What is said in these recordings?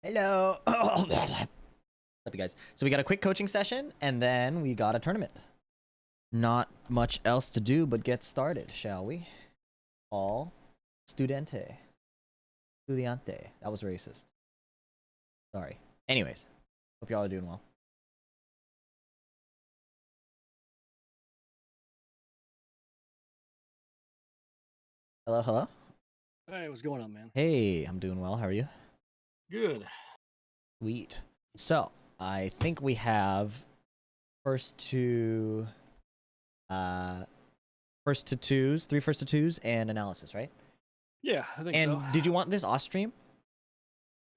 Hello. What's up, you guys? So we got a quick coaching session, and then we got a tournament. Not much else to do but get started, shall we? All studente. Estudiante. That was racist. Sorry. Anyways, hope y'all are doing well. Hello, hello. Hey, what's going on, man? Hey, I'm doing well. How are you? Good. Sweet. So, I think we have first to twos, three first to twos, and analysis, right? Yeah, I think And so. did you want this off stream?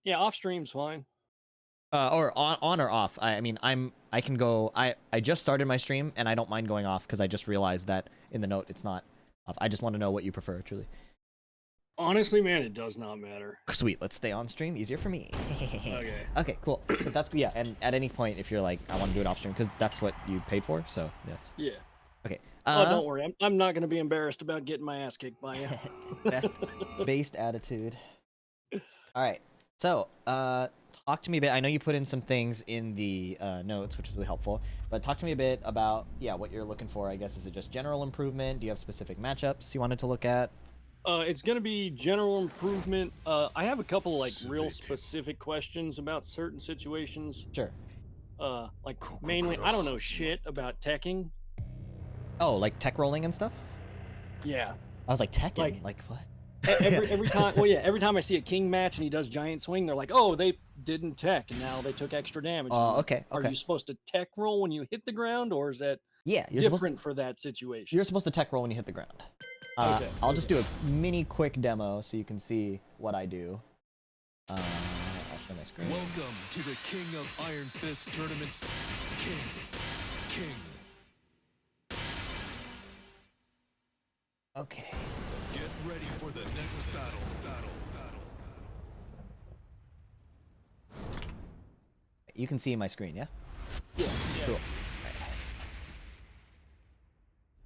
Yeah, off stream's fine. Or on or off? I mean, I can go. I just started my stream, and I don't mind going off because I just realized that in the note it's not off. I just want to know what you prefer, truly. Honestly, man, it does not matter. Sweet. Let's stay on stream. Easier for me. Okay. Okay. Cool. If that's yeah, and at any point, if you're like, I want to do it off stream because that's what you paid for. So that's Yeah. okay. Oh, don't worry. I'm not going to be embarrassed about getting my ass kicked by you. Best based attitude. All right. So, talk to me a bit. I know you put in some things in the notes, which is really helpful. But talk to me a bit about what you're looking for. I guess is it just general improvement? Do you have specific matchups you wanted to look at? It's going to be general improvement. I have a couple like real specific questions about certain situations. Sure. Like mainly, I don't know shit about teching. Oh, like tech rolling and stuff. Yeah. I was like teching. Like what? Every time, well, yeah, every time I see a king match and he does giant swing, they're like, "Oh, they didn't tech, and now they took extra damage." Oh, okay. Are you supposed to tech roll when you hit the ground, or is that you're different for that situation? You're supposed to tech roll when you hit the ground. Okay. I'll just do a mini quick demo so you can see what I do. I'll show my screen. Welcome to the King of Iron Fist tournaments, King. Okay. Get ready for the next battle. You can see my screen, yeah? Yeah. Cool.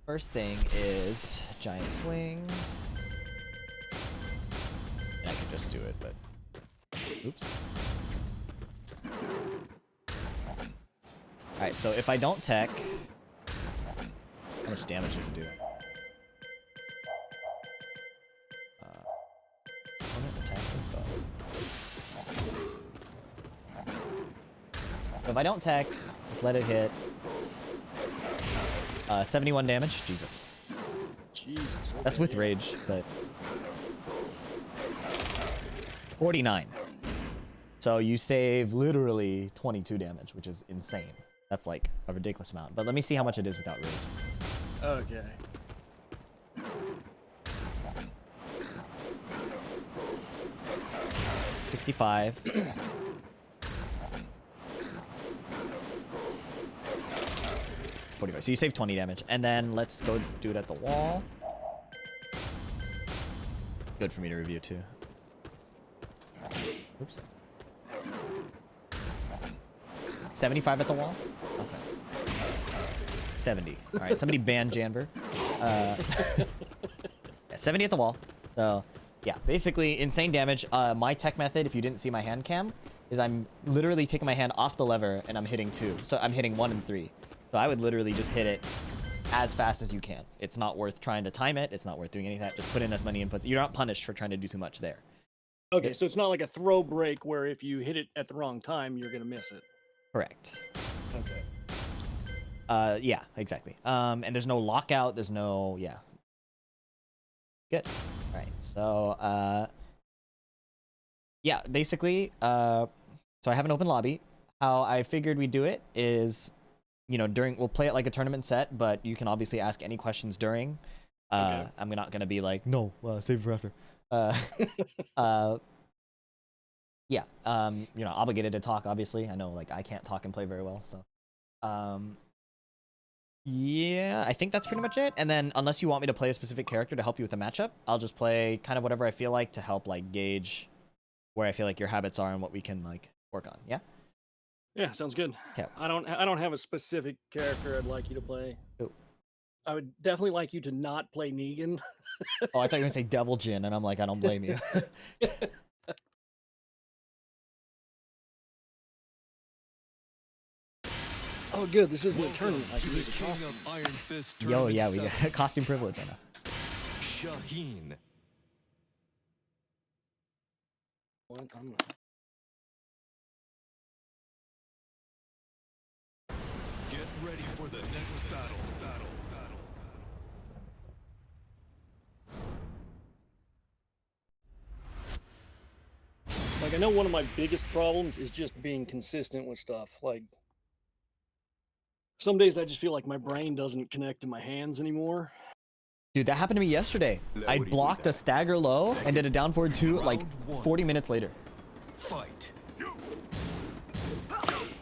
First thing is giant swing. I could just do it, but oops. Alright, so if I don't tech, how much damage does it do? Opponent attack info. So if I don't tech, just let it hit. 71 damage. Jesus. Jesus. Okay, That's with rage, but 49. So you save literally 22 damage, which is insane. That's like a ridiculous amount. But let me see how much it is without rage. Okay. $65. It's 45. So you save 20 damage. And then let's go do it at the wall. Good for me to review too. Oops. 75 at the wall? Okay. 70. Alright, somebody ban Janver. Yeah, 70 at the wall. So, yeah, basically insane damage. My tech method, if you didn't see my hand cam, is I'm literally taking my hand off the lever and I'm hitting 2. So I'm hitting 1 and 3. So I would literally just hit it as fast as you can. It's not worth trying to time it. It's not worth doing any of that. Just put in as many inputs. You're not punished for trying to do too much there. Okay, so it's not like a throw break where if you hit it at the wrong time, you're gonna miss it. Correct. Okay. Yeah, exactly. And there's no lockout. There's no, yeah. Good. All right. So, yeah, basically, so I have an open lobby. How I figured we'd do it is, you know, we'll play it like a tournament set, but you can obviously ask any questions during. Okay. I'm not gonna be like, no, save it for after. Yeah, you're not obligated to talk, obviously. I know, like, I can't talk and play very well, so. Yeah, I think that's pretty much it. And then, unless you want me to play a specific character to help you with a matchup, I'll just play kind of whatever I feel like to help, like, gauge where I feel like your habits are and what we can, like, work on. Yeah? Yeah, sounds good. Okay. I don't have a specific character I'd like you to play. Ooh. I would definitely like you to not play Negan. Oh, I thought you were gonna say Devil Jin, and I'm like, I don't blame you. Oh, good. This isn't a tournament. I To can the use a king costume. of Iron Fist Yo, Tournament yeah, we 7, got costume privilege right now. Shaheen. What? I'm gonna... Get ready for the next battle. Like, I know one of my biggest problems is just being consistent with stuff. Like, some days I just feel like my brain doesn't connect to my hands anymore. Dude, that happened to me yesterday. I blocked a stagger low and did a down forward 2 like 40 minutes later. Fight.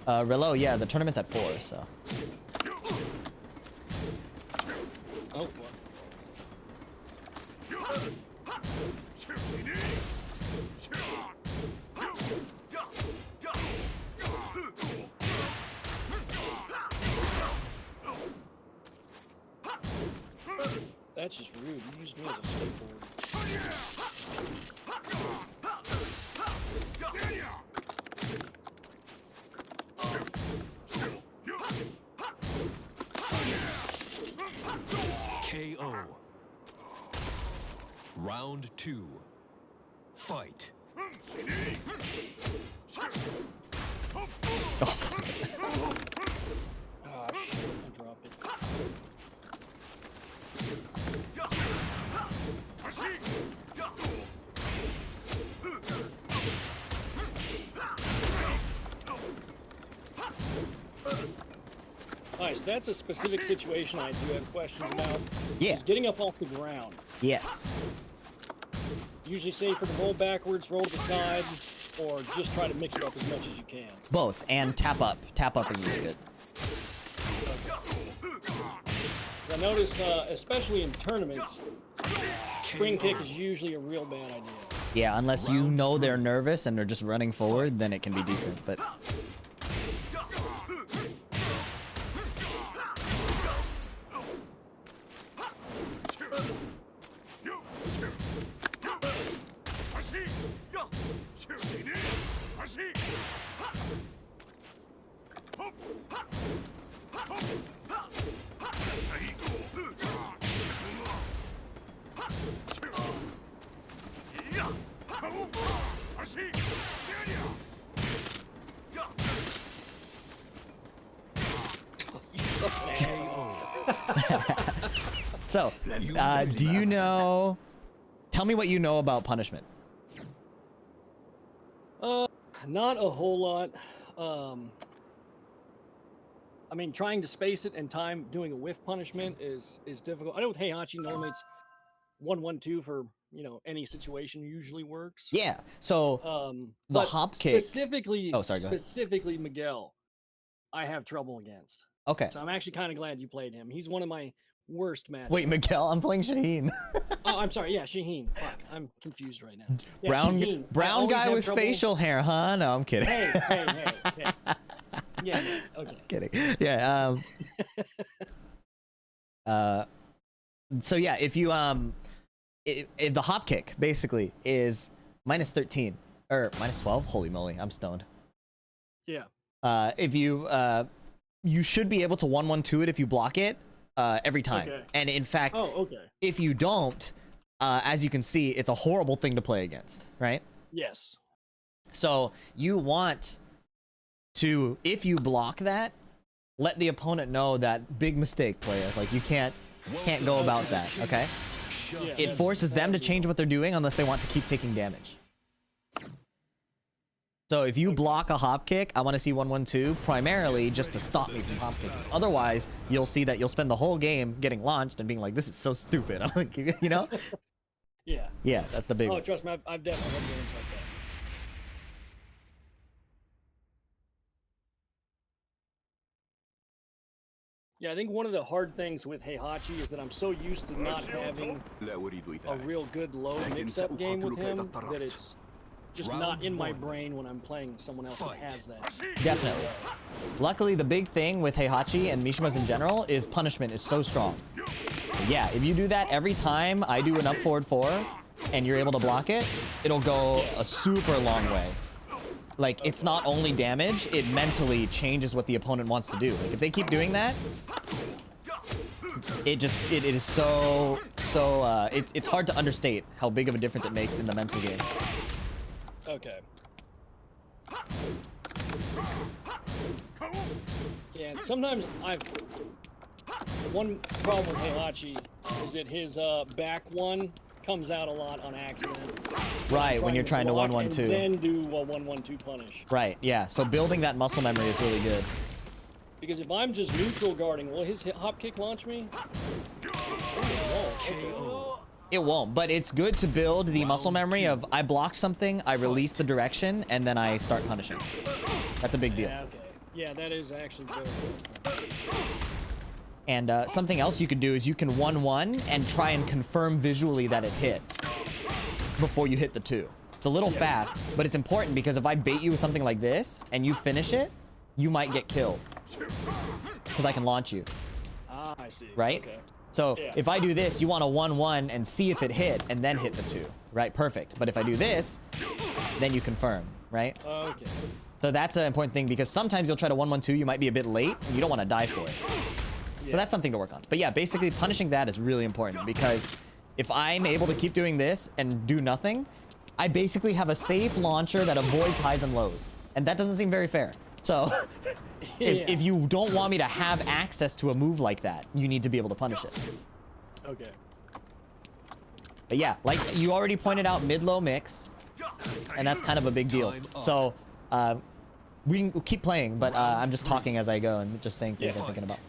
Relo, yeah, the tournament's at 4, so. Oh, that's just rude. You used me as a skateboard. KO. Round 2. Fight. Ah, shit. I dropped it. Nice. That's a specific situation I do have questions about. Yeah. Is getting up off the ground. Yes. Usually safer to roll backwards, roll to the side, or just try to mix it up as much as you can. Both, and tap up. Tap up is really good. I notice, especially in tournaments, spring kick is usually a real bad idea. Yeah, unless you know they're nervous and they're just running forward, then it can be decent, but... So, do you know... Tell me what you know about punishment. Not a whole lot. I mean, trying to space it and time doing a whiff punishment is difficult. I know with Heihachi, normally it's 1-1-2 for, you know, any situation usually works. Yeah, so the but hop kick... Specifically, Oh, sorry, go ahead. specifically Miguel, I have trouble against. Okay. So I'm actually kind of glad you played him. He's one of my worst matches. Wait, Miguel, I'm playing Shaheen. Oh, I'm sorry. Yeah, Shaheen. Fuck, I'm confused right now. Yeah, brown Shaheen. brown guy with facial hair, huh? No, I'm kidding. Hey. Yeah, okay. Kidding. Yeah. So yeah, if you if the hop kick basically is -13 or -12, holy moly, I'm stoned. Yeah. If you you should be able to 1-1-2 it if you block it every time. Okay. And in fact, okay. if you don't, as you can see, it's a horrible thing to play against, right? Yes. So you want to, if you block that, let the opponent know that big mistake, player. Like you can't go about that, okay? Yeah, It forces them to change what they're doing unless they want to keep taking damage. So if you block a hop kick, I want to see 1-1-2 primarily just to stop me from hop kicking. Otherwise, you'll see that you'll spend the whole game getting launched and being like, this is so stupid. I'm like, you know? Yeah. Yeah, that's the big Oh, one. trust me, I've definitely had games like that. Yeah, I think one of the hard things with Heihachi is that I'm so used to not having a real good low mix-up game with him that it's just not in my brain when I'm playing someone else that has that. Definitely. Luckily, the big thing with Heihachi and Mishimas in general is punishment is so strong. Yeah, if you do that every time I do an up forward 4 and you're able to block it, it'll go a super long way. like, it's not only damage, it mentally changes what the opponent wants to do. Like, if they keep doing that, it is so, it's hard to understate how big of a difference it makes in the mental game. Okay. Yeah, and sometimes one problem with Heihachi is that his back one comes out a lot on accident. Right, when you're trying to 1-1-2. And then do a 1-1-2 punish. Right, yeah. So building that muscle memory is really good. Because if I'm just neutral guarding, will his hop kick launch me? It won't, but it's good to build the muscle memory of I block something, I release the direction, and then I start punishing. That's a big deal. Yeah, okay. Yeah, that is actually good. And something else you could do is you can 1-1 and try and confirm visually that it hit before you hit the 2. It's a little fast, but it's important because if I bait you with something like this and you finish it, you might get killed. Because I can launch you. Ah, I see. Right? Okay. So if I do this, you want to 1-1 and see if it hit and then hit the 2. Right? Perfect. But if I do this, then you confirm. Right? Okay. So that's an important thing because sometimes you'll try to 1-1-2, you might be a bit late, and you don't want to die for it. So that's something to work on. But yeah, basically punishing that is really important because if I'm able to keep doing this and do nothing, I basically have a safe launcher that avoids highs and lows. And that doesn't seem very fair. So if you don't want me to have access to a move like that, you need to be able to punish it. Okay. But yeah, like you already pointed out, mid-low mix, and that's kind of a big deal. So we can keep playing, but I'm just talking as I go and just saying things I'm thinking about.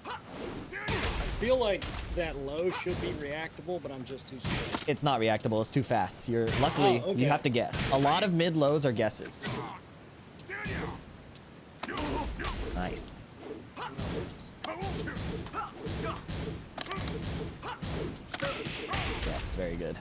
I feel like that low should be reactable, but I'm just too slow. It's not reactable. It's too fast. Luckily, you have to guess. A lot of mid-lows are guesses. Nice. Yes, very good.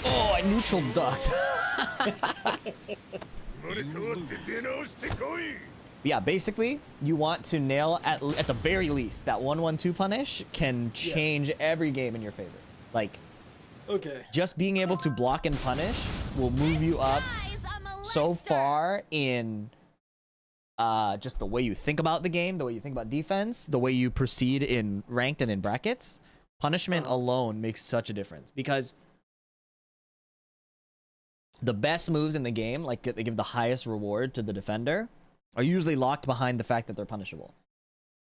Oh, I neutral ducked. Yeah, basically, you want to nail at the very least that 1-1-2 punish can change every game in your favor. Like, just being able to block and punish will move you up so far in just the way you think about the game, the way you think about defense, the way you proceed in ranked and in brackets. Punishment alone makes such a difference because the best moves in the game, like they give the highest reward to the defender, are usually locked behind the fact that they're punishable.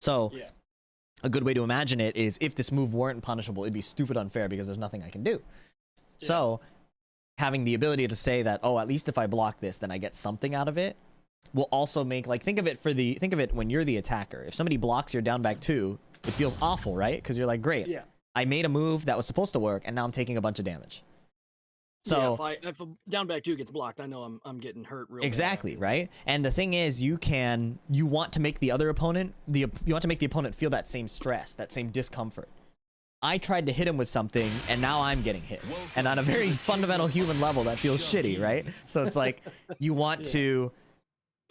So a good way to imagine it is if this move weren't punishable, it'd be stupid unfair because there's nothing I can do. So having the ability to say that, oh, at least if I block this, then I get something out of it, will also make, like, think of it when you're the attacker. If somebody blocks your down back 2, it feels awful, right? Because you're like, great, I made a move that was supposed to work, and now I'm taking a bunch of damage. So if a down back 2 gets blocked, I know I'm getting hurt real exactly, right? And the thing is, you want to make the other opponent, you want to make the opponent feel that same stress, that same discomfort. I tried to hit him with something, and now I'm getting hit. And on a very fundamental human level, that feels shitty, right? So it's like, you want to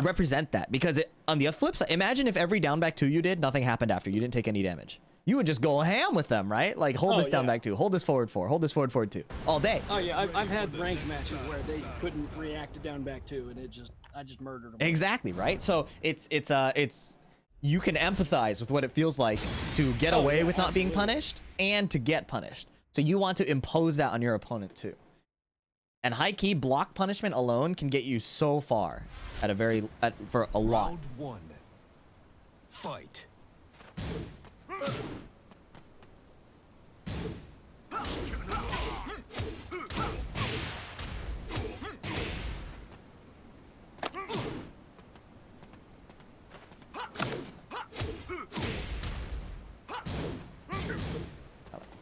represent that. Because on the flip side, imagine if every down back 2 you did, nothing happened after. You didn't take any damage. You would just go ham with them, right? Like, hold this down back 2, hold this forward 4, hold this forward 2, all day. Oh yeah, I've had ranked matches where they couldn't react to down back 2, and I just murdered them. Exactly, right? So it's you can empathize with what it feels like to get away with not being punished and to get punished. So you want to impose that on your opponent too. And high key block punishment alone can get you so far for a lot. Round 1. Fight.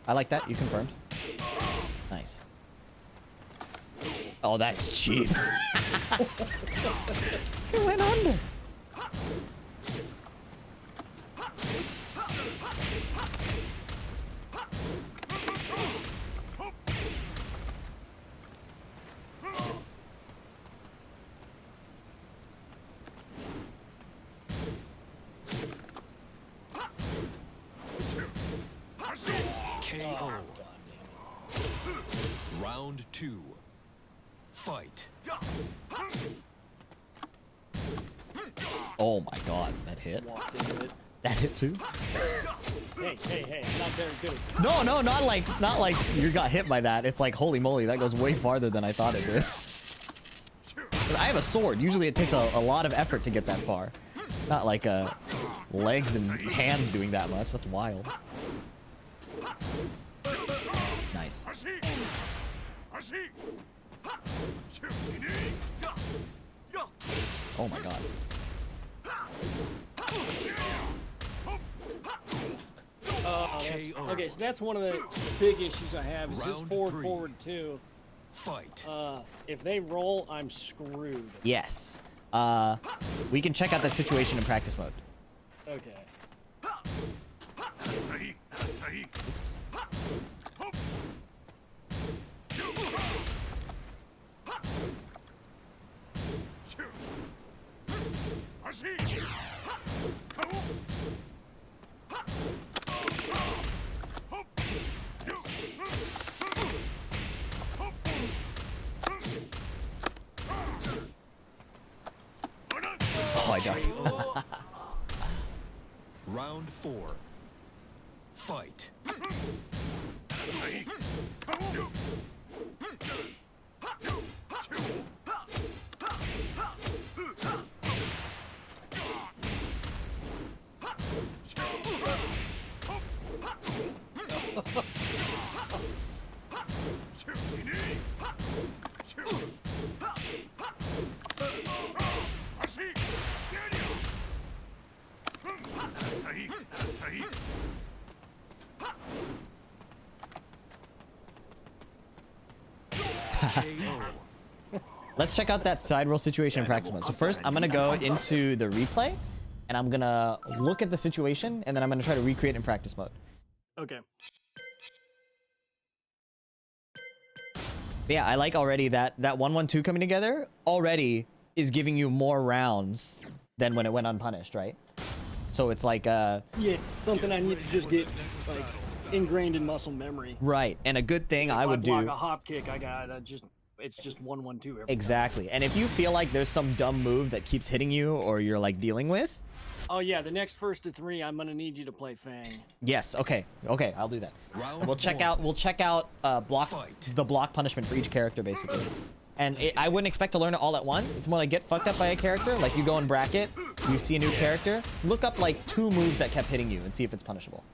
I like that. You confirmed. Nice. Oh, that's cheap. It went under. KO. Round 2. Fight. Oh my god, that hit. Walked into it. That hit too? Hey, I'm not very good. No, not like you got hit by that. It's like, holy moly, that goes way farther than I thought it did. But I have a sword. Usually it takes a lot of effort to get that far. Not like legs and hands doing that much. That's wild. Nice. Oh my god. Okay, so that's one of the big issues I have is his Round forward 3. forward 2. Fight. If they roll, I'm screwed. Yes. We can check out that situation in practice mode. Okay. Oops. Oh, I got it. Round 4. Fight. Let's check out that side roll situation in practice mode. So first, I'm gonna go into the replay, and I'm gonna look at the situation, and then I'm gonna try to recreate in practice mode. Okay. Yeah, I like already that 1-1-2 coming together already is giving you more rounds than when it went unpunished, right? So it's like Yeah, something I need to just get like ingrained in muscle memory. right, and a good thing I would block do a hop kick, I got it's just 1-1-2 every exactly. And if you feel like there's some dumb move that keeps hitting you or you're like dealing with, Oh yeah, the next first to 3, I'm gonna need you to play Fang. yes, okay, I'll do that. Round We'll check 1. out block Fight. the block punishment for each character basically. And I wouldn't expect to learn it all at once. It's more like get fucked up by a character, like you go in bracket, you see a new character, look up like 2 moves that kept hitting you and see if it's punishable.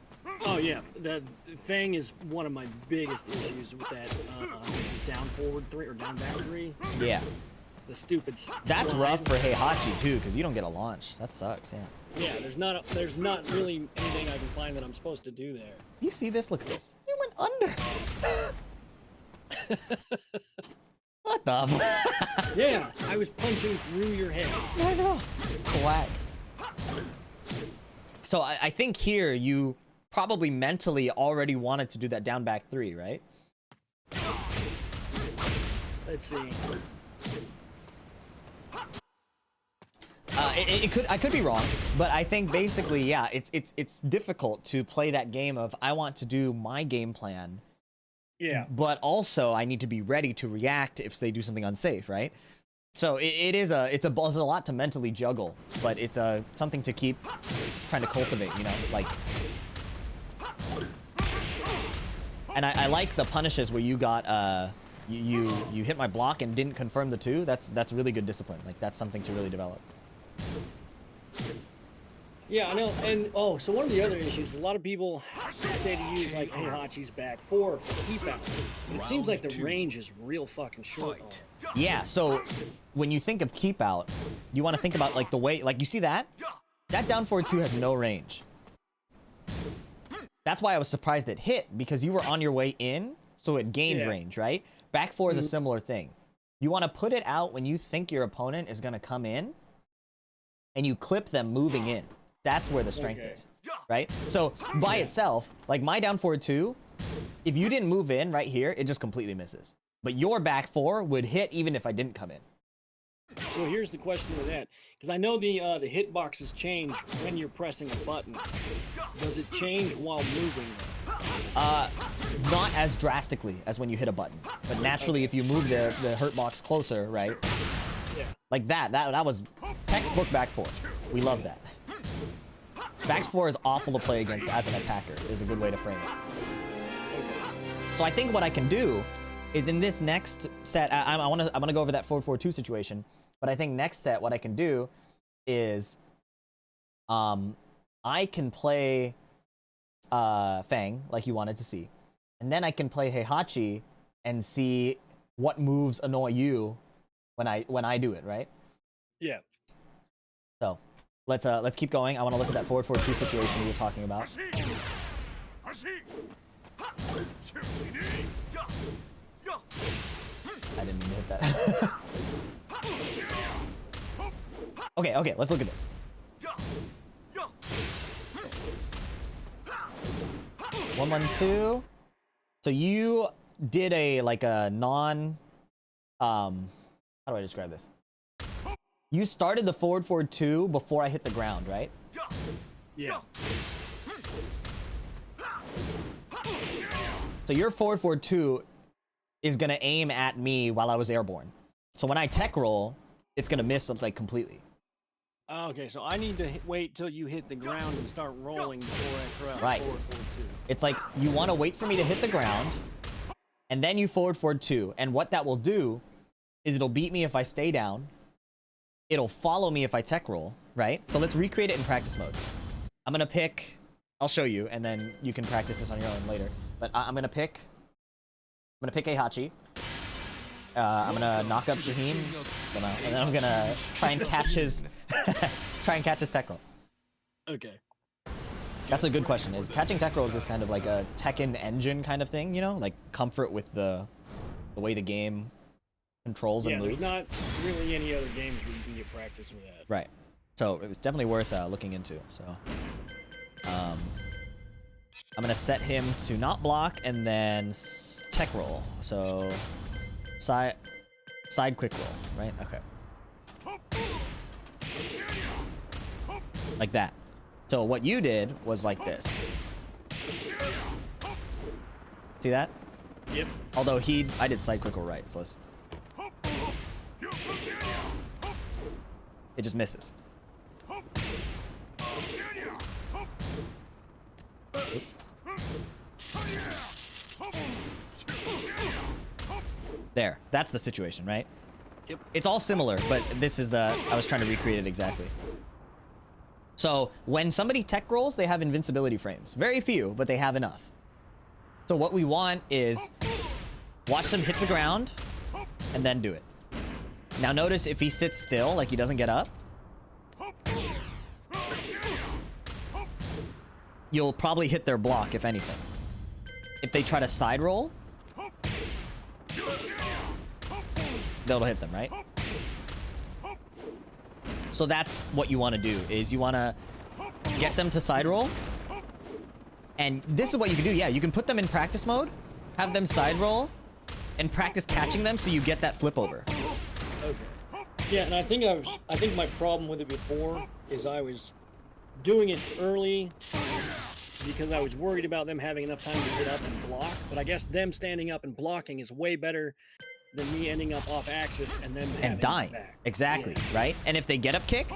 Oh yeah, that Fang is one of my biggest issues with that. Which is down forward 3 or down back 3. Yeah. The stupid. That's slide. rough for Heihachi too, because you don't get a launch. That sucks, yeah. Yeah, there's not really anything I can find that I'm supposed to do there. You see this? Look at this. You went under. What the f- Yeah, I was punching through your head. I know. Black. So I think here you probably mentally already wanted to do that down back 3, right? Let's see. I could be wrong, but I think basically, yeah, it's difficult to play that game of I want to do my game plan, Yeah. but also I need to be ready to react if they do something unsafe, right? So it's a lot to mentally juggle, but it's something to keep trying to cultivate, you know, like. And I like the punishes where you got you hit my block and didn't confirm the 2. That's really good discipline. Like that's something to really develop. Yeah, I know. And so one of the other issues, a lot of people say to use like Heihachi's back 4 for keep out. But it seems like the range is real fucking short. Fight. Yeah, so when you think of keep out, you want to think about like the way, like you see that? That down forward 2 has no range. That's why I was surprised it hit, because you were on your way in, so it gained range, right? Back 4 is a similar thing. You want to put it out when you think your opponent is going to come in, and you clip them moving in. That's where the strength is, right? So by itself, like my down forward 2, if you didn't move in right here, it just completely misses. But your back 4 would hit even if I didn't come in. So here's the question with that, because I know the hitboxes change when you're pressing a button. Does it change while moving? Not as drastically as when you hit a button, but naturally if you move the hurt box closer, right? Yeah. Like that was textbook back 4. We love that. Back 4 is awful to play against as an attacker, is a good way to frame it. So I think what I can do is in this next set, I'm gonna go over that 4-4-2 situation, but I think next set what I can do is I can play Fang like you wanted to see, and then I can play Heihachi and see what moves annoy you when I do it, right? Yeah. So let's keep going. I want to look at that 4-4-2 situation you were talking about. I didn't mean to hit that. Okay, let's look at this. 1-1-2. So you did a non how do I describe this? You started the forward 2 before I hit the ground, right? Yeah. So your forward 2 is gonna aim at me while I was airborne. So when I tech roll, it's gonna miss like completely. Okay, so I need to wait till you hit the ground and start rolling before I throw out Right. forward 2. It's like you want to wait for me to hit the ground, and then you forward 2. And what that will do is it'll beat me if I stay down. It'll follow me if I tech roll, right? So let's recreate it in practice mode. I'm gonna pick. I'll show you, and then you can practice this on your own later. But I'm gonna pick Heihachi. I'm gonna knock up Shaheen, and then I'm gonna try and catch his tech roll. Okay. That's a good question. Is catching tech rolls is kind of like a Tekken engine kind of thing, you know, like comfort with the way the game controls and moves. There's not really any other games where you can get practice with that. Right. So it was definitely worth looking into. So I'm gonna set him to not block and then tech roll. So side quick roll, right? Okay. Like that. So what you did was like this. See that? Yep. Although I did side quick roll right, so let's. It just misses. Oops. There. That's the situation, right? Yep. It's all similar, but this is I was trying to recreate it exactly. So when somebody tech rolls, they have invincibility frames. Very few, but they have enough. So what we want is watch them hit the ground and then do it. Now notice if he sits still, like he doesn't get up, you'll probably hit their block, if anything. If they try to side roll, that'll hit them, right? So that's what you want to do, is you want to get them to side roll. And this is what you can do. Yeah, you can put them in practice mode, have them side roll, and practice catching them so you get that flip over. Okay. Yeah, and I think my problem with it before is I was doing it early because I was worried about them having enough time to get up and block. But I guess them standing up and blocking is way better than me ending up off axis and then And dying. back. Exactly, Yeah. right? And if they get up kick,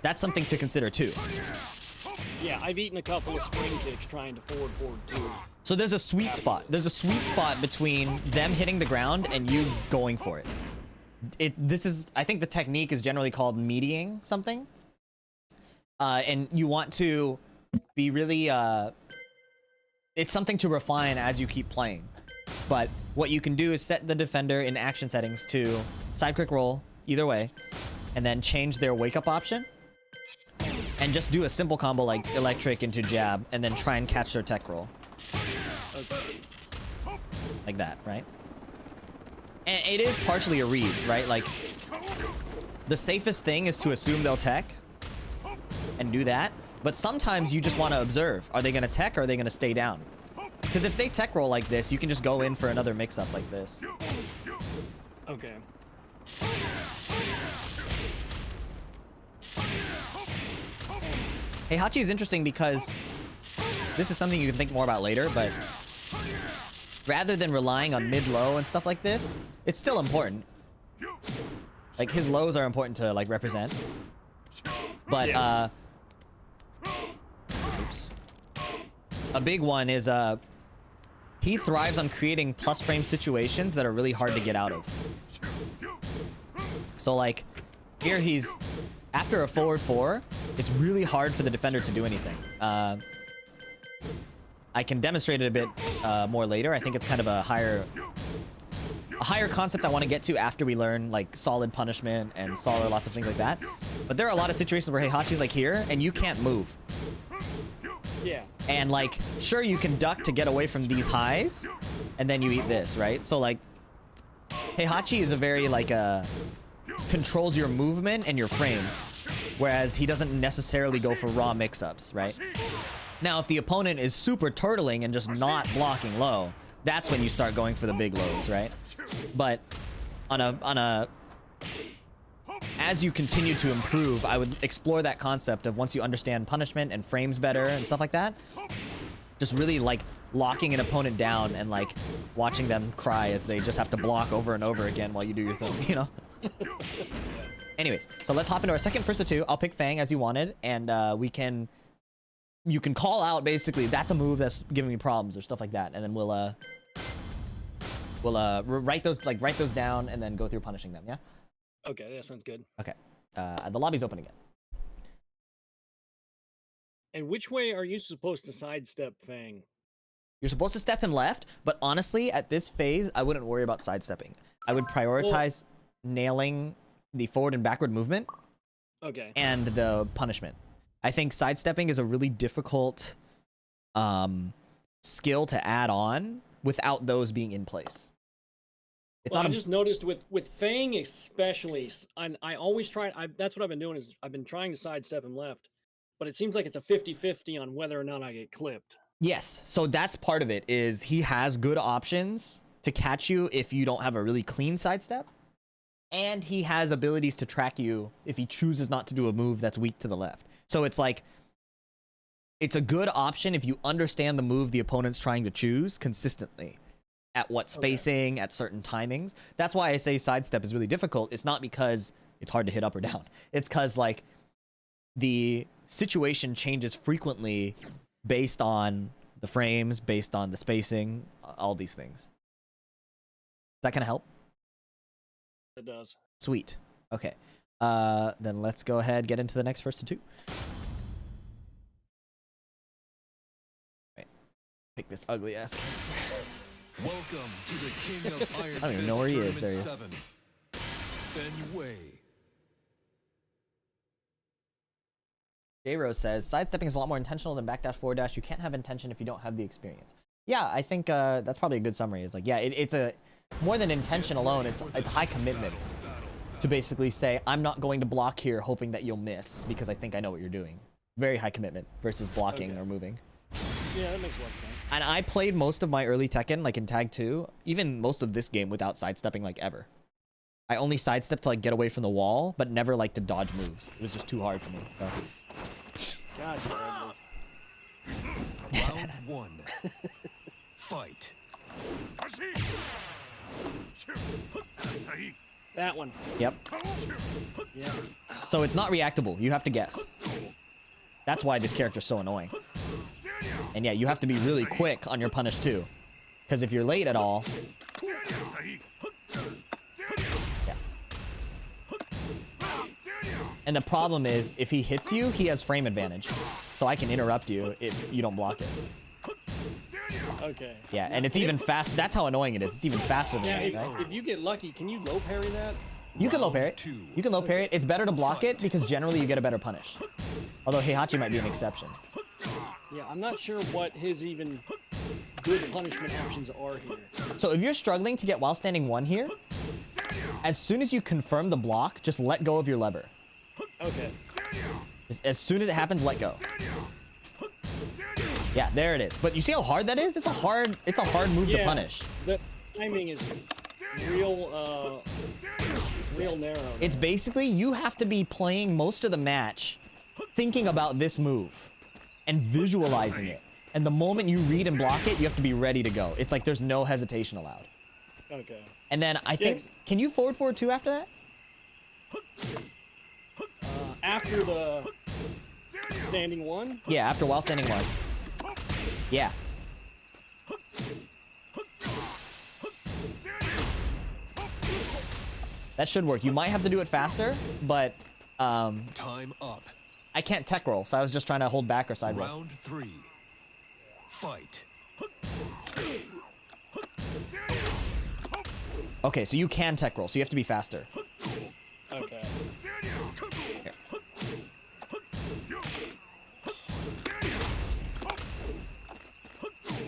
that's something to consider too. Yeah, I've eaten a couple of spring kicks trying to forward too. So there's a sweet spot. There's a sweet spot between them hitting the ground and you going for it. I think the technique is generally called mediating something. And you want to be really, it's something to refine as you keep playing. But what you can do is set the defender in action settings to side quick roll either way, and then change their wake up option. And just do a simple combo like electric into jab, and then try and catch their tech roll. Okay. Like that, right? And it is partially a read, right? Like, the safest thing is to assume they'll tech. and do that. But sometimes you just want to observe. Are they going to tech or are they going to stay down? Because if they tech roll like this, you can just go in for another mix-up like this. Okay. Heihachi is interesting because this is something you can think more about later, but rather than relying on mid-low and stuff like this, it's still important. Like, his lows are important to, like, represent. But, oops. A big one is, he thrives on creating plus frame situations that are really hard to get out of. So, like, here he's... After a forward 4, it's really hard for the defender to do anything. I can demonstrate it a bit more later. I think it's kind of a higher concept I want to get to after we learn like solid punishment and solid lots of things like that. But there are a lot of situations where Heihachi's like here and you can't move. Yeah. And like, sure, you can duck to get away from these highs, and then you eat this, right? So like, Heihachi is a very like controls your movement and your frames, whereas he doesn't necessarily go for raw mix-ups, right? Now, if the opponent is super turtling and just not blocking low, that's when you start going for the big lows, right? But as you continue to improve, I would explore that concept of once you understand punishment and frames better and stuff like that, just really like locking an opponent down and like watching them cry as they just have to block over and over again while you do your thing, you know? Anyways, so let's hop into our second first of two. I'll pick Fang as you wanted, and you can call out basically that's a move that's giving me problems or stuff like that, and then we'll write those down and then go through punishing them. Yeah. Okay, that sounds good. Okay. The lobby's open again. And which way are you supposed to sidestep Fang? You're supposed to step him left, but honestly, at this phase, I wouldn't worry about sidestepping. I would prioritize nailing the forward and backward movement. Okay. And the punishment. I think sidestepping is a really difficult skill to add on without those being in place. Well, I just noticed with Fang especially, and I always try, that's what I've been doing is I've been trying to sidestep him left, but it seems like it's a 50-50 on whether or not I get clipped. Yes, so that's part of it, is he has good options to catch you if you don't have a really clean sidestep, and he has abilities to track you if he chooses not to do a move that's weak to the left. So it's like, it's a good option if you understand the move the opponent's trying to choose consistently. At what spacing, at certain timings. That's why I say sidestep is really difficult. It's not because it's hard to hit up or down. It's because, like, the situation changes frequently based on the frames, based on the spacing, all these things. Is that gonna help? It does. Sweet. Okay. Then let's go ahead, get into the next first of two. Wait. Pick this ugly ass. Welcome to the King of Iron I don't even know where he is. There he is. 7. Fen Wei. J-Rose says, sidestepping is a lot more intentional than backdash, forward dash. You can't have intention if you don't have the experience. Yeah, I think that's probably a good summary. It's like, yeah, it's a more than intention alone. It's high commitment to basically say, I'm not going to block here hoping that you'll miss because I think I know what you're doing. Very high commitment versus blocking or moving. Yeah, that makes a lot of sense. And I played most of my early Tekken, like in Tag 2, even most of this game without sidestepping, like, ever. I only sidestepped to, like, get away from the wall, but never, like, to dodge moves. It was just too hard for me. So. God, Round 1. Fight. that one. Yep. Yeah. So it's not reactable. You have to guess. That's why this character's so annoying. And yeah, you have to be really quick on your punish too. Because if you're late at all... Yeah. And the problem is, if he hits you, he has frame advantage. So I can interrupt you if you don't block it. Okay. Yeah, and it's even fast. That's how annoying it is. It's even faster than that, right? If you get lucky, can you low parry that? You can low parry it. You can low parry it. It's better to block it because generally you get a better punish. Although Heihachi might be an exception. Yeah, I'm not sure what his even good punishment options are here. So if you're struggling to get while standing 1 here, as soon as you confirm the block, just let go of your lever. Okay. As soon as it happens, let go. Yeah, there it is. But you see how hard that is? It's a hard move to punish. The timing is real narrow. It's basically you have to be playing most of the match thinking about this move and visualizing it. And the moment you read and block it, you have to be ready to go. It's like there's no hesitation allowed. Okay. And then I think, can you forward 2 after that? After the standing 1? Yeah, after while standing 1. Yeah. That should work. You might have to do it faster, but Time up. I can't tech roll, so I was just trying to hold back or side roll. Round 3. Fight. Okay, so you can tech roll, so you have to be faster. Okay. Here.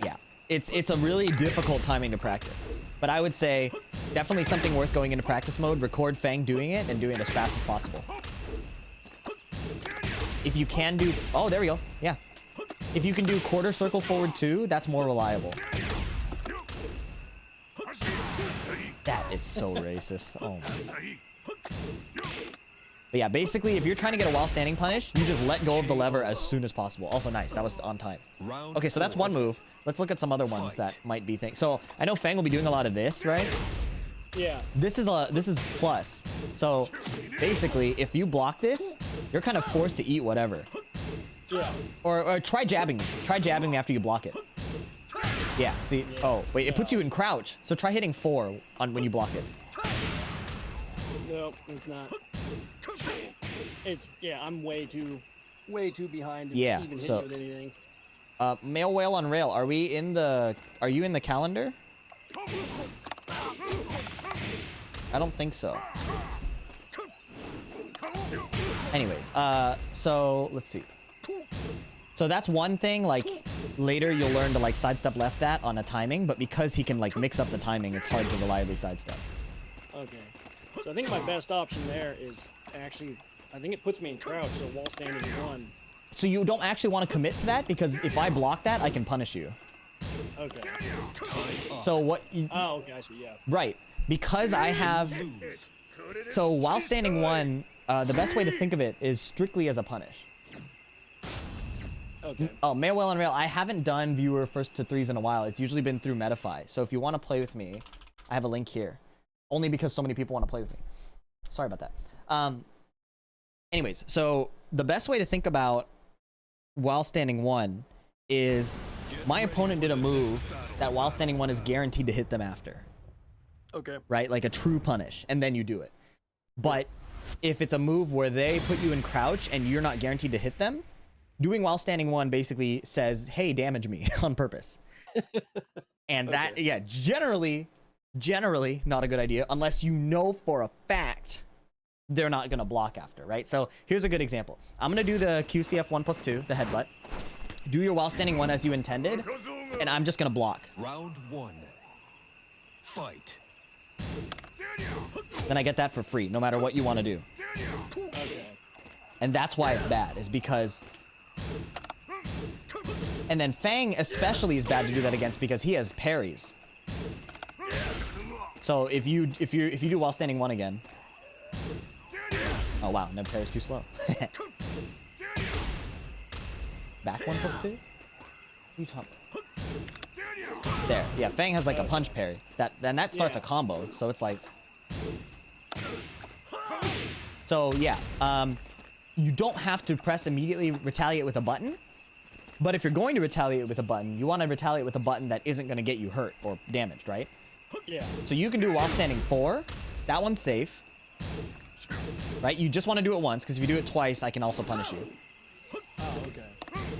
Yeah, it's a really difficult timing to practice, but I would say definitely something worth going into practice mode. Record Fang doing it and doing it as fast as possible. If you can do, oh, there we go. Yeah, if you can do quarter circle forward 2, that's more reliable. That is so racist. Oh my. But yeah, basically, if you're trying to get a while standing punish, you just let go of the lever as soon as possible. Also nice, that was on time. Okay, so that's one move. Let's look at some other ones that might be things. So I know Fang will be doing a lot of this, right? Yeah. This is plus. So basically, if you block this, you're kind of forced to eat whatever. Yeah. Or try jabbing me. Try jabbing me after you block it. Yeah, see? Yeah. Oh, wait, it puts you in crouch. So try hitting 4 on when you block it. Nope, it's not. It's, yeah, I'm way too behind to even hit you with anything. Male whale on rail. Are you in the calendar? I don't think so. Anyways, so let's see. So that's one thing, like, later you'll learn to, like, sidestep left that on a timing, but because he can, like, mix up the timing, it's hard to reliably sidestep. Okay. So I think my best option there is actually, I think it puts me in crouch, so while standing 1. So you don't actually want to commit to that, because if I block that, I can punish you. Okay. So what you... Oh, okay, I see, yeah. Right. Because I have... So while standing 1, the best way to think of it is strictly as a punish. Okay. Oh, male whale on rail. I haven't done viewer first to 3s in a while. It's usually been through Metafy. So if you want to play with me, I have a link here. Only because so many people want to play with me. Sorry about that. Anyways, so the best way to think about while standing 1 is my opponent did a move that while standing 1 is guaranteed to hit them after. Okay. Right? Like a true punish. And then you do it. But if it's a move where they put you in crouch and you're not guaranteed to hit them, doing while standing 1 basically says, hey, damage me on purpose. And that, yeah, generally not a good idea unless you know for a fact they're not going to block after, right? So here's a good example. I'm going to do the QCF 1+2, the headbutt. Do your while standing 1 as you intended, and I'm just going to block. Round 1. Fight. Then I get that for free, no matter what you want to do. Okay. And that's why it's bad, is because... And then Fang especially is bad to do that against because he has parries. So if you do while standing 1 again... Oh wow, no parry's too slow. Back 1+2? You talk. There, yeah, Fang has like a punch parry. Then that starts a combo, so it's like... So yeah, you don't have to press immediately retaliate with a button, but if you're going to retaliate with a button, you want to retaliate with a button that isn't going to get you hurt or damaged, right? Yeah. So you can do while standing 4. That one's safe. Right? You just want to do it once, because if you do it twice, I can also punish you. Oh, okay.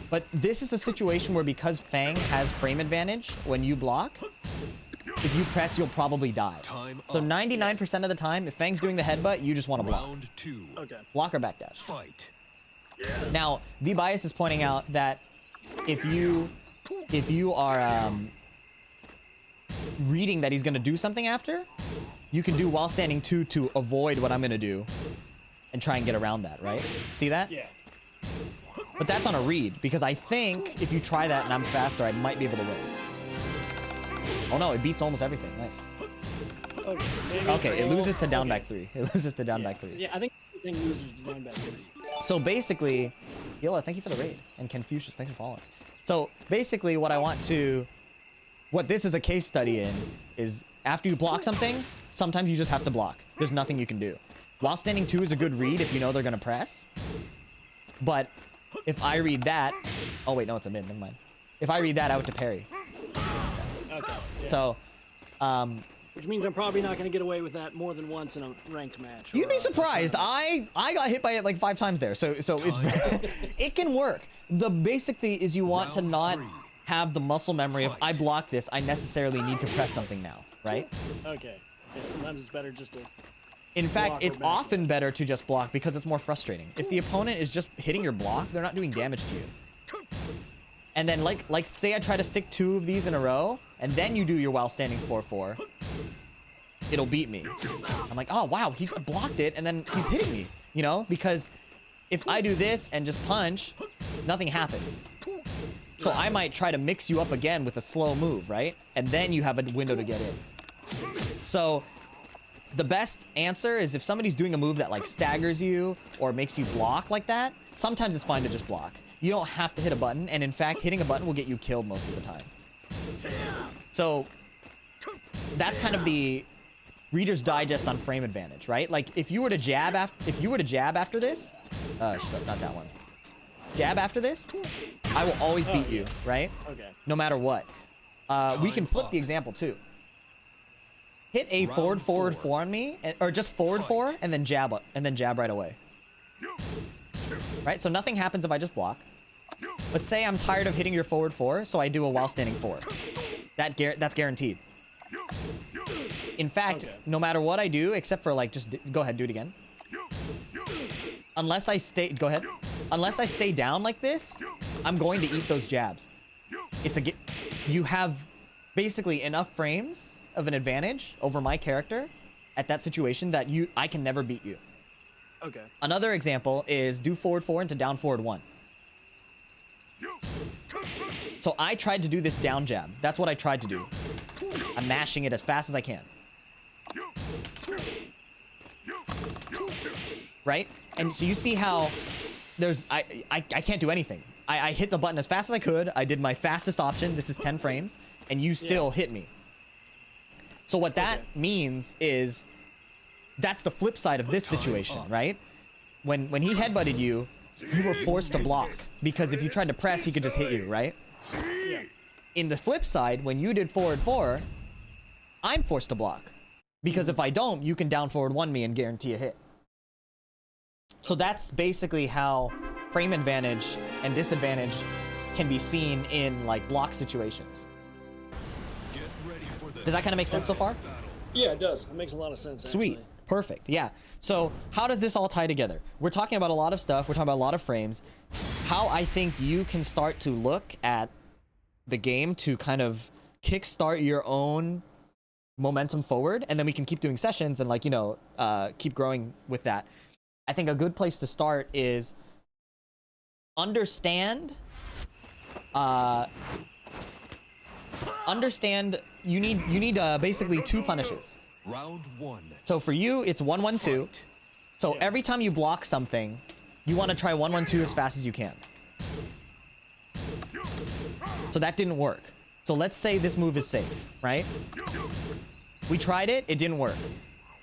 But this is a situation where because Fang has frame advantage when you block, if you press, you'll probably die. So 99% of the time, if Fang's doing the headbutt, you just want to block. Round 2. Okay. Block or backdash. Fight. Now, V-Bias is pointing out that if you are reading that he's going to do something after, you can do while standing 2 to avoid what I'm going to do and try and get around that, right? See that? Yeah. But that's on a read, because I think if you try that and I'm faster, I might be able to win. Oh no, it beats almost everything. Nice. Okay, it loses to down back 3. It loses to down back 3. Yeah, I think everything loses to down back 3. So basically, Yola, thank you for the raid. And Confucius, thanks for following. So basically what this is a case study in is after you block some things, sometimes you just have to block. There's nothing you can do. While standing 2 is a good read if you know they're going to press. But if I read that... Oh, wait, no, it's a mid. Never mind. If I read that, I would to parry. Okay. Yeah. So, which means I'm probably not going to get away with that more than once in a ranked match. You'd be surprised. I got hit by it like 5 times there. So it's it can work. The basic thing is you want to not have the muscle memory of I block this, I necessarily need to press something now, right? Okay. Yeah, sometimes it's better just to... In fact, it's often better to just block because it's more frustrating. If the opponent is just hitting your block, they're not doing damage to you. And then like say I try to stick 2 of these in a row, and then you do your while standing 4-4, it'll beat me. I'm like, oh wow, he blocked it, and then he's hitting me, you know? Because if I do this and just punch, nothing happens. So I might try to mix you up again with a slow move, right? And then you have a window to get in. So the best answer is if somebody's doing a move that like staggers you or makes you block like that, sometimes it's fine to just block. You don't have to hit a button, and in fact, hitting a button will get you killed most of the time. So that's kind of the Reader's Digest on frame advantage, right? Like if you were to jab after this, not that one. Jab after this, I will always beat you, right? Okay. No matter what. We can flip the example too. Hit a forward 4 on me, or just forward 4 and then jab up, and then jab right away. Right? So nothing happens if I just block. Let's say I'm tired of hitting your forward 4, so I do a while standing 4. That's guaranteed. In fact, no matter what I do, except for like just go ahead, do it again. Unless I stay down like this, I'm going to eat those jabs. You have basically enough frames of an advantage over my character at that situation that I can never beat you. Okay. Another example is do forward 4 into down forward 1. So I tried to do this down jab. That's what I tried to do. I'm mashing it as fast as I can. Right? And so you see how I can't do anything. I hit the button as fast as I could. I did my fastest option. This is 10 frames. And you still hit me. So what that means is that's the flip side of this situation, right? When he headbutted you, you were forced to block. Because if you tried to press, he could just hit you, right? Yeah. In the flip side, when you did forward 4, I'm forced to block. Because if I don't, you can down forward 1 me and guarantee a hit. So that's basically how frame advantage and disadvantage can be seen in like block situations. Does that kind of make sense so far? Yeah, it does. It makes a lot of sense. Sweet. Actually. Perfect. Yeah. So how does this all tie together? We're talking about a lot of stuff. We're talking about a lot of frames. How I think you can start to look at the game to kind of kickstart your own momentum forward, and then we can keep doing sessions and like, you know, keep growing with that. I think a good place to start is understand you need basically 2 punishes. Round 1. So for you, it's 1-1-2. So every time you block something, you want to try 1-1-2 as fast as you can. So that didn't work. So let's say this move is safe, right? We tried it, it didn't work.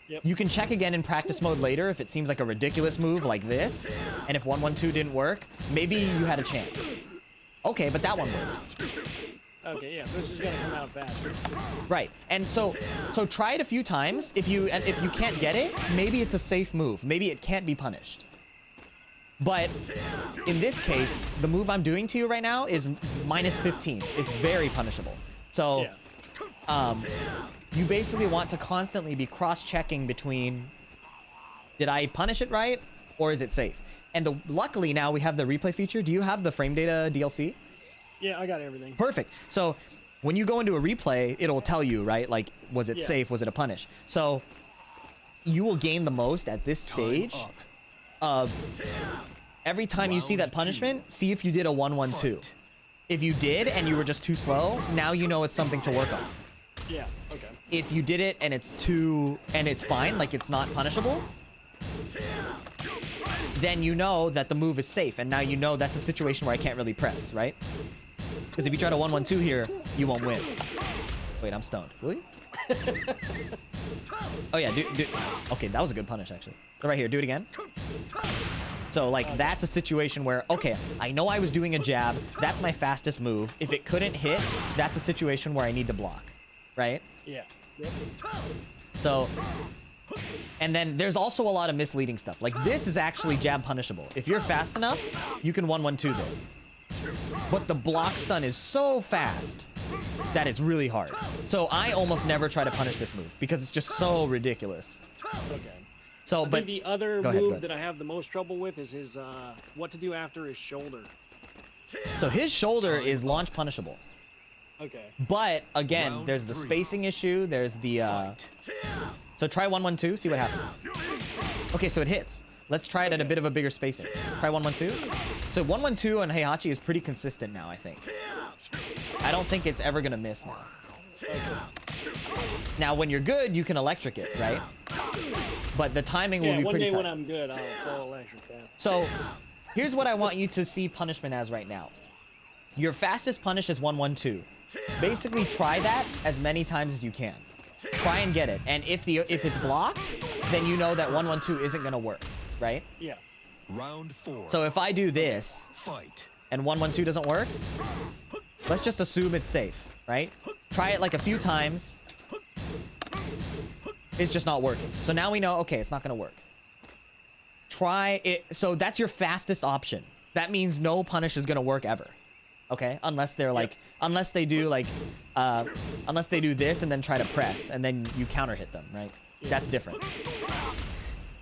Yep. You can check again in practice mode later if it seems like a ridiculous move like this. And if 1-1-2 didn't work, maybe you had a chance. Okay, but that one worked. Okay, yeah, so it's just gonna come out faster. Right, and so try it a few times. If you can't get it, maybe it's a safe move. Maybe it can't be punished. But in this case, the move I'm doing to you right now is -15. It's very punishable. So, you basically want to constantly be cross-checking between, did I punish it right, or is it safe? And luckily now we have the replay feature. Do you have the frame data DLC? Yeah, I got everything. Perfect. So when you go into a replay, it'll tell you, right? Like, was it safe? Was it a punish? So you will gain the most at this stage of every time you see that punishment, see if you did a 1-1-2. If you did and you were just too slow, now you know it's something to work on. Yeah, okay. If you did it and it's fine, like it's not punishable, then you know that the move is safe, and now you know that's a situation where I can't really press, right? Because if you try to 1-1-2 here, you won't win. Wait, I'm stoned. Will you? Oh yeah, dude. Okay, that was a good punish, actually. Right here, do it again. So, like, that's a situation where, okay, I know I was doing a jab. That's my fastest move. If it couldn't hit, that's a situation where I need to block, right? Yeah. Yep. So, and then there's also a lot of misleading stuff. Like, this is actually jab punishable. If you're fast enough, you can 1-1-2 this. But the block stun is so fast that it's really hard. So I almost never try to punish this move because it's just so ridiculous. Okay. So, I but think the other go ahead. move that I have the most trouble with is his what to do after his shoulder. So his shoulder is launch punishable. Okay. But again, there's the spacing issue. There's the so try 1-1-2, see what happens. Okay, so it hits. Let's try it at a bit of a bigger spacing. Try 1-1-2. So 1-1-2 on Heihachi is pretty consistent now, I think. I don't think it's ever gonna miss now. Now, when you're good, you can electric it, right? But the timing will be pretty tough. One day when I'm good, I'll electric that. So, here's what I want you to see punishment as right now. Your fastest punish is 1-1-2. Basically, try that as many times as you can. Try and get it. And if it's blocked, then you know that 1-1-2 isn't gonna work, right? Yeah. Round 4. So if I do this, Fight. and 1-1-2 doesn't work, let's just assume it's safe, right? Try it like a few times. It's just not working. So now we know, okay, it's not gonna work. Try it. So that's your fastest option. That means no punish is gonna work ever. Okay? Unless they're like, unless they do this and then try to press and then you counter hit them, right? That's different.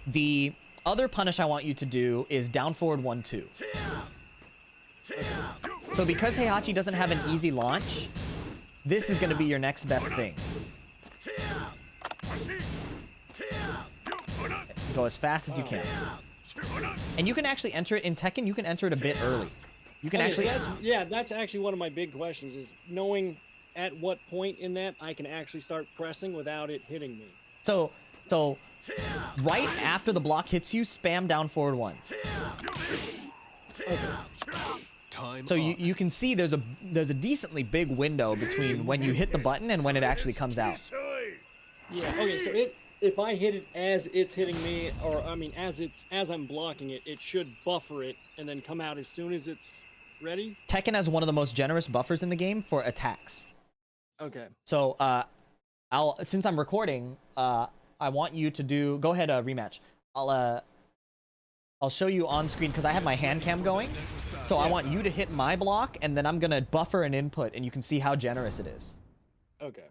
The other punish I want you to do is down forward 1-2. So because Heihachi doesn't have an easy launch, this is going to be your next best thing. Go as fast as you can. And you can actually enter it in Tekken, you can enter it a bit early. You can actually... that's actually one of my big questions, is knowing at what point in that I can actually start pressing without it hitting me. So right after the block hits you, spam down forward 1. Okay. So you can see there's a decently big window between when you hit the button and when it actually comes out. Yeah. Okay. So if I hit it as it's hitting me, or I mean as I'm blocking it, it should buffer it and then come out as soon as it's ready. Tekken has one of the most generous buffers in the game for attacks. Okay. So since I'm recording, I want you to go ahead, rematch. I'll show you on screen because I have my hand cam going. So I want you to hit my block, and then I'm gonna buffer an input, and you can see how generous it is. Okay.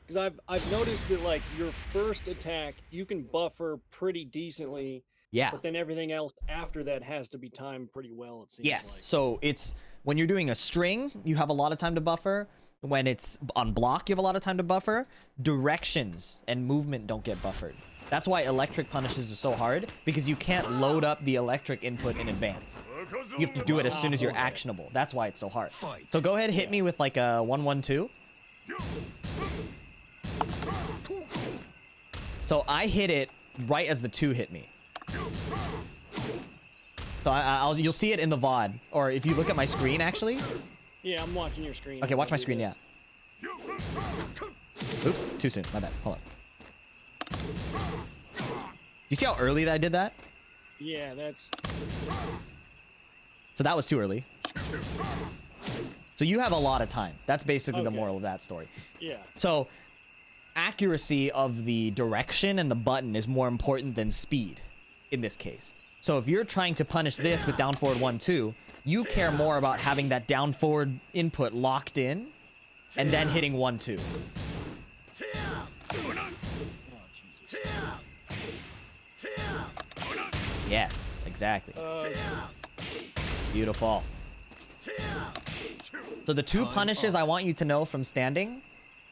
Because I've noticed that, like, your first attack, you can buffer pretty decently. Yeah. But then everything else after that has to be timed pretty well, it seems Yes. like. So it's when you're doing a string, you have a lot of time to buffer. When it's on block, you have a lot of time to buffer. Directions and movement don't get buffered. That's why electric punishes are so hard, because you can't load up the electric input in advance. You have to do it as soon as you're actionable. That's why it's so hard. So go ahead, hit me with like a 1-1-2. So I hit it right as the 2 hit me. So you'll see it in the VOD, or if you look at my screen, actually. Yeah, I'm watching your screen. Okay, watch my screen, yeah. Oops, too soon. My bad. Hold on. You see how early that I did that? Yeah, that's... So that was too early. So you have a lot of time. That's basically the Okay. moral of that story. Yeah. So accuracy of the direction and the button is more important than speed in this case. So if you're trying to punish this with down forward 1-2, you care more about having that down forward input locked in and then hitting 1-2. Yes, exactly. Beautiful. So the 2 punishes I want you to know from standing.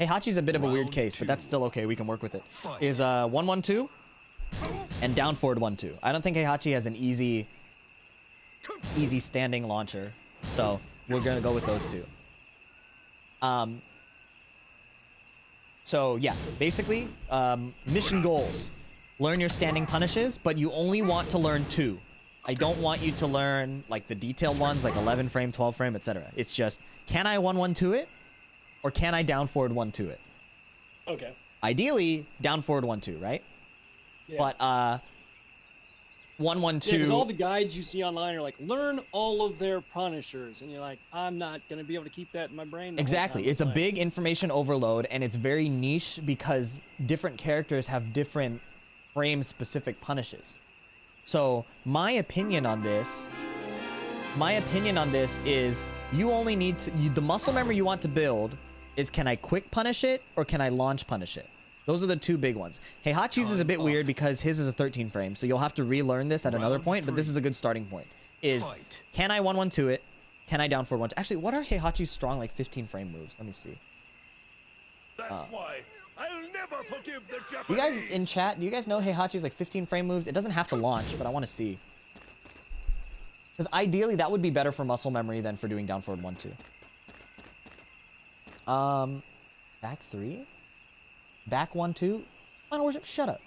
Heihachi's a bit of a weird case, but that's still okay. We can work with it. Is 1-1-2 and down forward 1-2. I don't think Heihachi has an easy standing launcher, so we're gonna go with those two. So yeah, basically, mission goals. Learn your standing punishes, but you only want to learn 2. I don't want you to learn like the detailed ones, like 11 frame, 12 frame, etc. It's just, can I 1-1-2 it, or can I down forward 1-2 it? Okay. Ideally, down forward 1-2, right? Yeah. But 1-1-2. Yeah, because all the guides you see online are like, learn all of their punishers, and you're like, I'm not gonna be able to keep that in my brain. Exactly. It's a big information overload, and it's very niche because different characters have different frame-specific punishes. So my opinion on this is you only need to, the muscle memory you want to build is, can I quick punish it or can I launch punish it? Those are the two big ones. Heihachi's is a bit weird because his is a 13 frame, so you'll have to relearn this at another point, but this is a good starting point. Is, can I 1-1-2 it? Can I down forward 1-2? Actually, what are Heihachi's strong, like 15 frame moves? Let me see. That's why I'll never forgive the Japanese. You guys in chat, do you guys know Heihachi's like 15 frame moves? It doesn't have to launch, but I want to see. Because ideally, that would be better for muscle memory than for doing down forward 1-2. Back 3? Back 1-2? Final worship, shut up.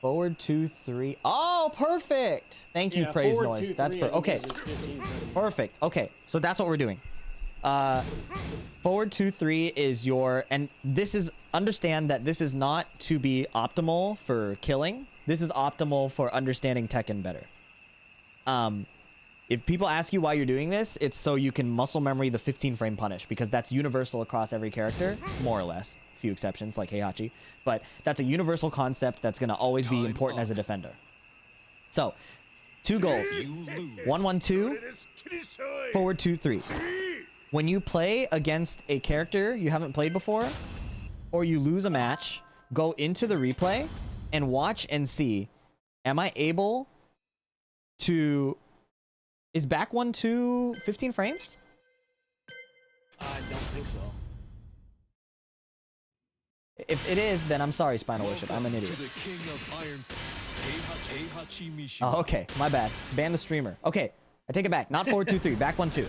Forward 2-3. Oh, perfect. Thank you, Praise Noise. That's perfect. Okay. Perfect. Okay, so that's what we're doing. Forward 2-3 is your, and this is, understand that this is not to be optimal for killing. This is optimal for understanding Tekken better. If people ask you why you're doing this, it's so you can muscle memory the 15 frame punish, because that's universal across every character, more or less. A few exceptions like Heihachi, but that's a universal concept that's going to always be important as a defender. So, 2 goals. 1-1-2, forward 2-3. When you play against a character you haven't played before, or you lose a match, go into the replay and watch and see, am I able to... Is back 1-2 15 frames? I don't think so. If it is, then I'm sorry, Spinal Worship. I'm an idiot. Oh, okay. My bad. Ban the streamer. Okay. I take it back. Not forward 2-3. Back 1-2.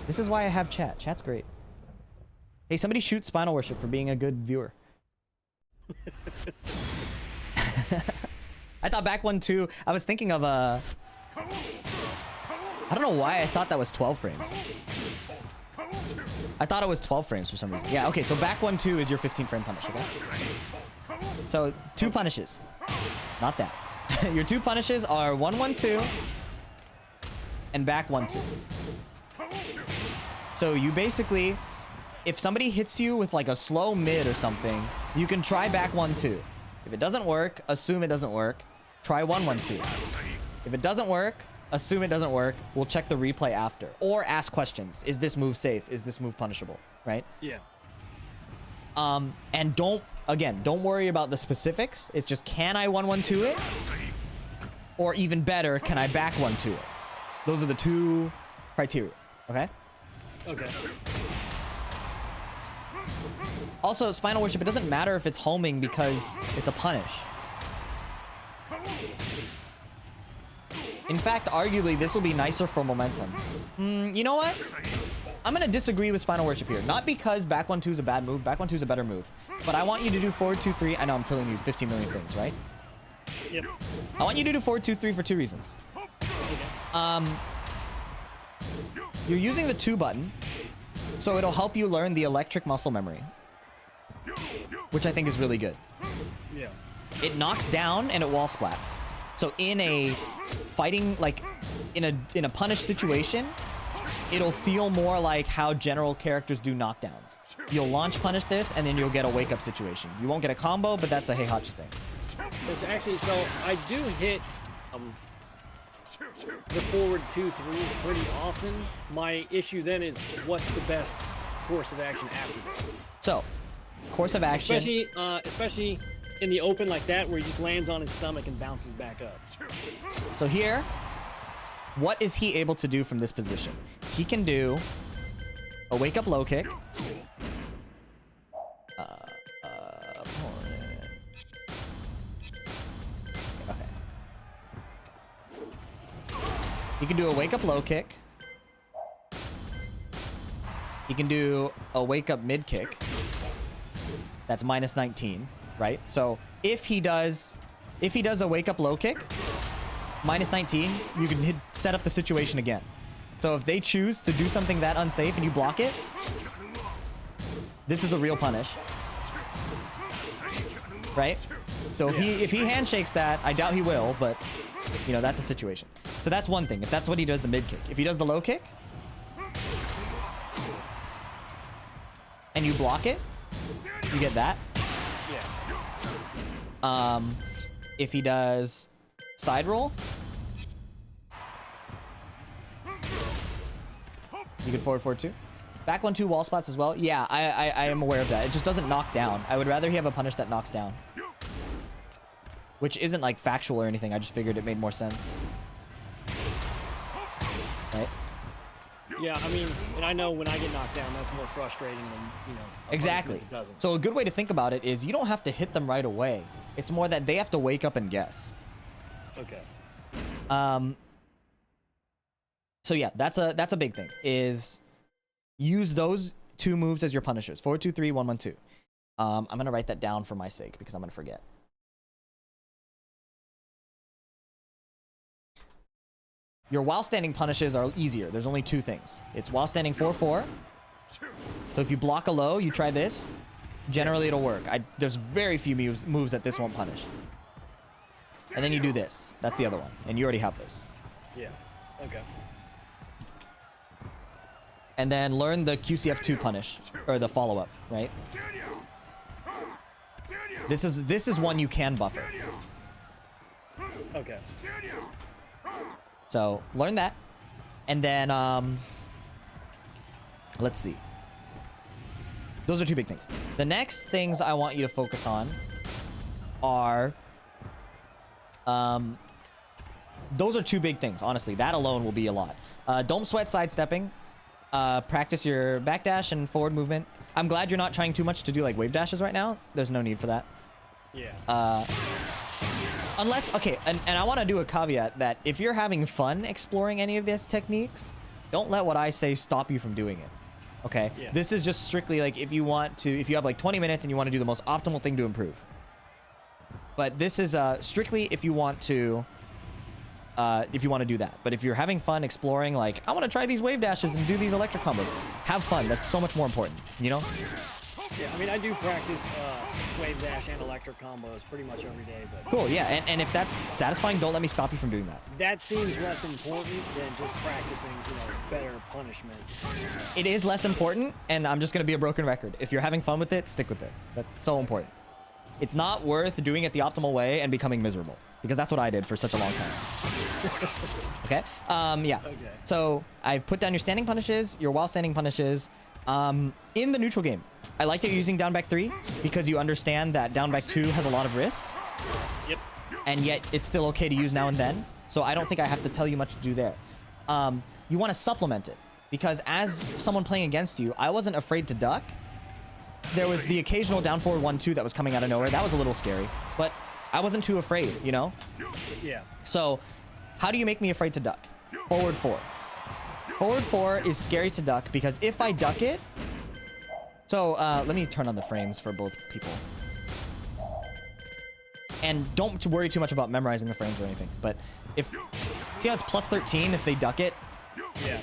This is why I have chat. Chat's great. Hey, somebody shoot Spinal Worship for being a good viewer. I thought back 1-2. I was thinking of I don't know why I thought that was 12 frames. I thought it was 12 frames for some reason. Yeah, okay, so back 1-2 is your 15 frame punish, okay? So, 2 punishes. Not that. Your 2 punishes are 1-1-2 and back 1-2. So you basically, if somebody hits you with like a slow mid or something, you can try back 1-2. If it doesn't work, assume it doesn't work. Try 1-1-2. If it doesn't work, assume it doesn't work. We'll check the replay after. Or ask questions. Is this move safe? Is this move punishable? Right? Yeah. And don't worry about the specifics. It's just, can I 1-1-2 it? Or even better, can I back 1-2 it? Those are the 2 criteria. Okay? Okay. Also, Spinal Worship, it doesn't matter if it's homing because it's a punish. In fact, arguably, this will be nicer for momentum. You know what? I'm going to disagree with Spinal Worship here. Not because back 1-2 is a bad move. Back 2 is a better move. But I want you to do forward 2-3. I know I'm telling you 15 million things, right? Yep. I want you to do forward 2-3 for 2 reasons. You're using the 2 button, so it'll help you learn the electric muscle memory, which I think is really good. Yeah. It knocks down and it wall splats. So in a fighting, like in a punish situation, it'll feel more like how general characters do knockdowns. You'll launch punish this and then you'll get a wake up situation. You won't get a combo, but that's a Heihachi thing. It's actually, so I do hit the forward 2-3 pretty often. My issue then is, what's the best course of action after that? So, course of action. Especially in the open like that, where he just lands on his stomach and bounces back up. So here, what is he able to do from this position? He can do a wake up low kick, He can do a wake up low kick. He can do a wake up mid kick. That's minus 19, right? So if he does a wake up low kick, minus 19, you can set up the situation again. So if they choose to do something that unsafe and you block it, this is a real punish, right? So if he handshakes that, I doubt he will, but you know, that's a situation. So that's one thing. If that's what he does, the mid kick. If he does the low kick and you block it, you get that. Yeah. If he does side roll, you can forward too. Back 1-2 wall spots as well. Yeah, I am aware of that. It just doesn't knock down. I would rather he have a punish that knocks down. Which isn't like factual or anything. I just figured it made more sense. Right? Yeah, I mean, and I know when I get knocked down, that's more frustrating than, you know, Exactly. doesn't. So a good way to think about it is you don't have to hit them right away. It's more that they have to wake up and guess. Okay. So yeah, that's a big thing. Is use those two moves as your punishers. 4-2-3, 1-1-2. I'm gonna write that down for my sake because I'm gonna forget. Your while standing punishes are easier. There's only two things. It's while standing 4-4. So if you block a low, you try this. Generally, it'll work. There's very few moves that this won't punish. And then you do this. That's the other one. And you already have those. Yeah. Okay. And then learn the QCF2 punish. Or the follow-up, right? This is one you can buffer. Okay. So learn that. And then, let's see. Those are two big things. The next things I want you to focus on are, those are two big things, honestly. That alone will be a lot. Don't sweat sidestepping. Practice your backdash and forward movement. I'm glad you're not trying too much to do like wave dashes right now. There's no need for that. Yeah. Unless, okay, and I want to do a caveat that if you're having fun exploring any of these techniques, don't let what I say stop you from doing it. Okay? Yeah. This is just strictly like if you have like 20 minutes and you want to do the most optimal thing to improve. But this is strictly if you want to do that. But if you're having fun exploring, like, I want to try these wave dashes and do these electric combos, have fun. That's so much more important, you know? Yeah, I mean, I do practice wave dash and electric combos pretty much every day. But Cool, yeah, and if that's satisfying, don't let me stop you from doing that. that seems less important than just practicing, you know, better punishment. It is less important, and I'm just going to be a broken record. If you're having fun with it, stick with it. That's so important. It's not worth doing it the optimal way and becoming miserable, because that's what I did for such a long time. Okay? Yeah. Okay. So I've put down your standing punishes, your while standing punishes. In the neutral game, I like that you're using down back 3 because you understand that down back 2 has a lot of risks. Yep. And yet it's still okay to use now and then. So I don't think I have to tell you much to do there. You want to supplement it because as someone playing against you, I wasn't afraid to duck. There was the occasional down forward 1-2 that was coming out of nowhere. That was a little scary, but I wasn't too afraid, you know? Yeah. So how do you make me afraid to duck? Forward 4. Forward 4 is scary to duck because if I duck it... So let me turn on the frames for both people. And don't worry too much about memorizing the frames or anything. But if... See how it's plus 13 if they duck it? Yeah.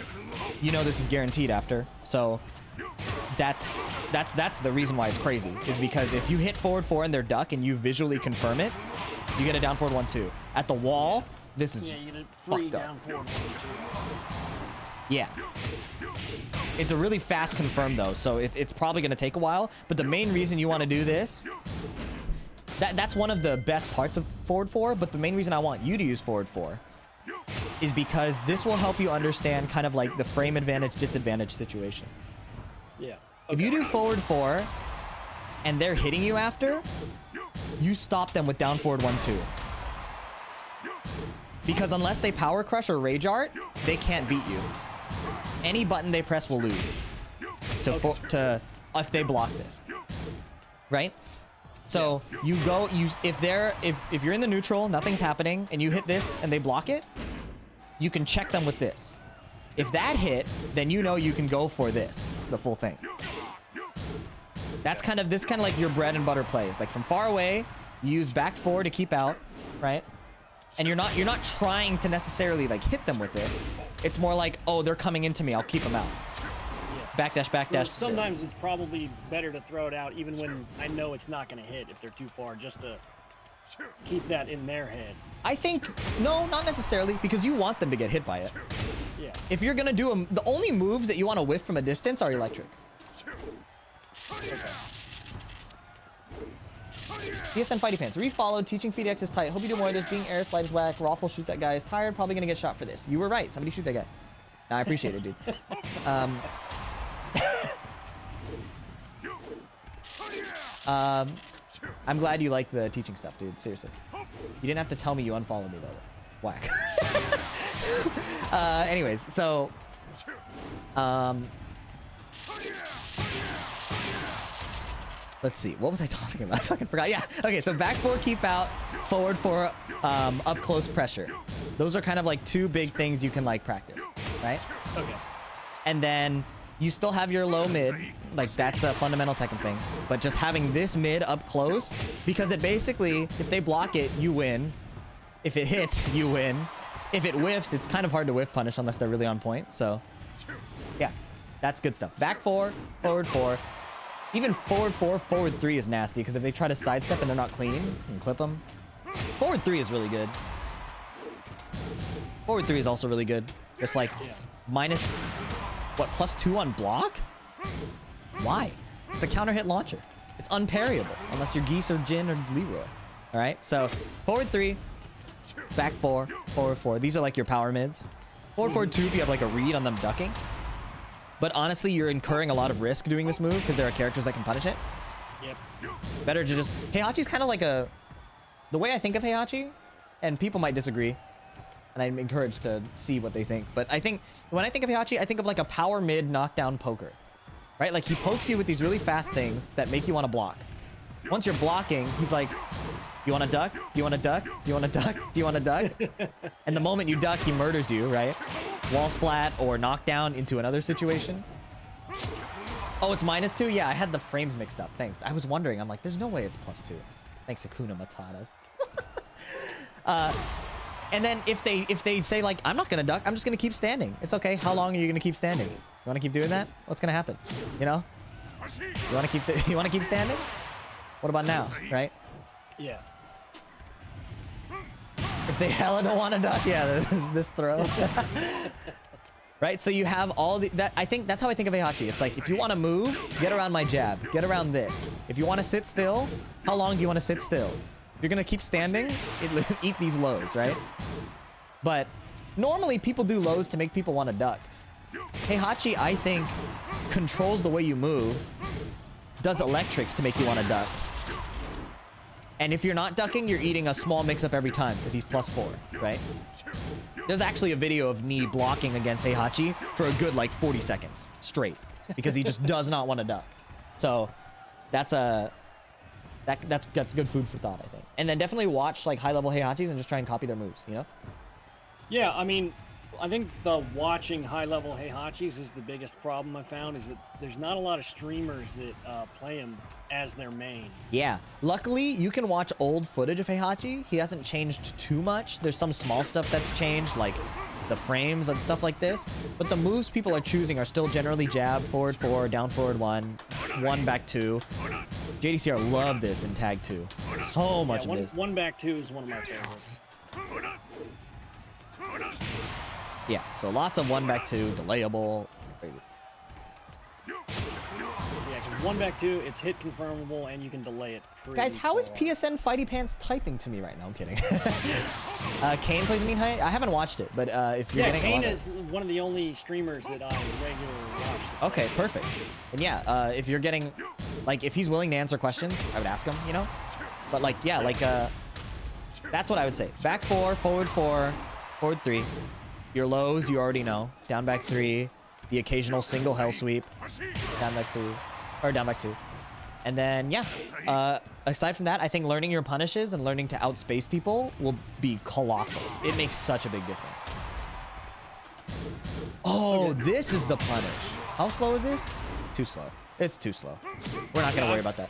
You know this is guaranteed after. So that's the reason why it's crazy. Is because if you hit forward 4 and they're duck and you visually confirm it, you get a down forward 1-2. At the wall, this is Yeah, you get a free fucked up. down forward. Yeah. It's a really fast confirm though, so it's probably going to take a while. But the main reason you want to do this, that's one of the best parts of forward 4, but the main reason I want you to use forward 4 is because this will help you understand kind of like the frame advantage, disadvantage situation. Yeah. If you do forward 4 and they're hitting you after, you stop them with down forward 1-2. Because unless they power crush or rage art, they can't beat you. Any button they press will lose if they block this, right? So you go, if you're in the neutral, nothing's happening, and you hit this and they block it, you can check them with this. If that hit, then you know you can go for this, the full thing. That's kind of like your bread and butter plays. Like from far away, you use back 4 to keep out, right? And you're not trying to necessarily like hit them with it. It's more like, oh, they're coming into me, I'll keep them out. Yeah. Backdash. So sometimes it's probably better to throw it out even when I know it's not going to hit if they're too far, just to keep that in their head. I think, no, not necessarily, because you want them to get hit by it. Yeah. If you're gonna do them, the only moves that you want to whiff from a distance are electric. Okay. PSN Fighty Pants. Refollowed. Teaching Feed X is tight. Hope you do more of this. Being air slide is whack. Raffle shoot that guy is tired. Probably gonna get shot for this. You were right. Somebody shoot that guy. Nah, I appreciate it, dude. I'm glad you like the teaching stuff, dude. Seriously. You didn't have to tell me you unfollowed me, though. Whack. Anyways, so... let's see. What was I talking about? I fucking forgot. Yeah. Okay, so back 4, keep out. Forward 4, up close pressure. Those are kind of like 2 big things you can, like, practice. Right? Okay. And then... you still have your low mid, like that's a fundamental Tekken thing, but just having this mid up close, because it basically, if they block it, you win. If it hits, you win. If it whiffs, it's kind of hard to whiff punish unless they're really on point, so yeah, that's good stuff. Back 4, forward 4. Even forward 4, forward 3 is nasty, because if they try to sidestep and they're not clean, you can clip them. Forward 3 is really good. Forward 3 is also really good. Just like minus... what, +2 on block? Why? It's a counter hit launcher. It's unparryable unless you're Geese or Jin or Leroy. All right, so forward 3, back 4, forward 4. These are like your power mids. Forward 2 if you have like a read on them ducking. But honestly, you're incurring a lot of risk doing this move because there are characters that can punish it. Yep. Better to just... Heihachi's kind of like a... the way I think of Heihachi, and people might disagree, and I'm encouraged to see what they think. But I think, when I think of Heihachi, I think of like a power mid knockdown poker. Right? Like he pokes you with these really fast things that make you want to block. Once you're blocking, he's like, you want to duck? Do you want to duck? Do you want to duck? Do you want to duck? And the moment you duck, he murders you, right? Wall splat or knockdown into another situation. Oh, it's -2? Yeah, I had the frames mixed up. Thanks. I was wondering. I'm like, there's no way it's +2. Thanks, Hakuna Matatas. And then if they say like, I'm not gonna duck, I'm just gonna keep standing. It's okay. How long are you gonna keep standing? You wanna keep doing that? What's gonna happen? You know? You wanna keep standing? What about now? Right? Yeah. If they hella don't wanna duck, yeah, this throw. Right? So you have all that. I think that's how I think of Heihachi. It's like, if you wanna move, get around my jab. Get around this. If you wanna sit still, how long do you wanna sit still? If you're gonna keep standing, eat these lows, right? But normally people do lows to make people want to duck. Heihachi, I think, controls the way you move, does electrics to make you want to duck. And if you're not ducking, you're eating a small mix-up every time because he's +4, right? There's actually a video of me blocking against Heihachi for a good like 40 seconds straight because he just does not want to duck. So that's good food for thought, I think. And then definitely watch like high-level Heihachis and just try and copy their moves, you know? Yeah, I mean, I think the watching high-level Heihachis is the biggest problem I found, is that there's not a lot of streamers that play him as their main. Yeah. Luckily, you can watch old footage of Heihachi. He hasn't changed too much. There's some small stuff that's changed, like the frames and stuff like this. But the moves people are choosing are still generally jab, forward 4, down forward 1, 1 back 2. JDCR love this in Tag 2. So much of this. 1 back 2 is one of my favorites. Yeah, so lots of 1 back 2, delayable. Yeah, because 1 back 2, it's hit confirmable and you can delay it. Guys, how is PSN Fighty Pants typing to me right now? I'm kidding. Kane plays Mean Height? I haven't watched it, but if you're getting Kane is one of the only streamers that I regularly watch. Okay, perfect. And yeah, if you're getting, like, if he's willing to answer questions, I would ask him, you know? But like, yeah, like, that's what I would say. Back 4, forward 4, forward 3. Your lows, you already know. Down back 3, the occasional single hell sweep. Down back 3, or down back 2. And then, yeah, aside from that, I think learning your punishes and learning to outspace people will be colossal. It makes such a big difference. Oh, Okay. this is the punish. How slow is this? Too slow. It's too slow. We're not gonna worry about that.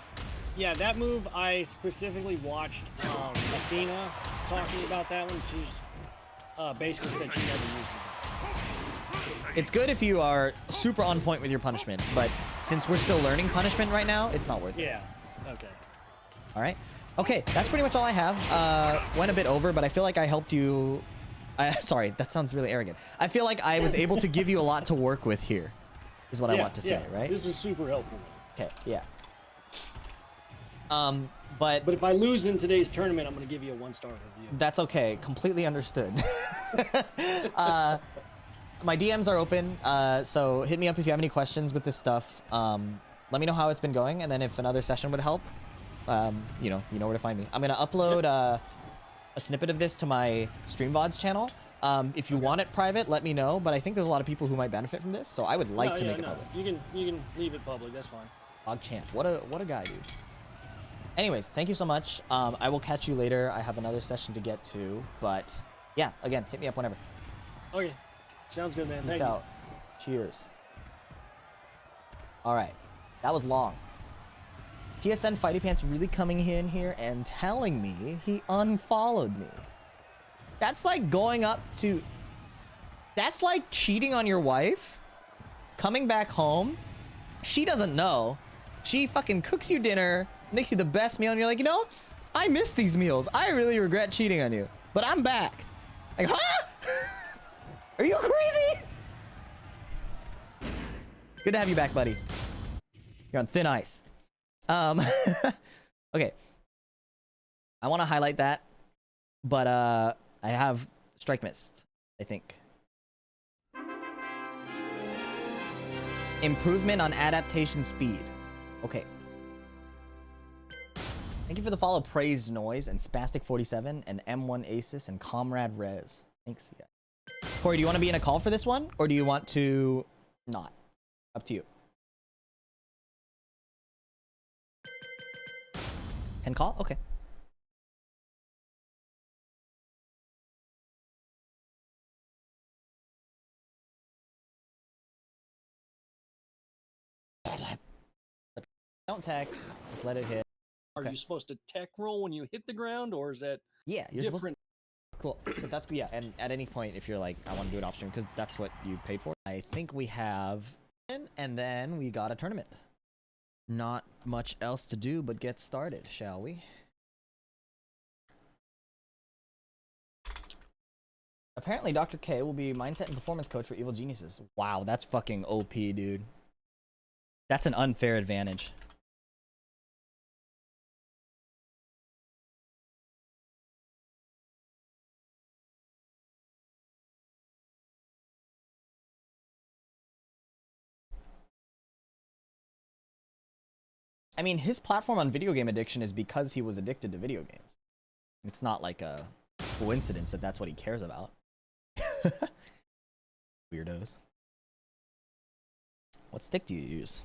Yeah, that move, I specifically watched Athena talking about that one. She's basically said she never uses it. It's good if you are super on point with your punishment, but since we're still learning punishment right now, it's not worth it. Yeah, okay. All right. Okay, that's pretty much all I have. Went a bit over, but I feel like I helped you. Sorry, that sounds really arrogant. I feel like I was able to give you a lot to work with here, is what I want to say, right? This is super helpful. Okay, yeah. But if I lose in today's tournament, I'm going to give you a 1-star review. that's okay. Completely understood. My DMs are open, so hit me up if you have any questions with this stuff. Let me know how it's been going, and then if another session would help, you know where to find me. I'm gonna upload a snippet of this to my Stream VODs channel. If you want it private, let me know. But I think there's a lot of people who might benefit from this, so I would like to make it public. You can leave it public. That's fine. Champ, what a guy, dude. Anyways, thank you so much. I will catch you later. I have another session to get to, but yeah, again, hit me up whenever. Okay, sounds good, man. Peace Thank out. Cheers. All right, that was long. PSN Fighty Pants really coming in here and telling me he unfollowed me. That's like going up to... That's like cheating on your wife, coming back home. She doesn't know. She fucking cooks you dinner, makes you the best meal, and you're like, you know, I miss these meals. I really regret cheating on you, but I'm back. Like, huh? Are you crazy? Good to have you back, buddy. You're on thin ice. Okay. I want to highlight that, but I have strike missed, I think. Improvement on adaptation speed. Okay. Thank you for the follow, Praised Noise and Spastic47 and M1 Asus and Comrade Rez. Thanks, yeah. Corey, do you want to be in a call for this one, or do you want to not? Up to you. Can call? Okay. Don't tech. Just let it hit. Are you supposed to tech roll when you hit the ground, or is that Yeah, you're different? Cool. If that's yeah, and at any point, if you're like, I want to do it off stream because that's what you paid for. I think we have, and then we got a tournament. Not much else to do but get started, shall we? Apparently, Dr. K will be mindset and performance coach for Evil Geniuses. Wow, that's fucking OP, dude. That's an unfair advantage. I mean, his platform on video game addiction is because he was addicted to video games. It's not like a coincidence that that's what he cares about. Weirdos. What stick do you use?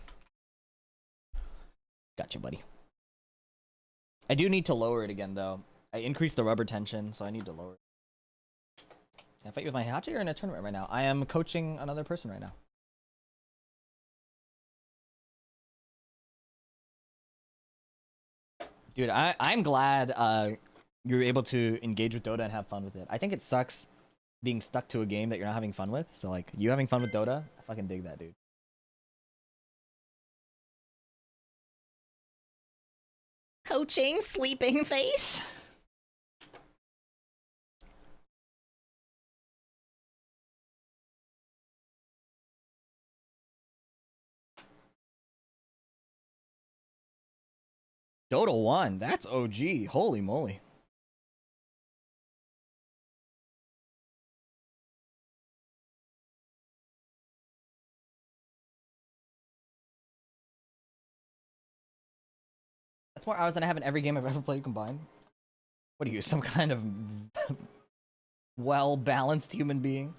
Gotcha, buddy. I do need to lower it again, though. I increased the rubber tension, so I need to lower it. Can I fight with my Hachi or in a tournament right now? I am coaching another person right now. Dude, I'm glad you're able to engage with Dota and have fun with it. I think it sucks being stuck to a game that you're not having fun with. So, like, you having fun with Dota, I fucking dig that, dude. Coaching, sleeping face. Dota 1, that's OG. Holy moly. That's more hours than I have in every game I've ever played combined. What are you, some kind of well-balanced human being?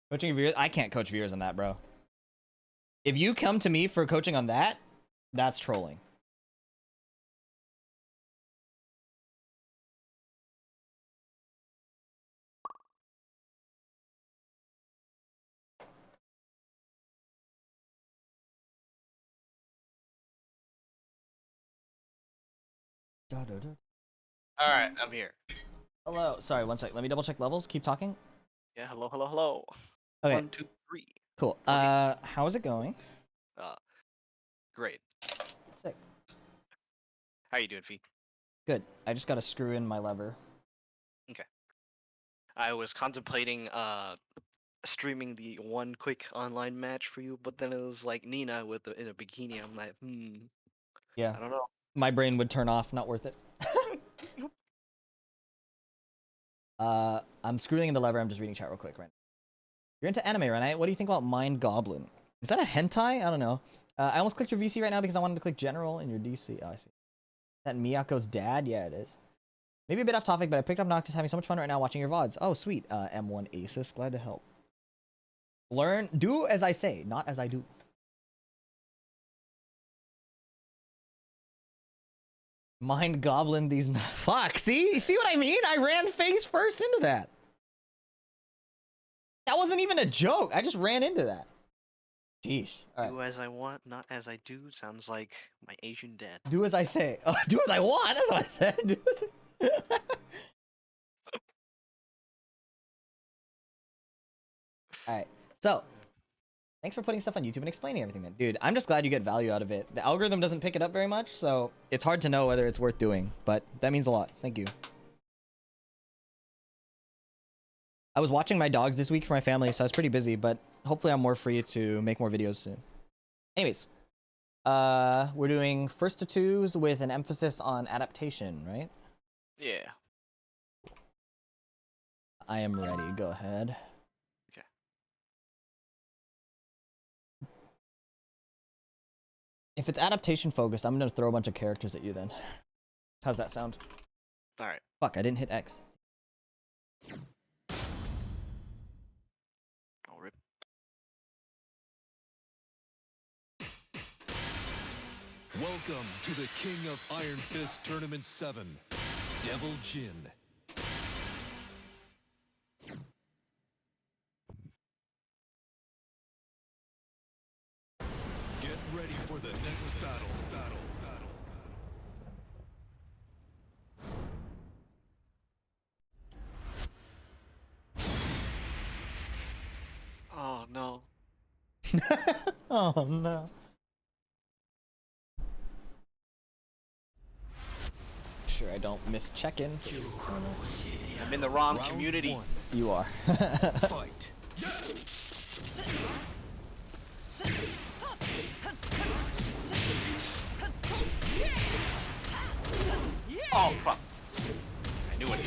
Coaching viewers? I can't coach viewers on that, bro. If you come to me for coaching on that, that's trolling. Alright, I'm here. Hello. Sorry, one sec. Let me double check levels. Keep talking. Yeah, hello, hello, hello. Okay. 1, 2, 3. Cool. How's it going? Great. Sick. How you doing, Fee? Good. I just gotta screw in my lever. Okay. I was contemplating streaming the one quick online match for you, but then it was like Nina with in a bikini. I'm like, Yeah. I don't know. My brain would turn off. Not worth it. I'm screwing in the lever. I'm just reading chat real quick, right? You're into anime, right? What do you think about Mind Goblin? Is that a hentai? I don't know. I almost clicked your VC right now because I wanted to click general in your DC. Oh, I see. That Miyako's dad? Yeah, it is. Maybe a bit off topic, but I picked up Noctis, having so much fun right now watching your VODs. Oh, sweet. M1 Asus, glad to help. Learn, do as I say, not as I do. Mind Goblin these... Fuck, see what I mean? I ran face first into that. That wasn't even a joke. I just ran into that. Sheesh. All right. Do as I want, not as I do. Sounds like my Asian dad. Do as I say. Oh, do as I want. That's what I said. Do as I... All right. So, thanks for putting stuff on YouTube and explaining everything, man. Dude, I'm just glad you get value out of it. The algorithm doesn't pick it up very much, so it's hard to know whether it's worth doing, but that means a lot. Thank you. I was watching my dogs this week for my family, so I was pretty busy, but hopefully I'm more free to make more videos soon. Anyways, we're doing first to twos with an emphasis on adaptation, right? Yeah. I am ready. Go ahead. Okay. If it's adaptation focused, I'm gonna throw a bunch of characters at you then. How's that sound? Alright. Fuck, I didn't hit X. I'll rip. Welcome to the King of Iron Fist Tournament 7, Devil Jin. Get ready for the next battle. Oh no. Oh no. Sure, I don't miss check-in. I'm in the wrong community. One, You are. fight. Oh fuck. I knew it.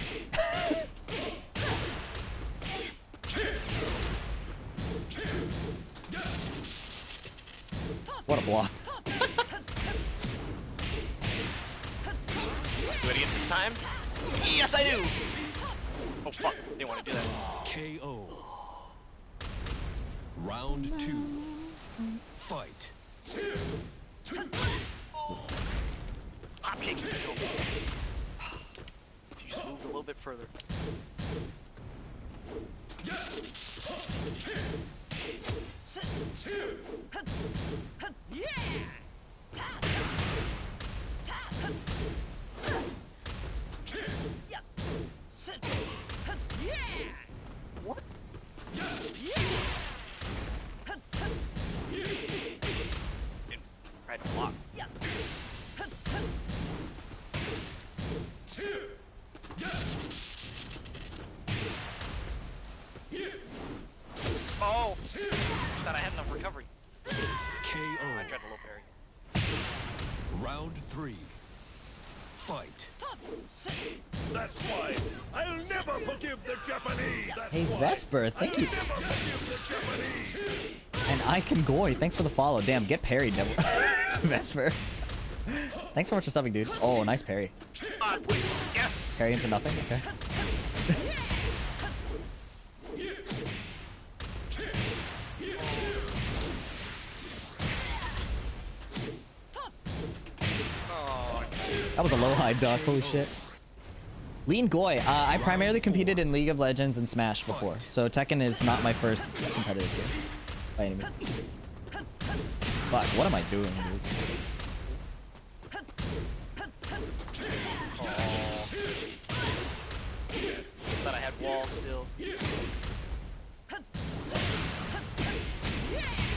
What a block. Do it again this time? Yes, I do! Oh fuck, didn't want to do that. KO. Round 2. Fight. Hop kick. If you just moved a little bit further. What? Tried to block. Oh! Thought I had enough recovery. KO. I tried a low parry. Round 3. Fight. That's why I'll never forgive the Japanese. That's Hey why Vesper, thank I'll you. never forgive the Japanese. And I can goy, thanks for the follow. Damn, get parried, devil. Vesper. Thanks so much for subbing, dude. Oh, nice parry. Yes! Parry into nothing, okay. Oh, That was a low high duck, holy shit. Lean Goy, I primarily competed in League of Legends and Smash before, so Tekken is not my first competitive game, by any means. Fuck, what am I doing, dude?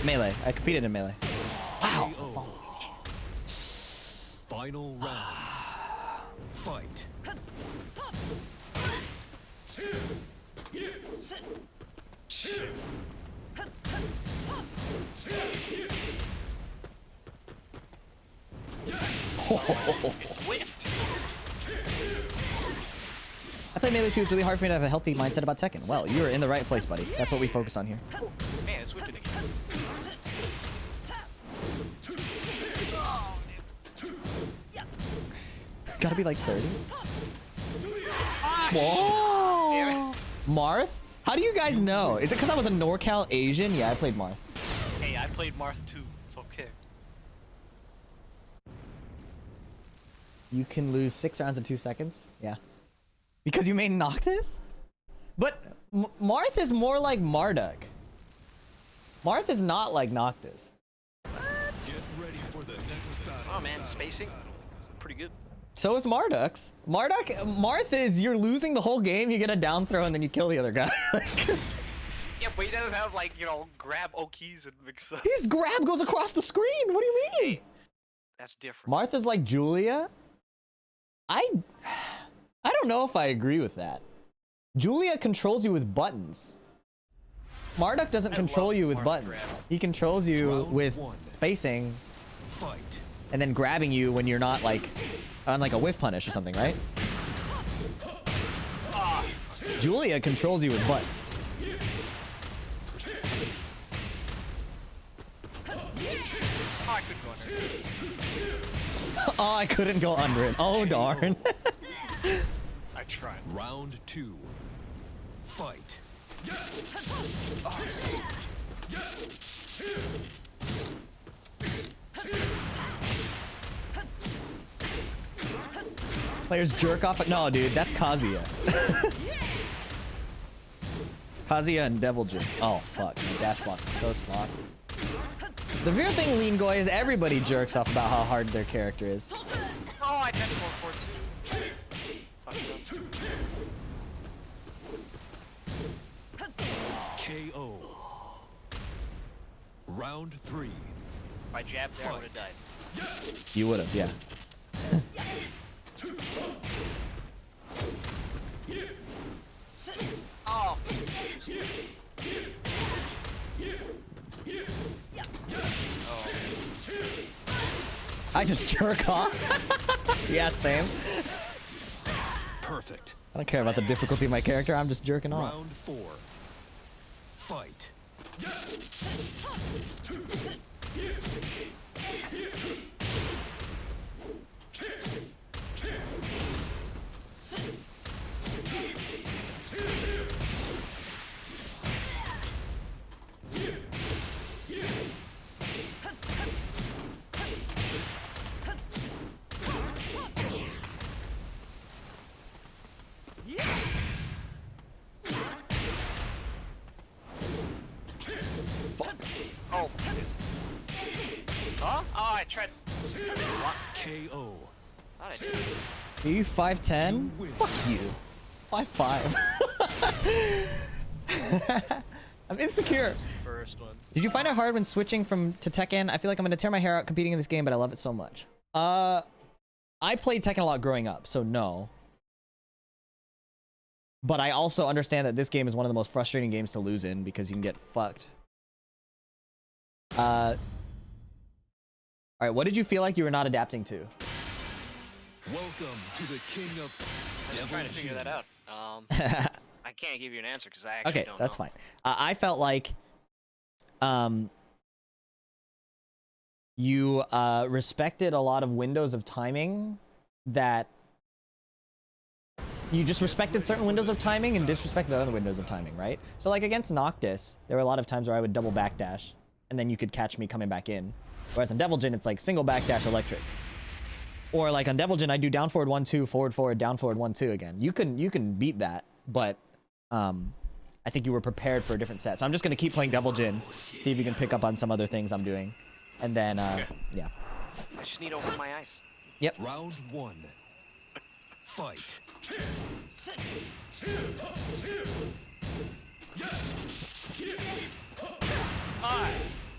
Melee. I competed in melee. Wow. KO. Final round. Fight. I play melee too. It's really hard for me to have a healthy mindset about Tekken. Well, you're in the right place, buddy. That's what we focus on here. Man, it's whipping again. Gotta be like 30. Whoa! Marth? How do you guys know? Is it because I was a NorCal Asian? Yeah, I played Marth. Hey, I played Marth too. It's okay. You can lose 6 rounds in 2 seconds? Yeah. Because you made Noctis? But Marth is more like Marduk. Marth is not like Noctis. Get ready for the next battle. Oh man, spacing. Pretty good. So is Marduk's. Marth is you're losing the whole game, you get a down throw, and then you kill the other guy. Yeah, but he doesn't have like, you know, grab Okies and mix up. His grab goes across the screen. What do you mean? Hey, that's different. Marth is like Julia. I don't know if I agree with that. Julia controls you with buttons. Marduk doesn't control you with Marth buttons. grab. He controls you Round with 1. spacing Fight. and then grabbing you when you're not like on like a whiff punish or something, right? Julia controls you with buttons. Oh, I couldn't go under it. Oh, I couldn't go under it. Oh, darn. I tried. Round 2. Fight. Players jerk off. No, dude, that's Kazuya. Kazuya and Devil Jin. Oh, fuck. My dash block is so sloppy. The real thing, Lean Goy, is everybody jerks off about how hard their character is. Oh, I tried for too. KO. Round 3. If I jabbed there, I would have died. You would have, yeah. Oh. I just jerk off. Yeah, same. Perfect. I don't care about the difficulty of my character. I'm just jerking off. Round 4. Fight. Oh. Huh? Oh, I tried. KO. How'd I do it? Are you 5'10"? You win. Fuck you. 5'5". I'm insecure. First one. Did you find it hard when switching to Tekken? I feel like I'm gonna tear my hair out competing in this game, but I love it so much. I played Tekken a lot growing up, so no. But I also understand that this game is one of the most frustrating games to lose in because you can get fucked. Alright, what did you feel like you were not adapting to? Welcome to the king of I'm trying to figure Jin. that out. I can't give you an answer because I actually Okay, don't that's know. fine. I felt like you respected a lot of windows of timing that you just respected certain windows of timing and disrespected other windows of timing, right? So like against Noctis, there were a lot of times where I would double backdash and then you could catch me coming back in. Whereas on Devil Jin, it's like single backdash electric. Or like on Devil Jin, I do down forward 1-2, forward forward, down forward 1-2 again. You can beat that, but I think you were prepared for a different set. So I'm just gonna keep playing Devil Jin, see if you can pick up on some other things I'm doing, and then yeah. I just need to open my eyes. Yep. Round 1. Fight.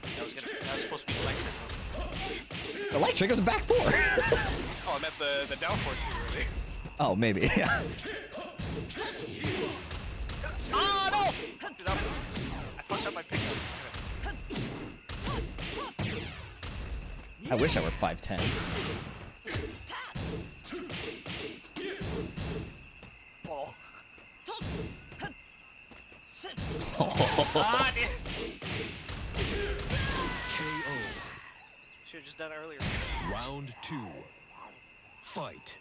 That was supposed to be electric. Electric was back 4. Oh, I meant the down force too, really. Oh, maybe. Yeah. Ah, no! Dude, I fucked up my pickup. I wish I were 5'10". Oh. Oh. Ah, dude. KO. Should've just done it earlier. Round 2. Fight.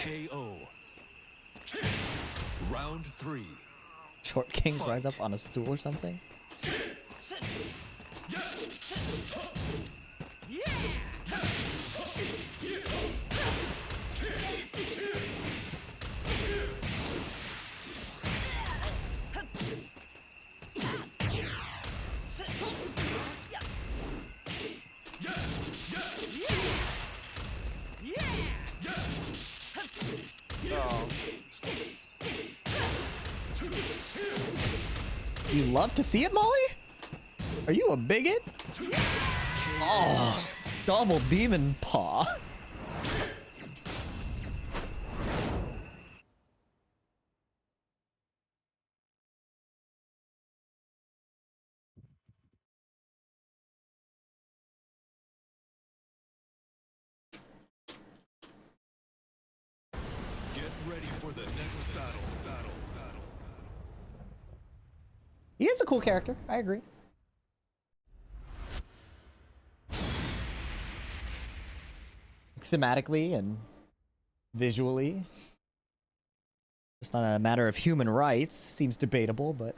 KO. Round 3. Short kings rise up on a stool or something? You love to see it, Molly? Are you a bigot? Oh, double demon paw. Get ready for the next battle. He is a cool character. I agree. Thematically and visually. Just on a matter of human rights. Seems debatable, but...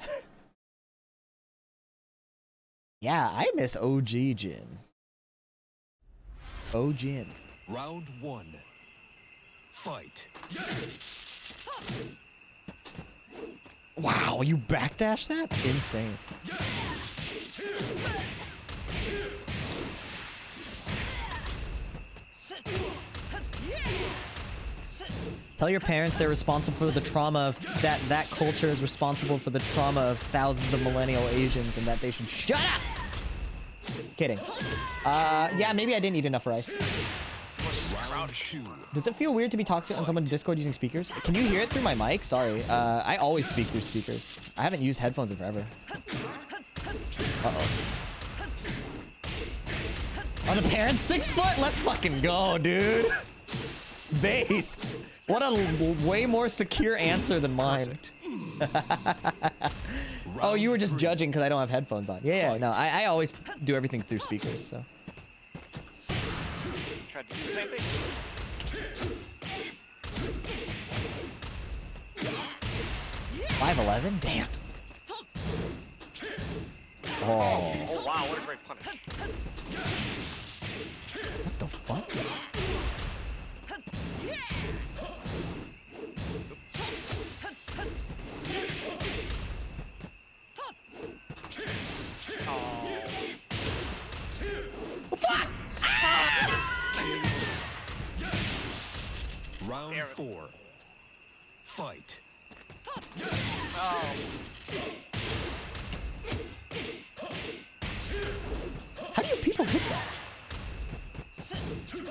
yeah, I miss OG Jin. OG Jin. Round 1. Fight. Wow, you backdash that? Insane. Tell your parents they're responsible for the trauma of that culture is responsible for the trauma of thousands of millennial Asians and that they should shut up. Kidding. Yeah, maybe I didn't eat enough rice. Round 2. Does it feel weird to be talking on someone's Discord using speakers? Can you hear it through my mic? Sorry. I always speak through speakers. I haven't used headphones in forever. Uh-oh. On the parents 6 foot? Let's fucking go, dude. Based. What a way more secure answer than mine. Oh, you were just judging because I don't have headphones on. Yeah, no, I always do everything through speakers, so. Tried to do the same thing. 5'11"? Damn. Oh. Oh wow, what a great punish. What the fuck? Round 4. Fight. Oh. How do people hit that? Two.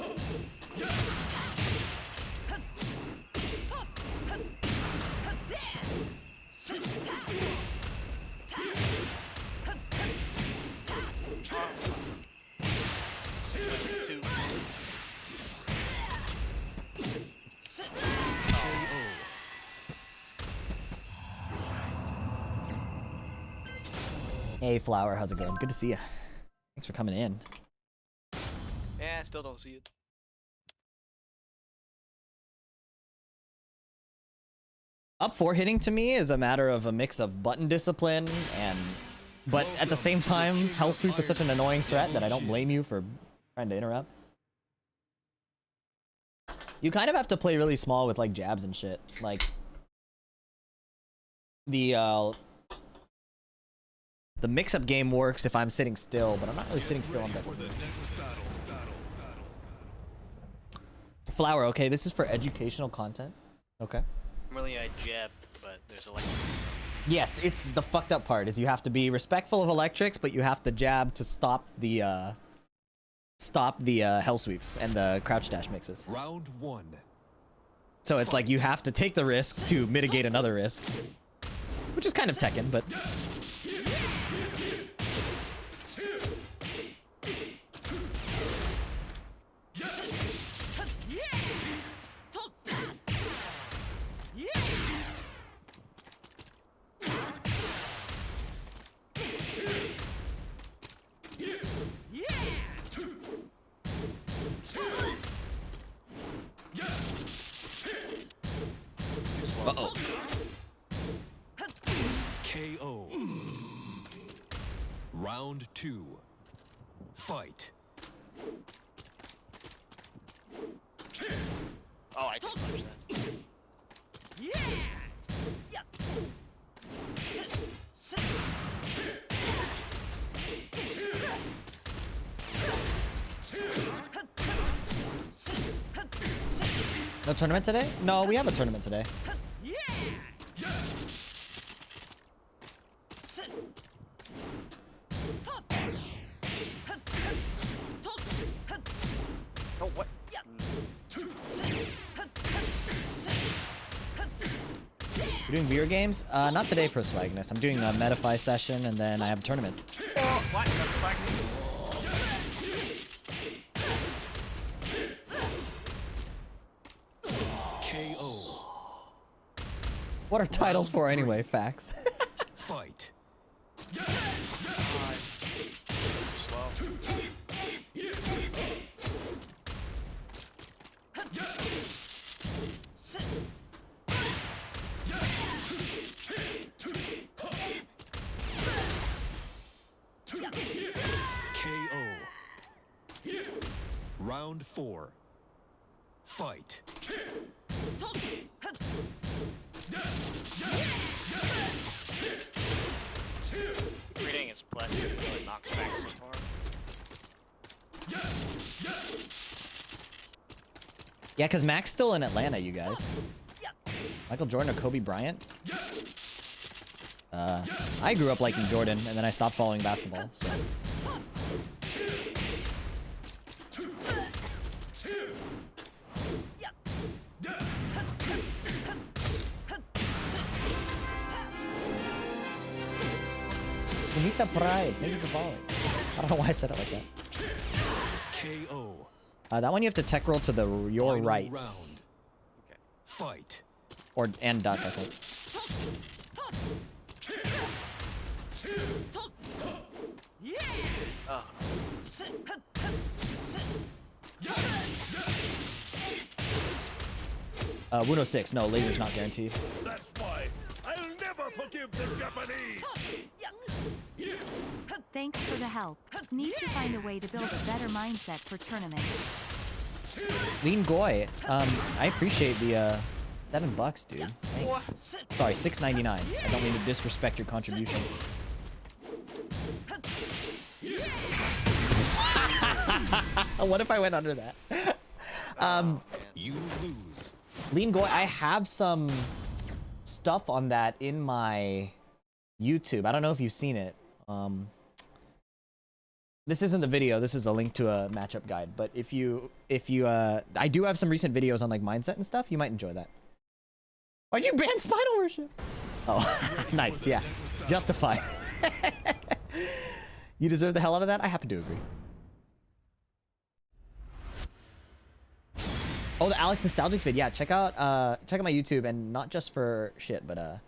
Hey, Flower, how's it going? Good to see you. Thanks for coming in. Yeah, I still don't see it. Up 4 hitting to me is a matter of a mix of button discipline and... But at the same time, Hell Sweep is such an annoying threat that I don't blame you for trying to interrupt. You kind of have to play really small with like jabs and shit. Like, the mix-up game works if I'm sitting still, but I'm not really sitting still. I'm definitely. Flower, okay, this is for educational content. Okay. Normally I jab, but there's electric. Yes, it's the fucked up part is you have to be respectful of electrics, but you have to jab to stop the hell sweeps and the crouch dash mixes. Round 1. So it's like you have to take the risk to mitigate another risk, which is kind of Tekken, but. Uh-oh. KO. Round 2. Fight. Oh, I can punch that. No tournament today? No, we have a tournament today. Oh, what? You're doing VR games? Not today for Swagness. I'm doing a Metafy session and then I have a tournament. Oh, what? KO. What are titles for anyway? Facts. Fight. KO. Round 4. Fight. Reading his plastic really knocks back so far. Yeah, because Mac's still in Atlanta, you guys. Michael Jordan or Kobe Bryant? I grew up liking Jordan, and then I stopped following basketball, so... Bonita Pride, thank you for following. I don't know why I said it like that. KO. That one you have to tech roll to your Final right. round. Fight. And duck, I think. Oh. 106, no, laser's not guaranteed. That's why I'll never forgive the Japanese. Thanks for the help. Need to find a way to build a better mindset for tournaments. Lean Goy, I appreciate the $7, dude. Thanks. Sorry, $6.99. I don't mean to disrespect your contribution. What if I went under that? You lose. Lean Goy, I have some stuff on that in my YouTube. I don't know if you've seen it. This isn't the video. This is a link to a matchup guide. But if you, I do have some recent videos on like mindset and stuff. You might enjoy that. Why'd you ban Spinal Worship? Oh, nice. Yeah, justified. You deserve the hell out of that. I happen to agree. Oh, the Alex Nostalgic vid. Yeah, check out my YouTube, and not just for shit, but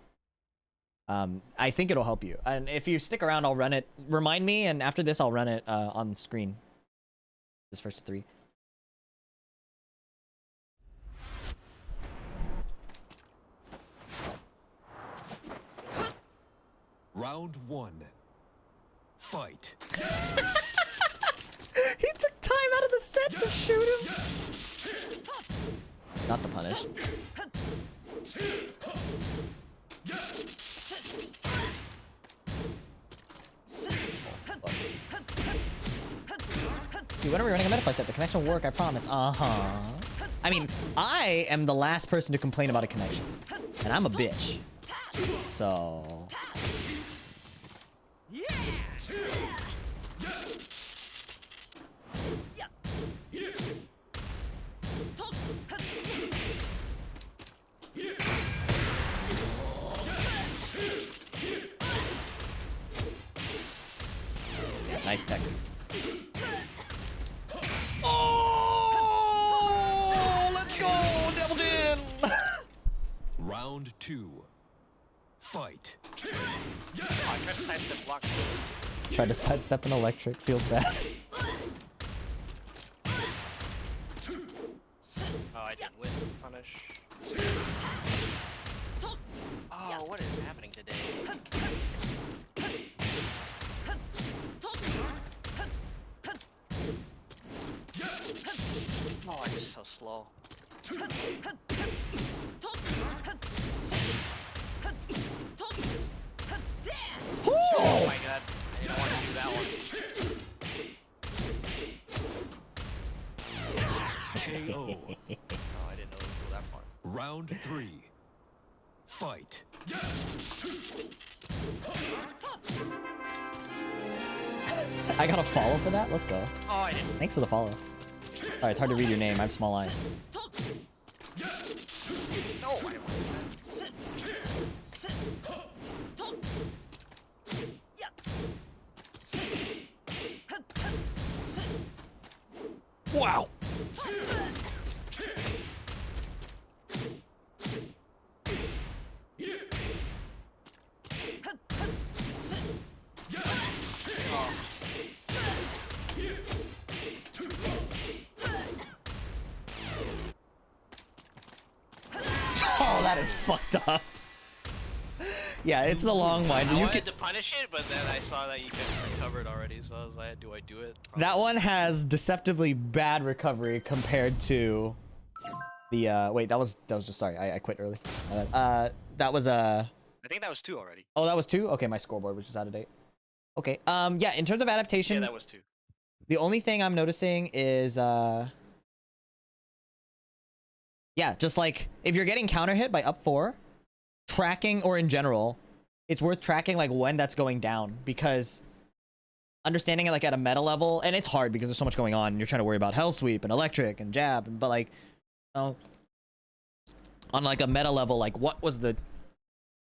I think it'll help you. And if you stick around, I'll run it. Remind me, and after this, I'll run it on screen. This first 3. Round 1. Fight. He took time out of the set to shoot him. Not the punish. Dude, when are we running a Metafly set? The connection will work, I promise. Uh-huh. I mean, I am the last person to complain about a connection. And I'm a bitch. So... Nice tech. Oh, let's go, Devil Jin! Round 2. Fight. Oh, I tried to sidestep block. Tried to sidestep an electric. Feels bad. Oh, I didn't win. Punish. Oh, what is happening today? Oh, I'm so slow. Oh my god. I didn't want to do that one. KO. Oh, I didn't know it would go that far. Round 3. Fight. I got a follow for that? Let's go. Oh, I didn't. Thanks for the follow. Alright, it's hard to read your name. I have small eyes. No, I didn't want Wow! Oh, that is fucked up. Yeah, it's the long one. I You wanted can... to punish it, but then I saw that you couldn't recover it already, so I was like, do I do it? That one has deceptively bad recovery compared to the wait, that was just, sorry, I quit early. That was I think that was 2 already. oh, that was 2? Okay, my scoreboard was just out of date. Okay, yeah, in terms of adaptation, Yeah, that was 2. the only thing I'm noticing is yeah, just like if you're getting counter hit by up 4, tracking, or in general, it's worth tracking like when that's going down, because understanding it like at a meta level, and it's hard because there's so much going on and you're trying to worry about hell sweep and electric and jab, but like, you know, on like a meta level, like what was the,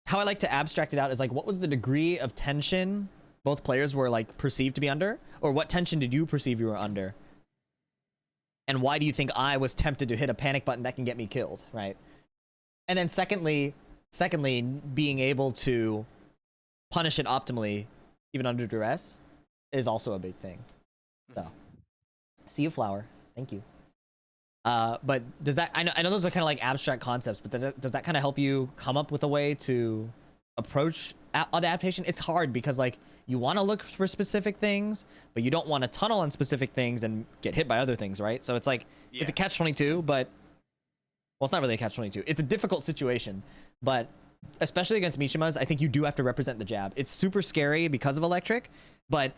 how I like to abstract it out is like, what was the degree of tension both players were like perceived to be under, or what tension did you perceive you were under, and why do you think I was tempted to hit a panic button that can get me killed, right? And then secondly, being able to punish it optimally even under duress is also a big thing. So, see you, flower. Thank you. But does that, I know those are kind of like abstract concepts, but does that kind of help you come up with a way to approach adaptation? It's hard because like you want to look for specific things, but you don't want to tunnel on specific things and get hit by other things, right? So it's like, yeah, it's a catch-22, but well, it's not really a catch-22. It's a difficult situation, but especially against Mishimas, I think you do have to represent the jab. It's super scary because of electric, but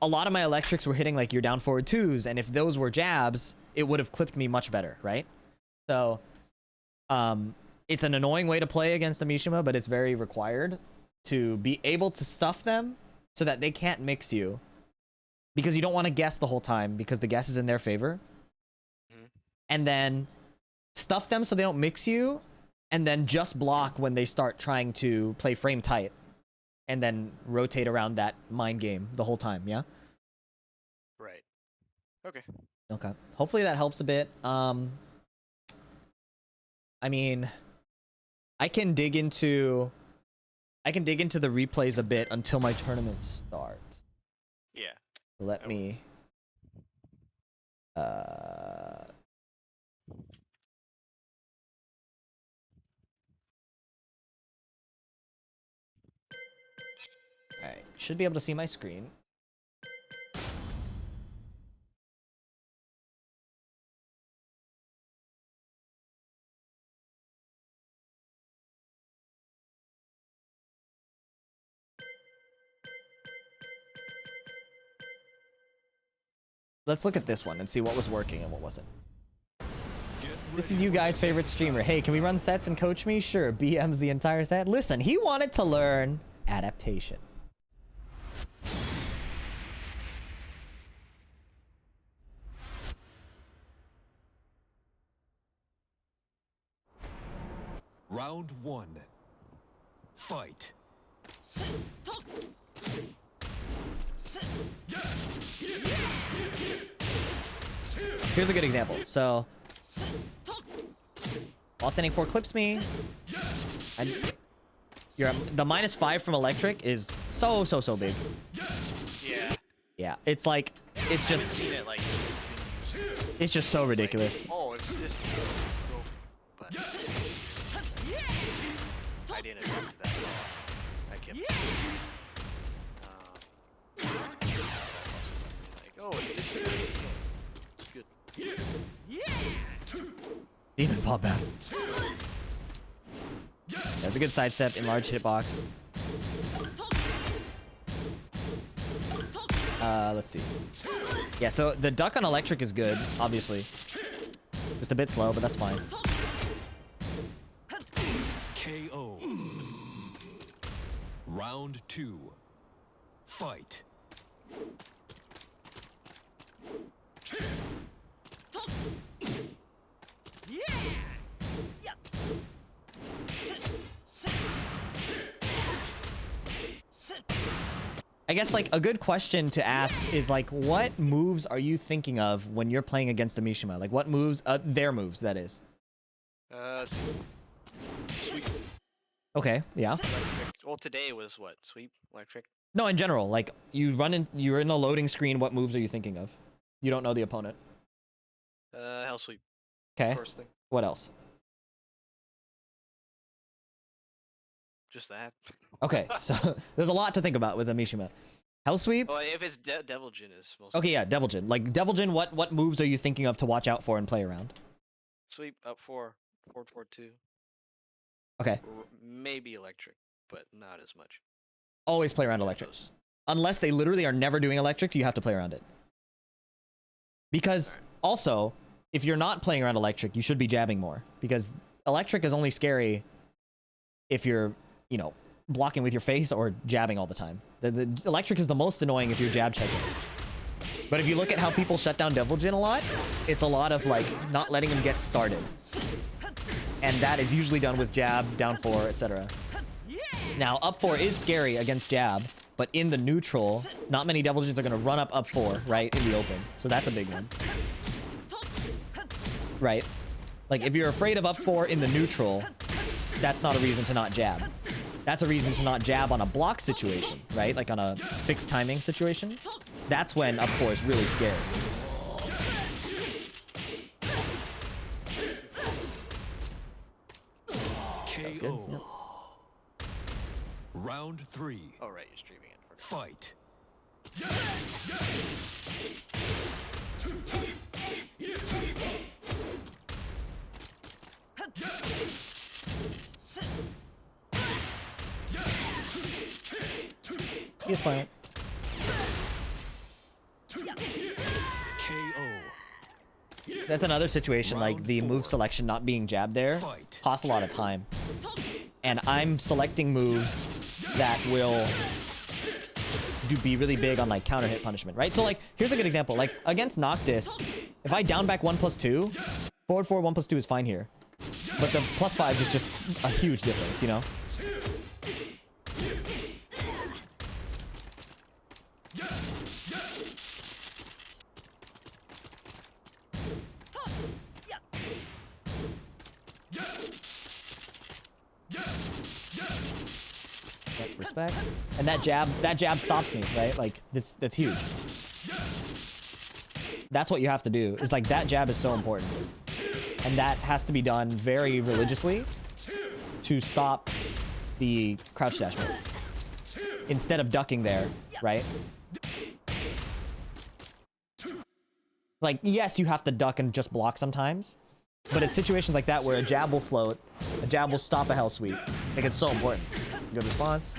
a lot of my electrics were hitting like your down forward 2s, and if those were jabs, it would have clipped me much better, right? So, it's an annoying way to play against a Mishima, but it's very required to be able to stuff them so that they can't mix you, because you don't want to guess the whole time because the guess is in their favor. And then stuff them so they don't mix you, and then just block when they start trying to play frame tight, and then rotate around that mind game the whole time, yeah? Right. Okay. Okay. Hopefully that helps a bit. I mean, I can dig into the replays a bit until my tournament starts. Yeah. Let me Alright, should be able to see my screen. let's look at this one and see what was working and what wasn't. Get This ready is you for guys' favorite streamer. Hey, can we run sets and coach me? Sure. BM's the entire set. Listen, he wanted to learn adaptation. Round 1. Fight. Here's a good example. So, while standing 4 clips me, and the -5 from electric is so big. Yeah. Yeah, it's like, it's I just, haven't seen it like. it's just so ridiculous. Like, oh, it's just. But I didn't adapt to that at all. I kept. Like, oh, it's just good. It's good. Demon pop battle. That's a good sidestep, enlarged hitbox. Let's see. Yeah, so the duck on electric is good, obviously. Just a bit slow, but that's fine. KO. Round 2. Fight. I guess like a good question to ask is like, what moves are you thinking of when you're playing against a Mishima? Like what moves, their moves, that is. Sweep. Okay, yeah. Electric. Well, today was what? Sweep? Electric? No, in general, like you're in a loading screen, what moves are you thinking of? You don't know the opponent. Hell sweep. Okay, First thing. what else? Just that. Okay, so there's a lot to think about with a Mishima. Hell sweep? Well, if it's Devil Jin is most. Okay, yeah, Devil Jin. Like Devil Jin, what moves are you thinking of to watch out for and play around? Sweep up 4. Forward 4-2. Okay. Or maybe electric, but not as much. Always play around electric. Those. Unless they literally are never doing electric, you have to play around it. Because also, if you're not playing around electric, you should be jabbing more. Because electric is only scary if you're, you know, blocking with your face or jabbing all the time. The electric is the most annoying if you're jab checking. But if you look at how people shut down Devil Jin a lot, it's a lot of like not letting him get started. And that is usually done with jab, down 4, etc. Now, up 4 is scary against jab, but in the neutral, not many Devil Jins are going to run up 4, right, in the open. So that's a big one. Right? Like, if you're afraid of up 4 in the neutral, that's not a reason to not jab. That's a reason to not jab on a block situation, right? Like on a fixed timing situation. That's when up 4 is really scary. That's good. KO. Yep. Round 3. Oh, right, you're streaming it. Fight. He's fine. KO. That's another situation, like Round the 4. move selection not being jab there Fight. costs a lot of time. And I'm selecting moves that will be really big on like counter hit punishment, right? So like, here's a good example. Like against Noctis, if I down back 1+2, forward 4, 1+2 is fine here. But the +5 is just a huge difference, you know? Respect. And that jab stops me, right? Like that's huge. That's what you have to do. Is like that jab is so important. And that has to be done very religiously to stop the crouch dash moves. Instead of ducking there, right? Like, yes, you have to duck and just block sometimes. But it's situations like that where a jab will float, a jab will stop a hell sweep. Like, it's so important. Good response.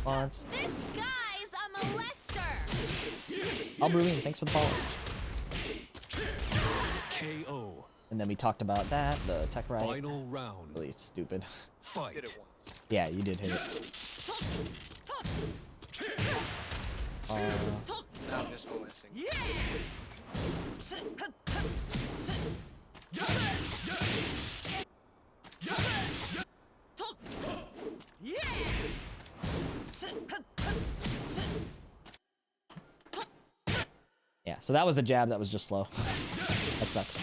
Response. This guy's a molester. I'll Brewing, thanks for the follow. KO. And then we talked about that, the tech right. Final round. Really stupid. Fight. Did it once. Yeah, you did hit it. Now I'm just OSing. Yeah, so that was a jab that was just slow. That sucks.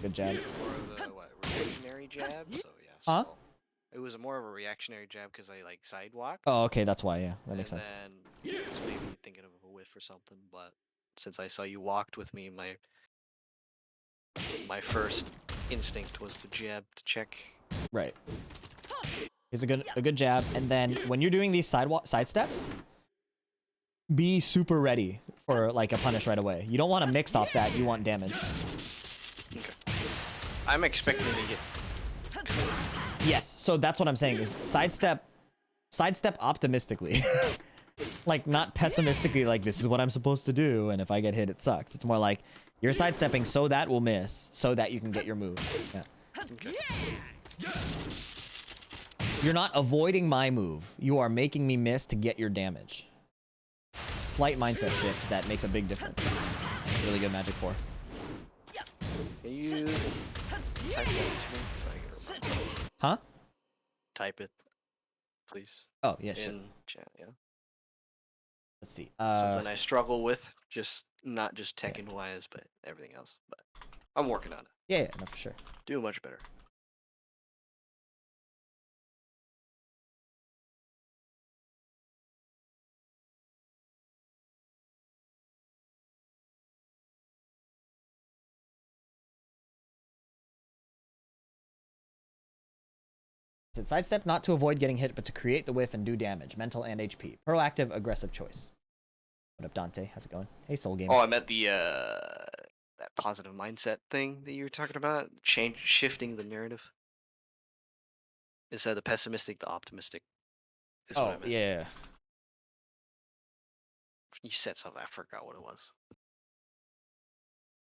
Good jab. More of a what, reactionary jab? So yeah. Huh? So it was more of a reactionary jab because I like sidewalk. Oh, okay, that's why, yeah. That makes sense. And then it was maybe thinking of a whiff or something, but since I saw you walked with me, my first instinct was to jab to check. Right. Here's a good jab, and then when you're doing these side steps, be super ready for like a punish right away. You don't want to mix off that. You want damage. Okay. I'm expecting to get. Yes. So that's what I'm saying is sidestep optimistically, like not pessimistically. Like this is what I'm supposed to do, and if I get hit, it sucks. It's more like you're sidestepping so that will miss, so that you can get your move. Yeah. Okay. You're not avoiding my move. You are making me miss to get your damage. Slight mindset shift that makes a big difference. Really good Magic 4. Can you type that to me so I can remember? Huh? Type it, please. Oh, yeah, sure. In chat, yeah. Let's see. Something I struggle with, just not just Tekken wise, but everything else. But I'm working on it. Yeah, no, for sure. Do much better. It's sidestep not to avoid getting hit, but to create the whiff and do damage, mental and HP. Proactive, aggressive choice. What up, Dante? How's it going? Hey, Soul Gamer. Oh, I meant the that positive mindset thing that you were talking about. Shifting the narrative. Instead of the pessimistic, the optimistic. Is what I meant. Yeah. You said something. I forgot what it was.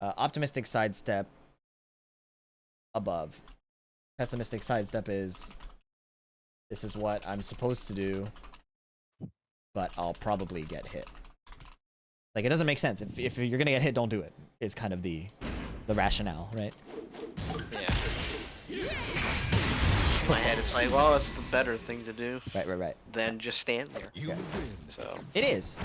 Optimistic sidestep above. Pessimistic sidestep is this is what I'm supposed to do, but I'll probably get hit. Like, it doesn't make sense. If you're gonna get hit, don't do it. Is kind of the rationale, right? Yeah. In my head, it's like, well, it's the better thing to do. Right. Than just stand there. You win. So. It is.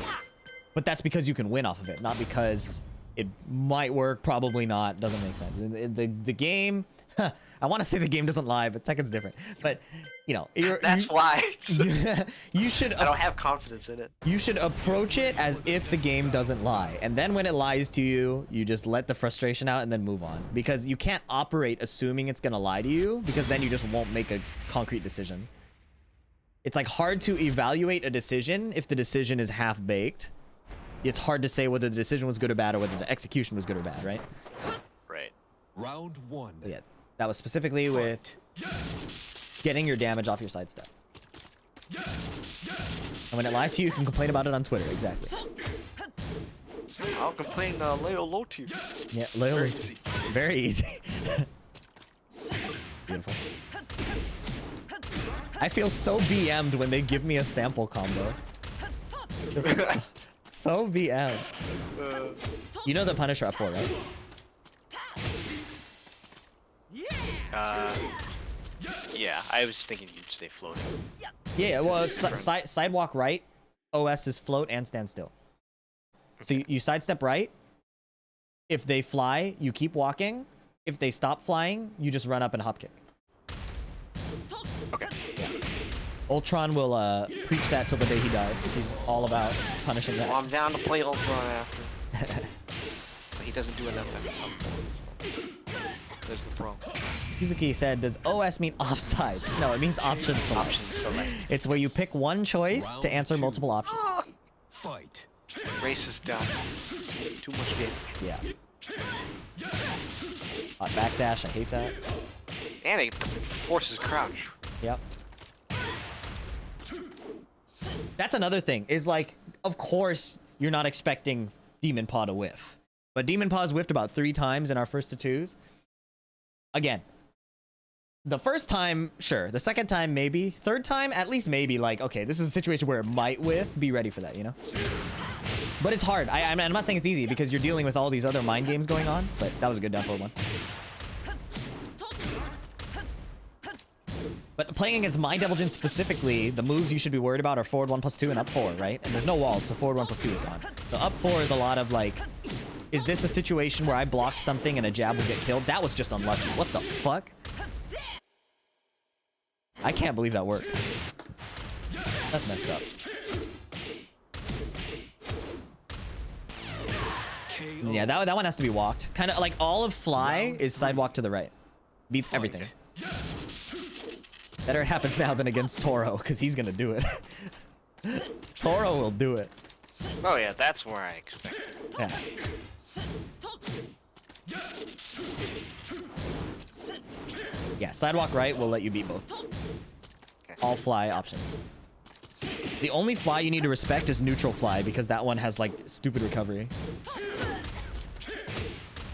But that's because you can win off of it, not because it might work, probably not. Doesn't make sense. The game, I want to say the game doesn't lie, but Tekken's different. But, you know, that's why. You should. I don't have confidence in it. You should approach it as if the game doesn't lie. And then when it lies to you, you just let the frustration out and then move on. Because you can't operate assuming it's going to lie to you, because then you just won't make a concrete decision. It's like hard to evaluate a decision if the decision is half-baked. It's hard to say whether the decision was good or bad, or whether the execution was good or bad, right? Right. Round one. But yeah, that was specifically with getting your damage off your sidestep. And when it lies to you, you can complain about it on Twitter. Exactly. I'll complain Leo low tier. Yeah, Leo. Very easy. Very easy. Beautiful. I feel so BM'd when they give me a sample combo. Just so VM. You know the Punisher up 4, right? Yeah, I was thinking you'd stay floating. Yeah, well, sidewalk right, OS is float and stand still. So you sidestep right. If they fly, you keep walking. If they stop flying, you just run up and hop kick. Okay. Ultron will preach that till the day he dies. He's all about punishing that. Well, I'm down to play Ultron after. But he doesn't do enough after. There's the problem. Kizuki said, does OS mean offside? No, it means option select. Option select. It's where you pick one choice to answer multiple options. Fight. Race is down. Too much damage. Yeah. Backdash, I hate that. And it forces crouch. Yep. That's another thing, is like, of course, you're not expecting Demon Paw to whiff. But Demon Paw's whiffed about 3 times in our first to 2s. Again, the first time, sure. The second time, maybe. Third time, at least maybe, like, okay, this is a situation where it might whiff. Be ready for that, you know? But it's hard. I'm not saying it's easy, because you're dealing with all these other mind games going on. But that was a good down forward one. But playing against My Deviljin specifically, the moves you should be worried about are forward 1+2 and up 4, right? And there's no walls, so forward 1+2 is gone. So up 4 is a lot of like, is this a situation where I blocked something and a jab will get killed? That was just unlucky. What the fuck? I can't believe that worked. That's messed up. Yeah, that one has to be walked. Kind of like all of Fly is sidewalk to the right. Beats everything. Better it happens now than against Toro, because he's gonna do it. Toro will do it. Oh yeah, that's where I expect it. Yeah. Yeah, sidewalk right will let you beat both. Okay. All Fly options. The only Fly you need to respect is neutral Fly, because that one has like stupid recovery.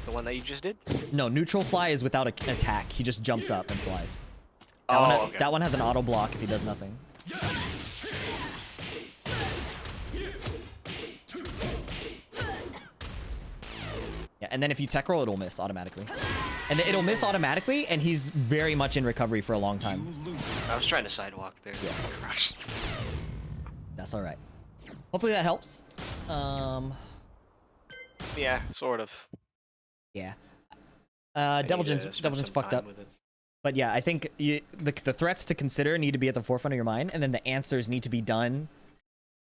The one that you just did? No, neutral Fly is without an attack. He just jumps up and flies. Okay. That one has an auto block if he does nothing. Yeah, and then if you tech roll, it'll miss automatically. And it'll miss automatically, and he's very much in recovery for a long time. I was trying to sidewalk there. Yeah. That's alright. Hopefully that helps. Yeah, sort of. Yeah. I need to Deviljin's spend some fucked time up. with it. But yeah, I think the threats to consider need to be at the forefront of your mind, and then the answers need to be done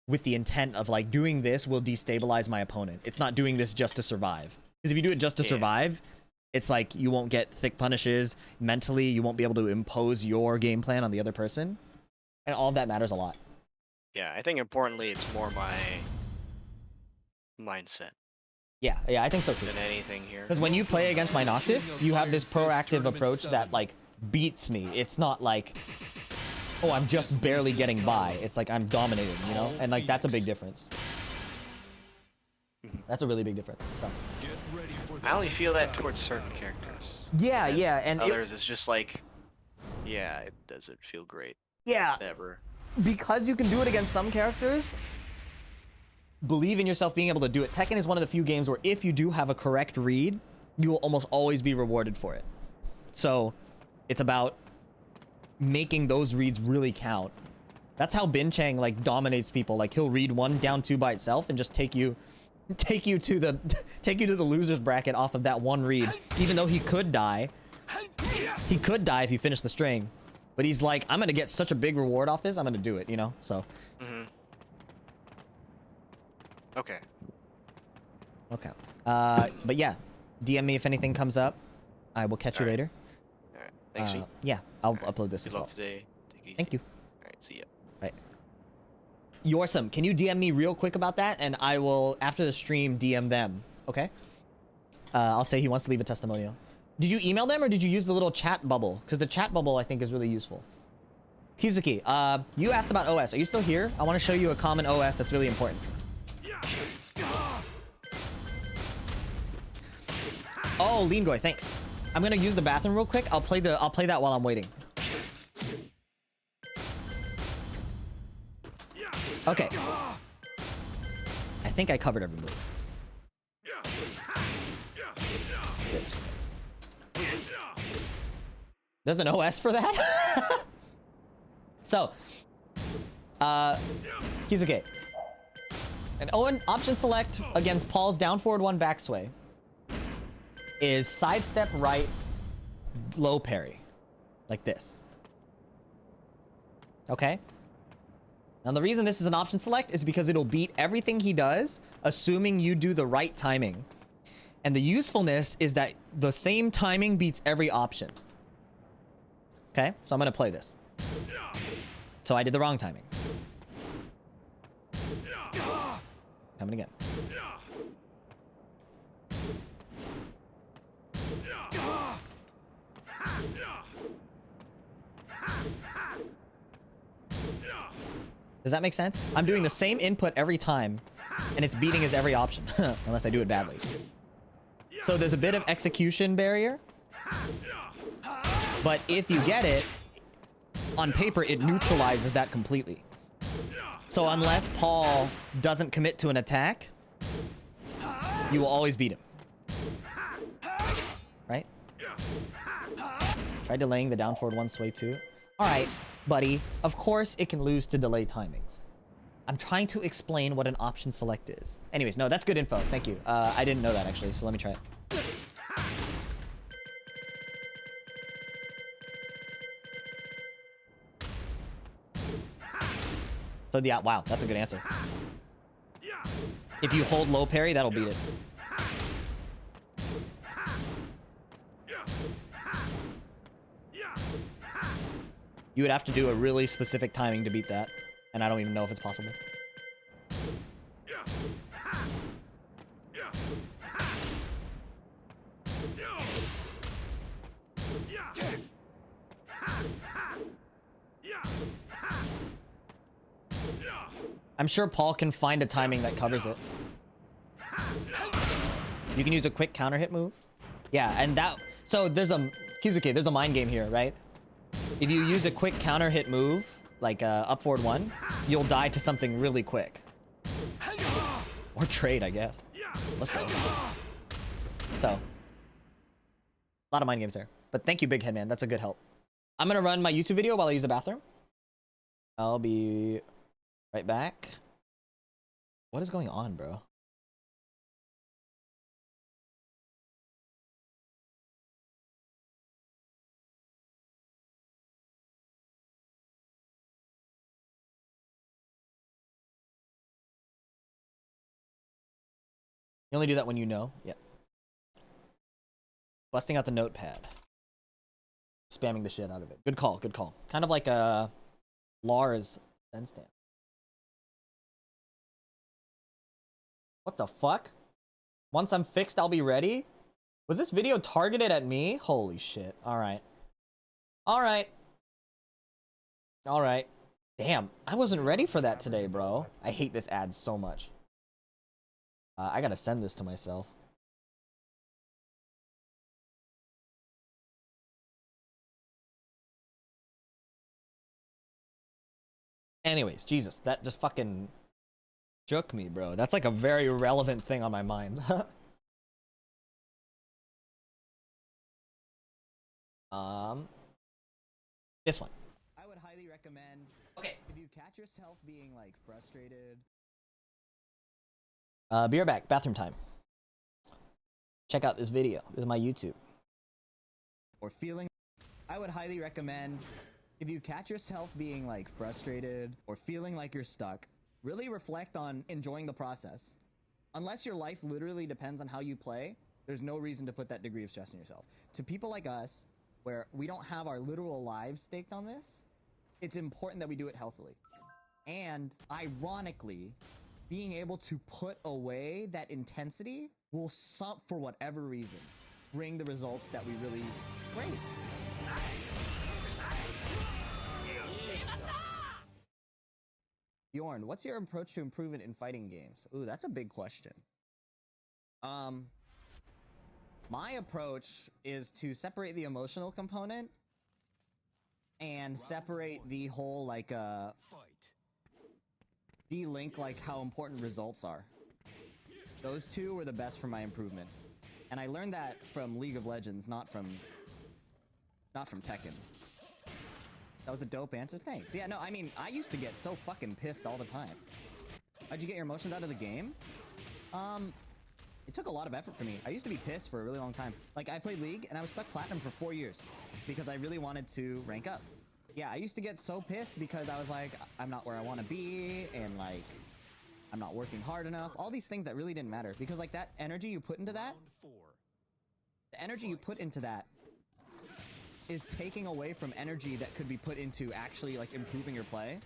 with the intent of like, doing this will destabilize my opponent. It's not doing this just to survive. Because if you do it just to survive, it's like you won't get thick punishes. Mentally, you won't be able to impose your game plan on the other person. And all of that matters a lot. Yeah, I think importantly, it's more my mindset Yeah, I think so too. than anything here. Because when you play against my Noctis, you have this proactive approach that like beats me. It's not like, oh, I'm just barely getting by. It's like I'm dominating, you know? And like that's a big difference. That's a really big difference. So. I only feel that towards certain characters. Yeah, yeah, and others it's just like, yeah, it doesn't feel great. Yeah. Ever. Because you can do it against some characters, believe in yourself being able to do it. Tekken is one of the few games where if you do have a correct read, you will almost always be rewarded for it. So it's about making those reads really count. That's how Bin Chang like dominates people. Like he'll read 1 down 2 by itself and just take you to the losers bracket off of that one read. Even though he could die. He could die if you finish the string. But he's like, I'm gonna get such a big reward off this, I'm gonna do it, you know? So. Okay. Okay. But yeah, DM me if anything comes up. I will catch you later. Alright. Thanks, G. Yeah, I'll upload this Good as luck well. today. Take it easy. Thank you. Alright, see ya. Right. Yorsum, can you DM me real quick about that? And I will, after the stream, DM them. Okay? I'll say he wants to leave a testimonial. Did you email them or did you use the little chat bubble? Because the chat bubble, I think, is really useful. Kizuki, you asked about OS. Are you still here? I want to show you a common OS that's really important. Oh, Lean Goy, thanks. I'm gonna use the bathroom real quick. I'll play that while I'm waiting. Okay. I think I covered every move. There's an OS for that? So, Kizuki. An Owen option select against Paul's down forward 1 back sway is sidestep right low parry. Like this. Okay? Now the reason this is an option select is because it'll beat everything he does, assuming you do the right timing. And the usefulness is that the same timing beats every option. Okay? So I'm gonna play this. So I did the wrong timing. Coming again. Does that make sense? I'm doing the same input every time, and it's beating his every option, unless I do it badly. So there's a bit of execution barrier, but if you get it, on paper, it neutralizes that completely. So unless Paul doesn't commit to an attack, you will always beat him. Right? Try delaying the down forward one sway too. Alright, buddy. Of course it can lose to delay timings. I'm trying to explain what an option select is. Anyways, no, that's good info. Thank you. I didn't know that actually, so let me try it. So yeah, wow, that's a good answer. If you hold low parry, that'll beat it. You would have to do a really specific timing to beat that, and I don't even know if it's possible. I'm sure Paul can find a timing that covers it. You can use a quick counter hit move. Yeah, and that... So there's a... Kizuki, there's a mind game here, right? If you use a quick counter hit move, like up forward one, you'll die to something really quick. Or trade, I guess. Let's go. So. A lot of mind games there. But thank you, Big Head Man. That's a good help. I'm going to run my YouTube video while I use the bathroom. I'll be right back. What is going on, bro? You only do that when you know. Yep. Busting out the notepad. Spamming the shit out of it. Good call, good call. Kind of like a Lars send stamp. What the fuck? Once I'm fixed, I'll be ready? Was this video targeted at me? Holy shit. Alright. Alright. Alright. Damn, I wasn't ready for that today, bro. I hate this ad so much. I gotta send this to myself. Anyways, Jesus, that just fucking shook me, bro. That's like a very relevant thing on my mind. This one. I would highly recommend. Okay, if you catch yourself being like frustrated. Be right back. Bathroom time. Check out this video. This is my YouTube. Or feeling. I would highly recommend. If you catch yourself being like frustrated or feeling like you're stuck, really reflect on enjoying the process. Unless your life literally depends on how you play, there's no reason to put that degree of stress on yourself. To people like us, where we don't have our literal lives staked on this, it's important that we do it healthily. And ironically, being able to put away that intensity will, for whatever reason, bring the results that we really crave. Bjorn, what's your approach to improvement in fighting games? Ooh, that's a big question. My approach is to separate the emotional component and separate the whole, like, de-link, like, how important results are. Those two were the best for my improvement. And I learned that from League of Legends, not from Tekken. That was a dope answer. Thanks. Yeah, no, I mean, I used to get so fucking pissed all the time. How'd you get your emotions out of the game? It took a lot of effort for me. I used to be pissed for a really long time. Like, I played League, and I was stuck Platinum for 4 years because I really wanted to rank up. Yeah, I used to get so pissed because I was like, I'm not where I want to be, and, like, I'm not working hard enough. All these things that really didn't matter. Because, like, that energy you put into that, the energy you put into that is taking away from energy that could be put into actually, like, improving your play.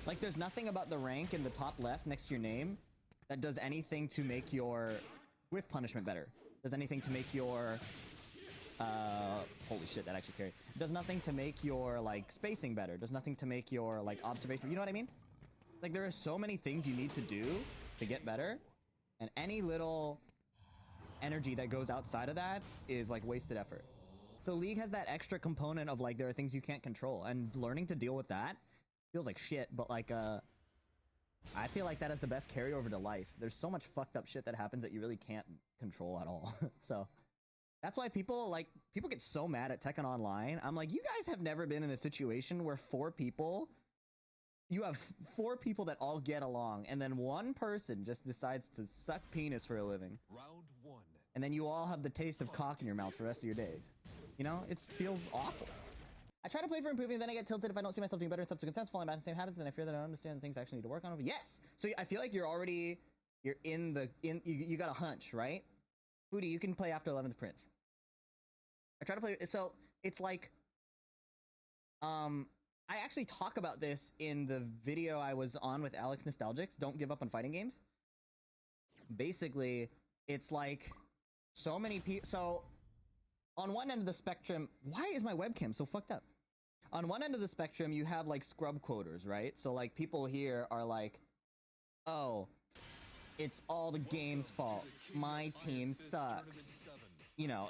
Like, there's nothing about the rank in the top left next to your name that does anything to make your whiff punishment better. Does anything to make your, holy shit, that actually carried. Does nothing to make your, like, spacing better. Does nothing to make your, like, observation, you know what I mean? Like, there are so many things you need to do to get better, and any little energy that goes outside of that is like wasted effort. So League has that extra component of like there are things you can't control, and learning to deal with that feels like shit, but like I feel like that is the best carryover to life. There's so much fucked up shit that happens that you really can't control at all. So that's why people get so mad at Tekken Online. I'm like, you guys have never been in a situation where you have four people that all get along, and then one person just decides to suck penis for a living. Round 1. And then you all have the taste of cock in your mouth for the rest of your days. You know, it feels awful. I try to play for improving, then I get tilted if I don't see myself doing better in subsequent falling back in the same habits, then I fear that I don't understand the things I actually need to work on. Yes! So I feel like you're you got a hunch, right? Foodie, you can play after 11th Prince. I try to play, so it's like, I actually talk about this in the video I was on with Alex Nostalgics, Don't Give Up on Fighting Games. Basically, it's like, so many people, so, on one end of the spectrum, why is my webcam so fucked up? On one end of the spectrum, you have like scrub quoters, right? So like people here are like, oh, it's all the game's fault. My team sucks. You know,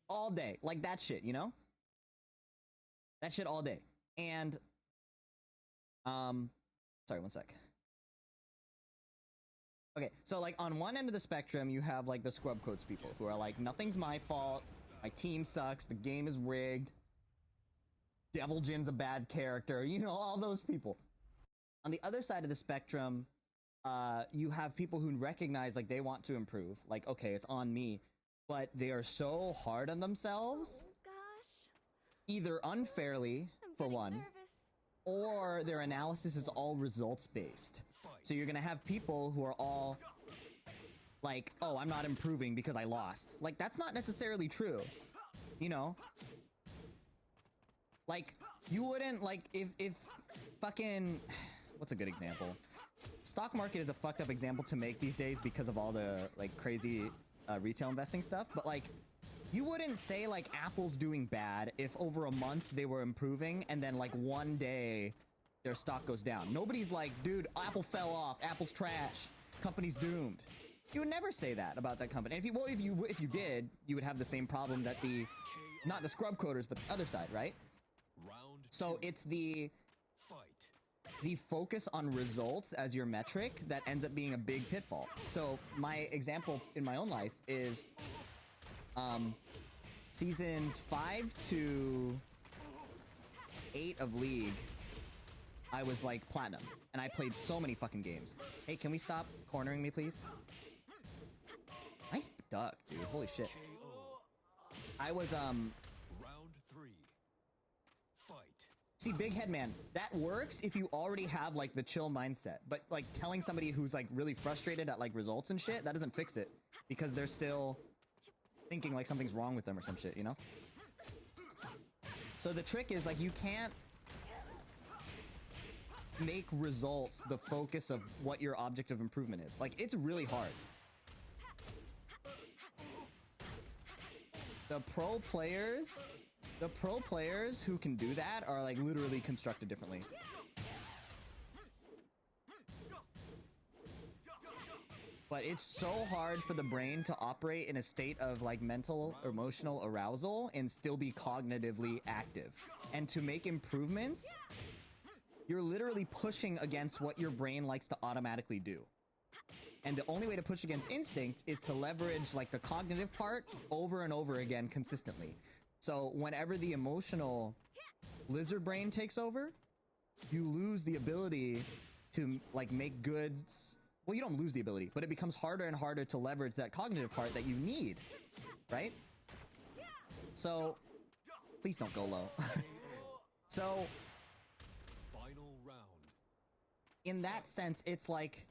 all day, like that shit, you know? That shit all day. And, sorry, one sec. Okay, so like on one end of the spectrum, you have like the scrub quotes people who are like, nothing's my fault, my team sucks, the game is rigged, Devil Jin's a bad character, you know, all those people. On the other side of the spectrum, you have people who recognize like they want to improve, like, okay, it's on me, but they are so hard on themselves, either unfairly, for one, or their analysis is all results based. So you're gonna have people who are all like, oh, I'm not improving because I lost. Like, that's not necessarily true, you know? Like, you wouldn't, like, if fucking, what's a good example? Stock market is a fucked up example to make these days because of all the, like, crazy retail investing stuff, but, like, you wouldn't say, like, Apple's doing bad if over a month they were improving and then, like, one day their stock goes down. Nobody's like, dude, Apple fell off, Apple's trash, company's doomed. You would never say that about that company. And if you did, you would have the same problem that not the scrub quoters, but the other side, right? So it's the focus on results as your metric that ends up being a big pitfall. So my example in my own life is seasons 5 to 8 of League, I was like platinum, and I played so many fucking games. Hey, can we stop cornering me, please? Nice duck, dude. Holy shit. I was, Round 3. Fight. See, big head man, that works if you already have, like, the chill mindset. But, like, telling somebody who's, like, really frustrated at, like, results and shit, that doesn't fix it. Because they're still thinking, like, something's wrong with them or some shit, you know? So the trick is, like, you can't make results the focus of what your object of improvement is. Like, it's really hard. The pro players who can do that are like literally constructed differently. But it's so hard for the brain to operate in a state of like mental, emotional arousal and still be cognitively active. And to make improvements, you're literally pushing against what your brain likes to automatically do. And the only way to push against instinct is to leverage like the cognitive part over and over again consistently. So whenever the emotional lizard brain takes over, you lose the ability to like make goods. Well, you don't lose the ability, but it becomes harder and harder to leverage that cognitive part that you need, right? So please don't go low. So in that sense, it's like,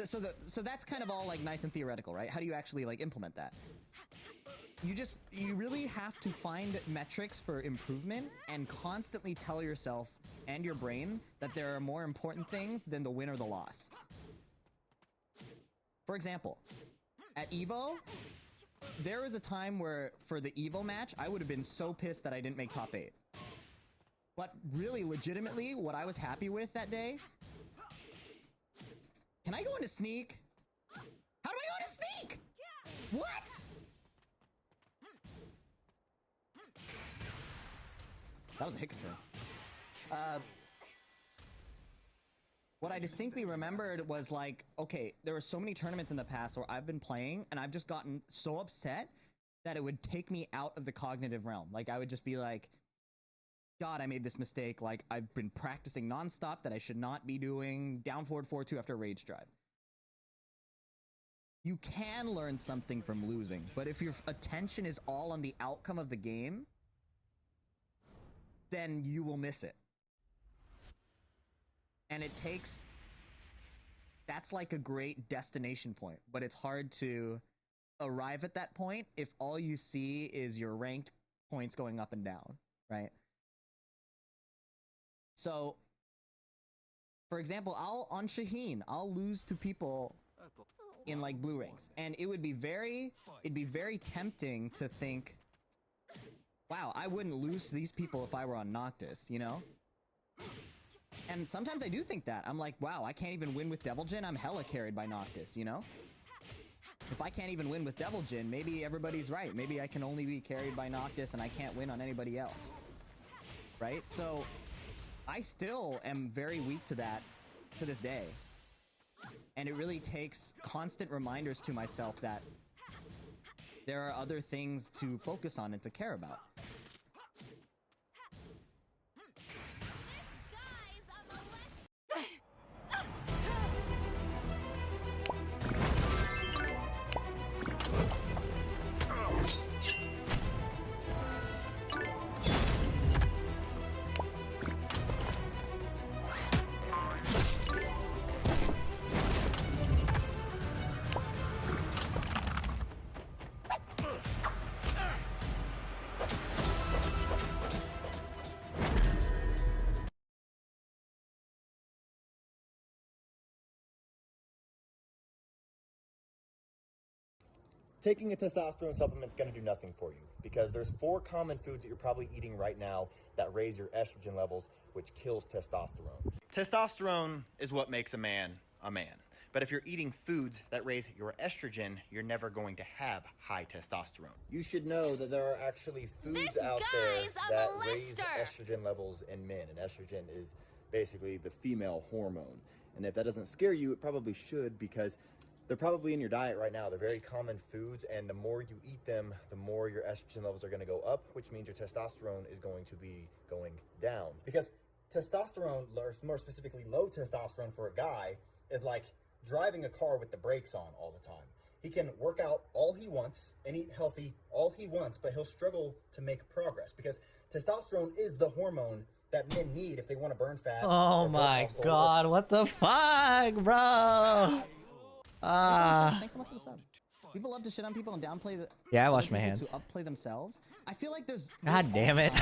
so that's kind of all like nice and theoretical, right? How do you actually like implement that? You really have to find metrics for improvement and constantly tell yourself and your brain that there are more important things than the win or the loss. For example, at Evo, there was a time where for the Evo match, I would have been so pissed that I didn't make top 8. But really, legitimately, what I was happy with that day... Can I go into sneak? How do I go into sneak? What? That was a hit confirm. What I distinctly remembered was like, okay, there were so many tournaments in the past where I've been playing and I've just gotten so upset that it would take me out of the cognitive realm. Like I would just be like, God, I made this mistake. Like I've been practicing nonstop that I should not be doing. Down forward 4-2 after rage drive. You can learn something from losing, but if your attention is all on the outcome of the game, then you will miss it. And it takes... That's like a great destination point, but it's hard to arrive at that point if all you see is your ranked points going up and down, right? So, for example, on Shaheen, I'll lose to people in like blue rings, and it'd be very tempting to think, wow, I wouldn't lose to these people if I were on Noctis, you know? And sometimes I do think that. I'm like, wow, I can't even win with Devil Jin. I'm hella carried by Noctis, you know? If I can't even win with Devil Jin, maybe everybody's right. Maybe I can only be carried by Noctis and I can't win on anybody else. Right? So, I still am very weak to that to this day. And it really takes constant reminders to myself that there are other things to focus on and to care about. Taking a testosterone supplement is going to do nothing for you because there's 4 common foods that you're probably eating right now that raise your estrogen levels, which kills testosterone. Testosterone is what makes a man a man. But if you're eating foods that raise your estrogen, you're never going to have high testosterone. You should know that there are actually foods out there that raise estrogen levels in men, and estrogen is basically the female hormone. And if that doesn't scare you, it probably should, because they're probably in your diet right now. They're very common foods, and the more you eat them, the more your estrogen levels are going to go up, which means your testosterone is going to be going down. Because testosterone, or more specifically low testosterone for a guy, is like driving a car with the brakes on all the time. He can work out all he wants and eat healthy all he wants, but he'll struggle to make progress because testosterone is the hormone that men need if they want to burn fat. Oh my god, what the fuck, bro? Thanks so much for the sub. People love to shit on people and downplay the... Yeah, I wash my hands. To upplay themselves. I feel like there's God damn it.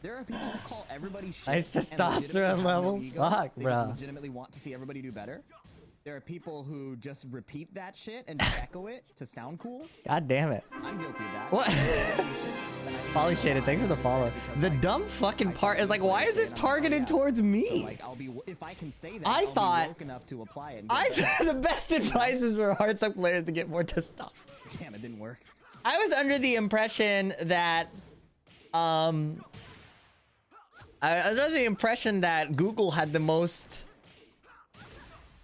There are people who call everybody shit. Nice testosterone levels. Fuck, they bro. just legitimately want to see everybody do better. There are people who just repeat that shit and echo it to sound cool. God damn it. I'm guilty of that. What? Polly Shaded, thanks for the follow. The dumb fucking part is like, why is this targeted towards me? So, like, if I can say that, I thought woke enough to apply it. I thought the best advice is for Hearthstone players to get more testosterone. Damn, it didn't work. I was under the impression that Google had the most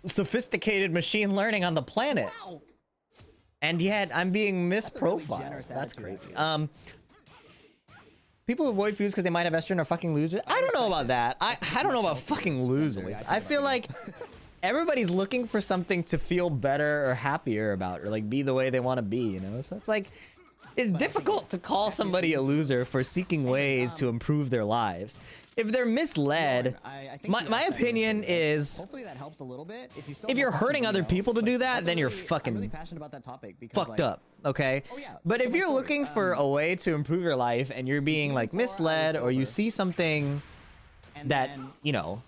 sophisticated machine learning on the planet. Wow. And yet I'm being misprofiled. Really that's crazy. People who avoid foods because they might have estrogen are fucking losers. I don't know about that. I don't know about fucking losers. I feel like everybody's looking for something to feel better or happier about, or like be the way they want to be, you know? So it's like, it's difficult to call somebody a loser for seeking ways to improve their lives. If they're misled, my opinion is, hopefully that helps a little bit. If you're hurting other people to do that, then you're fucking really passionate about that topic because, fucked up, okay? But if you're looking for a way to improve your life and you're being like misled, or you see something that, you know,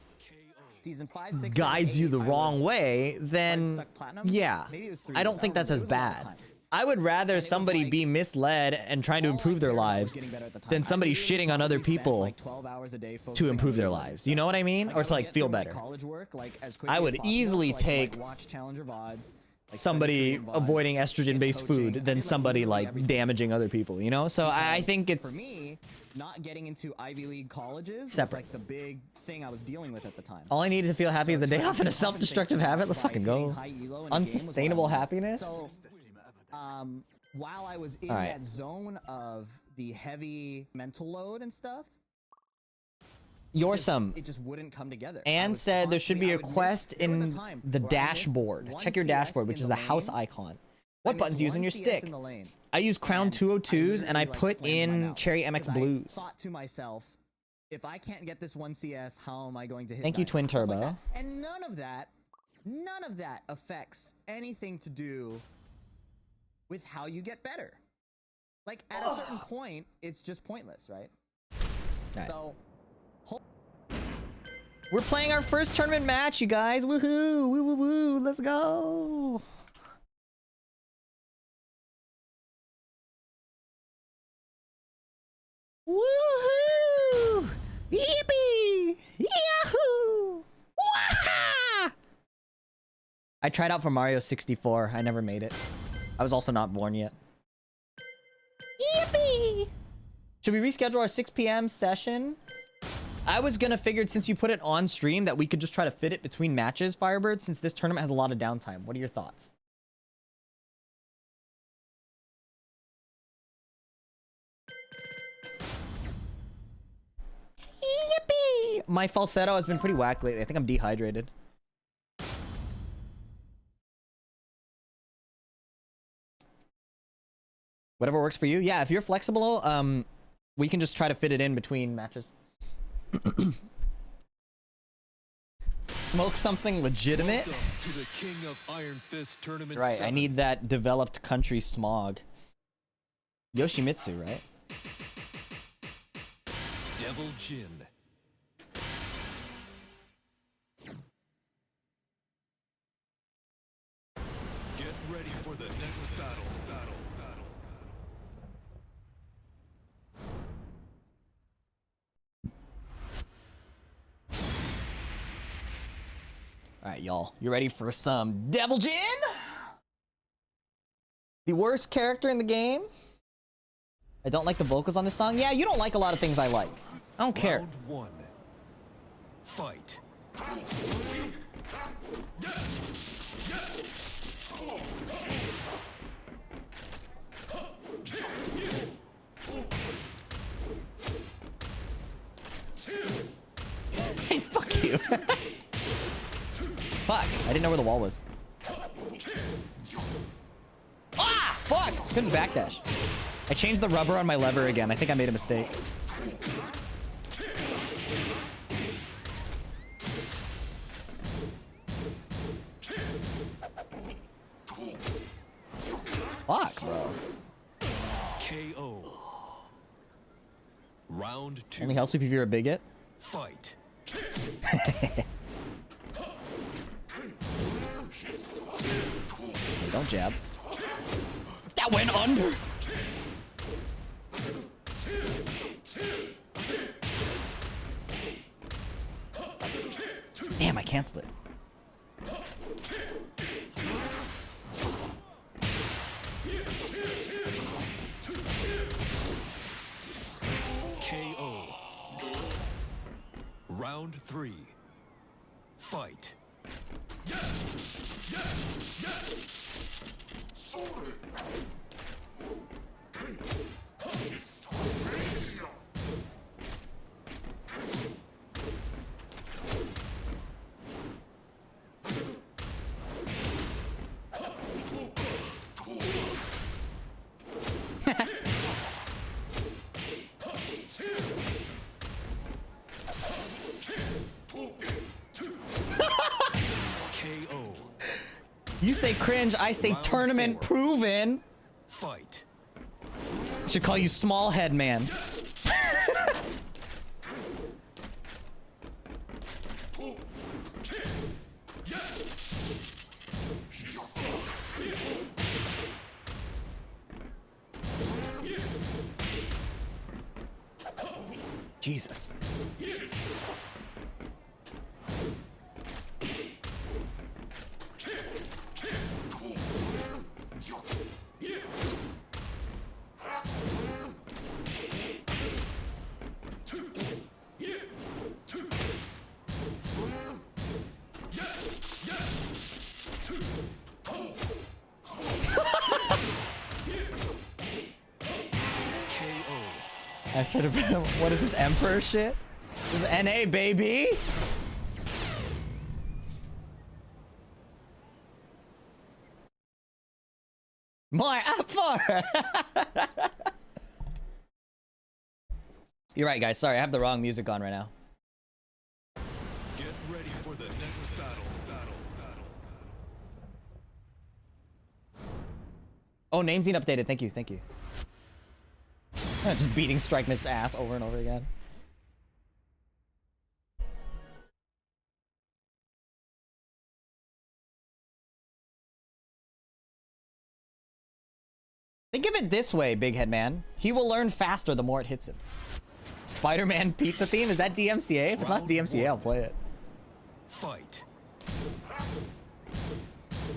Season 5, 6, guides 7, 8, you the wrong way, then stuck platinum. yeah, Maybe it was 3 I years. don't think that's remember. as It was a long bad. time. I would rather somebody be misled and trying to improve their lives than somebody shitting on other people to improve their lives. You know what I mean? Or to like feel better. I would easily take somebody avoiding estrogen-based food than somebody like damaging other people, you know? So I think it's... For me, not getting into Ivy League colleges separate. was like the big thing I was dealing with at the time. All I need to feel happy is a day off and a self-destructive habit. Let's fucking go. Unsustainable happiness? So, while I was in that zone of the heavy mental load and stuff, it just wouldn't come together. Anne said there should be a quest in the dashboard. Check your dashboard, which is the house icon. What buttons do you use on your stick? I use Crown 202s and I put in Cherry MX Blues. Thought to myself, if I can't get this 1 CS, how am I going to hit? Thank you, Twin Turbo. And none of that affects anything to do with how you get better. Like at a certain point, it's just pointless, right? So. We're playing our first tournament match, you guys. Woohoo! Woo woo woo! Let's go! Woohoo! Yippee! Yahoo! Wah! I tried out for Mario 64. I never made it. I was also not born yet. Yippee! Should we reschedule our 6 p.m. session? I was gonna figure, since you put it on stream, that we could just try to fit it between matches, Firebird, since this tournament has a lot of downtime. What are your thoughts? Yippee! My falsetto has been pretty whack lately. I think I'm dehydrated. Whatever works for you. Yeah, if you're flexible, we can just try to fit it in between matches. Smoke something legitimate. To the King of Iron Fist Tournament Right, 7. I need that developed country smog. Yoshimitsu, right? Devil Jin. Get ready for the next battle. Alright, y'all. You ready for some Devil Jin? The worst character in the game? I don't like the vocals on this song. Yeah, you don't like a lot of things I like. I don't care. Round 1. Fight. Hey, fuck you. Fuck, I didn't know where the wall was. Ah! Fuck! Couldn't backdash. I changed the rubber on my lever again. I think I made a mistake. Fuck, bro. KO. Round 2. Only helps if you're a bigot. Fight. Okay, don't jab. That went under. Damn, I canceled it. KO. Round 3. Fight. KO. You say cringe, I say Round tournament 4. proven. Fight. Should call you small head man. Jesus. I should have. What is this Emperor shit? This is NA, baby. My Apfar. You're right, guys. Sorry, I have the wrong music on right now. Get ready for the next battle. Oh, names need updated. Thank you. Thank you. Just beating Strike Mist's ass over and over again. Think of it this way, Big Head Man. He will learn faster the more it hits him. Spider-Man pizza theme? Is that DMCA? If it's not DMCA, I'll play it. Fight.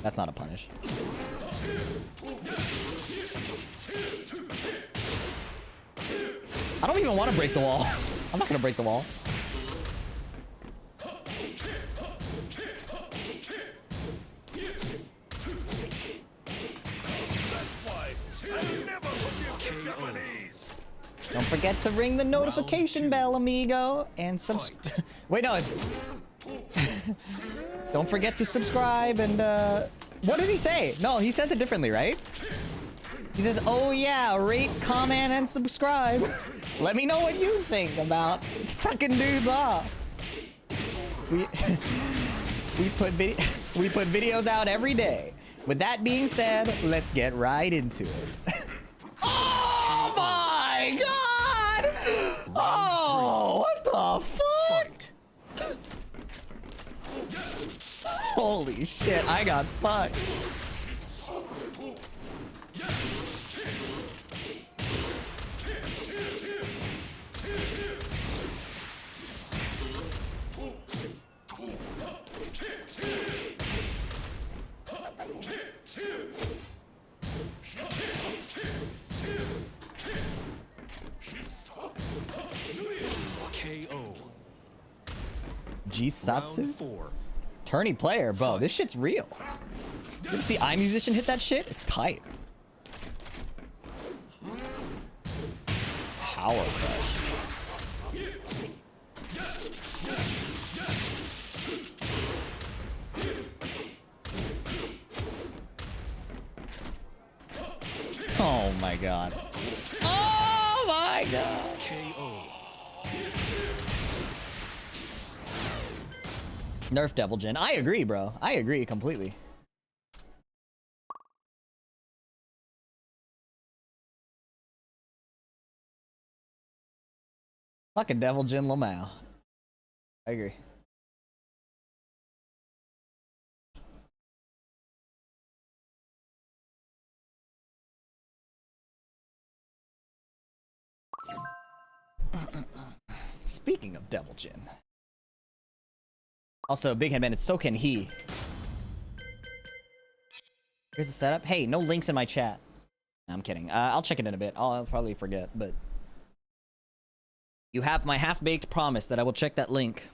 That's not a punish. I don't even want to break the wall. I'm not gonna break the wall. Don't forget to ring the notification bell, amigo, and wait, no, it's. Don't forget to subscribe and what does he say? No, he says it differently, right? He says, "Oh yeah, rate, comment, and subscribe." Let me know what you think about sucking dudes off. We put videos out every day. With that being said, let's get right into it. Oh my god! Oh, what the fuck? Holy shit, I got fucked. KO. Jisatsu? Tourney player, bro. This shit's real. You ever see iMusician hit that shit? It's tight. Power crush. Oh my god. Oh my god. KO. Nerf Devil Jin. I agree, bro. I agree completely. Fucking Devil Jin Lamau. I agree. Speaking of Devil Jin. Also, Big Head Man, it's so can he. Here's the setup. Hey, no links in my chat. No, I'm kidding. I'll check it in a bit. I'll probably forget, but you have my half-baked promise that I will check that link.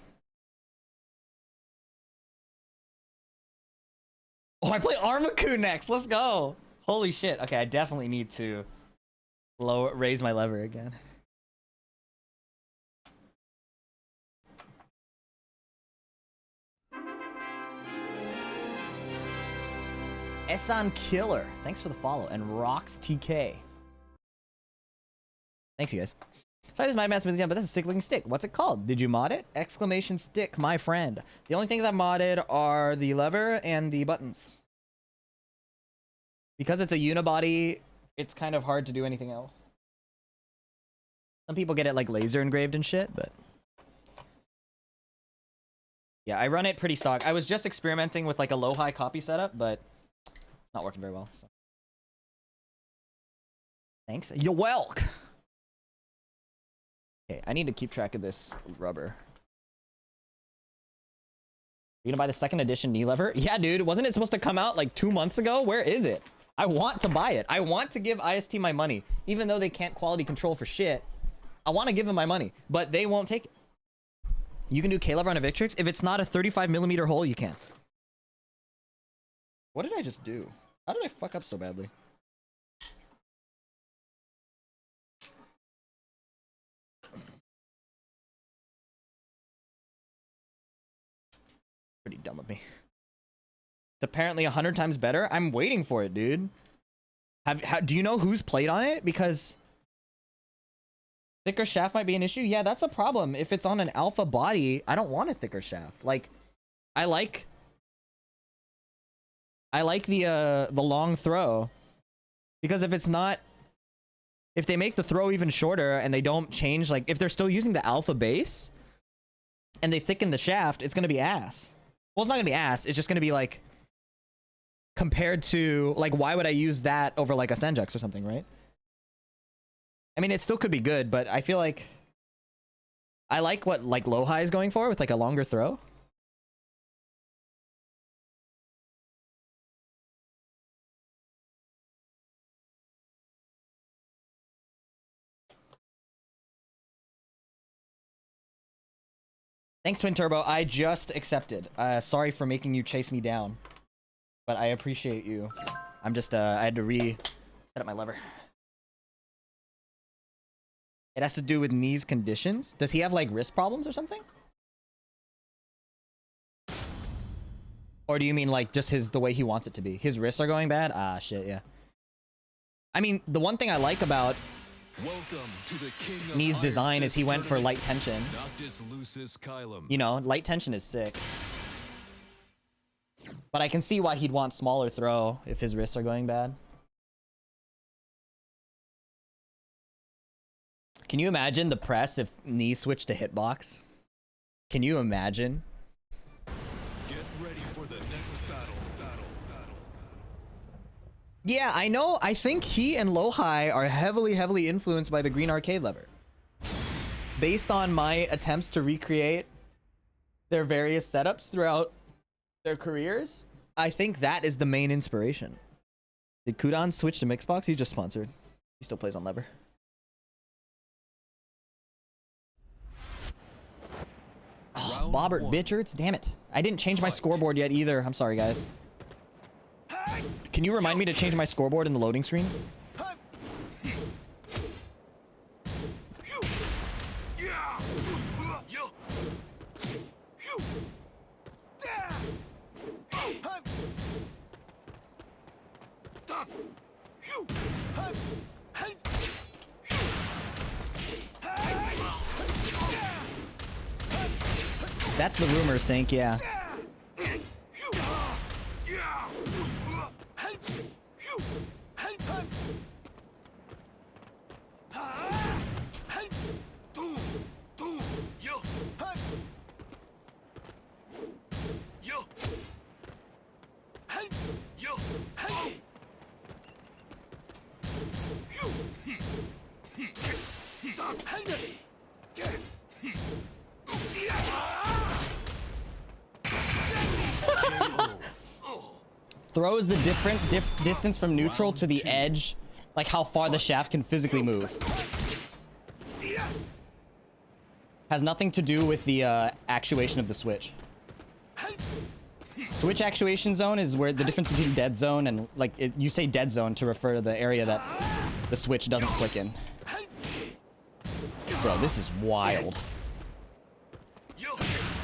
Oh, I play Armaku next. Let's go. Holy shit. Okay, I definitely need to raise my lever again. Esan Killer, thanks for the follow, and Rocks TK. Thanks, you guys. Sorry, this is my mass but that's a sick-looking stick. What's it called? Did you mod it? Exclamation stick, my friend. The only things I modded are the lever and the buttons. Because it's a unibody, it's kind of hard to do anything else. Some people get it like laser engraved and shit, but yeah, I run it pretty stock. I was just experimenting with like a low-high copy setup, but not working very well. So. Thanks. You're welcome. Okay, I need to keep track of this rubber. You gonna buy the second edition knee lever? Yeah, dude. Wasn't it supposed to come out like 2 months ago? Where is it? I want to buy it. I want to give IST my money. Even though they can't quality control for shit, I want to give them my money. But they won't take it. You can do K-lever on a Victrix? If it's not a 35mm hole, you can. What did I just do? How did I fuck up so badly? Pretty dumb of me. It's apparently 100 times better. I'm waiting for it, dude. Do you know who's played on it? Because thicker shaft might be an issue. Yeah, that's a problem. If it's on an alpha body, I don't want a thicker shaft. Like, I like the long throw, because if it's not, if they make the throw even shorter and they don't change, like if they're still using the alpha base and they thicken the shaft, it's gonna be ass. Well, it's not gonna be ass. It's just gonna be like, compared to, like, why would I use that over like a Senjux or something, right? I mean, it still could be good, but I feel like I like what like Lohai is going for with like a longer throw. Thanks, Twin Turbo. I just accepted. Sorry for making you chase me down, but I appreciate you. I'm just, I had to set up my lever. It has to do with knees conditions. Does he have like wrist problems or something? Or do you mean like just the way he wants it to be? His wrists are going bad? Ah, shit, yeah. I mean, the one thing I like about knees design is he went for light tension. You know, light tension is sick. But I can see why he'd want smaller throw if his wrists are going bad. Can you imagine the press if knee switched to hitbox? Can you imagine? Get ready for the next battle. Yeah, I know. I think he and Lohai are heavily influenced by the green arcade lever. Based on my attempts to recreate their various setups throughout their careers, I think that is the main inspiration. Did Kudan switch to Mixbox? He just sponsored. He still plays on lever. Oh, Bobbert Bitchards, damn it. I didn't change my scoreboard yet either. I'm sorry, guys. Can you remind me to change my scoreboard in the loading screen? That's the rumor, Sync, yeah. Throws the different distance from neutral to the edge, like how far the shaft can physically move. Has nothing to do with the actuation of the switch. Switch actuation zone is where the difference between dead zone and, like, you say dead zone to refer to the area that the switch doesn't click in. Bro, this is wild.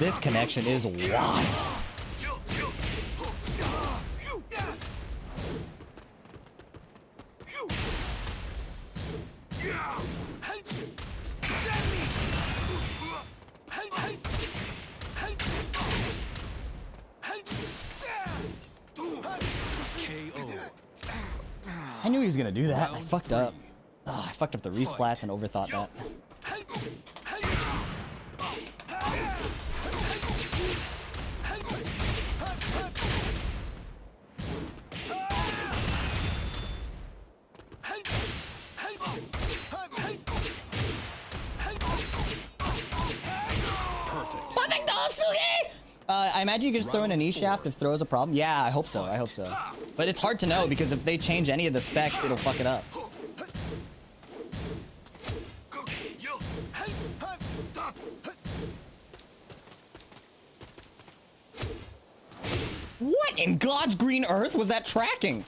This connection is wild. I knew he was gonna do that. I fucked up. Oh, I fucked up the resplats and overthought that. Perfecto, Sugi! I imagine you can just throw in an E shaft if throw is a problem. Yeah, I hope so. I hope so. But it's hard to know because if they change any of the specs, it'll fuck it up. What in God's green earth was that tracking?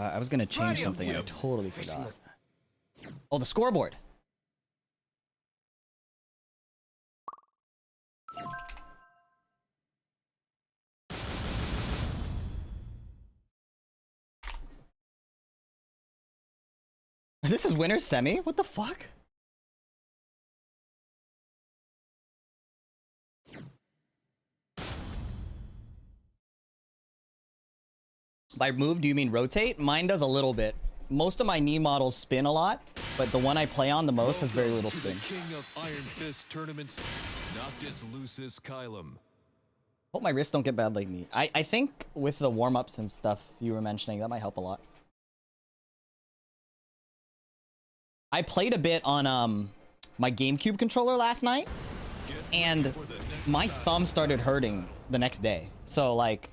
I was gonna change something and I totally forgot. Oh, the scoreboard. This is winner's semi? What the fuck? By move, do you mean rotate? Mine does a little bit. Most of my knee models spin a lot, but the one I play on the most has very little spin. King of Iron Fist tournaments, Noctis Lucis Kylum. Hope my wrists don't get bad like me. I think with the warm-ups and stuff you were mentioning, that might help a lot. I played a bit on my GameCube controller last night, and my thumb started hurting the next day. So like,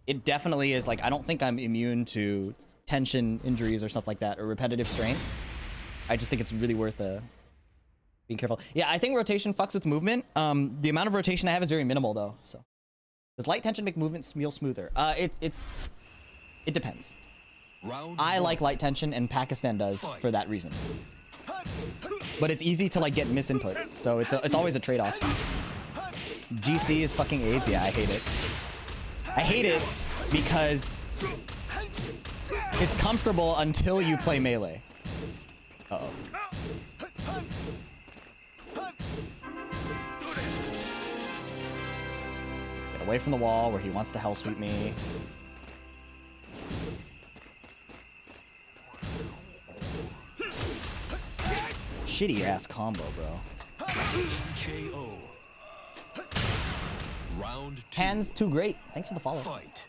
it definitely is like, I don't think I'm immune to tension injuries or stuff like that, or repetitive strain. I just think it's really worth being careful. Yeah, I think rotation fucks with movement. The amount of rotation I have is very minimal though. So does light tension make movement feel smoother? It depends. I like light tension and Pakistan does for that reason. But it's easy to like get misinputs, so it's always a trade-off. GC is fucking AIDS. Yeah, I hate it. I hate it because it's comfortable until you play melee. Uh-oh. Get away from the wall where he wants to hell sweep me. Shitty ass combo, bro. KO. Round 2. Hands too great. Thanks for the follow. Fight.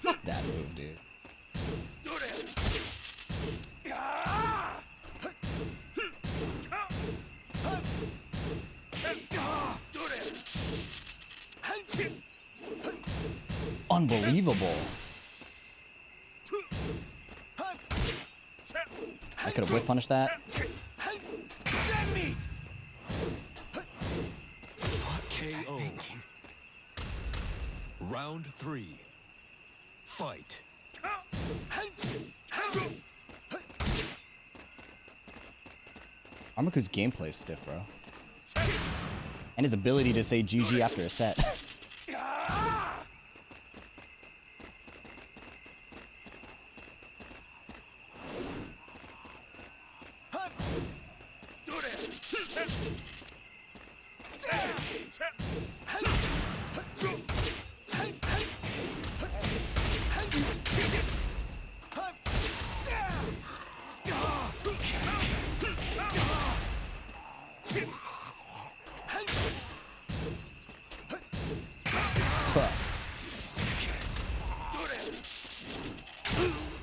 Fuck that move, dude. Unbelievable. I could have whiff punished that. KO. Round 3. Fight. Armaku's gameplay is stiff, bro. And his ability to say GG after a set.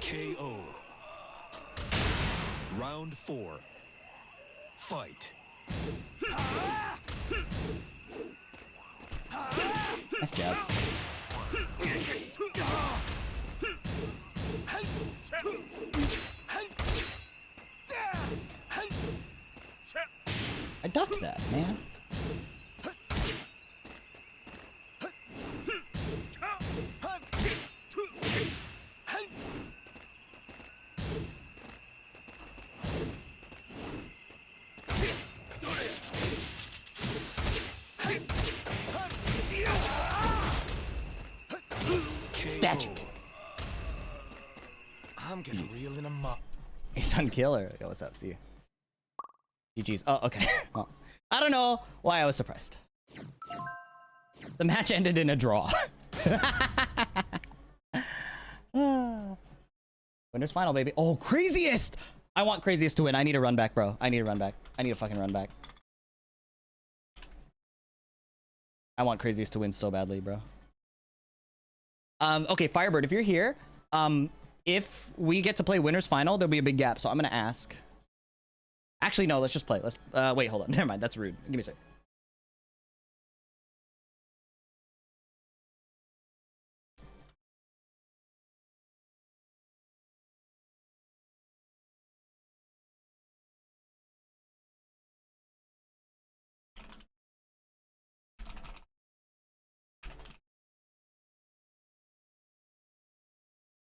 KO. Round 4. Fight. Nice jabs. I ducked that, man. Statue kick. I'm gonna reel in a mop. Ace on killer. Yo, what's up? See you. GG's. Oh, okay. Well, I don't know why I was surprised. The match ended in a draw. Winner's final, baby. Oh, craziest! I want craziest to win. I need a run back, bro. I need a run back. I need a fucking run back. I want craziest to win so badly, bro. Okay, Firebird, if you're here, if we get to play winner's final, there'll be a big gap, so I'm gonna ask. Actually, no, let's just play. Let's wait, hold on. Never mind, that's rude. Give me a sec.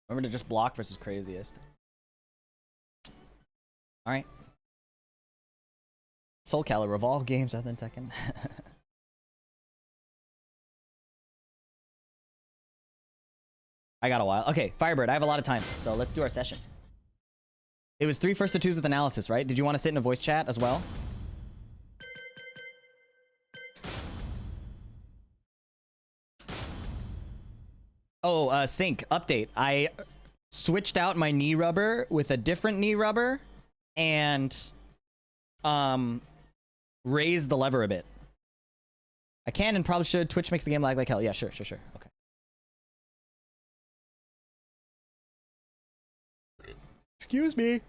Remember to just block versus craziest. Alright. Soul Calibur of all games other than Tekken. I got a while. Okay, Firebird, I have a lot of time, so let's do our session. It was 3 first to 2s with analysis, right? Did you want to sit in a voice chat as well? Oh, Sync, update. I switched out my knee rubber with a different knee rubber and raised the lever a bit. I can and probably should. Twitch makes the game lag like hell. Yeah, sure. Okay. Excuse me.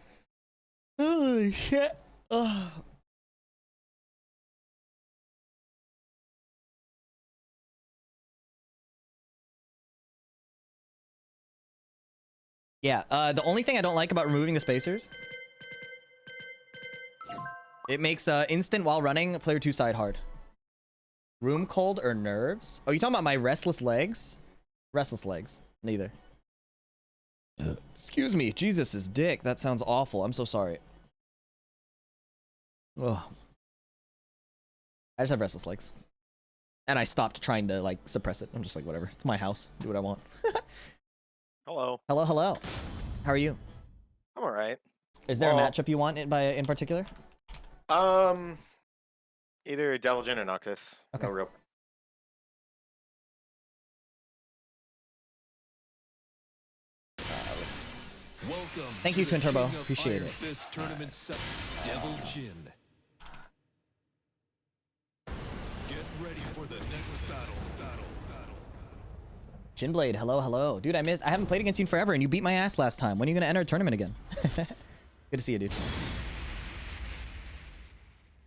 Holy shit. Ugh. Yeah, the only thing I don't like about removing the spacers, it makes instant while running player 2 side hard. Room cold or nerves? Oh, you talking about my restless legs? Restless legs. Neither. Excuse me. Jesus' dick. That sounds awful. I'm so sorry. Ugh. I just have restless legs. And I stopped trying to, like, suppress it. I'm just like, whatever. It's my house. Do what I want. Hello. Hello. How are you? I'm alright. Is there a matchup you want in particular? Either Devil Jin or Noctis. Okay. No real. Welcome. Thank you, to Twin the Turbo. King of Appreciate Iron it. Fist Tournament 7, Devil Jin. Get ready for the next battle. Jinblade, hello. Dude, I haven't played against you in forever, and you beat my ass last time. When are you gonna enter a tournament again? Good to see you, dude.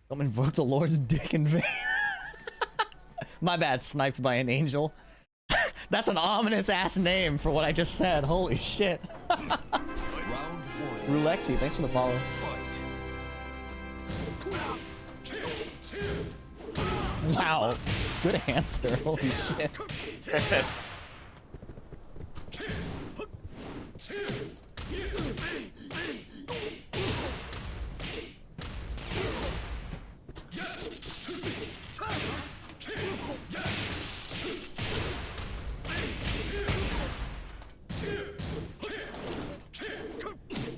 Don't invoke the Lord's dick in vain. My bad, sniped by an angel. That's an ominous ass name for what I just said. Holy shit. Round 1. Rulexi, thanks for the follow. Fight. Wow. Good answer. Holy shit.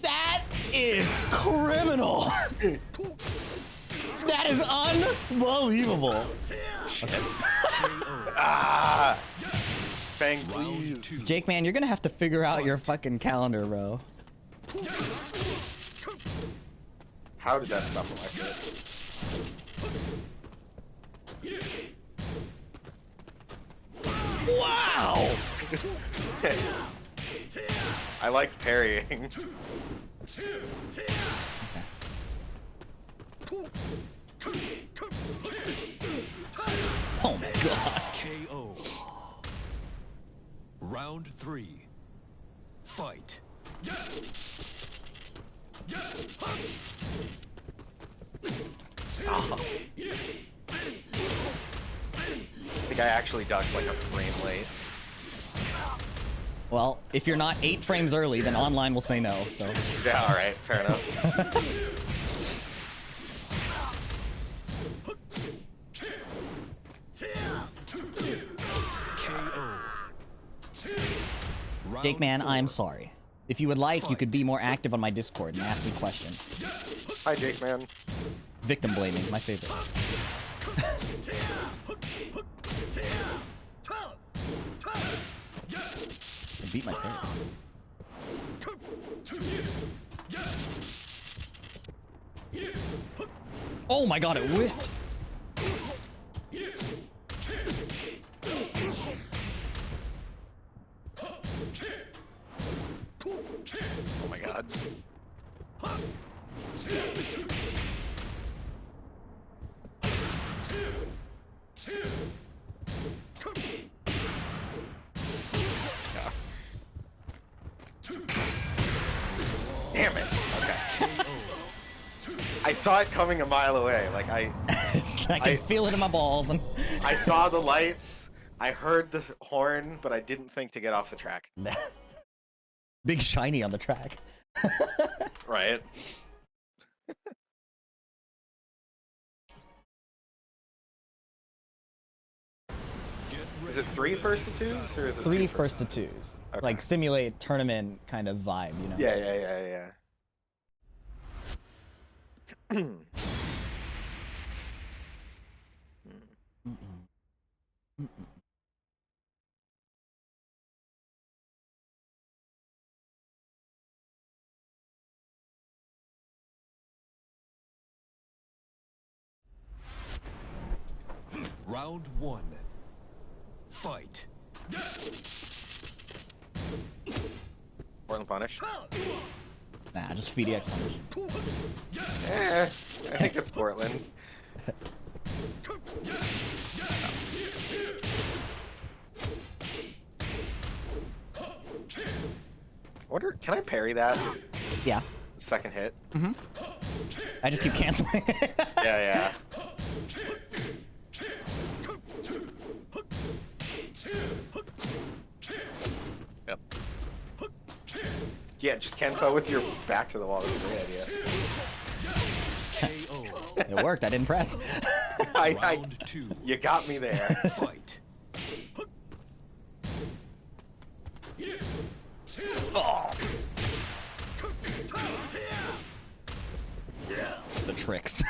That is criminal. That is unbelievable. Okay. Fang, please. Jake, man, you're gonna have to figure out your fucking calendar, bro. How did that stop my foot? Wow! I like parrying. Oh my god. KO. Round 3. Fight. Oh. I think I actually ducked like a frame late. Well, if you're not 8 frames early, then online will say no, so. Yeah, alright, fair enough. KO. Jake man, I'm sorry. If you would like, you could be more active on my Discord and ask me questions. Hi, Jake, man. Victim blaming, my favorite. I beat my parrot. Oh my god, it whiffed! Oh my god. Damn it. Okay. I saw it coming a mile away. Like I can feel it in my balls. I saw the lights. I heard the horn, but I didn't think to get off the track. Big shiny on the track. Right. Is it 3 first to 2s or is it 3 2 first to 2s? Okay. Like simulate tournament kind of vibe, you know? Yeah. Round 1. Fight. Portland punish. Nah, just VDX punish. I think it's Portland. Wonder, can I parry that? Yeah. Second hit. I just keep canceling. Yeah. Yep. Yeah, just Kenpo with your back to the wall. That's a great idea. KO. It worked. I didn't press. Round 2. You got me there. Fight. Oh. The tricks.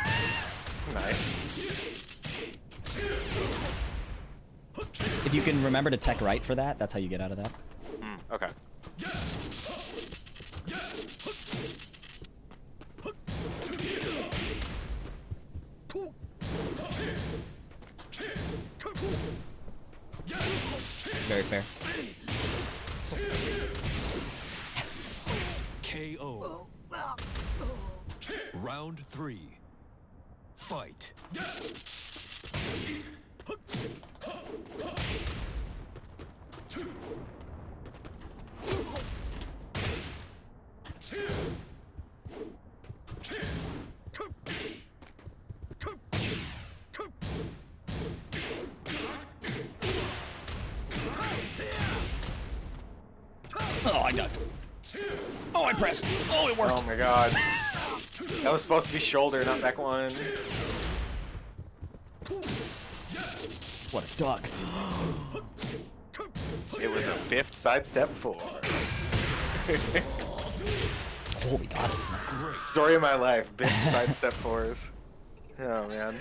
Nice. If you can remember to tech right for that, that's how you get out of that. Okay. Very fair. KO. Round 3. Fight. Oh, I ducked. Oh, I pressed. Oh, it worked. Oh my god. That was supposed to be shoulder, not back one. What a duck. It was a biffed sidestep 4. Holy god. Story of my life, biffed sidestep 4s. Oh man.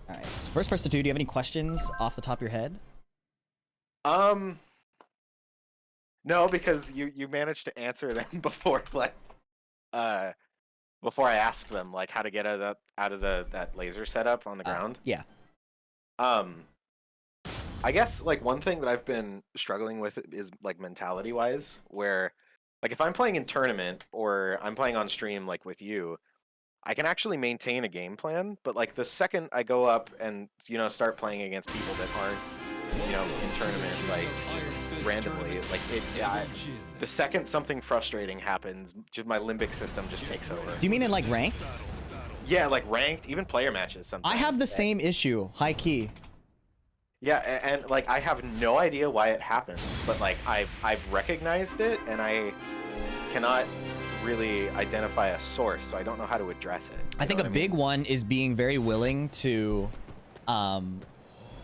Alright, so first to 2, do you have any questions off the top of your head? No, because you managed to answer them before, like, before I asked them, like, how to get out of that laser setup on the ground. Yeah. I guess, like, one thing that I've been struggling with is, like, mentality-wise, where, like, if I'm playing in tournament, or I'm playing on stream, like, with you, I can actually maintain a game plan, but, like, the second I go up and, you know, start playing against people that aren't, you know, in tournament, like, just randomly, like, the second something frustrating happens, just my limbic system just takes over. Do you mean in, like, ranked? Yeah, like, ranked, even player matches sometimes. I have the same issue, high key. Yeah, and like I have no idea why it happens, but like I've recognized it and I cannot really identify a source, so I don't know how to address it. I think a big one is being very willing to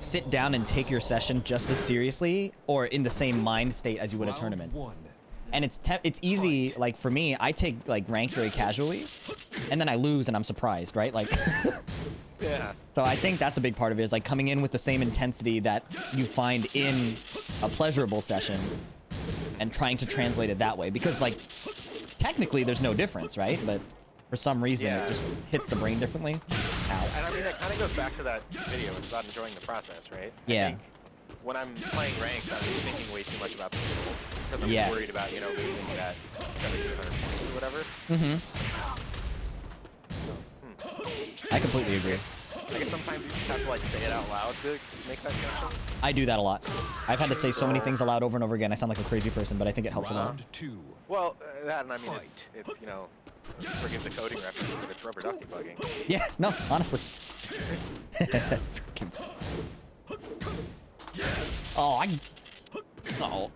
sit down and take your session just as seriously or in the same mind state as you would a tournament. And it's easy, like for me, I take like ranked very casually, and then I lose and I'm surprised, right? Like, Yeah. so I think that's a big part of it, is like coming in with the same intensity that you find in a pleasurable session and trying to translate it that way. Because like, technically there's no difference, right? But for some reason, it just hits the brain differently. Ow. And I mean, that kind of goes back to that video. It's about enjoying the process, right? Yeah. I think when I'm playing ranked, I'm thinking way too much about the goal. Because I'm Yes. worried about, you know, losing that 700 points or whatever. Mm-hmm. I completely agree. I guess sometimes you just have to like say it out loud to make that connection. I do that a lot. I've had to say so many things aloud over and over again. I sound like a crazy person, but I think it helps a lot. Well, that and I mean, it's you know, forgive the coding reference, but it's rubber duck debugging. Yeah, no, honestly. Oh, oh.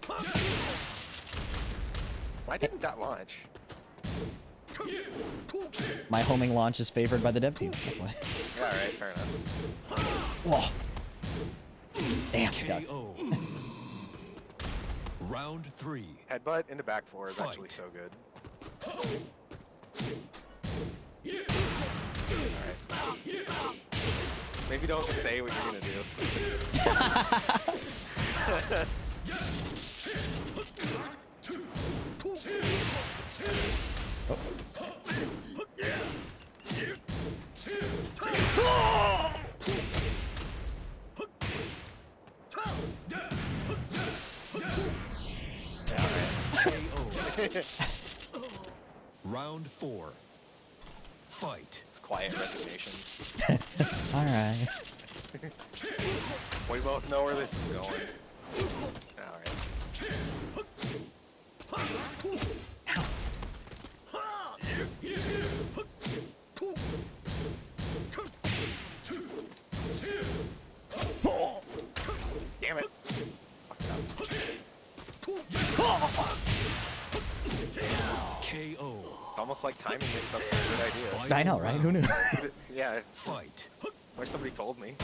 Why didn't that launch? My homing launch is favored by the dev team. That's why. Yeah, right, fair enough. Whoa. Damn. KO. Round 3. Headbutt into back 4 is actually so good. Alright. Maybe don't say what you're gonna do. Round 4. Fight. It's quiet resignation. Alright. We both know where this is going. Alright. Damn it. KO. It's almost like timing makes up some good idea. I know, right? Who knew? Yeah. Fight. Wish somebody told me.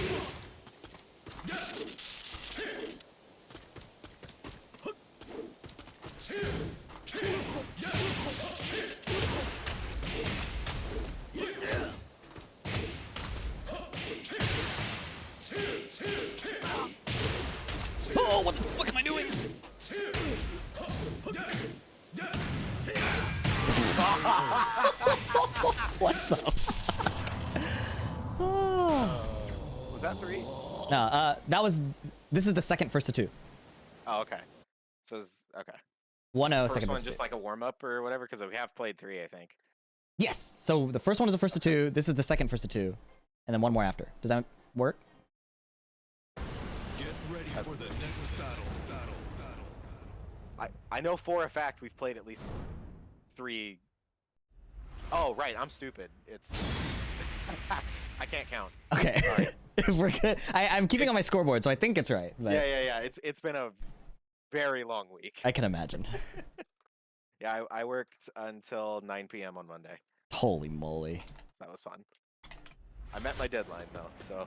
Oh, what the fuck am I doing? What the? Was that 3? No, that was. This is the second first to 2. Oh, okay. So it's okay. 1-0, First second one first to just 2. like a warm up or whatever, because we have played 3, I think. Yes. So the first one is the first to 2. This is the second first to 2, and then one more after. Does that work? Get ready for the next battle. I know for a fact we've played at least 3. Oh, right. I'm stupid. It's I can't count. Okay. Sorry. If we're good. I'm keeping on my scoreboard, so I think it's right. But Yeah. It's been a very long week. I can imagine. Yeah, I worked until 9 p.m. on Monday. Holy moly. That was fun. I met my deadline though, so.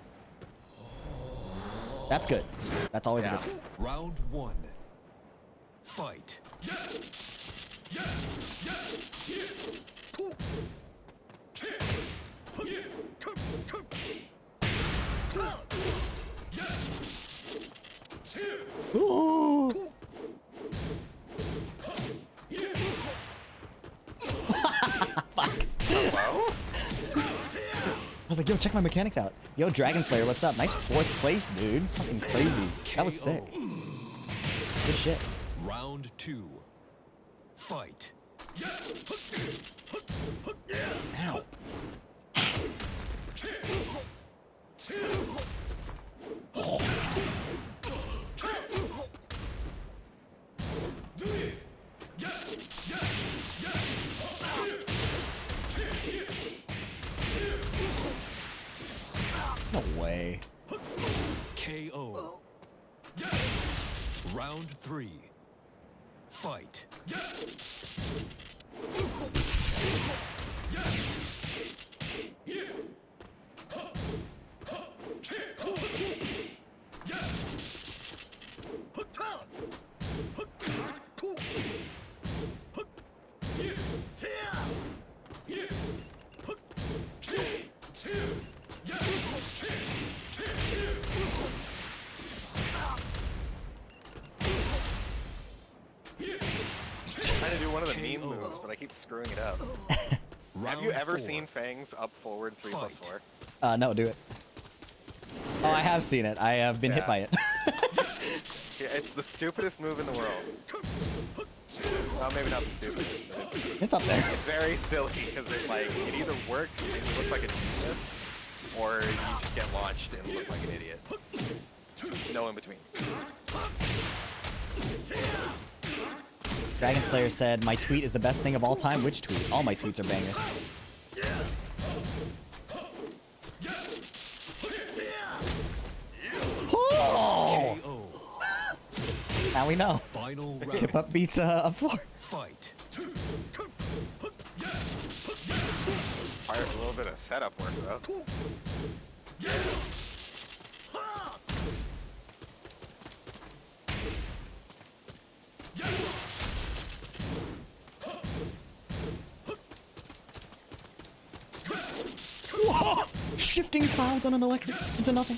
That's good. That's always a good thing. Round 1. Fight. Ooh. Fuck. Hello? I was like, yo, check my mechanics out. Yo, Dragon Slayer, what's up? Nice 4th place, dude. Fucking crazy. That was sick. Good shit. Round 2. Fight. Ow. No way. KO. Round 3. Fight. of the meme moves, but I keep screwing it up. Have you ever seen Fangs up forward 3+4? No, do it. Oh, I have seen it. I have been hit by it. Yeah, it's the stupidest move in the world. Well, maybe not the stupidest, but it's up there. It's very silly because it's like it either works and you look like a genius, or you just get launched and look like an idiot. No in between. Dragon Slayer said, "My tweet is the best thing of all time." Which tweet? All my tweets are bangers. Oh! Now we know. Final Hip up beats up 4. Fight. Requires a little bit of setup work though. Whoa! Shifting clouds on an electric into nothing.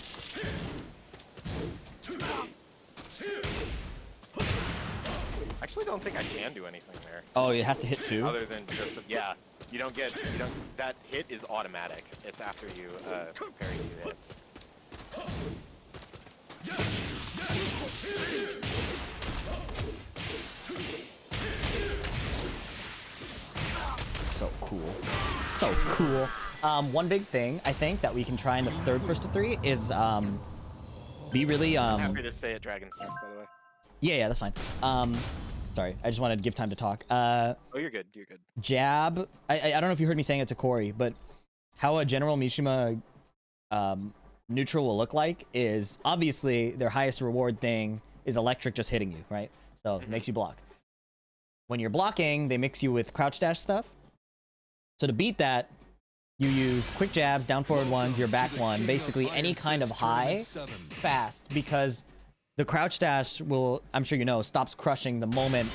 I actually don't think I can do anything there. Oh, it has to hit 2? Other than just, yeah. You don't, that hit is automatic. It's after you parry 2 hits. So cool. So cool. One big thing I think that we can try in the third first to 3 is be really I'm happy to stay at Dragon's Nest, by the way. Yeah, that's fine. Sorry, I just wanted to give time to talk. Oh, you're good. You're good. Jab. I don't know if you heard me saying it to Corey, but how a General Mishima neutral will look like is obviously their highest reward thing is electric just hitting you, right? So it makes you block. When you're blocking, they mix you with crouch dash stuff. So to beat that, you use quick jabs, down forward ones, your back one, basically any kind of high, fast, because the crouch dash will, I'm sure you know, stops crushing the moment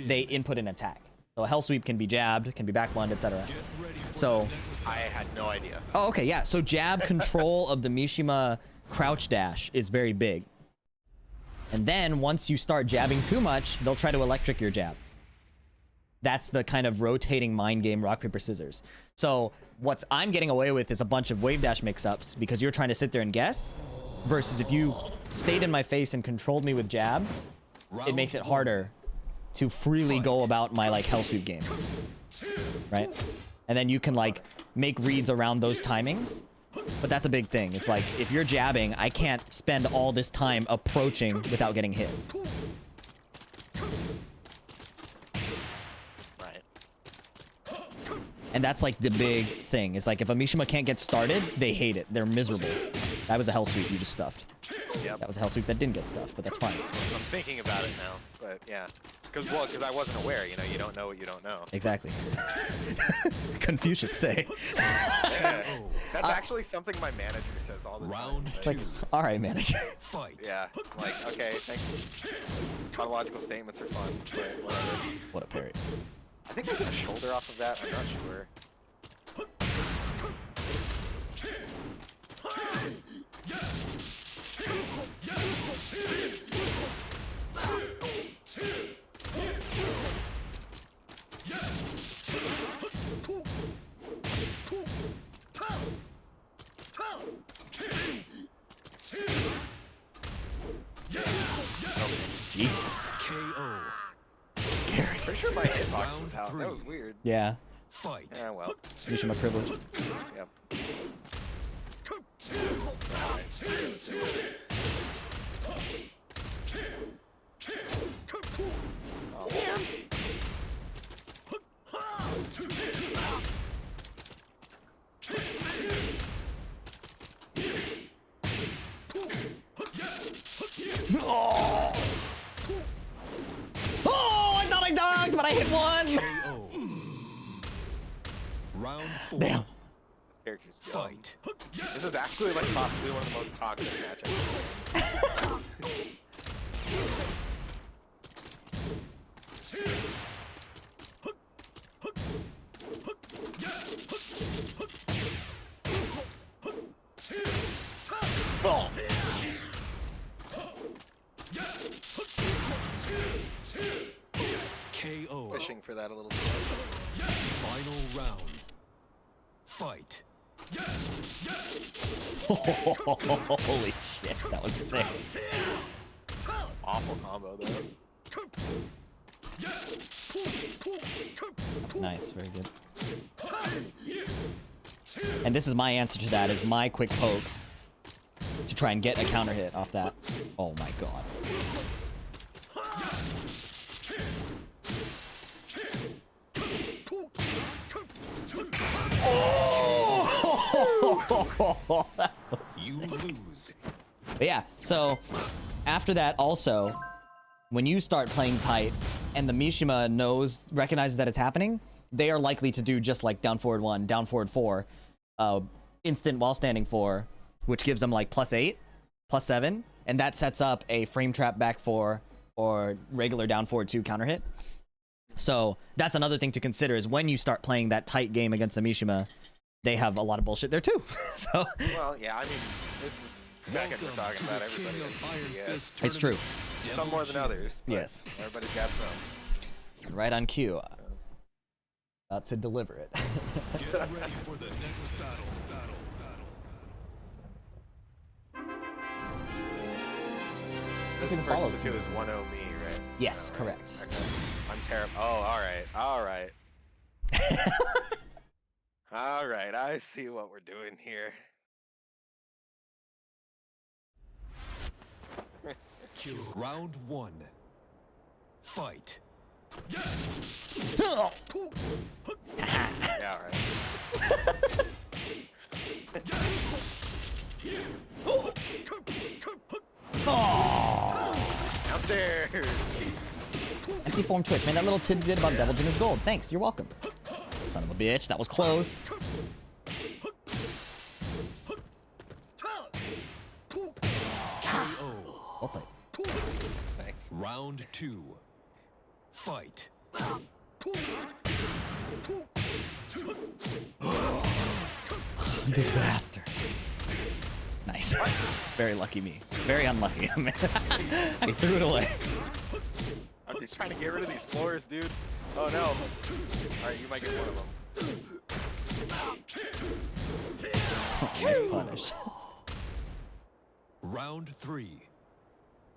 they input an attack. So a hell sweep can be jabbed, can be back one, etc. So I had no idea. Oh, okay, yeah. So jab control of the Mishima crouch dash is very big. And then once you start jabbing too much, they'll try to electric your jab. That's the kind of rotating mind game rock, paper, scissors. So what I'm getting away with is a bunch of wave dash mix-ups because you're trying to sit there and guess, versus if you stayed in my face and controlled me with jabs, it makes it harder to freely go about my like hell sweep game, right? And then you can like make reads around those timings. But that's a big thing. It's like if you're jabbing, I can't spend all this time approaching without getting hit. And that's like the big thing. It's like if a Mishima can't get started, they hate it. They're miserable. That was a hell sweep you just stuffed. Yep. That was a hell sweep that didn't get stuffed, but that's fine. I'm thinking about it now, but yeah. Because I wasn't aware, you know, you don't know what you don't know. Exactly. Confucius say. Yeah. That's actually something my manager says all the time. It's like, all right, manager. Fight. Yeah, like, okay, thanks. Tautological statements are fun, but whatever. What a parry. I think I get a shoulder off of that, I'm not sure. Jesus. KO. Scary. Pretty sure my hitbox was out. That was weird. Yeah. Fight. Yeah, well. Mishima privilege. Yep. Oh! Oh, I thought I dunked, but I hit one. KO. Round 4. Damn. This character's dumb. Fight. This is actually like possibly one of the most toxic matchups. Oh. KO. Fishing for that a little bit. Final round. Fight. Holy shit, that was sick. Awful combo though. Nice, very good. And this is my answer to that, is my quick pokes to try and get a counter hit off that. Oh my god. Oh! That was You sick. lose. But yeah, so after that also, when you start playing tight and the Mishima recognizes that it's happening, they are likely to do just like down forward 1, down forward 4, instant while standing 4, which gives them like +8, +7, and that sets up a frame trap back 4 or regular down forward 2 counter hit. So that's another thing to consider, is when you start playing that tight game against the Mishima, they have a lot of bullshit there too. So Well, yeah, I mean, this is Tekken we're talking about. Everybody has it's true. Some more than others. But Yes. Everybody's got some. Right on cue. About to deliver it. Get ready for the next battle. This can first follow to too. two is 1-0 me, right? Yes, Oh, correct. Okay. I'm terrible. Oh, alright. Alright. Alright, I see what we're doing here. Round 1. Fight. Yeah, alright. Downstairs! Empty form Twitch, man. That little tidbit about Devil Jin is gold. Thanks, you're welcome. Son of a bitch, that was close. KO. Well played. Thanks. Round 2. Fight. Disaster. Nice. Very lucky me. Very unlucky. I threw it away. I'm just trying to get rid of these floors, dude. Oh no. Alright, you might get one of them. Oh, nice punish. Round 3.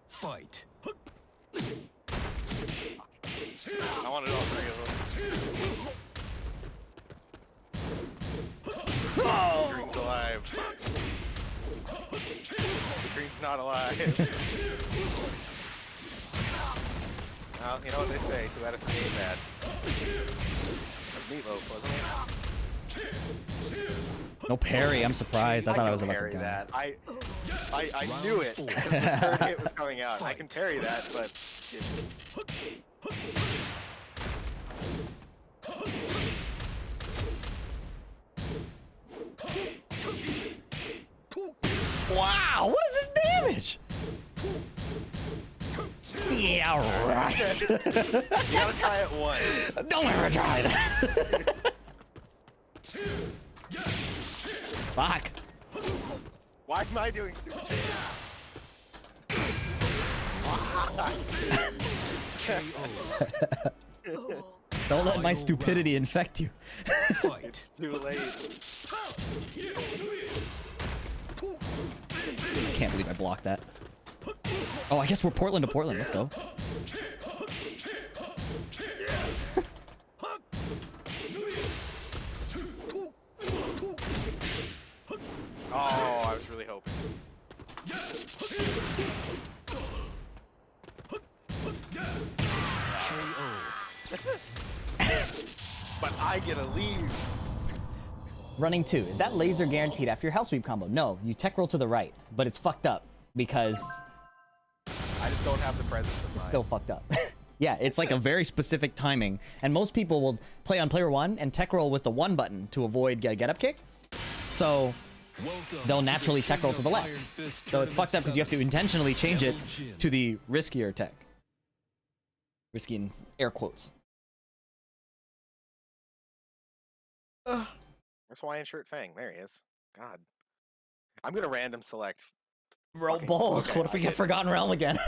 Fight. I wanted all three of them. Green's alive. Green's not alive. Well, you know what they say, 2 out of 3 ain't bad. That was Meatloaf, wasn't it? No parry, I'm surprised. I thought I was about to parry die. that. I knew it because the third hit was coming out. I can parry that, but Wow, what is this damage? Yeah, right. you gotta try it once. Don't ever try that. Fuck. Why am I doing super Don't let my stupidity infect you. It's too late. I can't believe I blocked that. Oh, I guess we're Portland to Portland. Let's go. Oh, I was really hoping. But I get a lead. Running 2. Is that laser guaranteed after your hell sweep combo? No, you tech roll to the right, but it's fucked up because I just don't have the presence of it's mind. still fucked up. Yeah, it's like a very specific timing, and most people will play on player 1 and tech roll with the 1 button to avoid get up kick. So they'll naturally tech roll to the left. So it's fucked up because you have to intentionally change it to the riskier tech. Risky in air quotes. That's Hawaiian shirt Fang. There he is. God. I'm gonna random select. Roll fucking- balls. okay, What if we I get did. Forgotten Realm again?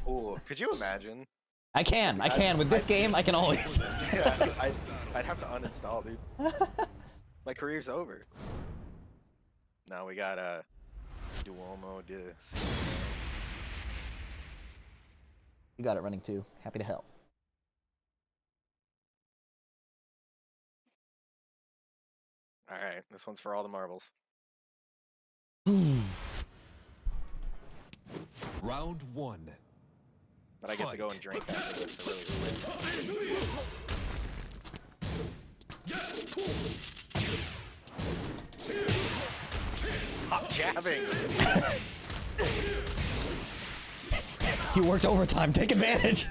Ooh, could you imagine? I can. With this game, I can always. Yeah, I'd have to uninstall, dude. My career's over. Now we got a Duomo disc. You got it running too. Happy to help. All right, this one's for all the marbles. Round 1. But I get to go and drink after this, so really who wins? Stop jabbing! You worked overtime. Take advantage.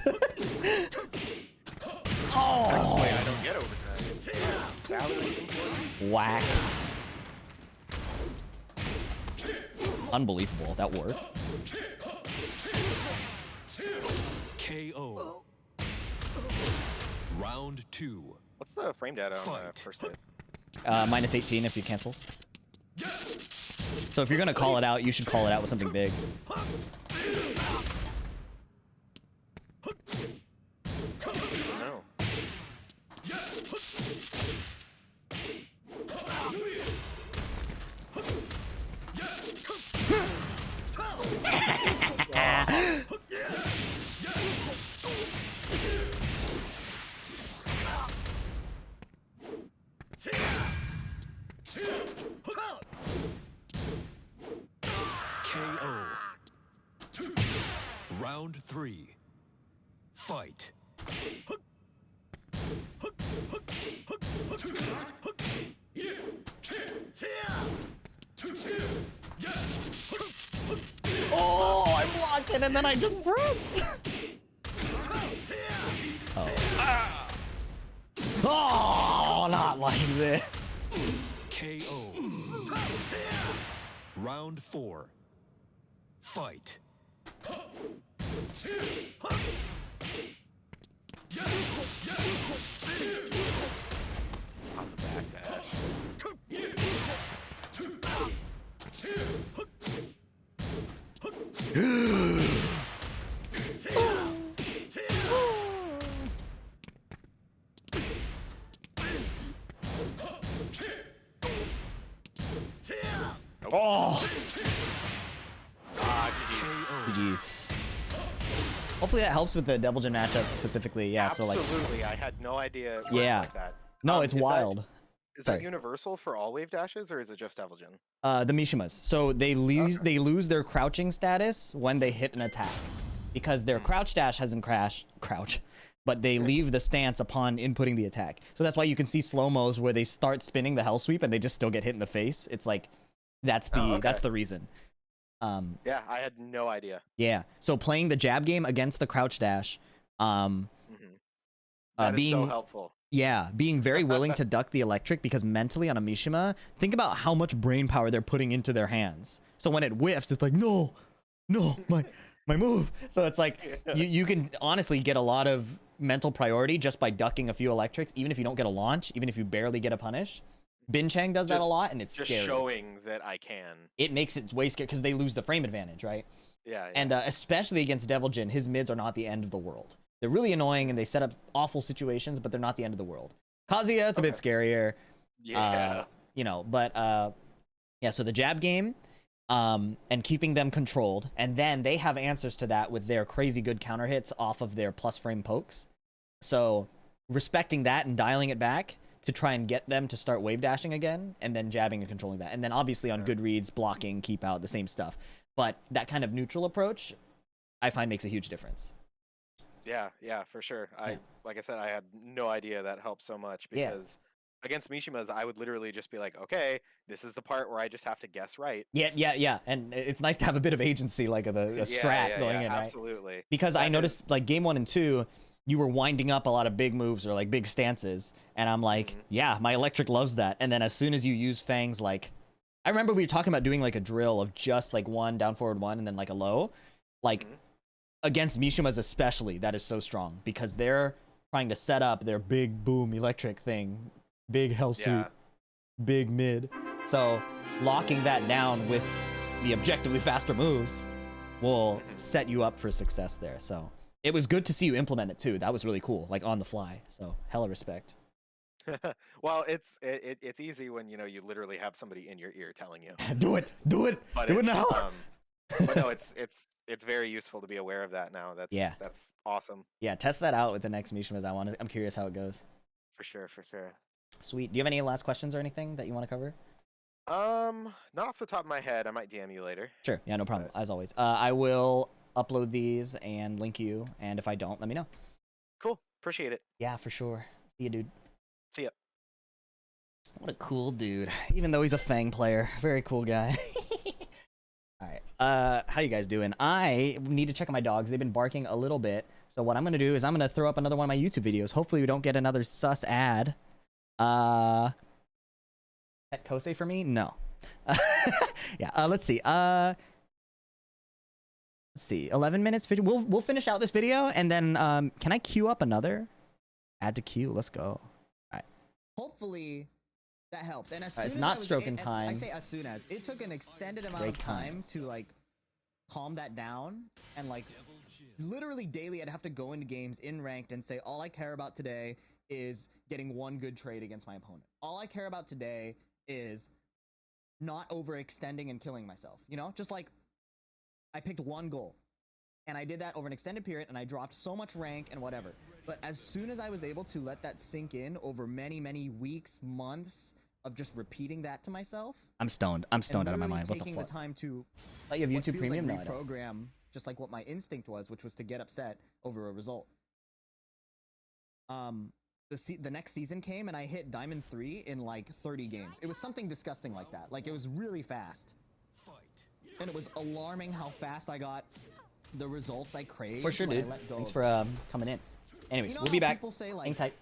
Oh! Wait, I don't get overtime. Salary is important. Whack. Unbelievable. That worked. KO. Round 2. What's the frame data on the first hit? Minus 18 if you cancels. So if you're gonna call it out, you should call it out with something big. No. KO. Round 3. Fight. Oh, I blocked it and then I just pressed. Oh. Oh, not like this. KO. Round 4. Fight. On the backdash. Oh. Ah, GG's. Hopefully that helps with the Devil Jin matchup specifically. Yeah, absolutely. so like. I had no idea it works Yeah. like that. No, it's wild. Is that universal for all wave dashes, or is it just Devil Jin? The Mishimas. So they lose their crouching status when they hit an attack, because their crouch dash hasn't crouch, but they leave the stance upon inputting the attack. So that's why you can see slow-mos where they start spinning the hell sweep and they just still get hit in the face. It's like that's the reason. Yeah, I had no idea. Yeah. So playing the jab game against the crouch dash, That is so helpful. Yeah, being very willing to duck the electric, because mentally on a Mishima, think about how much brain power they're putting into their hands. So when it whiffs, it's like, no, my move. So it's like, you can honestly get a lot of mental priority just by ducking a few electrics, even if you don't get a launch, even if you barely get a punish. Bin Chang does that a lot, and it's just scary. Showing that I can. It makes it way scary, because they lose the frame advantage, right? Yeah. And especially against Devil Jin, his mids are not the end of the world. They're really annoying and they set up awful situations, but they're not the end of the world. Kazuya, it's a bit scarier. Yeah. Yeah, so the jab game, and keeping them controlled, and then they have answers to that with their crazy good counter hits off of their plus frame pokes. So respecting that and dialing it back to try and get them to start wave dashing again, and then jabbing and controlling that. And then obviously on good reads, blocking, keep out, the same stuff. But that kind of neutral approach, I find makes a huge difference. Yeah, for sure. Like I said, I had no idea that helped so much, because against Mishimas, I would literally just be like, okay, this is the part where I just have to guess right. Yeah. And it's nice to have a bit of agency, like a strat going in, right? Absolutely. Because I noticed, like, game 1 and 2, you were winding up a lot of big moves or, like, big stances. And I'm like, yeah, my electric loves that. And then as soon as you use Fangs, like, I remember we were talking about doing, like, a drill of just, like, one, down forward one, and then, like, a low. Like, against Mishimas especially, that is so strong, because they're trying to set up their big boom electric thing, big hell sweep, big mid. So locking that down with the objectively faster moves will set you up for success there. So it was good to see you implement it too. That was really cool, like on the fly. So hella respect. Well, it's easy when you literally have somebody in your ear telling you. Do it, But do it now. But no, it's very useful to be aware of that now. That's awesome. Yeah, test that out with the next Mishmas. I'm curious how it goes. For sure. Sweet. Do you have any last questions or anything that you want to cover? Not off the top of my head. I might DM you later. Sure. Yeah, no problem. As always. I will upload these and link you, and if I don't, let me know. Cool. Appreciate it. Yeah, for sure. See you, dude. See ya. What a cool dude. Even though he's a Fang player. Very cool guy. Alright. How you guys doing? I need to check on my dogs. They've been barking a little bit. So what I'm gonna do is I'm gonna throw up another one of my YouTube videos. Hopefully we don't get another sus ad. Pet Kosei for me? No. Yeah, let's see. Let's see. 11 minutes. We'll finish out this video and then can I queue up another? Add to queue. Let's go. Alright. Hopefully that helps. And as soon It's as not stroking and time. I say as soon as. It took an extended amount Break of time to like calm that down, and like literally daily I'd have to go into games in ranked and say all I care about today is getting one good trade against my opponent. All I care about today is not overextending and killing myself. You know, just like I picked one goal and I did that over an extended period and I dropped so much rank and whatever. But as soon as I was able to let that sink in over many, many weeks, months of just repeating that to myself. I'm stoned. I'm stoned out of my mind. What the Taking fuck? the time to Oh, you have what YouTube feels Premium? like No, I don't. reprogram just like what my instinct was, which was to get upset over a result. The next season came and I hit Diamond 3 in like 30 games. It was something disgusting like that. Like it was really fast. And it was alarming how fast I got the results I craved. For sure, when I dude. let go Thanks of for coming in. Anyways, You know we'll be how back. people say, like- Hang tight.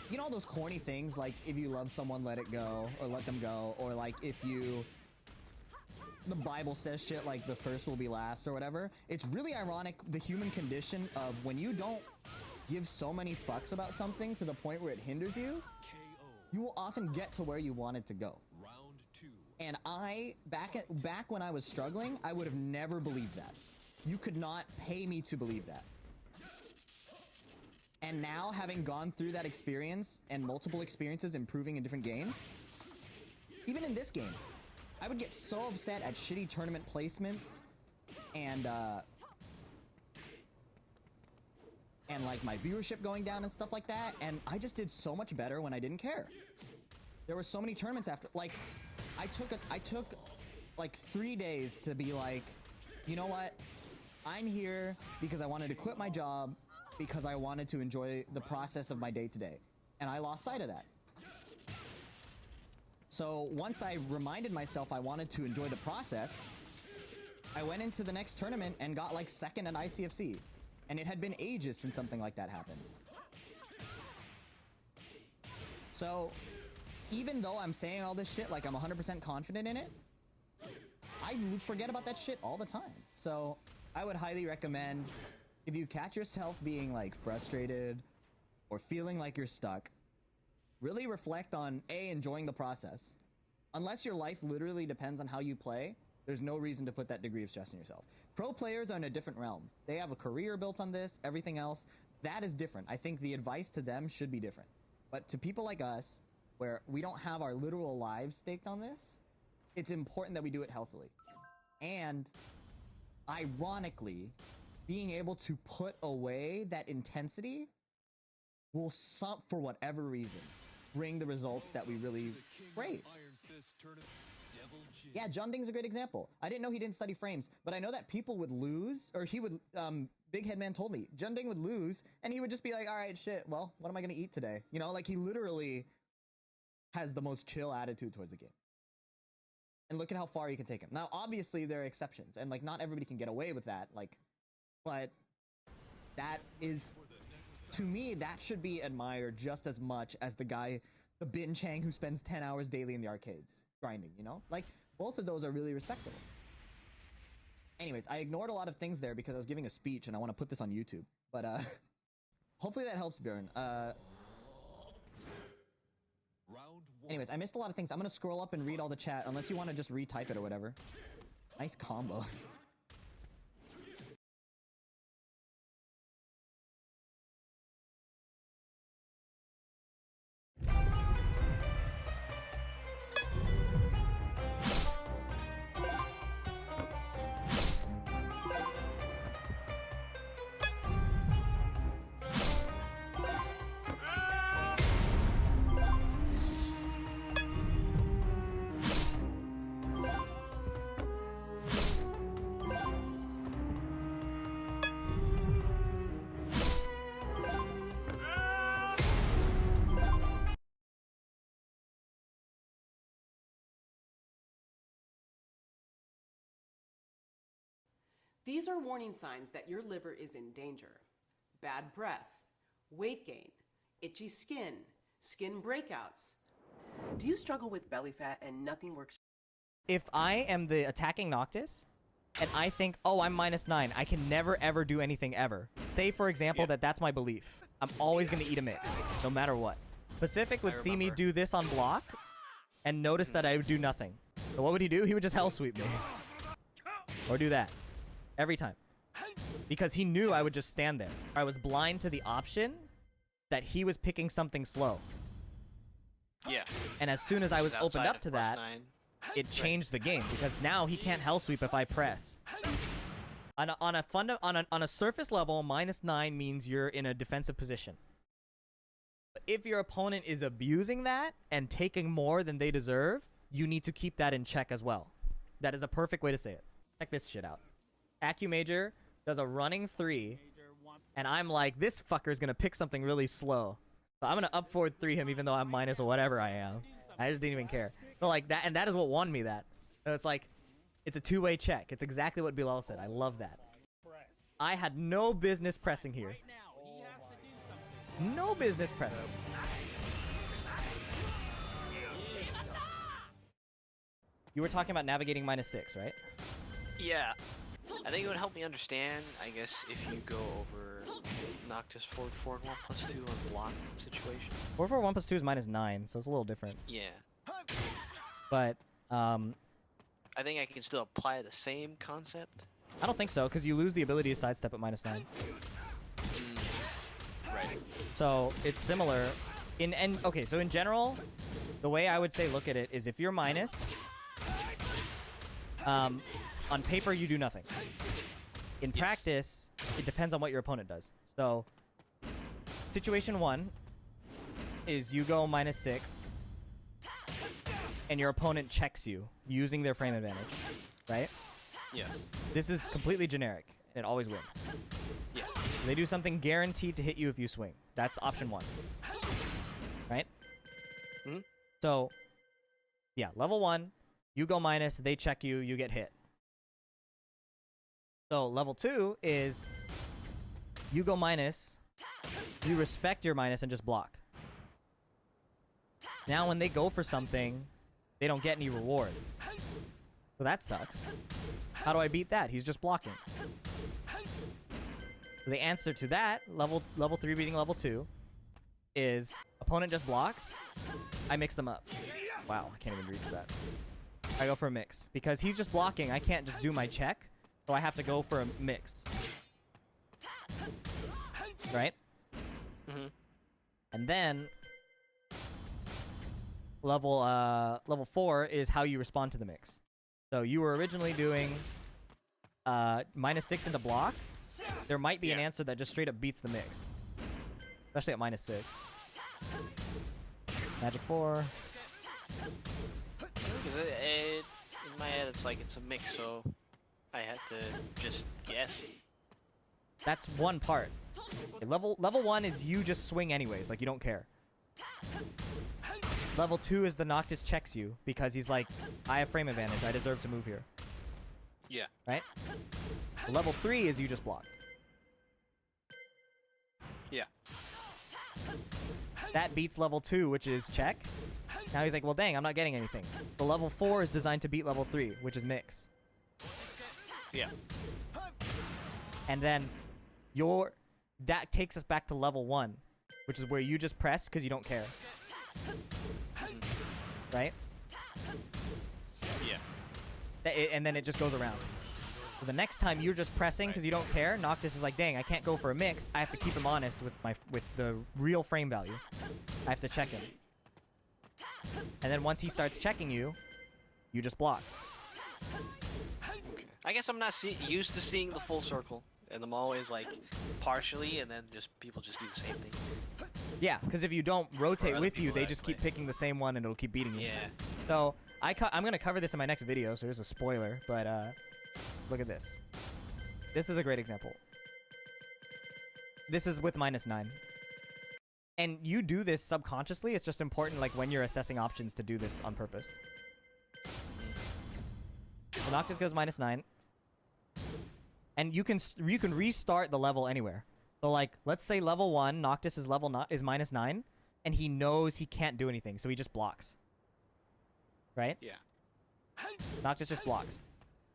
You know all those corny things like if you love someone, let it go, or let them go, or like if you... The Bible says shit like the first will be last or whatever. It's really ironic, the human condition of when you don't give so many fucks about something to the point where it hinders you, you will often get to where you wanted to go. And back when I was struggling, I would have never believed that. You could not pay me to believe that. And now, having gone through that experience and multiple experiences improving in different games, even in this game, I would get so upset at shitty tournament placements and like my viewership going down and stuff like that, and I just did so much better when I didn't care. There were so many tournaments after, like, I took like 3 days to be like, you know what? I'm here because I wanted to quit my job because I wanted to enjoy the process of my day-to-day. And I lost sight of that. So once I reminded myself I wanted to enjoy the process, I went into the next tournament and got like second at ICFC. And it had been ages since something like that happened. So even though I'm saying all this shit like I'm 100% confident in it, I forget about that shit all the time. So I would highly recommend, if you catch yourself being like frustrated or feeling like you're stuck, really reflect on enjoying the process. Unless your life literally depends on how you play, there's no reason to put that degree of stress on yourself. Pro players are in a different realm. They have a career built on this, everything else. That is different. I think the advice to them should be different. But to people like us, where we don't have our literal lives staked on this, it's important that we do it healthily. And ironically, being able to put away that intensity will, for whatever reason, bring the results that we really crave. Yeah, Junding's a great example. I didn't know he didn't study frames, but I know that people would lose, or he would, Big Head Man told me, Junding would lose, and he would just be like, alright, shit, well, what am I gonna eat today? You know, like he literally has the most chill attitude towards the game. And look at how far you can take him. Now, obviously, there are exceptions, and like not everybody can get away with that, like, but that is, to me, that should be admired just as much as the guy, the Bin Chang who spends 10 hours daily in the arcades grinding, you know? Like, both of those are really respectable. Anyways, I ignored a lot of things there because I was giving a speech and I want to put this on YouTube. But, hopefully that helps, Bjorn. Anyways, I missed a lot of things. I'm gonna scroll up and read all the chat, unless you want to just retype it or whatever. Nice combo. These are warning signs that your liver is in danger. Bad breath, weight gain, itchy skin, skin breakouts. Do you struggle with belly fat and nothing works? If I am the attacking Noctis, and I think, oh, I'm -9, I can never ever do anything ever. Say, for example, that's my belief. I'm always going to eat a mix, no matter what. Pacific would see me do this on block, and notice that I would do nothing. So what would he do? He would just hell sweep me. Or do that. Every time. Because he knew I would just stand there. I was blind to the option that he was picking something slow. Yeah. And as soon as I was opened up to that, +9. it changed the game. Because now he can't hell sweep if I press. On a surface level, -9 means you're in a defensive position. But if your opponent is abusing that and taking more than they deserve, you need to keep that in check as well. That is a perfect way to say it. Check this shit out. AccuMajor does a running 3, and I'm like, this fucker's gonna pick something really slow. So I'm gonna up forward 3 him even though I'm minus whatever I am. I just didn't even care. So like that, and that is what won me that. So it's like, it's a two-way check. It's exactly what Bilal said. I love that. I had no business pressing here. No business pressing. You were talking about navigating -6, right? Yeah. I think it would help me understand, I guess, if you go over Noctis forward 1+2 on block situation. 1+2 is -9, so it's a little different. Yeah. But, I think I can still apply the same concept. I don't think so, because you lose the ability to sidestep at -9. Right. So, it's similar. Okay, so in general, the way I would say look at it is if you're minus, on paper you do nothing. In practice, it depends on what your opponent does. So, situation 1 is you go -6, and your opponent checks you using their frame advantage, right? Yes. This is completely generic, and it always wins. Yeah. They do something guaranteed to hit you if you swing. That's option 1. Right? Mm-hmm. So, yeah, level 1, you go minus, they check you, you get hit. So, level 2 is you go minus, you respect your minus and just block. Now, when they go for something, they don't get any reward. So that sucks. How do I beat that? He's just blocking. So the answer to that, level 3 beating level 2, is opponent just blocks, I mix them up. Wow, I can't even reach that. I go for a mix. Because he's just blocking, I can't just do my check, so I have to go for a mix. Right? Mm-hmm. And then level 4 is how you respond to the mix. So you were originally doing -6 into block. There might be an answer that just straight up beats the mix. Especially at -6. Magic 4. Because in my head, it's like it's a mix, so I had to just guess. That's one part. Okay, level 1 is you just swing anyways, like you don't care. Level 2 is the Noctis checks you because he's like, I have frame advantage, I deserve to move here. Yeah. Right? Level 3 is you just block. Yeah. That beats level 2, which is check. Now he's like, well, dang, I'm not getting anything. So level 4 is designed to beat level 3, which is mix. Yeah. And then that takes us back to level 1, which is where you just press because you don't care. Right? Yeah. And then it just goes around. So the next time you're just pressing because you don't care, Noctis is like, dang, I can't go for a mix. I have to keep him honest with the real frame value. I have to check him. And then once he starts checking you, you just block. Okay. I guess I'm not used to seeing the full circle, and I'm always like partially, and then just people just do the same thing. Yeah, because if you don't rotate other with you, people they just keep picking the same one and it'll keep beating you. Yeah. So I'm gonna cover this in my next video, so there's a spoiler, but look at this. This is a great example. This is with -9. And you do this subconsciously, it's just important like when you're assessing options to do this on purpose. So Noctis goes -9. and you can restart the level anywhere. So like, let's say level 1, Noctis is is -9, and he knows he can't do anything, so he just blocks. Right? Yeah. Noctis just blocks.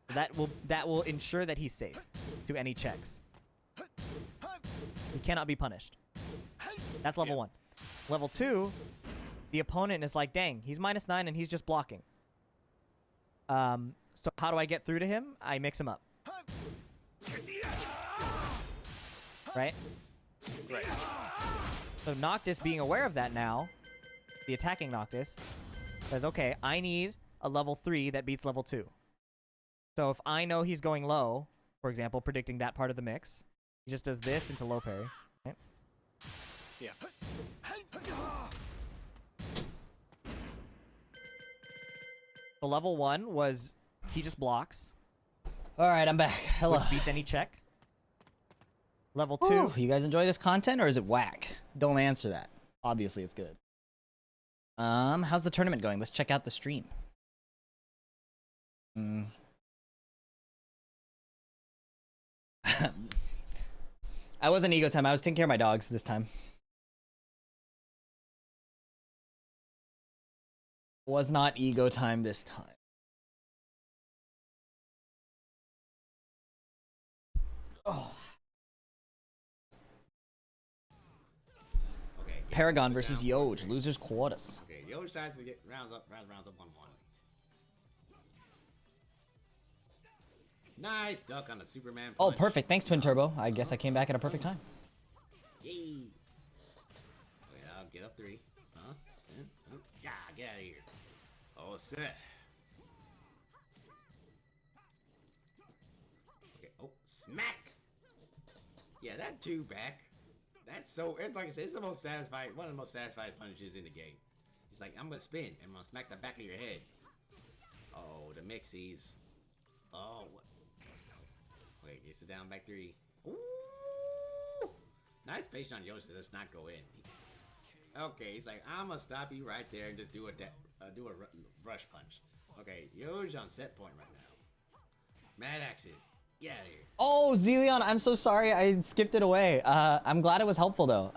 That will ensure that he's safe to any checks. He cannot be punished. That's level 1. Level 2, the opponent is like, dang, he's -9 and he's just blocking. So how do I get through to him? I mix him up. Right? Right. So Noctis, being aware of that now, the attacking Noctis, says, okay, I need a level 3 that beats level 2. So if I know he's going low, for example, predicting that part of the mix, he just does this into low parry. Right? Yeah. So level 1 was he just blocks. All right, I'm back. Hello. Which beats any check. Level 2. Ooh, you guys enjoy this content or is it whack? Don't answer that. Obviously, it's good. How's the tournament going? Let's check out the stream. I wasn't ego time. I was taking care of my dogs this time. Was not ego time this time. Oh. Okay, Paragon versus Yoj, losers quarters. Okay, Yoj tries to get rounds up 1-1. Nice duck on the Superman punch. Oh, perfect. Thanks, Twin Turbo. I guess I came back at a perfect time. Yay. Okay, I'll get up 3. Yeah, get out of here. All set. Okay, oh, smack. Yeah, that 2 back. That's so, it's like I said, it's the most satisfying, one of the most satisfying punishes in the game. It's like, I'm gonna spin, and I'm gonna smack the back of your head. Oh, the mixies. Oh, what? Wait, gets it down back 3. Ooh! Nice patient on Yoshi to just not go in. Okay, he's like, I'm gonna stop you right there and just do a rush punch. Okay, Yoshi on set point right now. Mad Axes, get out of here. Oh, Zelion, I'm so sorry. I skipped it away. I'm glad it was helpful, though.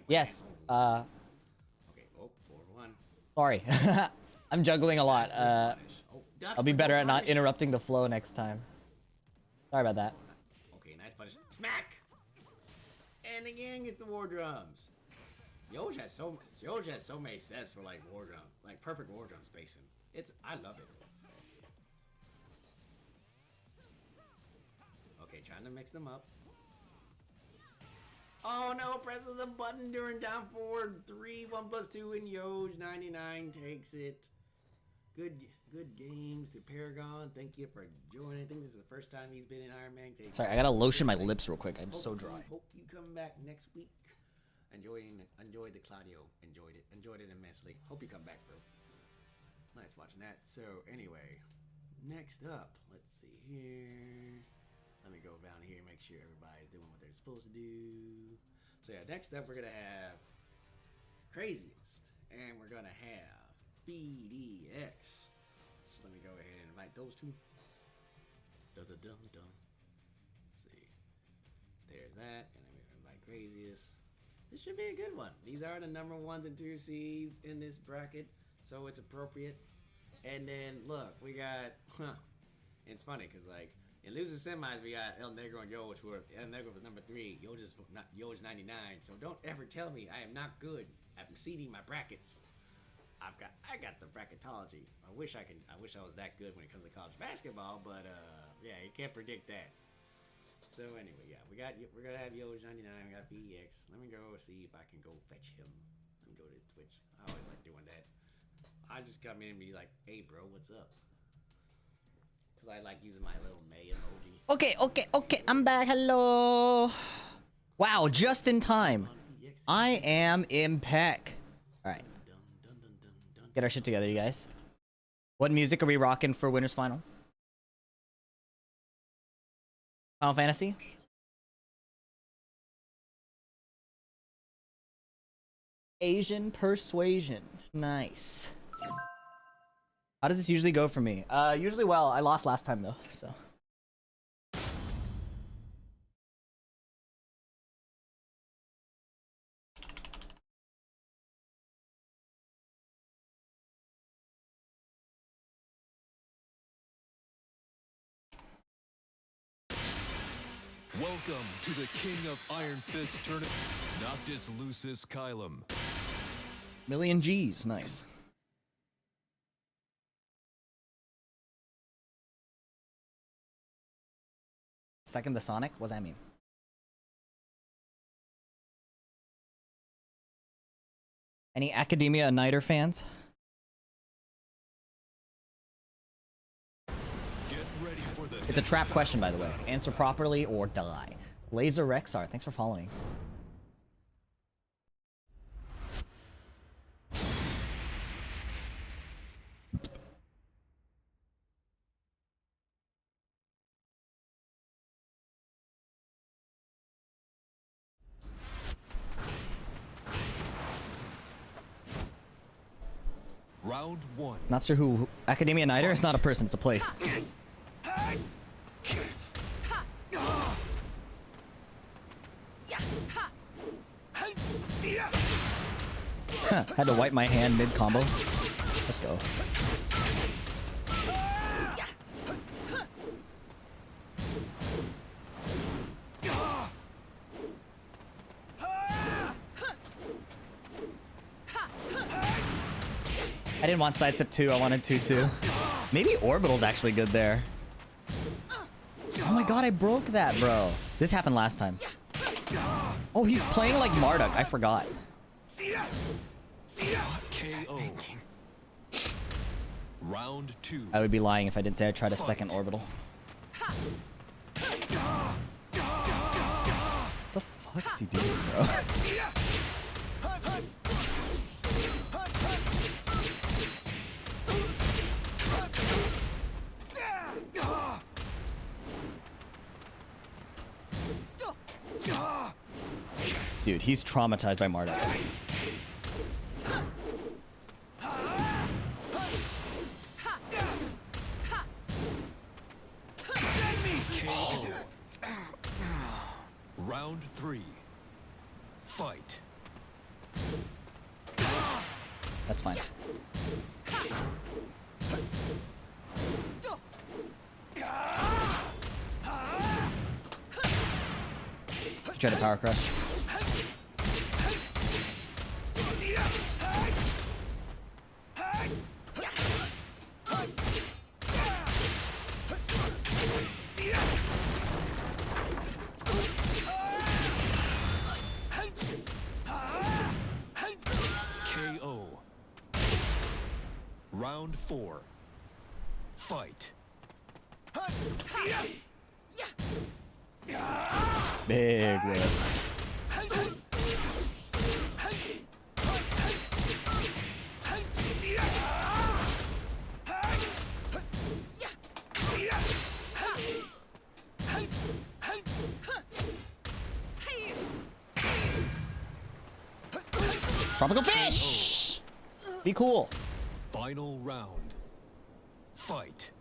Yes. Okay, oh, 4-1. Sorry. I'm juggling a lot. I'll be better at not interrupting the flow next time. Sorry about that. Okay, nice punish. Smack! And again gets the war drums. Yoj has so many sets for like war drum, like perfect war drum spacing. I love it. Okay, trying to mix them up. Oh no, presses the button during down forward 3, 1+2, and Yoj 99 takes it. Good games to Paragon. Thank you for joining. I think this is the first time he's been in ironMANE. Sorry, I gotta lotion my lips real quick. I'm so dry. Hope you come back next week. Enjoyed the Claudio. Enjoyed it immensely. Hope you come back though. Nice watching that. So anyway, next up, let's see here. Let me go down here and make sure everybody's doing what they're supposed to do. So yeah, next up we're gonna have Craziest, and we're gonna have BDX. So let me go ahead and invite those two. Let's see. There's that, and then we invite Craziest. This should be a good one. These are the number 1s and 2 seeds in this bracket, so it's appropriate. And then look, we got, it's funny because like in loser semis we got El Negro and Yoj, who El Negro was number 3, Yoj 99. So don't ever tell me I am not good at seeding my brackets. I got the bracketology. I wish I was that good when it comes to college basketball, but yeah, you can't predict that. So anyway, yeah, we're gonna have Yoj 99. We got VEX. Let me go see if I can go fetch him. Let me go to his Twitch. I always like doing that. I just come in and be like, "Hey, bro, what's up?" Because I like using my little May emoji. Okay. I'm back. Hello. Wow, just in time. I am Impec. All right. Get our shit together, you guys. What music are we rocking for Winners Final? Final Fantasy? Asian Persuasion. Nice. How does this usually go for me? Usually well. I lost last time though, so. Welcome to the King of Iron Fist tournament, Noctis Lucis Kylum. Million G's, nice. Second the Sonic? What does that mean? Any Academia Uniter fans? Get ready for the It's a trap question, by the way. Answer properly or die. Laser Rexar, thanks for following. Round 1. Not sure who Academia Uniter is not a person, it's a place. Had to wipe my hand mid combo. Let's go. I didn't want sidestep 2, I wanted 2-2. Maybe Orbital's actually good there. Oh my god, I broke that, bro. This happened last time. Oh, he's playing like Marduk, I forgot. KO. Round 2. I would be lying if I didn't say I tried a second Orbital. What the fuck is he doing, bro? Dude, he's traumatized by Marduk. Round 3. Fight. That's fine. Try to power crush. KO. Round 4. Fight. Big whip. Tropical fish! Be cool. Final round. Fight.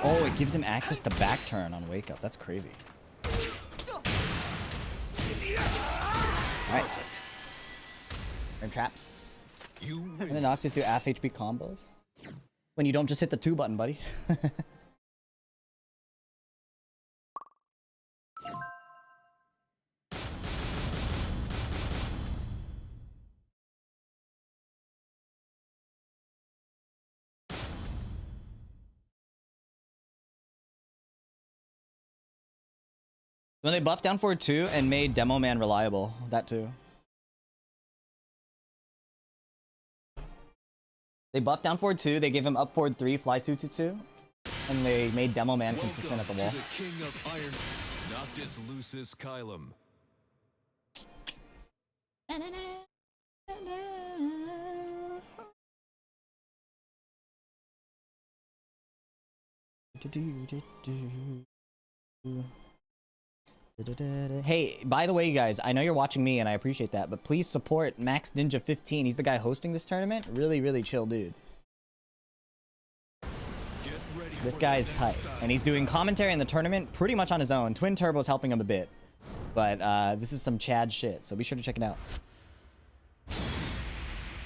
Oh, it gives him access to back turn on wake up. That's crazy. Alright. And traps. And then Noctis do half HP combos. When you don't just hit the 2 button, buddy. When they buffed down forward 2 and made Demo Man reliable, that too. They buffed down forward 2, they gave him up forward 3, fly 2-2-2, and they made Demo Man consistent at the wall. To the King of Iron, Noctis Lucis Kylum. Hey, by the way, you guys, I know you're watching me and I appreciate that, but please support Max Ninja 15. He's the guy hosting this tournament. Really, really chill dude. This guy is tight, and he's doing commentary in the tournament pretty much on his own. Twin Turbo's helping him a bit. But this is some Chad shit, so be sure to check it out.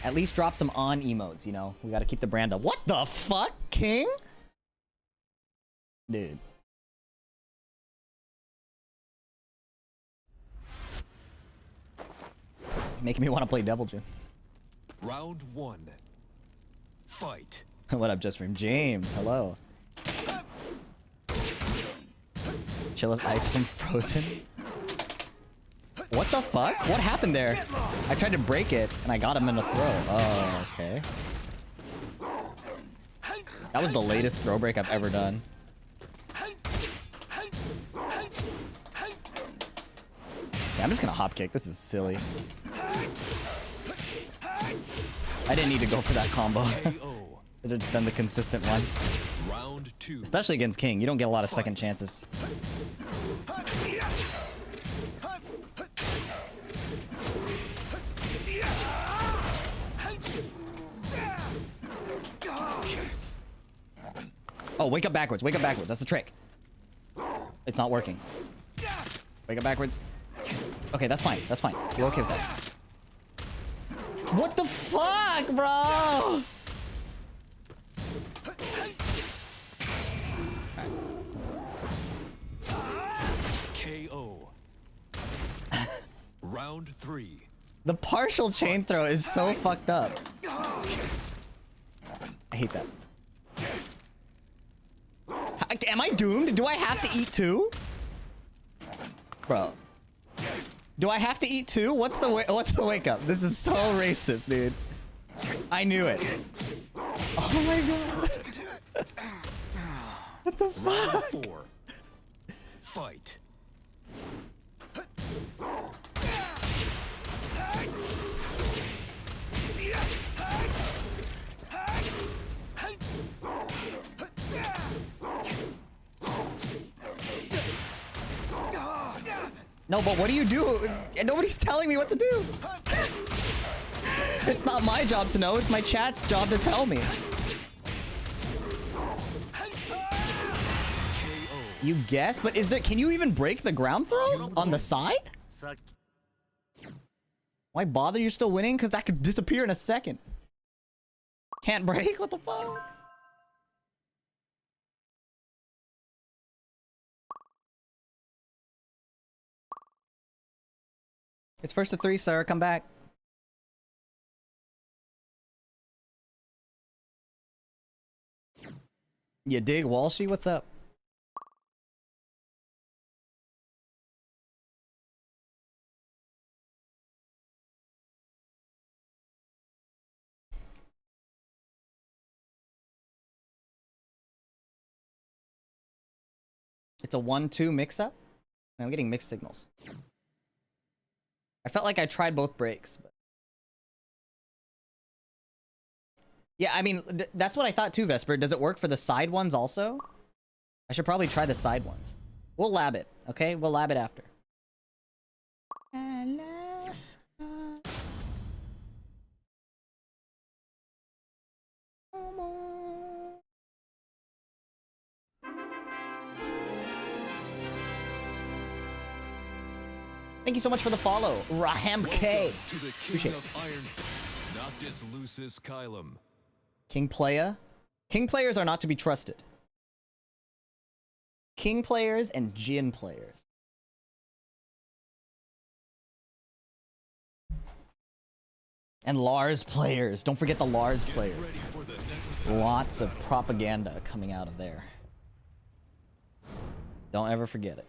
At least drop some on emotes, you know? We gotta keep the brand up. What the fuck, King? Dude. Making me want to play Devil Jin. Round 1. Fight. What up, Just Stream? James, hello. Chill as ice from Frozen. What the fuck? What happened there? I tried to break it, and I got him in a throw. Oh, okay. That was the latest throw break I've ever done. Yeah, I'm just gonna hop kick. This is silly. I didn't need to go for that combo. Should have just done the consistent one. Round 2. Especially against King. You don't get a lot of second chances. Oh, wake up backwards. Wake up backwards. That's the trick. It's not working. Wake up backwards. Okay, that's fine. That's fine. You're okay with that. What the fuck, bro? KO. Round 3. The partial chain throw is so fucked up. I hate that. Am I doomed? Do I have to eat 2? Bro. Do I have to eat 2? What's the wake up? This is so racist, dude. I knew it. Oh my god. What the fuck? Round 4. Fight. No, but what do you do? Nobody's telling me what to do. It's not my job to know. It's my chat's job to tell me. You guess? But is there... Can you even break the ground throws on the side? Why bother? You're still winning? Because that could disappear in a second. Can't break? What the fuck? It's first to 3, sir. Come back. You dig, Walshy? What's up? It's a 1-2 mix-up? I'm getting mixed signals. I felt like I tried both breaks. But... Yeah, I mean, that's what I thought too, Vesper. Does it work for the side ones also? I should probably try the side ones. We'll lab it, okay? We'll lab it after. Thank you so much for the follow, Raham K. To the Appreciate king it. of iron, Noctis Lucis Kylum. King Playa? King players are not to be trusted. King players and Jin players. And Lars players. Don't forget the Lars players. Lots of propaganda coming out of there. Don't ever forget it.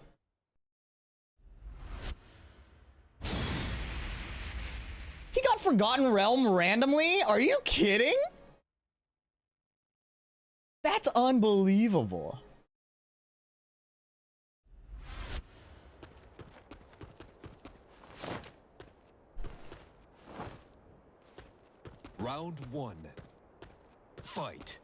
He got Forgotten Realm randomly? Are you kidding? That's unbelievable. Round 1. Fight.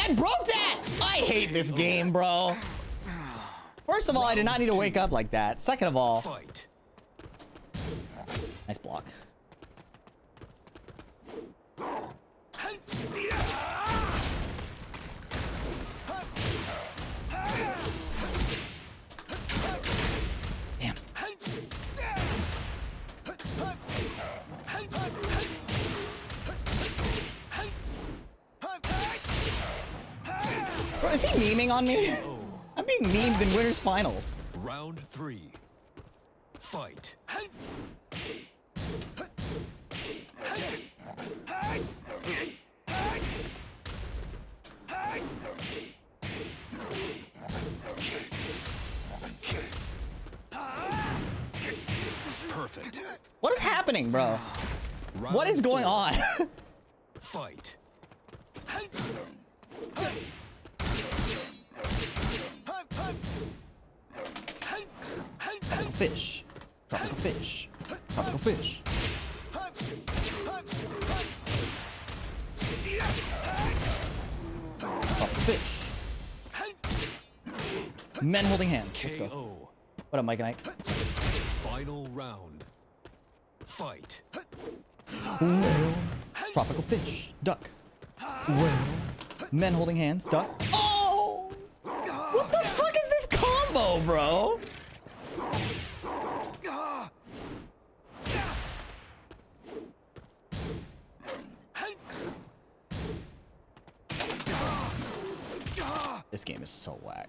I broke that! I hate this game, bro. First of all, I did not need to wake up like that. Second of all, Fight. nice block. Damn. Bro, is he memeing on me? I'm being memed in winners finals. Round 3. Fight. Perfect. What is happening, bro? What is going on? Fight. Tropical fish. Tropical fish. Tropical fish. Tropical fish. Men holding hands. Let's go. KO. What up, Mike and Ike? Final round. Fight. Whale. Tropical fish. Duck. Whale. Men holding hands. Duck. Oh! What the fuck is this combo, bro? This game is so whack.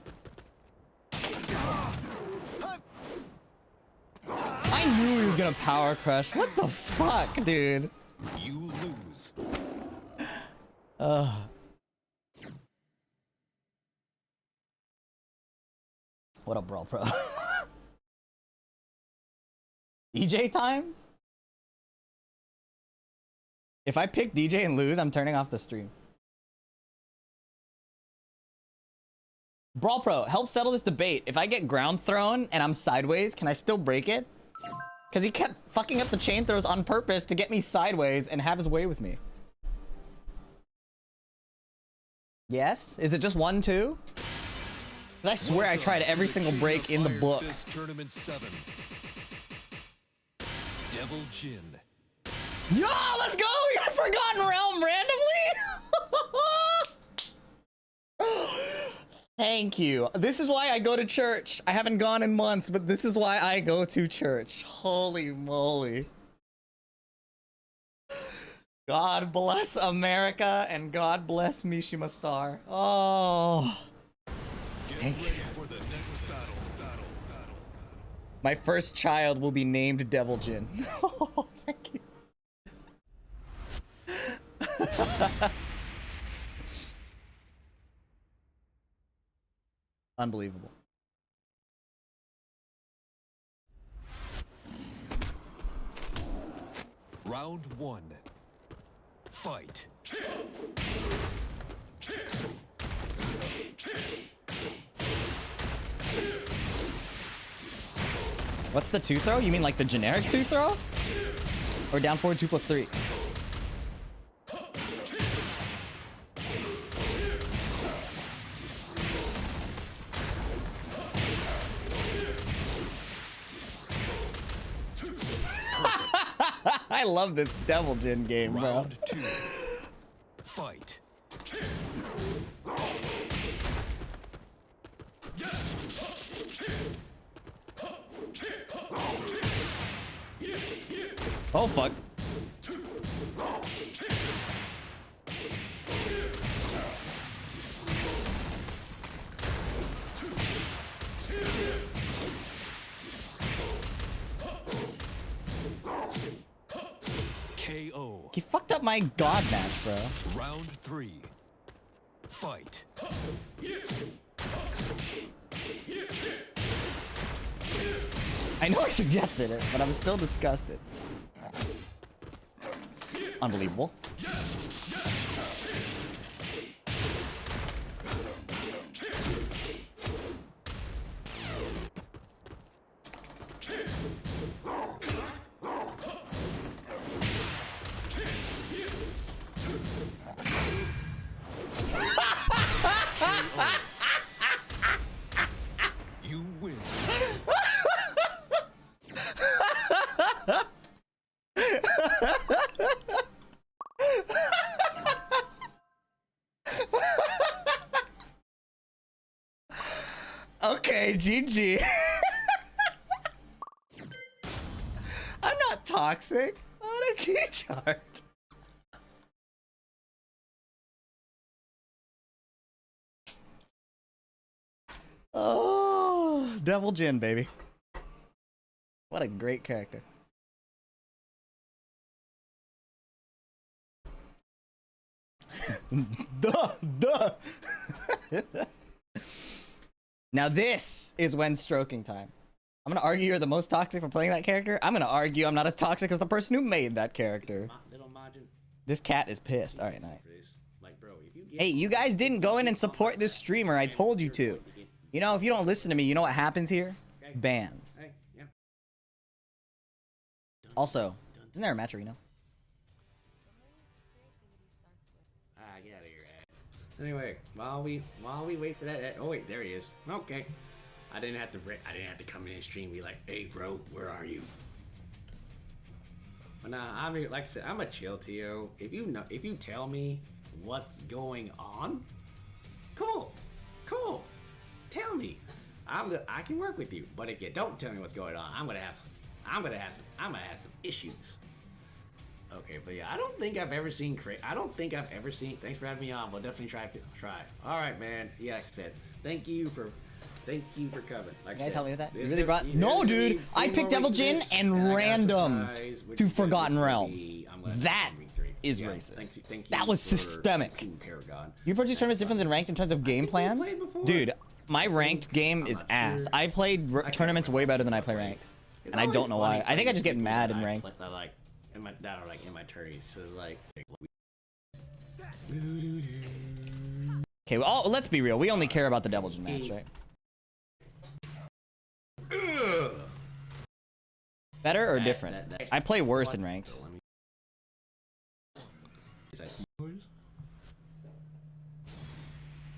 I knew he was gonna power crush. What the fuck, dude? You lose. What up, bro? DJ time? If I pick DJ and lose, I'm turning off the stream. Brawl Pro, help settle this debate. If I get ground thrown and I'm sideways, can I still break it? Because he kept fucking up the chain throws on purpose to get me sideways and have his way with me. Yes? Is it just 1, 2? I swear I tried every single break in the book. Tournament 7. Devil Jin. Yo, let's go! We got Forgotten Realm randomly? Thank you. This is why I go to church. I haven't gone in months, but this is why I go to church. Holy moly. God bless America and God bless Mishima Star. Oh. Thank you. For the next battle. My first child will be named Devil Jin. Oh, thank you. Unbelievable. Round 1. Fight. What's the 2 throw? You mean like the generic 2 throw? Or down forward 2 plus 3? I love this Devil Jin game, bro. Round 2. Fight. Oh, fuck. KO. He fucked up my god match, bro. Round 3. Fight. I know I suggested it, but I'm still disgusted. Unbelievable. Anyway, GG. I'm not toxic. On a key chart. Oh, Devil Jin, baby. What a great character. Duh. Now this is when stroking time. I'm gonna argue you're the most toxic for playing that character. I'm gonna argue I'm not as toxic as the person who made that character. This cat is pissed. All right, night. Hey, you guys didn't go in and support this streamer. I told you to. You know, if you don't listen to me, you know what happens here? Bans. Also, isn't there a match arena? Get out of here, Ed. Anyway, while we wait for that, oh wait, there he is. Okay, I didn't have to come in and stream and be like, hey bro, where are you? But nah, I mean, like I said, I'm a chill TO. If you tell me what's going on, cool. Tell me, I can work with you. But if you don't tell me what's going on, I'm gonna have some issues. Okay, but yeah, I don't think I've ever seen. Thanks for having me on. We'll definitely try. All right, man. Yeah, like I said, thank you for coming. Like you guys help me with that? You really brought? No, dude. I picked Devil Jin and random to Forgotten Realm. That is racist. Thank you that was systemic. You purchase tournaments different than ranked in terms of game plans, dude. My ranked game is ass. I played tournaments way better than I play ranked, and I don't know why. I think I just get mad in ranked. In my tourneys, so like. Okay, well, let's be real. We only care about the Devil Jin match, right? Better or different? I play worse in ranked.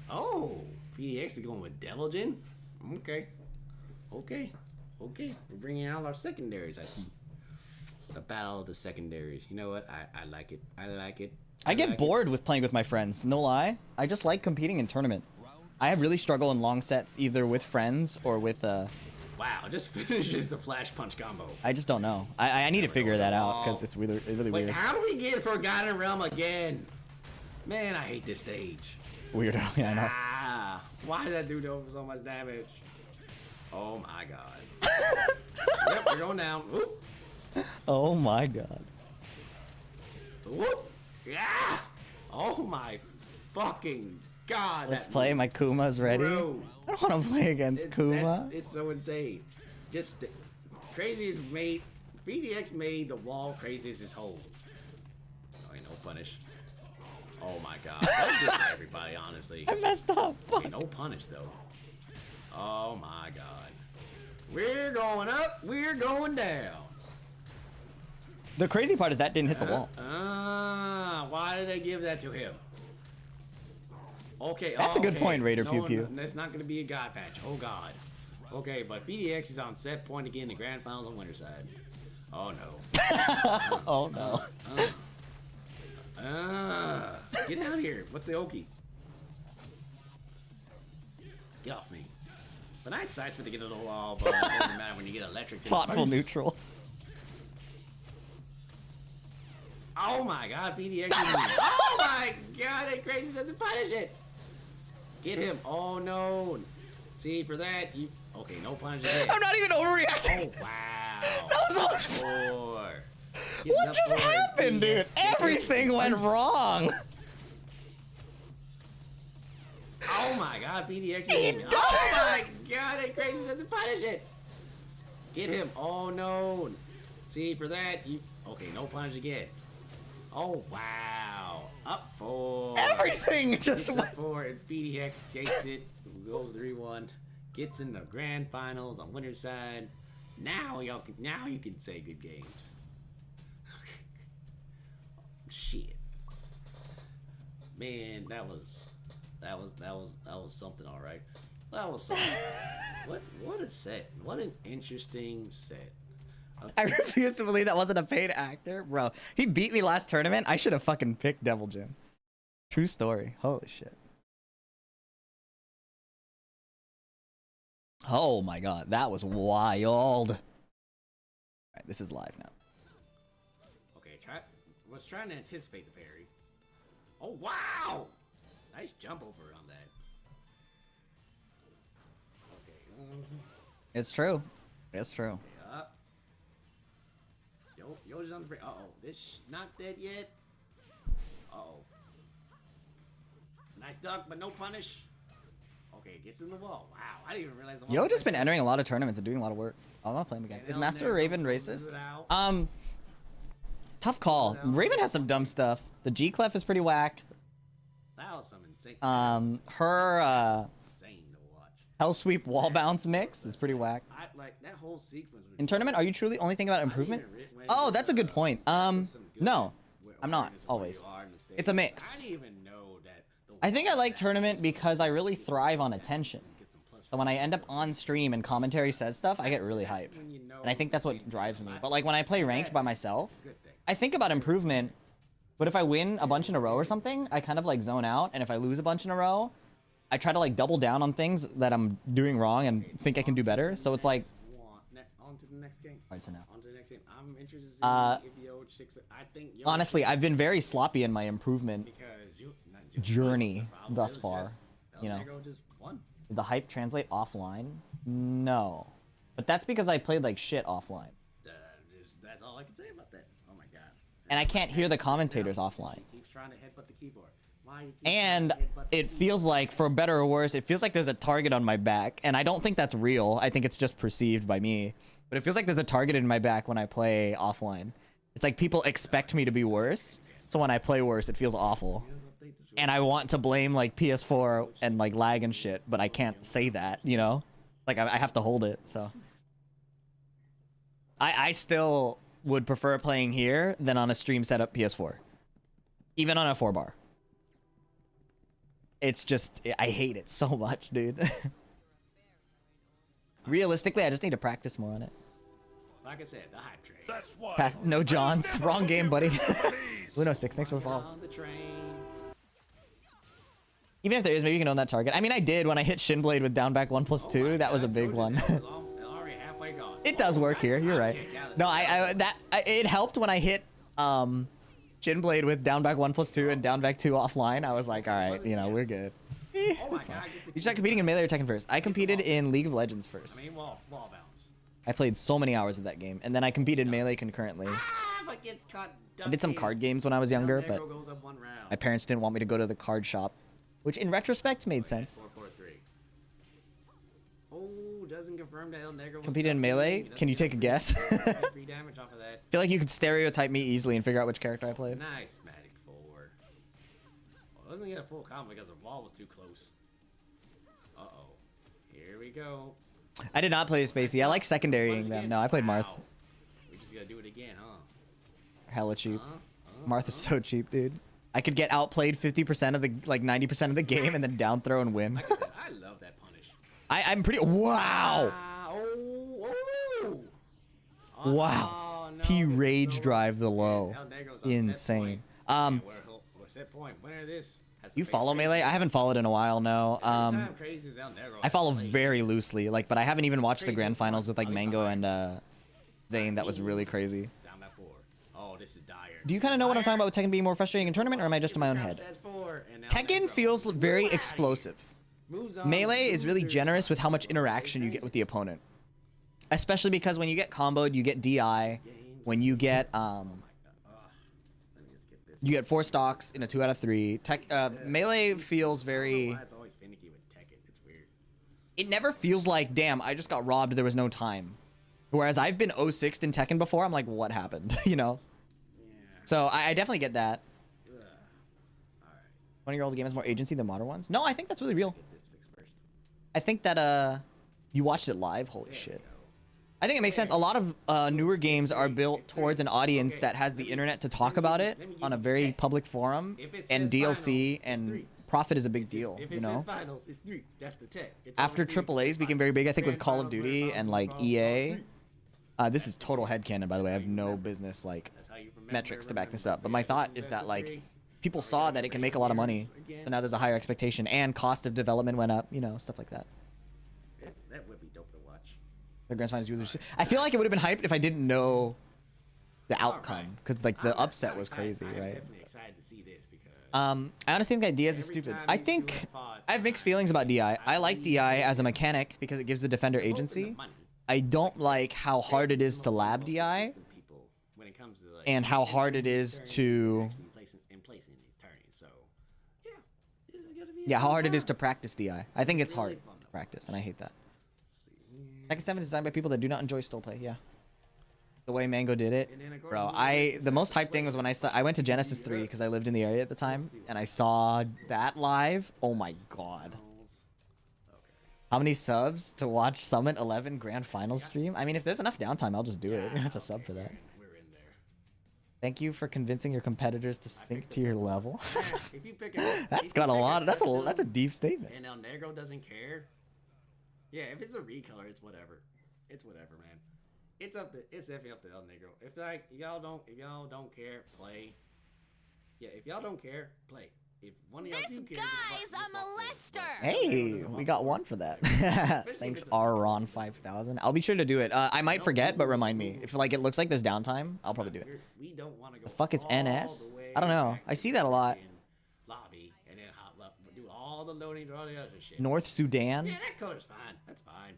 Oh, PDX is going with Devil Jin? Okay. We're bringing out our secondaries, I see. The battle of the secondaries. You know what? I like it. I get bored with playing with my friends. No lie. I just like competing in tournament. I really struggle in long sets, either with friends or with Wow, just finishes the flash punch combo. I just don't know. I need to figure that out because it's really weird. How do we get Forgotten Realm again? Man, I hate this stage. Weirdo. Yeah, I know. Why did that do so much damage? Oh my god. Yep, we're going down. Whoop. Oh my god. Whoop. Yeah. Oh my fucking god. Let's play. My Kuma's ready. Bro. I don't want to play against Kuma. It's so insane. Just craziest made. VDX made the wall craziest his whole. Oh, ain't no punish. Oh my god. That was just everybody, honestly. I messed up. Ain't no punish though. Oh my god. We're going up. We're going down. The crazy part is that didn't hit the wall. Why did they give that to him? Okay. That's a good point, Raider Pew Pew. That's not going to be a god patch. Oh god. Okay, but VDX is on set point again in the grand finals on winter side. Oh no. Oh no. Get out of here. What's the Oki? Get off me. But nice sides for to get to the wall, but it doesn't matter when you get electric. Thoughtful neutral. Oh my god, VDX. Oh my god, that crazy doesn't punish it. Get him. Oh no. See, for that, you. Okay, no punish again. I'm not even overreacting. Oh wow. That was almost. Four. What just happened, dude? Everything went wrong. Oh my god, VDX. Oh my god, that crazy doesn't punish it. Get him. Oh no. See, for that, you. Okay, no punish again. Oh wow. Up 4. Everything just went. 4 and VDX takes it. Goes 3-1. Gets in the grand finals on winter side. Now you can say good games. Shit. Man, that was something, all right. That was something. What a set. What an interesting set. I refuse to believe that wasn't a paid actor, bro. He beat me last tournament. I should have fucking picked Devil Jin. True story. Holy shit. Oh my god, that was wild. Alright, this is live now. Okay, was trying to anticipate the parry. Oh wow! Nice jump over on that. Okay. It's true. It's true. Yeah. Yoda's on the break. Uh-oh. This not dead yet. Uh-oh. Nice duck, but no punish. Okay, gets in the wall. Wow, I didn't even realize the wall. Yo just been entering a lot of tournaments and doing a lot of work. I want to play him again. Is Master Raven racist? Tough call. Raven has some dumb stuff. The G clef is pretty whack. That was some insane. Her Hell Sweep wall bounce mix is pretty whack. Like that whole sequence. In tournament, are you truly only thinking about improvement? Oh, that's a good point. No, I'm not always. It's a mix. I didn't even know that. I think I like tournament because I really thrive on attention. So when I end up on stream and commentary says stuff, I get really hyped. And I think that's what drives me. But like when I play ranked by myself, I think about improvement. But if I win a bunch in a row or something, I kind of like zone out. And if I lose a bunch in a row, I try to like double down on things that I'm doing wrong and think I can do better. So it's like. On to the next game. Alright, so now. On to the next game. I'm interested in if Yo 6. I think. Honestly, I've been very sloppy in my improvement journey thus far. You know. Did the hype translate offline? No. But that's because I played like shit offline. That's all I can say about that. Oh my god. And I can't hear the commentators offline. Keeps trying to headbutt the keyboard. And it feels like, for better or worse, it feels like there's a target on my back. And I don't think that's real. I think it's just perceived by me. But it feels like there's a target in my back when I play offline. It's like people expect me to be worse. So when I play worse, it feels awful. And I want to blame like PS4 and like lag and shit, but I can't say that, you know? Like I have to hold it, so. I still would prefer playing here than on a stream setup PS4. Even on a 4-bar. It's just, I hate it so much, dude. Realistically, I just need to practice more on it. Like I said, the hype train. That's why. Past no Johns. Wrong game, buddy. Luno6, thanks for the follow. On the train. Even if there is, maybe you can own that target. I mean, I did when I hit Shinblade with down back 1+2. That was a big one. It does work here. You're right. No, it helped when I hit Shinblade with down back 1+2 and down back 2 offline. I was like, all right, you know, we're good. You start competing in Melee or Tekken first? I competed in League of Legends first. I mean, wall bounce. I played so many hours of that game, and then I competed Melee concurrently. I did some card games when I was younger, but my parents didn't want me to go to the card shop, which in retrospect made sense. 4-4-3. Oh, doesn't confirm that El Negro Competed in Melee? Can you take a guess? Free damage off of that. I feel like you could stereotype me easily and figure out which character I played. Nice, Matic 4. Well, doesn't get a full combo because the ball was too close. Uh-oh. Here we go. I did not play Spacey. I like secondarying them. No, I played Marth. We just gotta do it again, huh? Hella cheap. Marth is so cheap, dude. I could get outplayed 50% of the, like 90% of the game and then down throw and win. Like I said, I love that punish. I'm pretty, wow. Wow. Oh, no, He rage drive the low. Insane. You follow Melee? I haven't followed in a while, no. I follow very loosely, like, but I haven't even watched the grand finals with like Mango and Zane. That was really crazy. Do you kind of know what I'm talking about with Tekken being more frustrating in tournament, or am I just in my own head? Tekken feels very explosive. Melee is really generous with how much interaction you get with the opponent. Especially because when you get comboed, you get DI. When you get 4 stocks in a 2 out of 3. Melee feels very... It never feels like, damn, I just got robbed, there was no time. Whereas I've been 0-6'd in Tekken before, I'm like, what happened? You know? So I definitely get that. 20-year-old game has more agency than modern ones? No, I think that's really real. I think that you watched it live. Holy shit. I think it makes sense. A lot of newer games are built towards an audience that has the internet to talk about it on a very public forum, and DLC and profit is a big deal, you know? After AAA's became very big, I think with Call of Duty and like EA. This is total headcanon, by the way. I have no business like metrics to back this up. But my thought is that like people saw that it can make a lot of money, so now there's a higher expectation, and cost of development went up, you know, stuff like that. That would be dope The grand finals users. I feel like it would have been hyped if I didn't know the outcome, because like the upset was crazy, right? Definitely excited to see this because I honestly think that Diaz is stupid. I think I have mixed feelings about DI. I like DI as a mechanic because it gives the defender agency. I don't like how hard it is to lab DI and how hard it is to how hard it is to practice DI. I think it's hard to practice, and I hate that. Tekken 7 is designed by people that do not enjoy stole play. Yeah. The way Mango did it, bro. The most hype thing was when I went to Genesis 3 because I lived in the area at the time, and I saw that live. Oh my god. How many subs to watch Summit 11 Grand Final stream? I mean, if there's enough downtime, I'll just do it. You don't have to sub for that. Thank you for convincing your competitors to sync to your level. That's got a lot. That's a deep statement. And El Negro doesn't care. Yeah, if it's a recolor, it's whatever. It's whatever, man. It's definitely up to El Negro. If y'all don't care, play. Yeah, if y'all don't care, play. If one of y'all do care, guy's a molester. Hey, we got one for that. Thanks, Ron 5000. I'll be sure to do it. I might forget, but remind me. If like it looks like there's downtime, I'll probably do it. We don't want to go. The fuck, it's NS? I don't know. I see that a lot. Lobby and then do all the loading, all the other shit. North Sudan. Yeah, that color's fine. That's fine.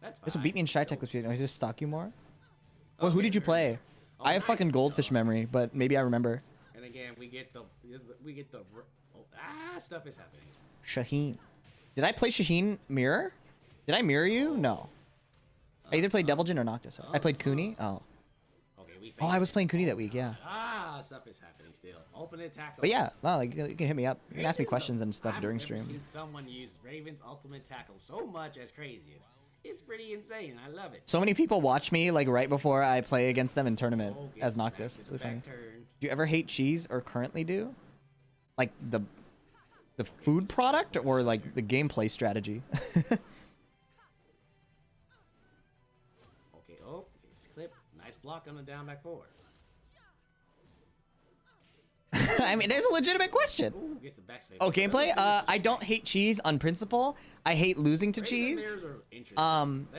That's fine. This will beat me in Shy Tech this week. I just stalk you more. Well, who did you play? I have fucking goldfish memory, but maybe I remember. And again, we get the stuff is happening. Shaheen. Did I play Shaheen Mirror? Did I mirror you? No. I either played Deviljin or Noctis. I played Cooney. Oh. Okay, I was playing Cooney that week. Yeah. Stuff is happening still. Open and tackle. But yeah, well, you can hit me up. You can ask me questions and stuff during stream. I've never seen someone use Raven's ultimate tackle so much as Craziest. It's pretty insane. I love it. So many people watch me like right before I play against them in tournament as Noctis. It's really funny. Do you ever hate cheese or currently do? Like the food product or like the gameplay strategy? Okay, it's clip. Nice block on the down back forward. I mean, there's a legitimate question. Ooh, gets the back space. Oh, gameplay? I don't hate cheese on principle. I hate losing to cheese.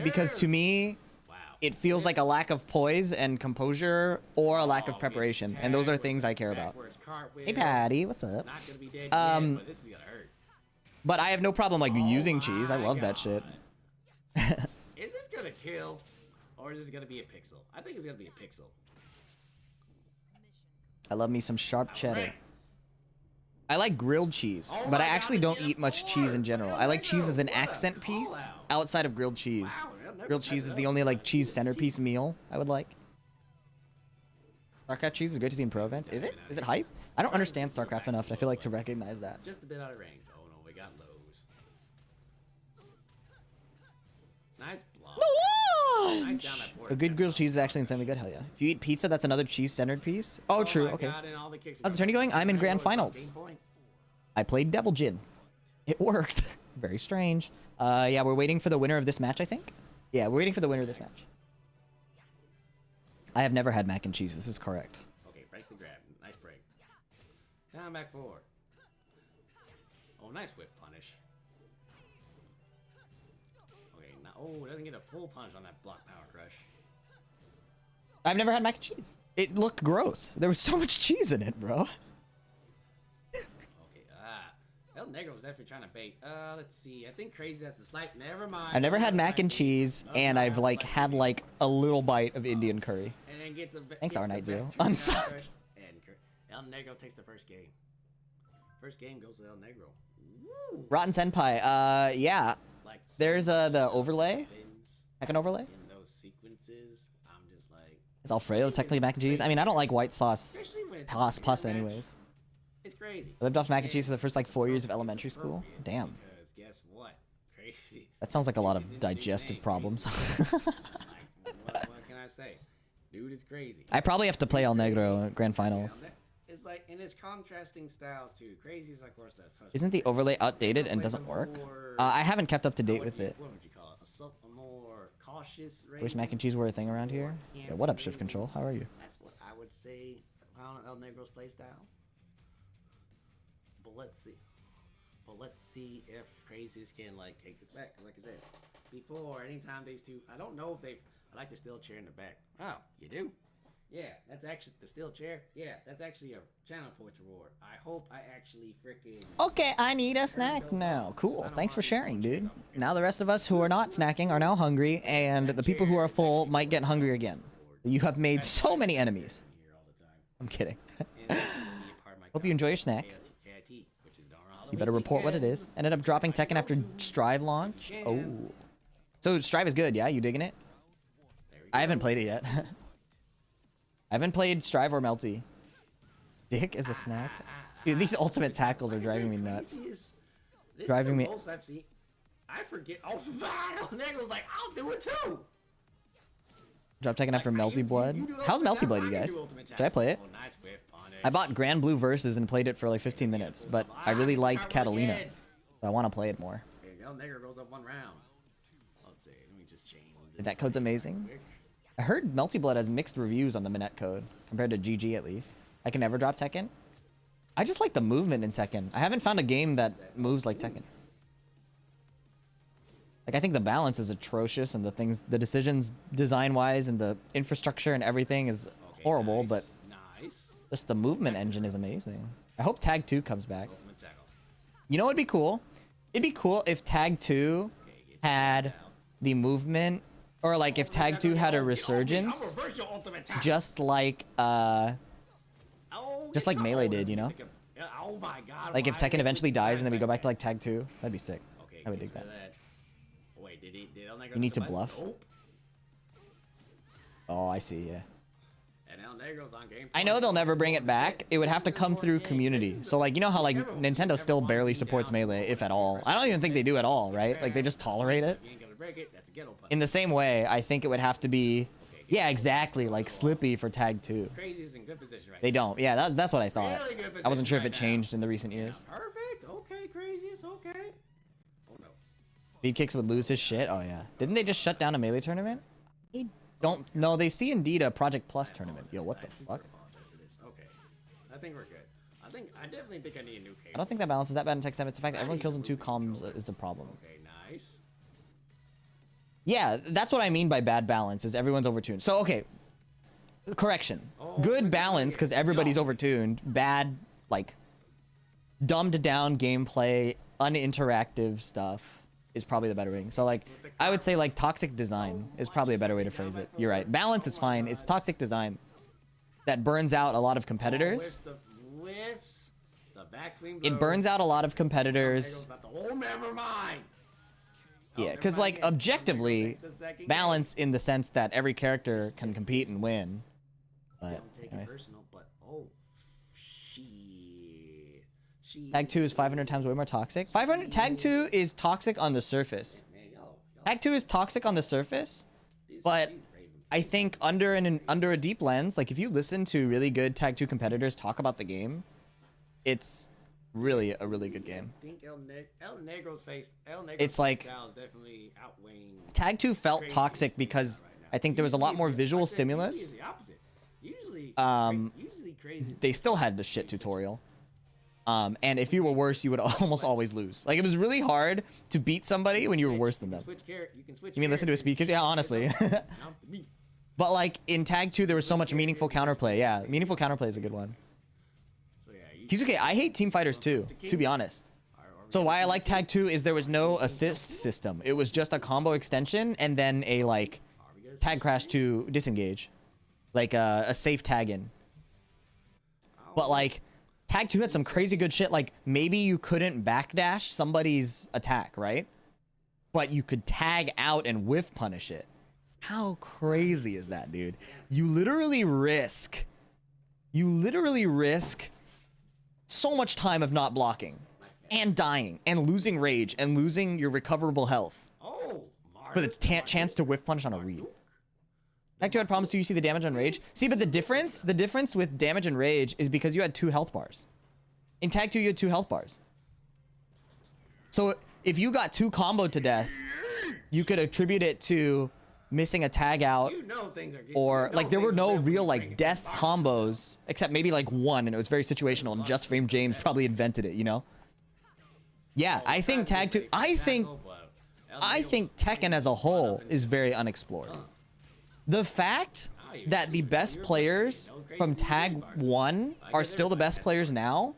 Because to me, it feels like a lack of poise and composure or a lack of preparation. And those are things I care about. Hey, Patty, what's up? But this is gonna hurt. But I have no problem like using cheese. I love that shit. Is this gonna kill, or is this gonna be a pixel? I think it's gonna be a pixel. I love me some sharp cheddar. I like grilled cheese, but I actually don't eat much cheese in general. I like cheese as an accent piece outside of grilled cheese. Grilled cheese is the only like cheese centerpiece meal I would like. StarCraft cheese is good to see in pro events. Is it? Is it hype? I don't understand StarCraft enough. I feel like to recognize that. Just a bit out of range. Oh no, we got lows. Nice block. No nice down that forward. A good grilled cheese is actually insanely good. Hell yeah. If you eat pizza, that's another cheese-centered piece. Oh, true. Okay. How's the tourney going? I'm in grand finals. I played Deviljin. It worked. Very strange. Yeah, we're waiting for the winner of this match, I think. Yeah, we're waiting for the winner of this match. I have never had mac and cheese. This is correct. Okay, breaks the grab. Nice break. Down back forward. Oh, nice whip punish. Okay, now doesn't get a full punch on that block power crush. I've never had mac and cheese. It looked gross. There was so much cheese in it, bro. El Negro was definitely trying to bait. Let's see. I think Crazy has a slight. Never mind. I've never had mac and cheese, and I've like had like a little bite of Indian curry. And then gets a. Thanks, our Night Zero. Unsubbed. And El Negro takes the first game. First game goes to El Negro. Woo. Rotten Senpai. Yeah. Like there's the overlay. Like an overlay. In those sequences, I'm just like. It's Alfredo technically mac and cheese. I mean, I don't like white sauce pasta anyways. It's crazy. I lived off mac and cheese for the first like 4 years of elementary school. Damn. Because guess what? Crazy. That sounds like a lot of digestive problems. What can I say? Dude is crazy. I probably have to play El Negro at grand finals. It's like in its contrasting styles too. Crazy is of course that. Isn't the overlay outdated and doesn't work? I haven't kept up to date with it. What would you call it? A more cautious. Wish mac and cheese were a thing around here. Yeah, what up, Shift Control? How are you? That's what I would say around El Negro's playstyle. But let's see. But let's see if Crazies can like take this back. Like I said, before. Anytime these two, I don't know if they. I like the steel chair in the back. Oh, you do? Yeah, that's actually the steel chair. Yeah, that's actually a channel points reward. I hope I actually freaking. Okay, I need a snack now. Cool. Thanks for sharing, dude. Now the rest of us who are not snacking are now hungry, and the people who are full might get hungry again. You have made so many enemies. I'm kidding. Hope you enjoy your snack. You better report what it is. Ended up dropping Tekken after Strive launch. Oh. So Strive is good, yeah? You digging it? I haven't played it yet. I haven't played Strive or Melty. Dick is a snack? Dude, these ultimate tackles are driving me nuts. Driving me... I forget. Oh, Nego's like, I'll do it too! Drop Tekken after Melty Blood. How's Melty Blood, you guys? Should I play it? I bought Grand Blue Versus and played it for like 15 minutes, but I really liked Catalina. So I want to play it more. That code's amazing. I heard Melty Blood has mixed reviews on the Minette code, compared to GG at least. I can never drop Tekken. I just like the movement in Tekken. I haven't found a game that moves like Tekken. Like, I think the balance is atrocious, and the decisions design-wise and the infrastructure and everything is horrible, but just the movement engine is amazing. I hope Tag 2 comes back. You know what'd be cool? It'd be cool if Tag 2 had the movement, or like if Tag 2 had a resurgence, just like Melee did, you know? Like if Tekken eventually dies and then we go back to like Tag 2, that'd be sick. I would dig that. You need to bluff. Oh, I see, yeah. I know they'll never bring it back. It would have to come through community. So like, you know how like Nintendo still barely supports Melee, if at all. I don't even think they do at all, right? Like they just tolerate it. In the same way, I think it would have to be, yeah, exactly, like Slippy for Tag 2. They don't. Yeah, that's what I thought. I wasn't sure if it changed in the recent years. Perfect. Okay, crazy. It's okay. Speed Kicks would lose his shit. Oh yeah. Didn't they just shut down a Melee tournament? They don't. No, they see indeed a Project Plus tournament. Yo, what the fuck? Okay. I think we're good. I definitely think I need a new cable. I don't think that balance is that bad in Tekken 7. It's the fact that everyone kills in 2 comms is the problem. Okay, nice. Yeah, that's what I mean by bad balance, is everyone's overtuned. So, okay. Correction. Good balance, because everybody's overtuned. Bad, like, dumbed down gameplay, uninteractive stuff is probably the better thing. So, like, I would say, like, toxic design is probably a better way to phrase it. You're right. Balance is fine. It's toxic design that burns out a lot of competitors. It burns out a lot of competitors. Never mind. Yeah, because, like, objectively, balance in the sense that every character can compete and win. But, anyways. Tag 2 is 500 times way more toxic. 500. Tag 2 is toxic on the surface. Tag 2 is toxic on the surface, but I think under a deep lens, like if you listen to really good Tag 2 competitors talk about the game, it's really a really good game. It's like Tag 2 felt toxic because I think there was a lot more visual stimulus. They still had the shit tutorial. And if you were worse, you would almost always lose. Like, it was really hard to beat somebody when you were worse than them. You mean listen to a speed kick? Yeah, honestly. But, like, in Tag 2, there was so much meaningful counterplay. Yeah, meaningful counterplay is a good one. Kisuke, I hate Team Fighters 2, to be honest. So why I like Tag 2 is there was no assist system. It was just a combo extension and then a, like, tag crash to disengage. Like, a safe tag in. But, like, Tag 2 had some crazy good shit, like maybe you couldn't backdash somebody's attack, right? But you could tag out and whiff punish it. How crazy is that, dude? You literally risk so much time of not blocking and dying and losing rage and losing your recoverable health for the chance to whiff punish on a read. Tag 2 had problems too. You see the damage on rage. See, but the difference with damage and rage is because you had 2 health bars. In Tag 2, you had 2 health bars. So if you got 2 comboed to death, you could attribute it to missing a tag out, or like there were no real like death combos except maybe like one, and it was very situational. And Just Frame James probably invented it, you know? Yeah, I think Tag 2. I think Tekken as a whole is very unexplored. The fact that the best players from Tag 1 are still the best players now,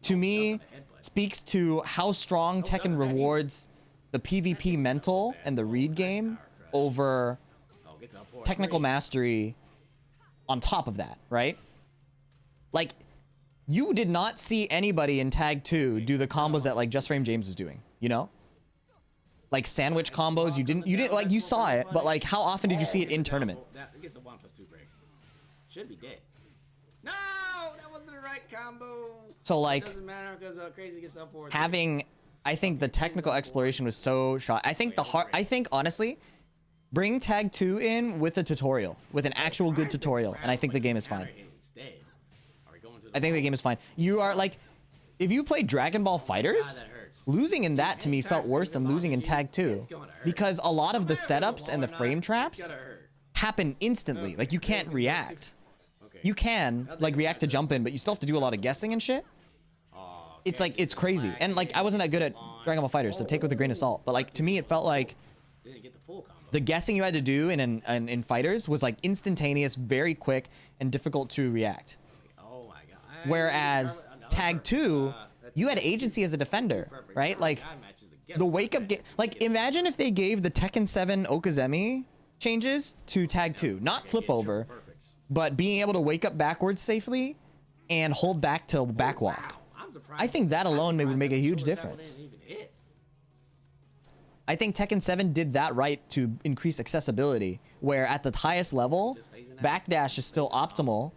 to me, speaks to how strong Tekken rewards the PvP mental and the read game over technical mastery on top of that, right? Like, you did not see anybody in Tag 2 do the combos that like Just Frame James was doing, you know? Like sandwich combos, you didn't like, you saw it, but like how often did you see it in tournament? That gets the 1+2 break. Should be dead. No, that wasn't the right combo. So like, Doesn't matter because Crazy gets up for having, I think the technical exploration was so shot. I think honestly, bring Tag 2 in with a tutorial, with an actual good tutorial, and I think the game is fine. I think the game is fine. You are like, if you play Dragon Ball Fighters, losing in that to me felt worse than losing in Tag 2, because a lot of the setups and the frame traps happen instantly. Like, you can't react. You can like react to jump in, but you still have to do a lot of guessing and shit. It's like, it's crazy. And like, I wasn't that good at Dragon Ball Fighters, so take it with a grain of salt. But like, to me, it felt like the guessing you had to do in Fighters was like instantaneous, very quick, and difficult to react. Whereas Tag 2, you had agency as a defender, right? Like, the wake up game, like, imagine if they gave the Tekken 7 Okazemi changes to Tag 2, not flip over, but being able to wake up backwards safely and hold back to back walk. I think that alone would make a huge difference. I think Tekken 7 did that right to increase accessibility, where at the highest level, backdash is still optimal,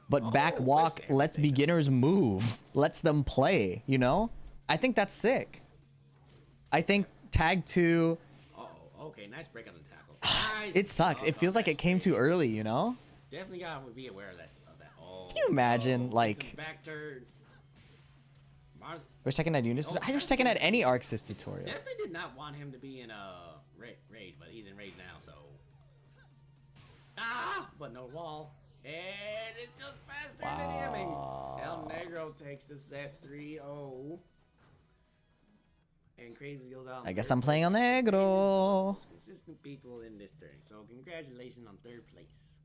but back walk lets beginners move, lets them play, you know? I think that's sick. I think Tag 2... okay, nice break on the tackle. It sucks. It feels like it came too early, you know? Definitely gotta be aware of that. Can you imagine, like... Back turn. Wish Tekken had Unis. I wish Tekken had any Arc Sys tutorial. Definitely did not want him to be in Raid, but he's in Raid now, so... But no wall. And it just faster than him. El Negro takes the set 3-0. And Crazy goes out. I guess I'm playing on Negro. Consistent people in this turn. So congratulations on third place.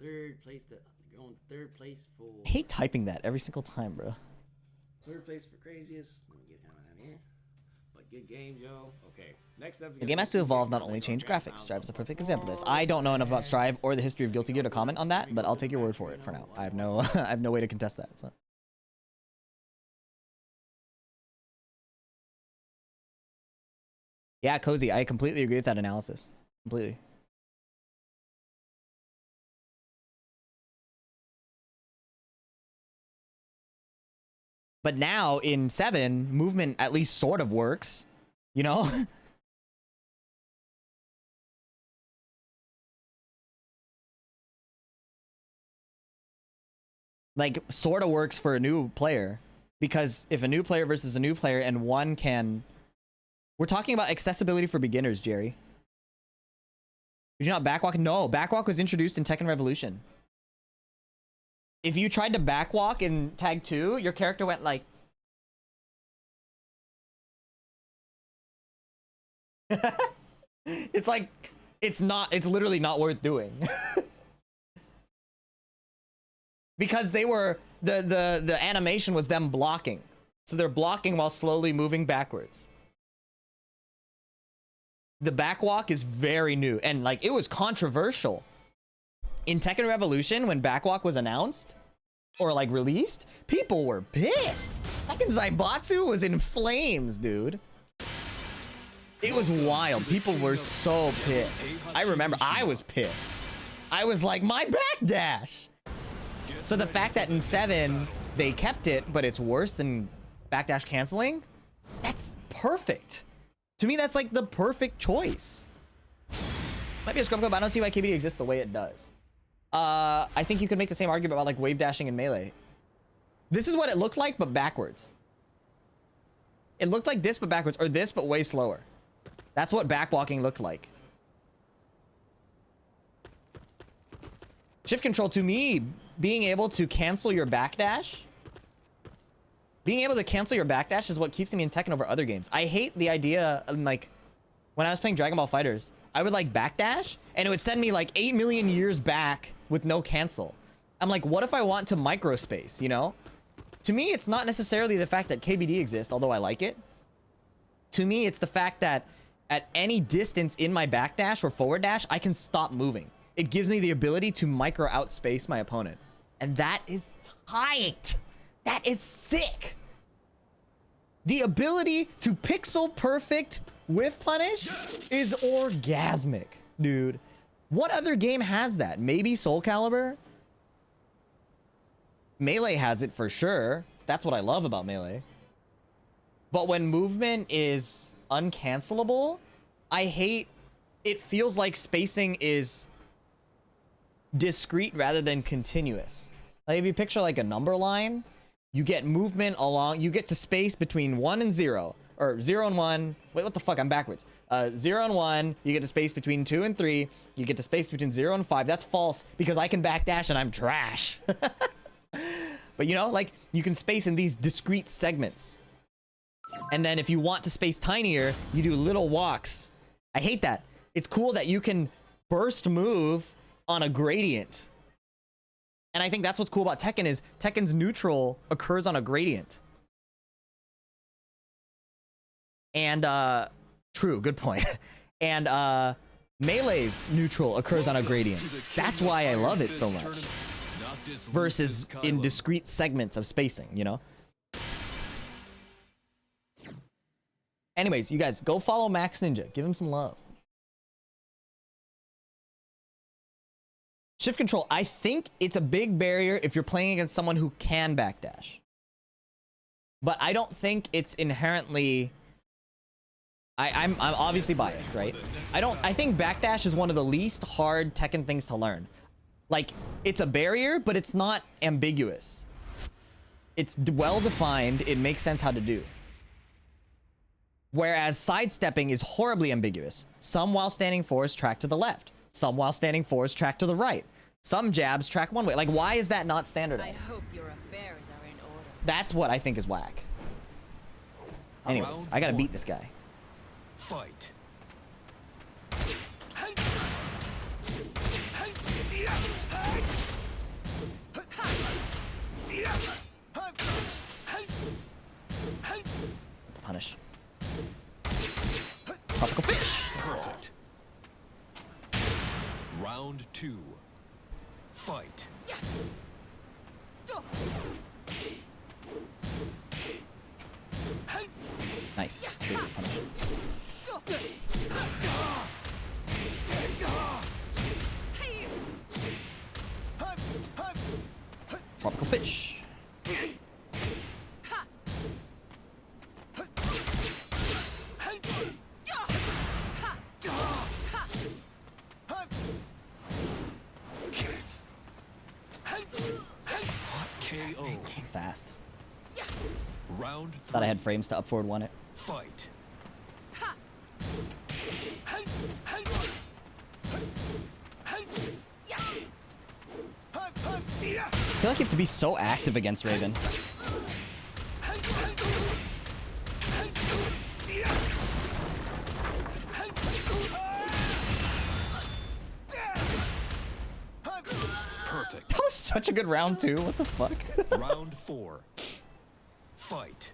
Third place for... I hate typing that every single time, bro. Third place for Craziest. Let me get him out of here. But good game, Joe. Okay. Next up, The game has to evolve, not only change graphics. Strive is a perfect example of this. I don't know enough about Strive or the history of Guilty Gear to comment on that, but I'll take your word for it for now. I have no I have no way to contest that. So. Yeah, Cozy, I completely agree with that analysis. Completely. But now in 7, movement at least sort of works, you know? Like, sort of works for a new player. Because if a new player versus a new player and one can... We're talking about accessibility for beginners, Jerry. Did you not backwalk? No, backwalk was introduced in Tekken Revolution. If you tried to backwalk in Tag 2, your character went like... It's like... It's literally not worth doing. Because they were... The animation was them blocking. So they're blocking while slowly moving backwards. The backwalk is very new. And like, it was controversial. In Tekken Revolution, when backwalk was announced or like released, people were pissed. Tekken Zaibatsu was in flames, dude. It was wild. People were so pissed. I remember I was pissed. I was like, my backdash. So the fact that in 7 they kept it, but it's worse than backdash canceling, that's perfect. To me, that's like the perfect choice. Might be a scrum code, but I don't see why KBD exists the way it does. I think you could make the same argument about like wave dashing in Melee. This is what it looked like, but backwards. It looked like this, but backwards, or this, but way slower. That's what backwalking looked like. Shift control, to me, being able to cancel your backdash. Being able to cancel your backdash is what keeps me in Tekken over other games. I hate the idea, like, when I was playing Dragon Ball Fighters, I would like backdash and it would send me like 8 million years back with no cancel. I'm like, what if I want to microspace, you know? To me, it's not necessarily the fact that KBD exists, although I like it. To me, it's the fact that at any distance in my backdash or forward dash, I can stop moving. It gives me the ability to micro outspace my opponent. And that is tight. That is sick. The ability to pixel perfect whiff punish is orgasmic, dude. What other game has that? Maybe Soul Calibur? Melee has it for sure. That's what I love about Melee. But when movement is uncancelable, I hate... It feels like spacing is discrete rather than continuous. Like if you picture like a number line, you get movement along... You get to space between 1 and 0. Or 0 and 1. Wait, what the fuck? I'm backwards. 0 and 1. You get to space between 2 and 3. You get to space between 0 and 5. That's false because I can backdash and I'm trash. But you know, like you can space in these discrete segments. And then if you want to space tinier, you do little walks. I hate that. It's cool that you can burst move on a gradient. And I think that's what's cool about Tekken is Tekken's neutral occurs on a gradient. And true, good point. And Melee's neutral occurs on a gradient. That's why I love it so much. Versus in discrete segments of spacing, you know? Anyways, you guys, go follow Max Ninja. Give him some love. Shift control. I think it's a big barrier if you're playing against someone who can backdash. But I don't think it's inherently... I'm obviously biased, right? I think backdash is one of the least hard Tekken things to learn. Like, it's a barrier, but it's not ambiguous. It's well defined. It makes sense how to do. Whereas sidestepping is horribly ambiguous. Some while standing fours track to the left. Some while standing fours track to the right. Some jabs track one way. Like, why is that not standardized? I hope your affairs are in order. That's what I think is whack. Anyways, I gotta beat this guy. Fight. Punish. Tropical fish. Perfect. Round 2. Fight. Nice. Good punish. Tropical fish. KO. It's fast. Round 3. Thought I had frames to up forward one it. Fight. I feel like you have to be so active against Raven. Perfect. That was such a good round too. What the fuck? Round 4. Fight.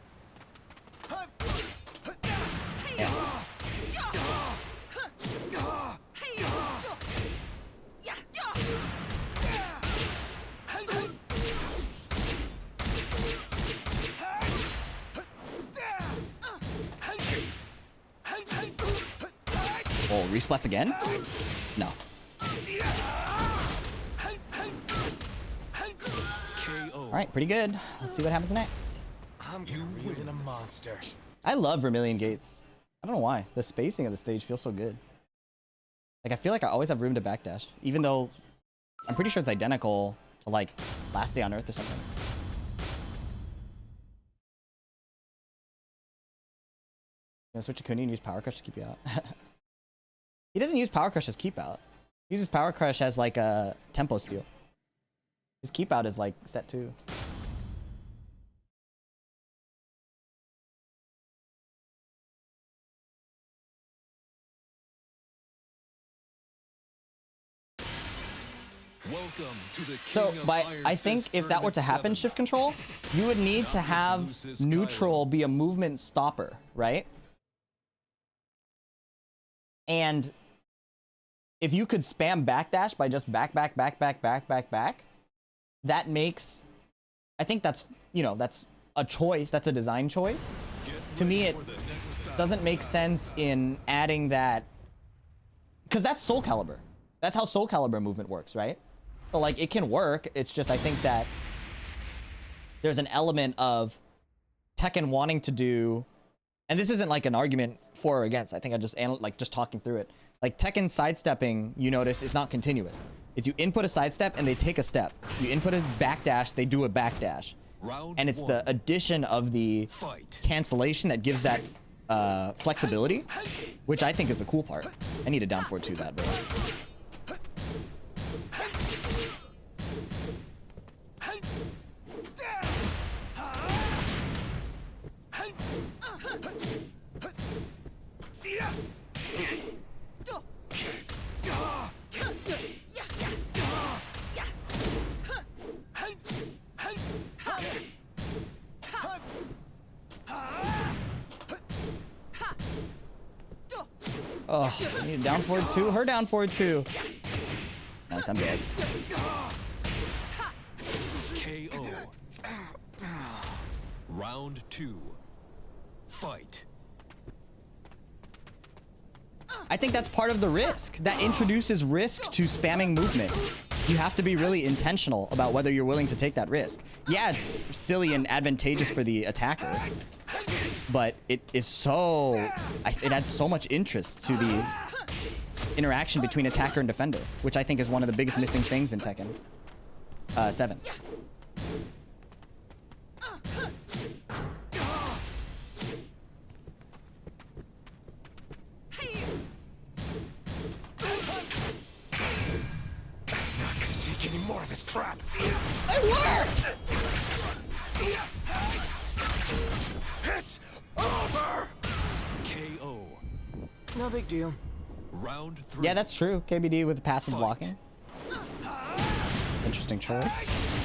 Oh, resplats again? No. Alright, pretty good. Let's see what happens next. I'm really a monster. I love Vermilion Gates. I don't know why. The spacing of the stage feels so good. Like, I feel like I always have room to backdash. Even though I'm pretty sure it's identical to, like, Last Day on Earth or something. You gonna switch to Kuni and use Power Crush to keep you out? He doesn't use Power Crush as keep out. He uses Power Crush as, like, a tempo steal. His keep out is, like, set 2. Welcome to the So, King of by Iron I think Fist if that were to Tournament happen, 7. shift control, you would need to have Lucius neutral Cairo. be a movement stopper, right? And if you could spam backdash by just back, that makes, I think that's, you know, that's a choice. That's a design choice. To me, it doesn't make sense in adding that, because that's Soul Calibur. That's how Soul Calibur movement works, right? So like it can work. It's just I think that there's an element of Tekken wanting to do, and this isn't like an argument for or against. I think I just just talking through it. Like Tekken sidestepping, you notice, is not continuous. It's you input a sidestep and they take a step. You input a backdash, they do a backdash. And it's the addition of the cancellation that gives that flexibility, which I think is the cool part. I need a down forward to that, bro. Oh, I need a down forward two. Her down forward two. Nice, I'm dead. KO. Round 2. Fight. I think that's part of the risk. That introduces risk to spamming movement. You have to be really intentional about whether you're willing to take that risk. Yeah, it's silly and advantageous for the attacker, but it is so, it adds so much interest to the interaction between attacker and defender, which I think is one of the biggest missing things in Tekken 7. Any more of this crap. It worked! It's over. KO. No big deal. Round 3. Yeah, that's true. KBD with passive blocking. Interesting choice.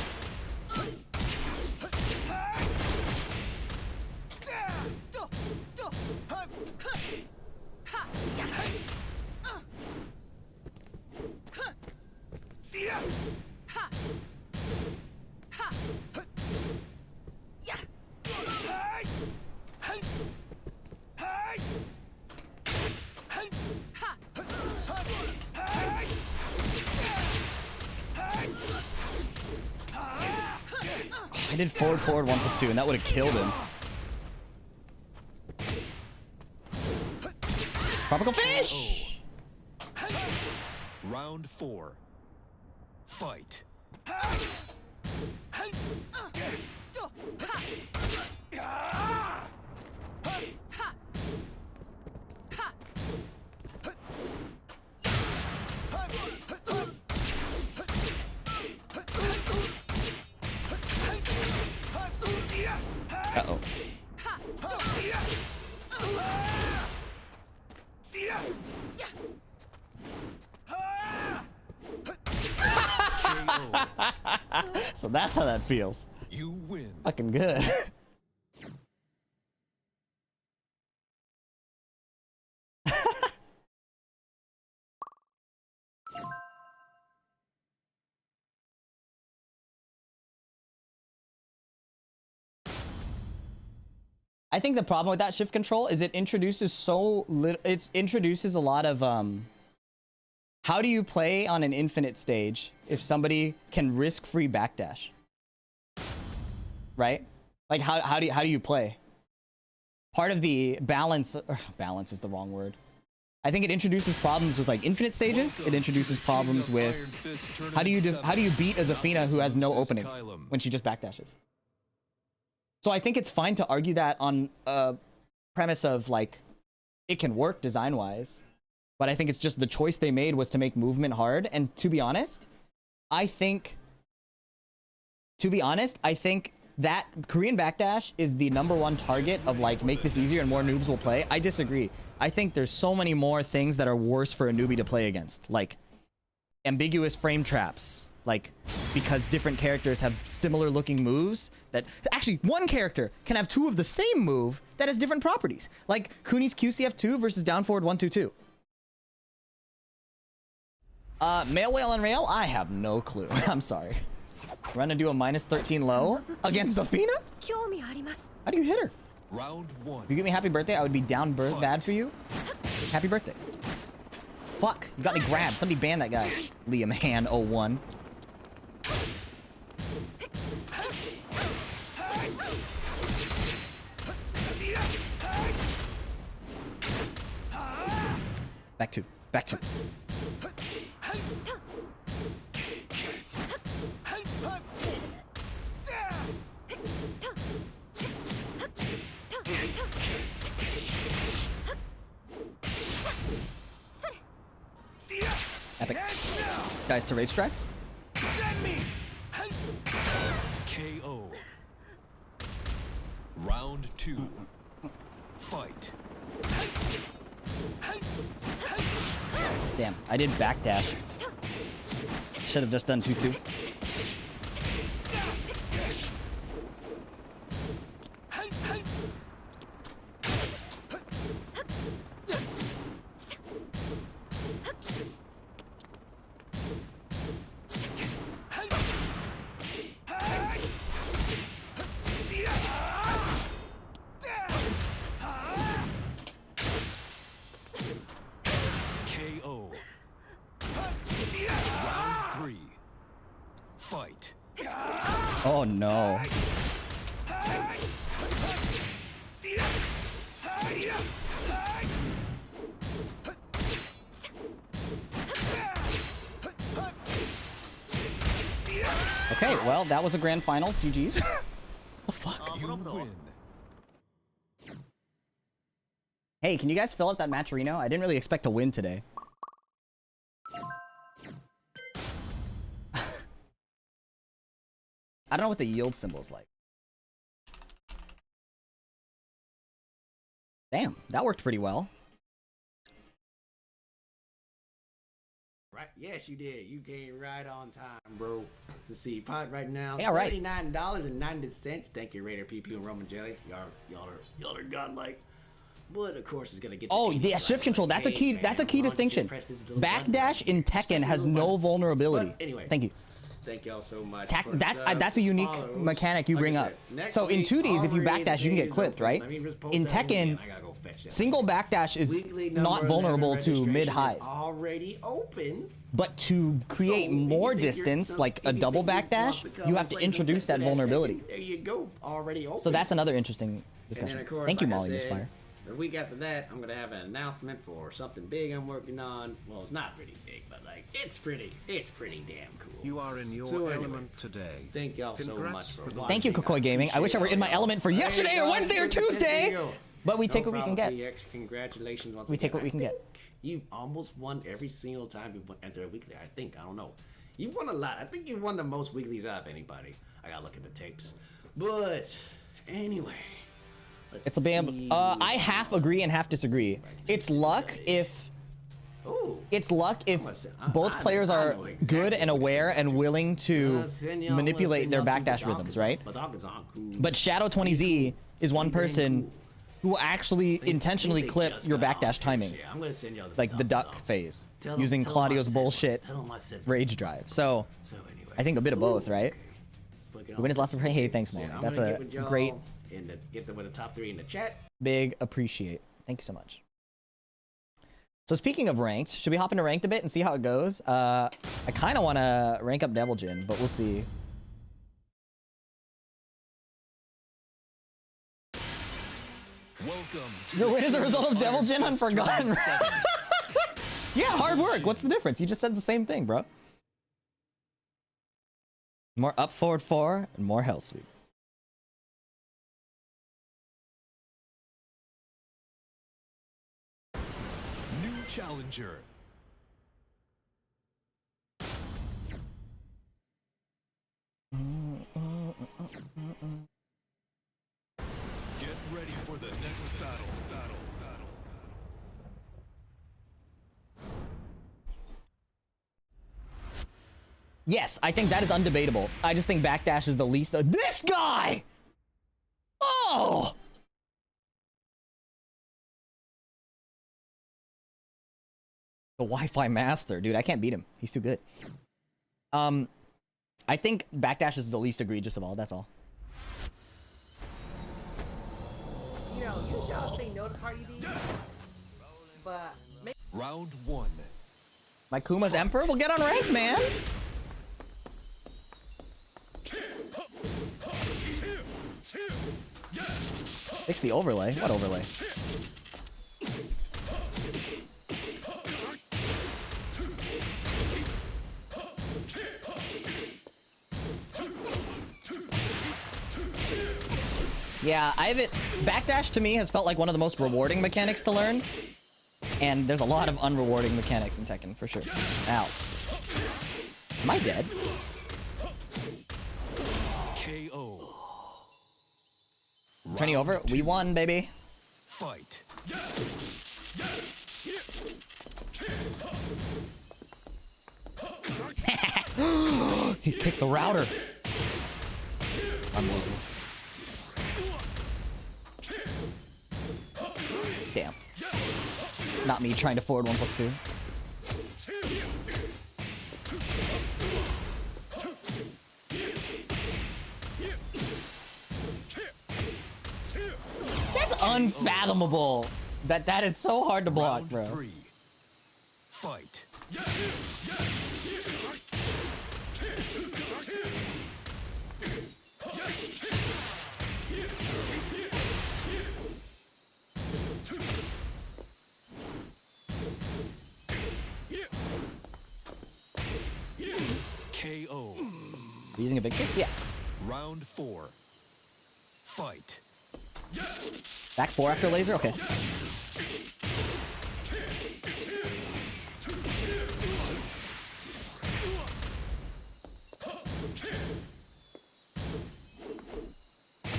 I did forward 1+2 and that would have killed him. Tropical fish! Round 4. Fight. Uh-oh. So that's how that feels. You win. Fucking good. I think the problem with that shift control is it introduces so little. It introduces a lot of how do you play on an infinite stage if somebody can risk-free backdash? Right? Like how do you play? Part of the balance is the wrong word. I think it introduces problems with like infinite stages. It introduces problems with how do you beat a Zafina who has no openings when she just backdashes? So I think it's fine to argue that on a premise of like it can work design-wise, but I think it's just the choice they made was to make movement hard. And to be honest, I think that Korean backdash is the #1 target of like make this easier and more noobs will play. I disagree. I think there's so many more things that are worse for a newbie to play against, like ambiguous frame traps, Like, because different characters have similar looking moves that actually one character can have two of the same move that has different properties. Like Cooney's QCF2 versus down forward 122. Male whale and rail? I have no clue. I'm sorry. We're gonna do a -13 low against Safina? How do you hit her? Round 1. If you give me happy birthday, I would be down bad for you. Happy birthday. Fuck, you got me grabbed. Somebody ban that guy. Liam Han 01. Back two. Back two. Epic. Guys to rage drive. KO. Round 2. Fight. Damn, I did backdash. Should have just done 2-2. KO. Round 3. Fight. Oh no. Okay, well, that was a grand finals. GG's. Oh, fuck. You win. Hey, can you guys fill out that Matcherino? I didn't really expect to win today. I don't know what the yield symbol is like. Damn, that worked pretty well. Right? Yes, you did. You came right on time, bro. To see pot right now. Yeah, right. $79.90. Thank you, Raider PP and Roman Jelly. Y'all are godlike. But of course, it's gonna get. Oh yeah, shift control. That's a key. That's a key distinction. Backdash in Tekken has no vulnerability. Anyway, thank you. Thank y'all so much. That's a unique mechanic you bring up. So in 2Ds, if you backdash, you can get clipped, right? In Tekken, single backdash is not vulnerable to mid-highs. Already open. But to create more distance, like a double backdash, you have to introduce that vulnerability. There you go, already open. So that's another interesting discussion. Thank you, Molly Misfire. The week after that, I'm gonna have an announcement for something big I'm working on. Well, it's not pretty big, but like it's pretty damn cool. You are in your element today. Thank y'all so much for watching. Thank you, Kokoi Gaming. I wish I were in my element for yesterday or Wednesday or Tuesday. But we take what we can get. Congratulations once we take what we can get. You've almost won every single time you enter a weekly. I think. I don't know. You've won a lot. I think you've won the most weeklies out of anybody. I gotta look at the tapes. But anyway. It's a bam. I half agree and half disagree. It's luck if. It's luck if both players are good and aware and willing to manipulate their backdash rhythms, right? But Shadow 20Z is one person who will actually intentionally clip your backdash timing, like the duck phase, using Claudio's bullshit rage drive. So I think a bit of both, right? The win is lots of hey, thanks, man. That's a great. Get them with the top 3 in the chat. Big appreciate. Thank you so much. So speaking of ranked, should we hop into ranked a bit and see how it goes? I kind of want to rank up Devil Jin, but we'll see. Welcome to Your win is a result of Devil Jin Unforgotten. Yeah, hard work. What's the difference? You just said the same thing, bro. More up forward 4 and more hell sweep. Challenger. Get ready for the next battle. Yes, I think that is undebatable. I just think backdash is the least. This guy! Oh! The Wi-Fi master. Dude, I can't beat him. He's too good. I think backdash is the least egregious of all, that's all. You know, usually I'll say no to Cardi B, but... Round 1. My Kuma's Emperor will get on ranked, man! Fix the overlay? What overlay? Yeah, I haven't... Backdash to me has felt like one of the most rewarding mechanics to learn. And there's a lot of unrewarding mechanics in Tekken, for sure. Ow. Am I dead? KO. Turning over. We won, baby. Fight. He kicked the router. Unbelievable. Damn. Not me trying to forward 1+2. That's unfathomable. That is so hard to block, Round bro. 3. Fight. KO. Using a big kick? Yeah. Round 4. Fight. Back 4 after laser? Okay.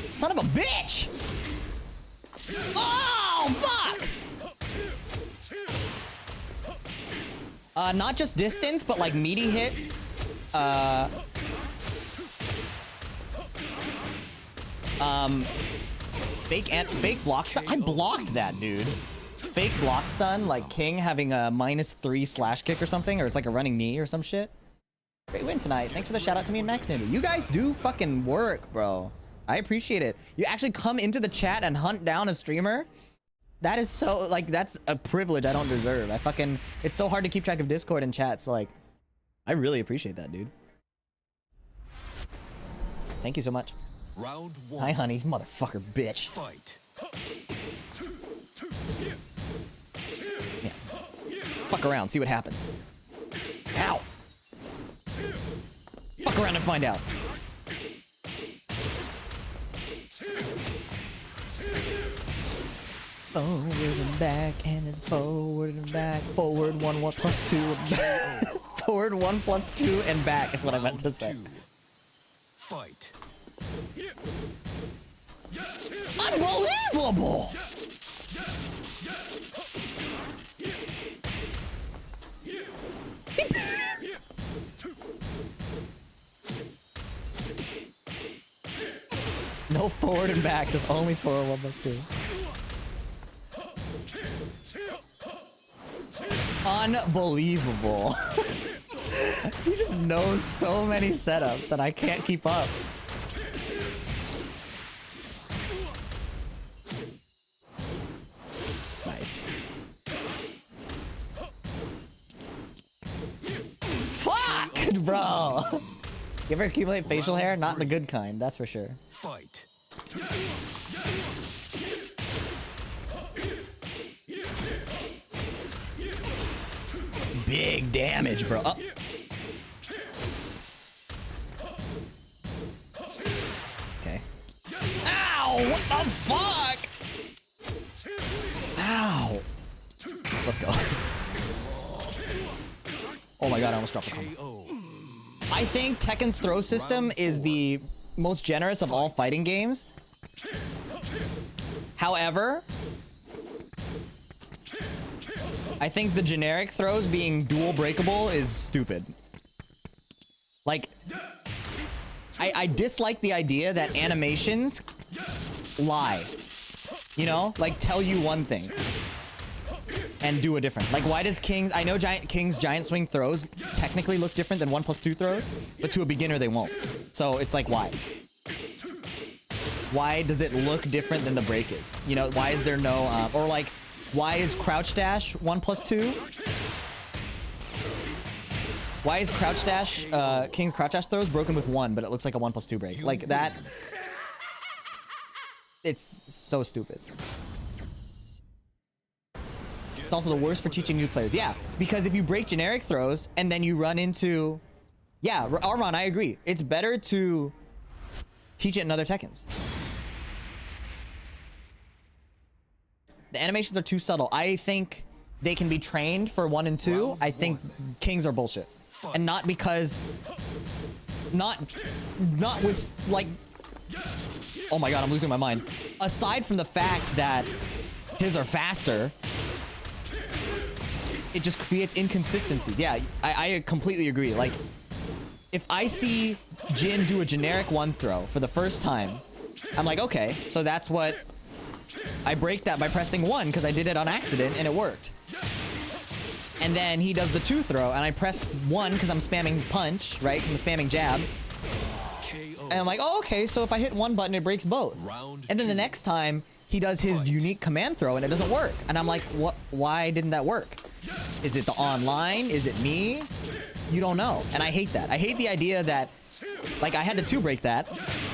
Son of a bitch! Oh, fuck! Not just distance, but like meaty hits. Fake block stun. I blocked that, dude. Fake block stun, like King having a -3 slash kick or something, or it's like a running knee or some shit. Great win tonight. Thanks for the shout out to me and Max Ninja. You guys do fucking work, bro. I appreciate it. You actually come into the chat and hunt down a streamer. That is so, like, that's a privilege I don't deserve. It's so hard to keep track of Discord and chats. So, like, I really appreciate that, dude. Thank you so much. Round 1. Hi, honeys, motherfucker, bitch. Fight. Yeah. Fuck around, see what happens. Ow. Fuck around and find out. Forward and back, and it's forward and back. Forward 1+2 and back. Forward 1+2 and back is what I meant to say. Round 2. Fight. Unbelievable! No forward and back, just only forward 1+2. Unbelievable. He just knows so many setups that I can't keep up. Nice. Fuck, bro. You ever accumulate facial hair? Not the good kind, that's for sure. Fight. Big damage, bro. Oh. Okay. Ow! What the fuck? Ow! Let's go. Oh my god, I almost dropped the combo. I think Tekken's throw system is the most generous of all fighting games. However, I think the generic throws being dual breakable is stupid. I dislike the idea that animations lie. You know, like tell you one thing and do a different. Like, why does King's, I know King's giant swing throws technically look different than 1+2 throws, but to a beginner they won't. So it's like, why? Why does it look different than the break is? You know, why is there no, or like, why is crouch dash 1+2? Why is crouch dash, King's crouch dash throws broken with 1, but it looks like a 1+2 break? Like that, it's so stupid. It's also the worst for teaching new players. Yeah, because if you break generic throws and then you run into... Yeah, Armon, I agree. It's better to teach it in other Tekkens. The animations are too subtle. I think they can be trained for 1 and 2. I think Kings are bullshit. And not because... Not with, like... Oh my god, I'm losing my mind. Aside from the fact that his are faster... It just creates inconsistencies. Yeah, I completely agree. Like, if I see Jin do a generic 1 throw for the first time, I'm like, okay, so that's what... I break that by pressing 1 because I did it on accident and it worked. And then he does the 2 throw and I press 1 because I'm spamming punch, right? I'm spamming jab. And I'm like, oh, okay, so if I hit 1 button, it breaks both. And then the next time, he does his unique command throw and it doesn't work. And I'm like, what? Why didn't that work? Is it the online? Is it me? You don't know. And I hate that. I hate the idea that, like, I had to 2 break that.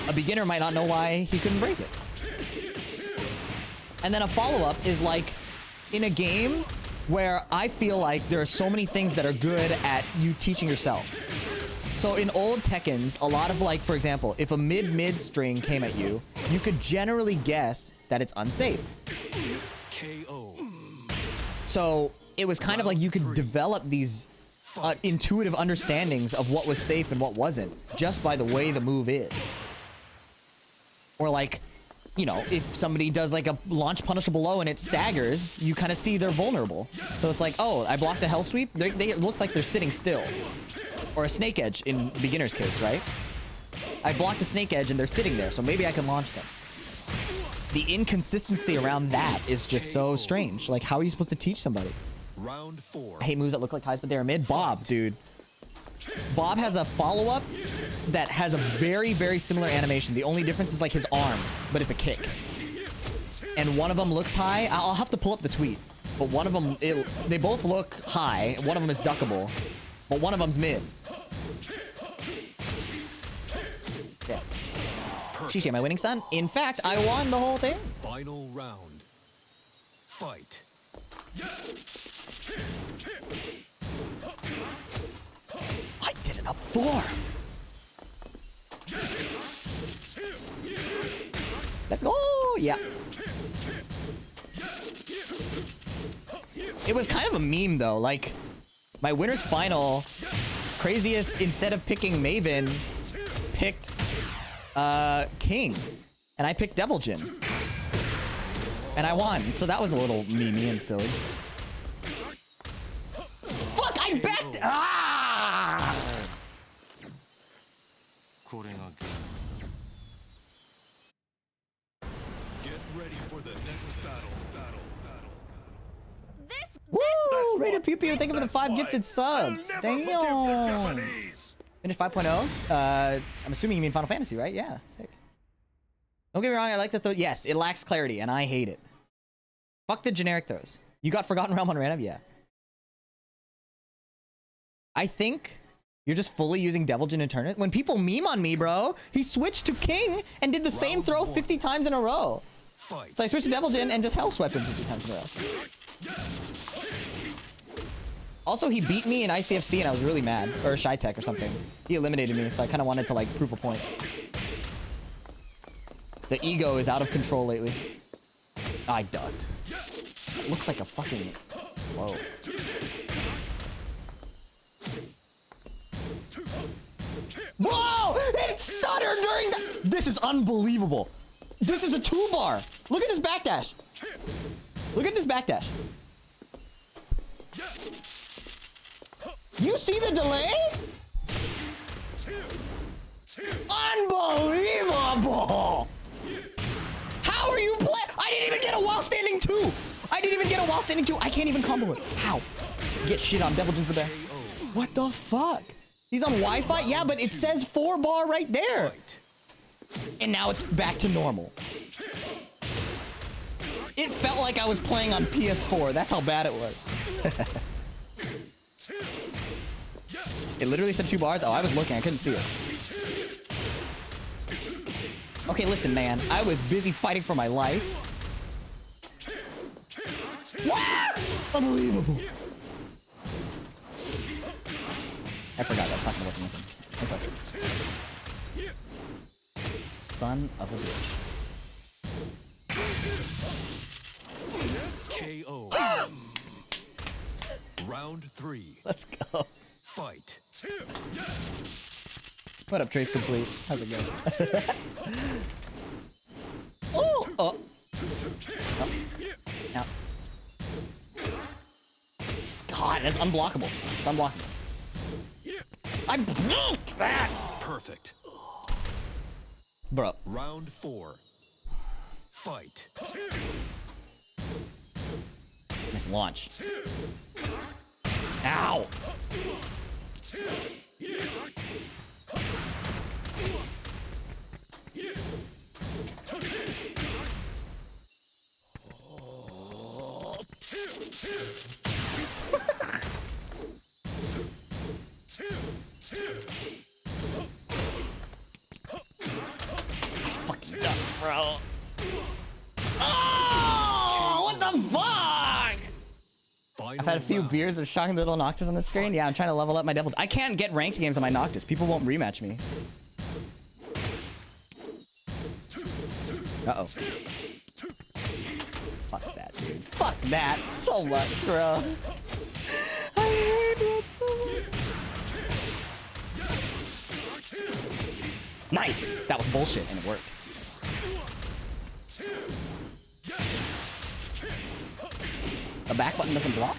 A beginner might not know why he couldn't break it. And then a follow-up is like, in a game where I feel like there are so many things that are good at you teaching yourself. So in old Tekkens, a lot of, like, for example, if a mid-mid string came at you, you could generally guess that it's unsafe. KO. So it was kind of like you could develop these intuitive understandings of what was safe and what wasn't, just by the way the move is. Or like, you know, if somebody does like a launch punishable low and it staggers, you kind of see they're vulnerable. So it's like, oh, I blocked a hell sweep. It looks like they're sitting still. Or a snake edge in beginner's case, right? I blocked a snake edge and they're sitting there, so maybe I can launch them. The inconsistency around that is just so strange. Like, how are you supposed to teach somebody? Round 4. I hate moves that look like highs, but they're mid. Bob, dude. Bob has a follow-up that has a very, very similar animation. The only difference is like his arms, but it's a kick. And one of them looks high. I'll have to pull up the tweet. But one of them, they both look high. One of them is duckable, but one of them's mid. Yeah. Shishi, am I winning, son? In fact, I won the whole thing. Final round. Fight. I did it up 4. Let's go. Yeah. It was kind of a meme though. Like, my winner's final, craziest, instead of picking Maven, picked King. And I picked Devil Jin. And I won. So that was a little memey and silly. Fuck, I backed. Ah! Get ready for the next battle. Woo! Raider Pew Pew, thank you for the 5 gifted subs. Damn. Finished 5.0. I'm assuming you mean Final Fantasy, right? Yeah, sick. Don't get me wrong, I like the throw. Yes, it lacks clarity, and I hate it. Fuck the generic throws. You got Forgotten Realm on random? Yeah. I think you're just fully using Devil Jin in tournament. When people meme on me, bro, he switched to King and did the same throw 50 times in a row. So I switched to Devil Jin and just hell swept him 50 times in a row. Also, he beat me in ICFC and I was really mad. Or Shy Tech or something. He eliminated me, so I kind of wanted to, like, prove a point. The ego is out of control lately. I ducked. It looks like a fucking... Whoa. Whoa! It stuttered during the... This is unbelievable. This is a 2-bar. Look at this backdash. Look at this backdash. You see the delay? Unbelievable! How are you playing? I didn't even get a while standing 2. I didn't even get a while standing 2. I can't even combo it. How? Get shit on. Devil Jin's the best. What the fuck? He's on Wi-Fi? Yeah, but it says 4-bar right there. And now it's back to normal. It felt like I was playing on PS4. That's how bad it was. It literally said 2 bars. Oh, I was looking. I couldn't see it. Okay, listen, man. I was busy fighting for my life. What? Unbelievable. I forgot. That's not gonna work in this one. Son of a bitch. KO. Round 3. Let's go. Fight. What up, Trace Complete? How's it going? Oh! Oh! Now. God, that's unblockable. It's unblockable. I blocked that! Perfect. Bro. Round 4. Fight. Nice launch. Ow! Fucking dumb, bro. Oh! What the fuck? I've had a few beers with shocking little Noctis on the screen. Yeah, I'm trying to level up my devil. I can't get ranked games on my Noctis. People won't rematch me. Uh-oh. Fuck that, dude. Fuck that so much, bro. I hate that so much. Nice! That was bullshit, and it worked. The back button doesn't block?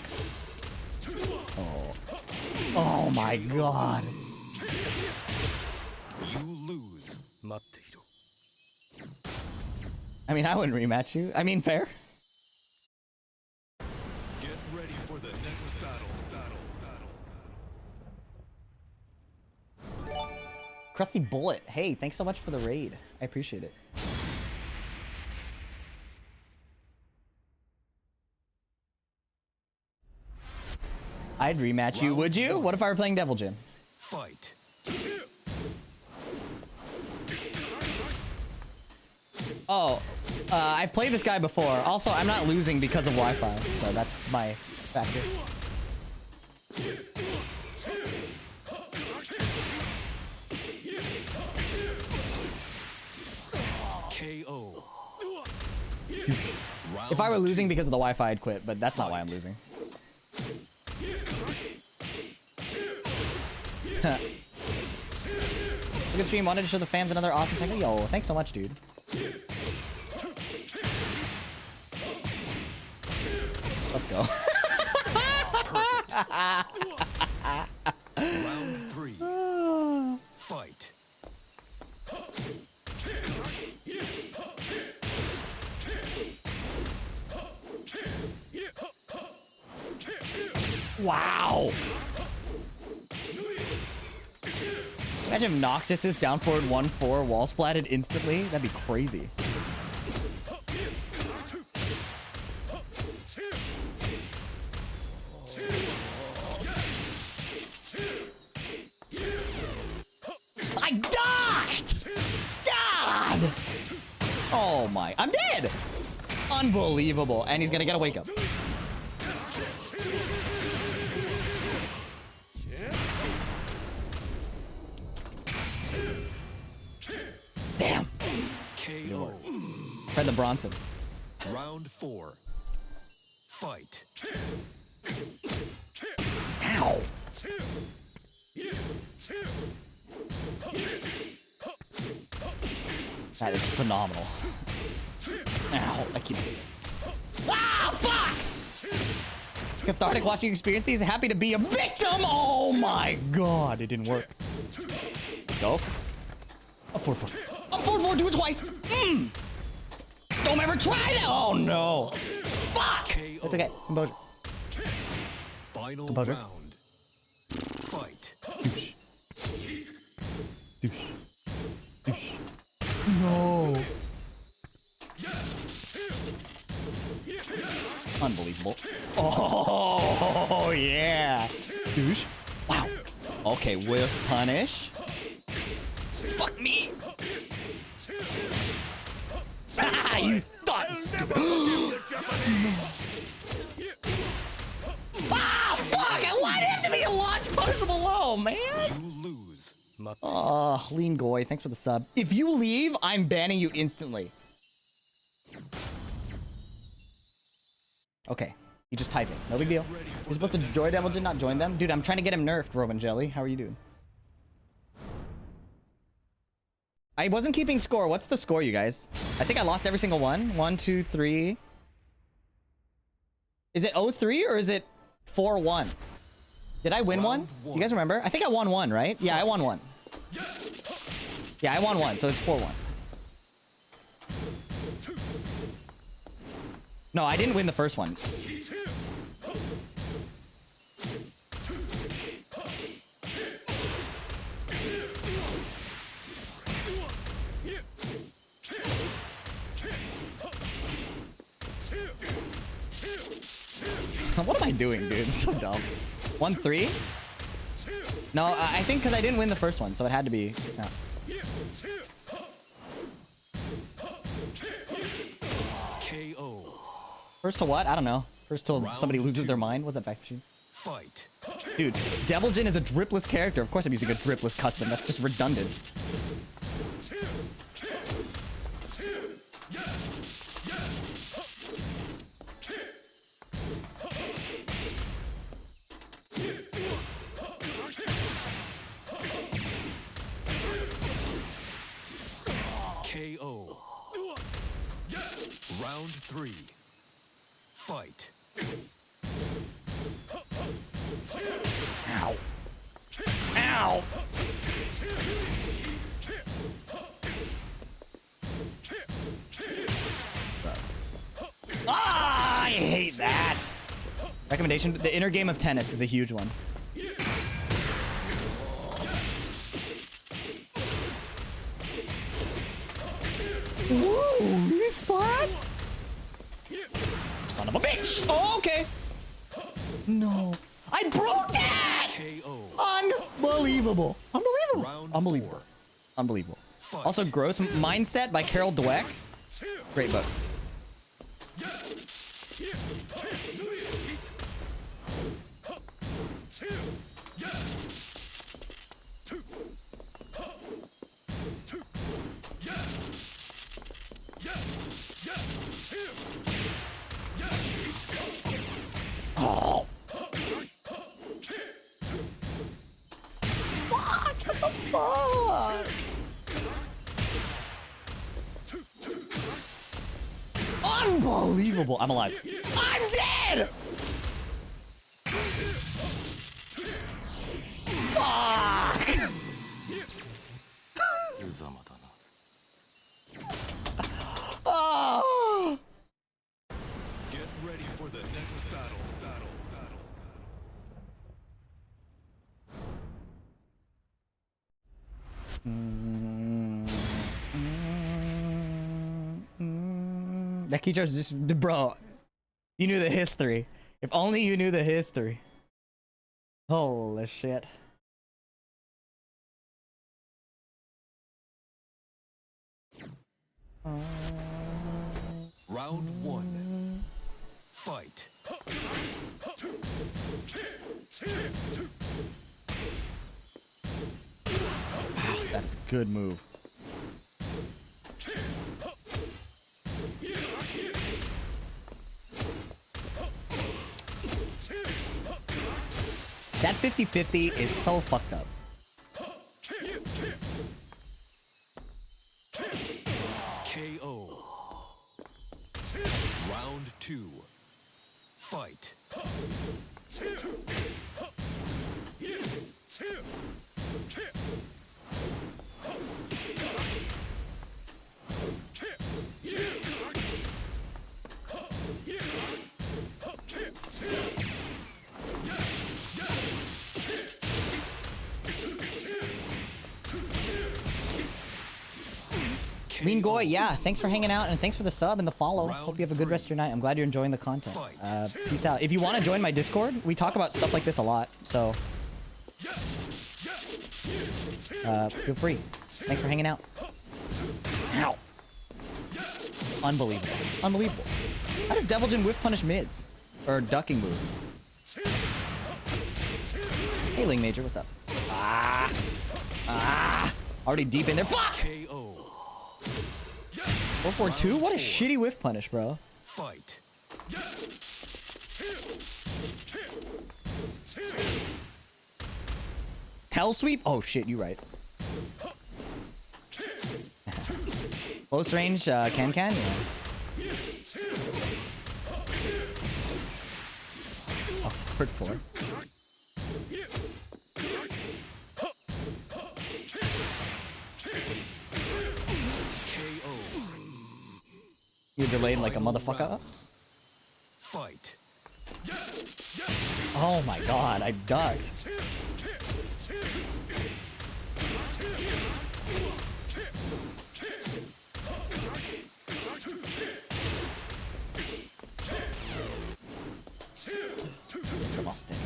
Oh. Oh my god. You lose. I mean, I wouldn't rematch you. I mean, fair. Get ready for the next battle. Crusty Bullet. Hey, thanks so much for the raid. I appreciate it. I'd rematch you, would you? What if I were playing Devil Jin? Fight. Oh, I've played this guy before. Also, I'm not losing because of Wi-Fi, so that's my factor. KO. If I were losing because of the Wi-Fi, I'd quit, but that's not why I'm losing. Good stream. Wanted to show the fans another awesome thing. Yo, thanks so much, dude. Let's go. Round 3. Fight. Wow. Imagine if Noctis is down forward 1-4 wall splatted instantly. That'd be crazy. I docked! God! Oh my, I'm dead! Unbelievable. And he's gonna get a wake up. Damn. KO. Try the Bronson. Round 4. Fight. Ow. That is phenomenal. Ow, I keep... Ah, fuck! Cathartic watching experience these. Happy to be a victim! Oh my god, it didn't work. Let's go. A 4-4. A 4-4, do it twice. Don't ever try that. Oh no. Fuck. It's okay. Composure. Final Composure. round. Fight. Douche. Douche. Douche. No. Unbelievable. Oh yeah. Douche. Wow. Okay, with punish. Fuck me. Ah, you thought. Ah, fuck! Why did it have to be a launch punishable low, man? You lose. Oh, Lean Goy, thanks for the sub. If you leave, I'm banning you instantly. Okay, you just type it. No big deal. You're supposed to join Devil did not join them. Dude, I'm trying to get him nerfed, Roman Jelly. How are you doing? I wasn't keeping score. What's the score, you guys? I think I lost every single one. 1, 2, 3. Is it 0-3 or is it 4-1? Did I win one? You guys remember? I think I won one, right? Yeah, I won one. Yeah, I won one, so it's 4-1. No, I didn't win the first one. What am I doing, dude? It's so dumb. 1-3? No, I think because I didn't win the first one, so it had to be. Yeah. KO. First to what? I don't know. First till somebody loses their mind. What's that fact machine? Fight. Dude, Deviljin is a dripless character. Of course I'm using a dripless custom. That's just redundant. KO. Round 3. Fight. Ow. Ow. Ah, I hate that. Recommendation, the inner game of tennis is a huge one. Ooh, this spot? Son of a bitch! Oh, okay. No. I broke that! Unbelievable. Unbelievable. Unbelievable. Unbelievable. Also, Growth Mindset by Carol Dweck. Great book. Oh. Fuck! What the fuck? Unbelievable. I'm alive. I'm dead! Fuck! Oh! Get ready for the next battle. That Keycharge's just, bro. You knew the history. If only you knew the history. Holy shit. Round 1. Fight. Wow, that is a good move. That 50-50 is so fucked up. KO. Round 2. Fight. Lean Goy, yeah, thanks for hanging out and thanks for the sub and the follow. Hope you have a good rest of your night. I'm glad you're enjoying the content. Peace out. If you want to join my Discord, we talk about stuff like this a lot, so feel free. Thanks for hanging out. Ow. Unbelievable. Unbelievable. How does Devil Jin whiff punish mids? Or ducking moves? Hey, Ling Major, what's up? Already deep in there. Fuck! 442? What a shitty whiff punish, bro. Fight. Hell sweep? Oh shit, you right. Close range, can, yeah. Oh, forward 4. You're delayed like a motherfucker. Fight. Oh my god, I ducked. Exhausting.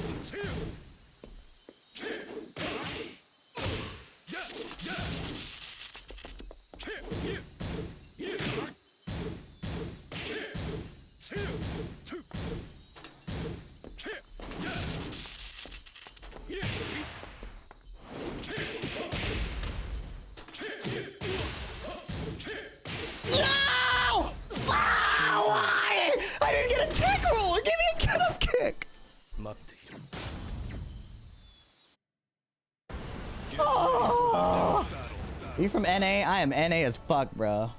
No! Why? I didn't get a tech roll. Give me a get up kick. Oh. Are you from NA? I am NA as fuck, bro.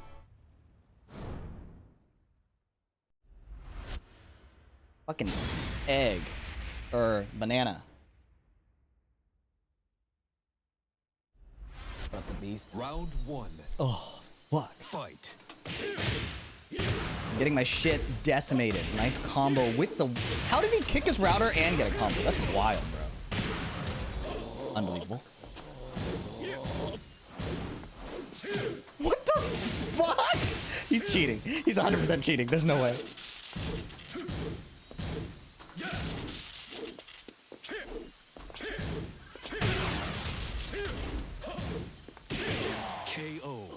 Fucking egg. Or banana. What the beast? Round 1. Oh, fuck. Fight. I'm getting my shit decimated. Nice combo with the... How does he kick his router and get a combo? That's wild, bro. Unbelievable. What the fuck? He's cheating. He's 100% cheating. There's no way. KO.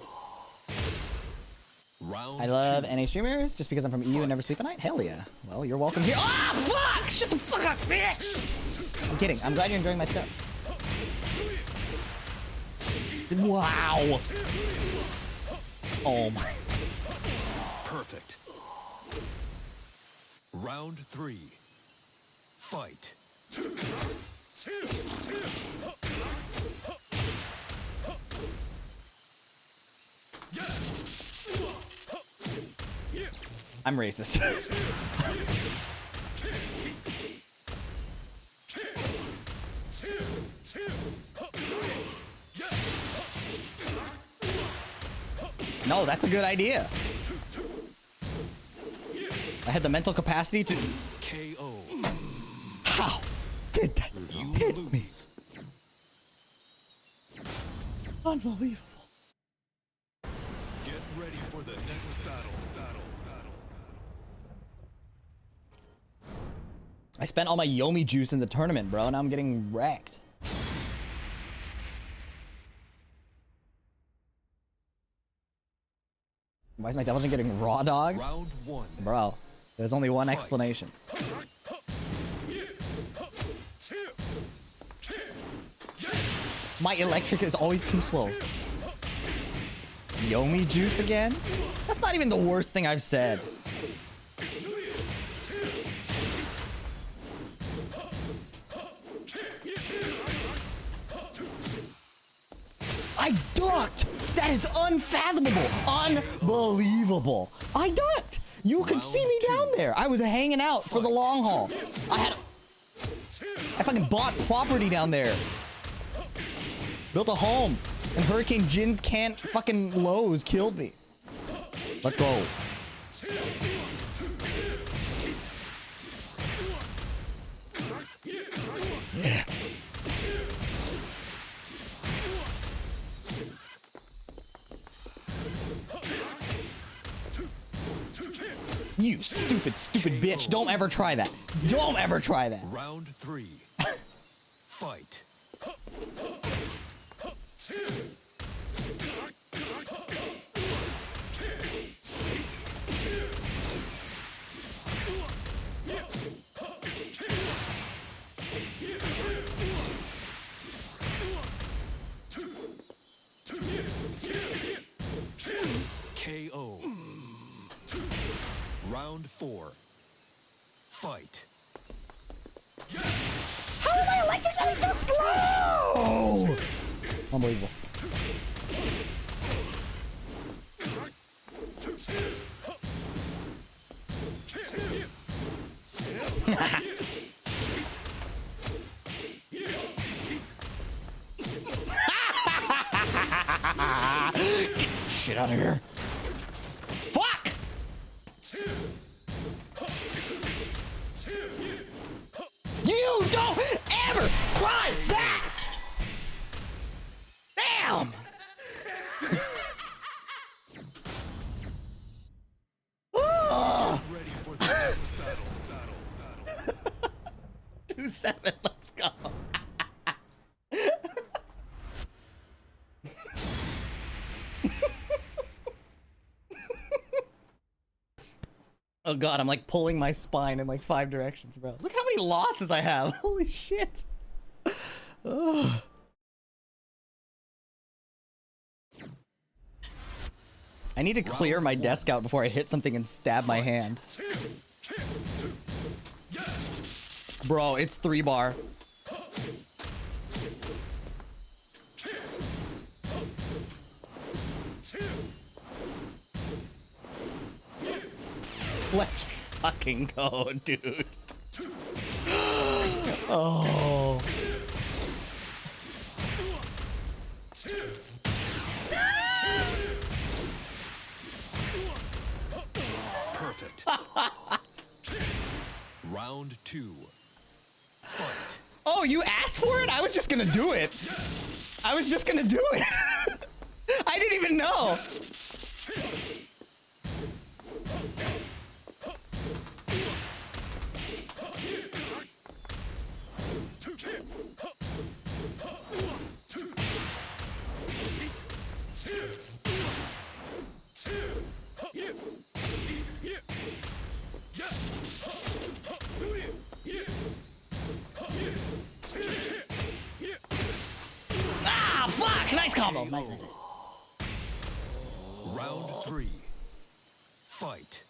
Round I love 2. NA streamers just because I'm from EU and never sleep at night. Hell yeah. Well, you're welcome here. Ah, fuck! Shut the fuck up, bitch! I'm kidding. I'm glad you're enjoying my stuff. Wow. Oh my. Perfect. Round 3. Fight. I'm racist. No, that's a good idea. I had the mental capacity to... KO. How did that hit me? Unbelievable. Get ready for the next battle. I spent all my Yomi juice in the tournament, bro. Now I'm getting wrecked. Why is my Devil Jin getting raw dog? Round 1. Bro, there's only one explanation. My electric is always too slow. Yomi juice again? That's not even the worst thing I've said. I ducked! That is unfathomable! Unbelievable! I ducked! You could see me down there! I was hanging out for the long haul. I fucking bought property down there. Built a home. And Hurricane Jin's can't fucking lows killed me. Let's go. Yeah. You stupid, stupid bitch. Don't ever try that. Don't ever try that. Round 3. Fight. KO. Round 4. Fight. How am I electric so slow? Unbelievable. Get the shit out of here. Fuck! You don't ever try that! Damn! Ready for the next battle. 2-7, let's go. Oh god, I'm like pulling my spine in like 5 directions, bro. Look how many losses I have. Holy shit. Ugh. I need to clear my desk out before I hit something and stab my hand. Bro, it's 3-bar. Let's fucking go, dude. Oh. Perfect. Round 2. Fight. Oh, you asked for it? I was just gonna do it. I was just gonna do it. I didn't even know. Ah, fuck! Nice combo. Nice. Round 3. Fight.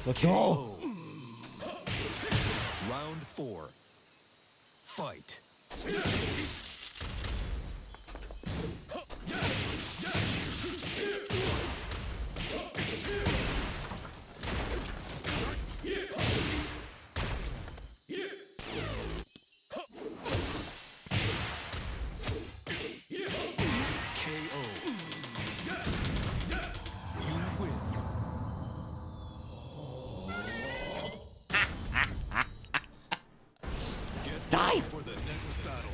Let's go. Round 4. Fight. Die! For the next battle.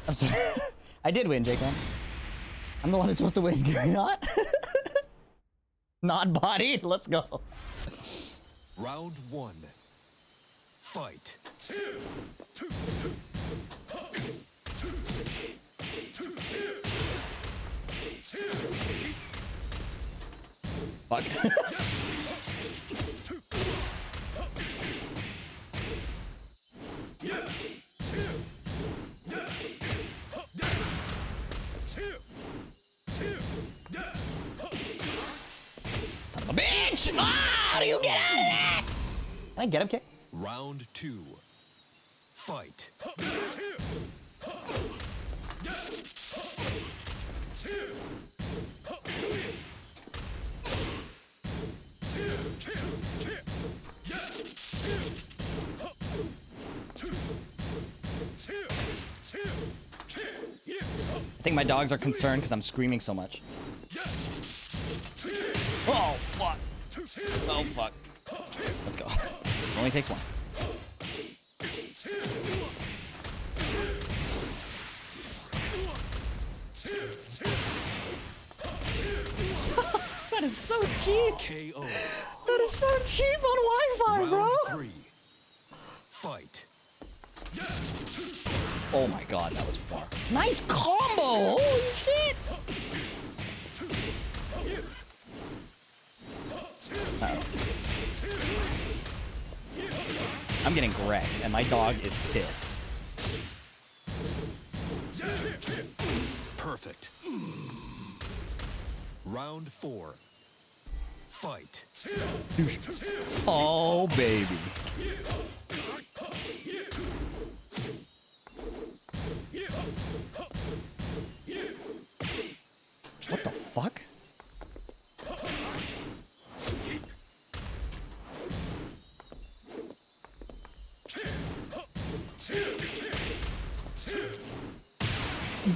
I'm sorry. I did win, Jake, man. I'm the one who's supposed to win. You're not? Not bodied? Let's go. Round 1. Fight. Fuck. Son of a bitch! Ah, how do you get out of that? Can I get him, kid? Round 2. Fight. I think my dogs are concerned because I'm screaming so much. Oh, fuck. Oh, fuck. Let's go. It only takes one. That is so cheap. KO. That is so cheap on Wi-Fi, bro. Round 3. Fight. Oh my god, that was far. Nice combo! Holy shit! Uh-oh. I'm getting wrecked, and my dog is pissed. Perfect. Round 4. Fight. Oh, baby. What the fuck?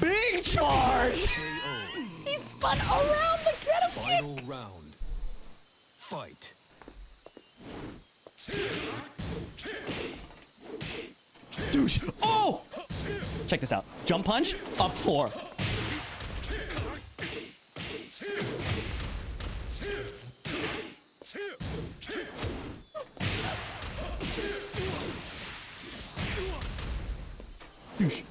Big charge! He spun around the credit Final round. Fight. Douche. Oh! Check this out. Jump punch, up 4. Douche.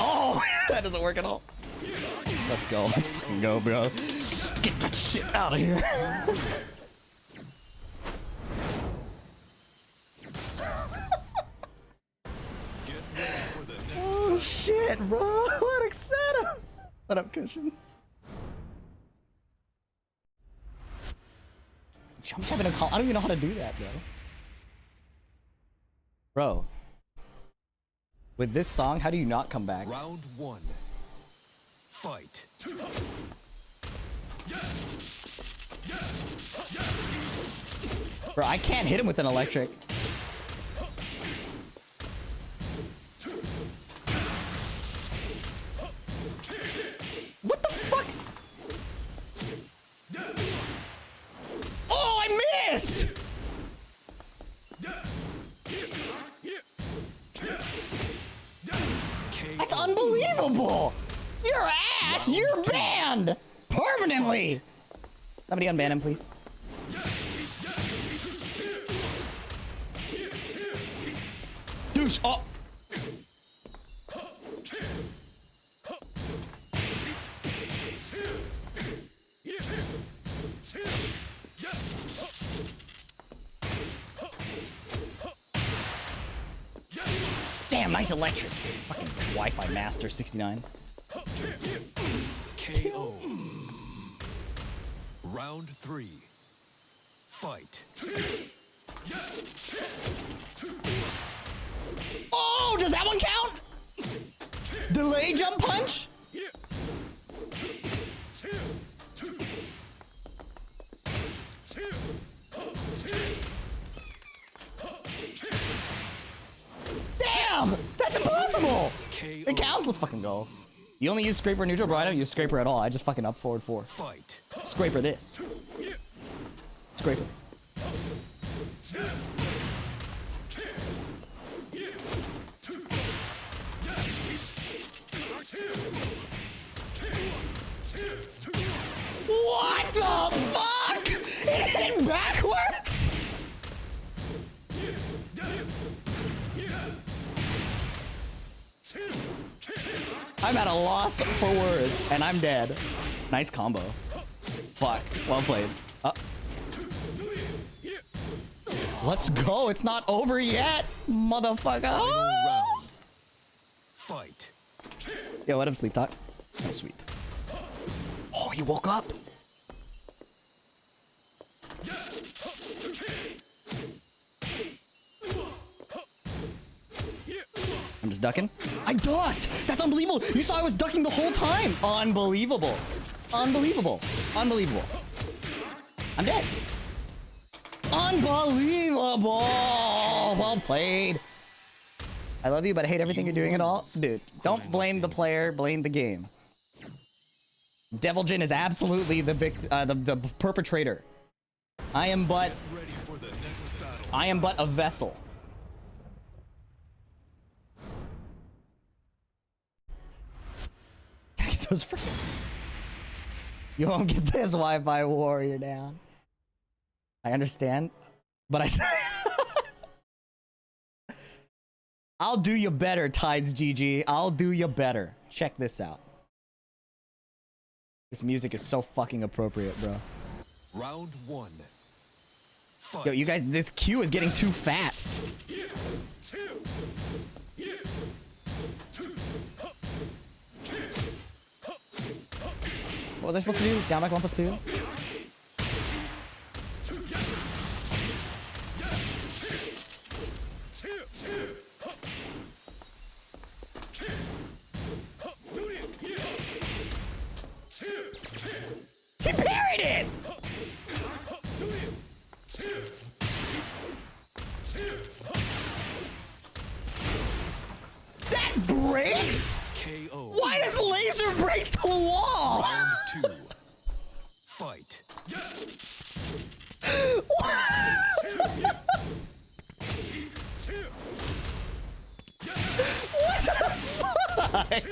Oh, that doesn't work at all. Let's go. Let's fucking go, bro. Get that shit out of here. Oh shit, bro. What a setup. What up, Cushion? Jump having a call. I don't even know how to do that, bro. Bro. With this song, how do you not come back? Round 1. Fight. Bro, I can't hit him with an electric. What the fuck? Oh, I missed! That's unbelievable! Your ass! You're banned! Permanently! Somebody unban him, please. Douche! Oh! Damn, nice electric. Fucking Wi-Fi master 69. KO. Round 3. Fight. Oh, does that one count? Delay jump punch? Damn! That's impossible! It counts, let's fucking go. You only use scraper neutral, bro. I don't use scraper at all. I just fucking up forward 4. Fight. Scraper this. Scraper. What the fuck? It hit backwards? I'm at a loss for words, and I'm dead. Nice combo. Fuck. Well played. Let's go. It's not over yet, motherfucker. Round. Fight. Yo, what up, Sleep Talk? Oh, sweet. Oh, you woke up? I'm just ducking. I ducked! That's unbelievable! You saw I was ducking the whole time! Unbelievable. Unbelievable. Unbelievable. I'm dead. Unbelievable! Well played. I love you, but I hate everything you're doing at all. Dude, don't blame the player, blame the game. Deviljin is absolutely the the perpetrator. I am but a vessel. Those freaking... You won't get this Wi-Fi warrior down. I understand, but I... I'll do you better, Tides GG. I'll do you better. Check this out. This music is so fucking appropriate, bro. Round 1. Fight. Yo, you guys, this queue is getting too fat. What was I supposed to do? Down back 1+2? He parried it! That breaks? KO. Why does laser break the wall? Round 2. Fight. What the fuck?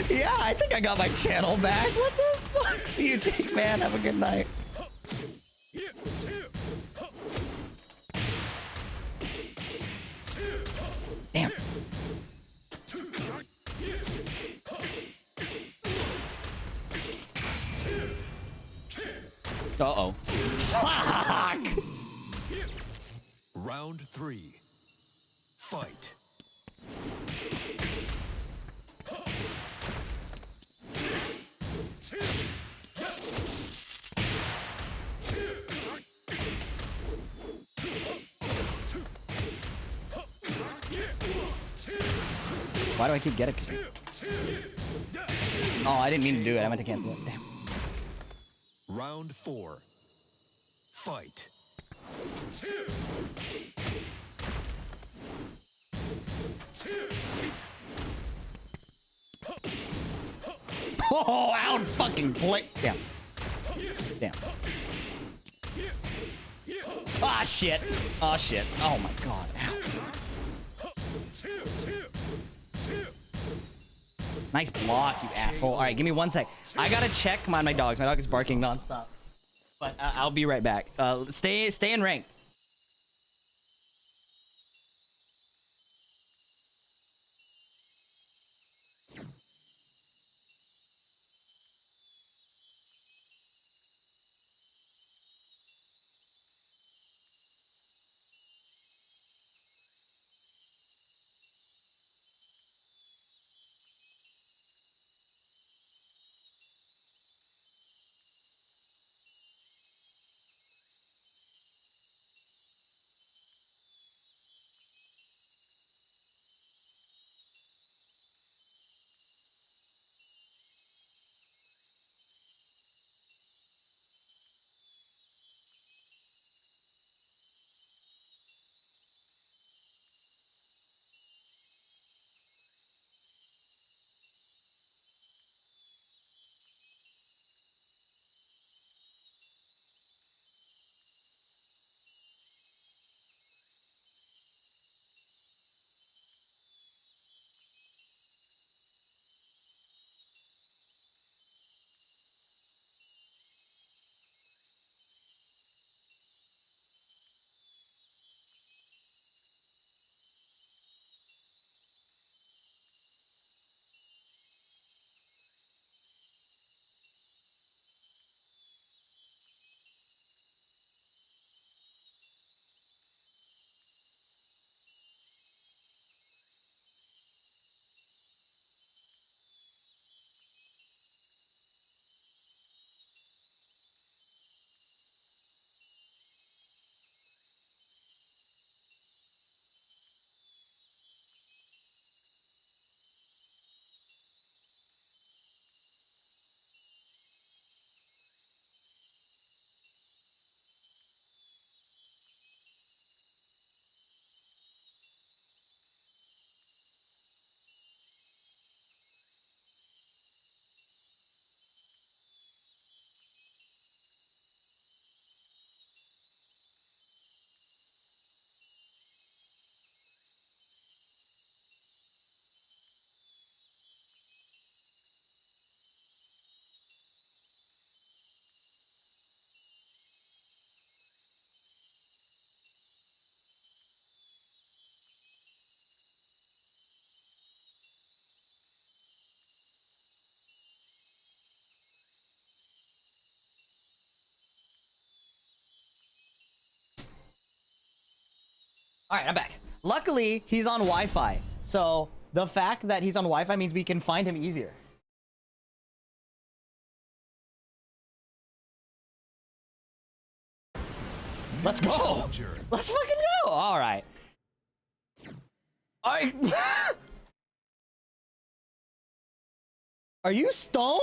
Yeah, I think I got my channel back. What the fuck? See you, Jake, man. Have a good night. Damn. Uh-oh. Fuck! Round 3. Fight. Why do I keep getting it? Oh, I didn't mean to do it. I meant to cancel it. Damn. Round 4. Fight. Oh, out fucking play. Damn. Damn. Ah, shit. Oh, shit. Oh, my God. Ow. Nice block, you asshole. All right, give me 1 sec. I gotta check my dogs. My dog is barking nonstop. But I'll be right back. Stay in ranked. All right, I'm back. Luckily, he's on Wi-Fi. So the fact that he's on Wi-Fi means we can find him easier. Let's go. Let's fucking go. All right. Are you stoned?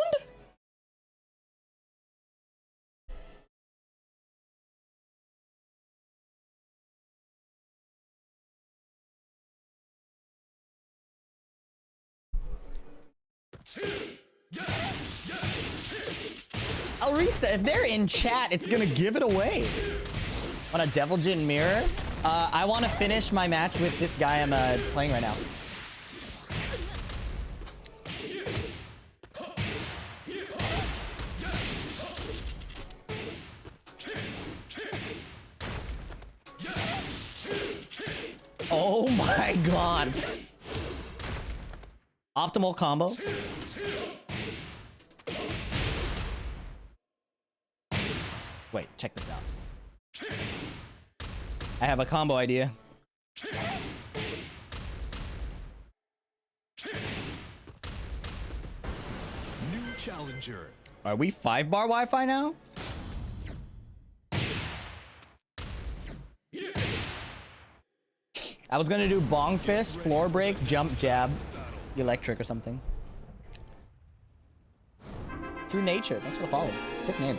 Alrista, if they're in chat, it's gonna give it away. On a Devil Jin mirror, I want to finish my match with this guy I'm playing right now. Oh my god. Optimal combo. Wait, check this out. I have a combo idea. New challenger. Are we 5-bar Wi-Fi now? I was gonna do bong fist, floor break, jump jab, electric or something. True nature, thanks for the follow. Sick name.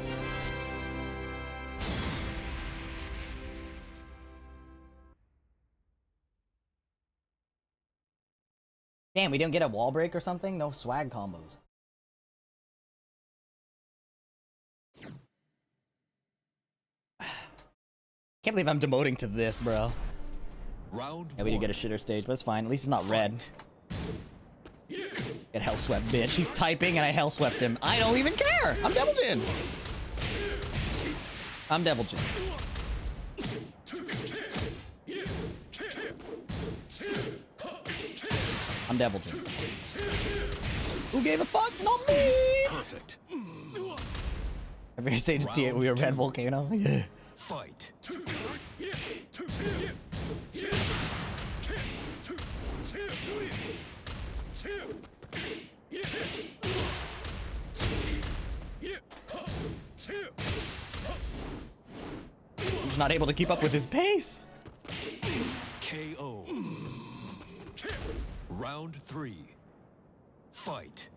Damn, we didn't get a wall break or something? No swag combos. Can't believe I'm demoting to this, bro. Round yeah, we did get a shitter stage, but it's fine. At least it's not red. Get hell swept, bitch. He's typing and I hell swept him. I don't even care! I'm Devil Jin! I'm Devil Jin. I'm Devil Jin. Who gave a fuck? Not me! Perfect. Every stage of T8 we were Red Volcano. Yeah. Fight. He's not able to keep up with his pace. KO. Round 3. Fight.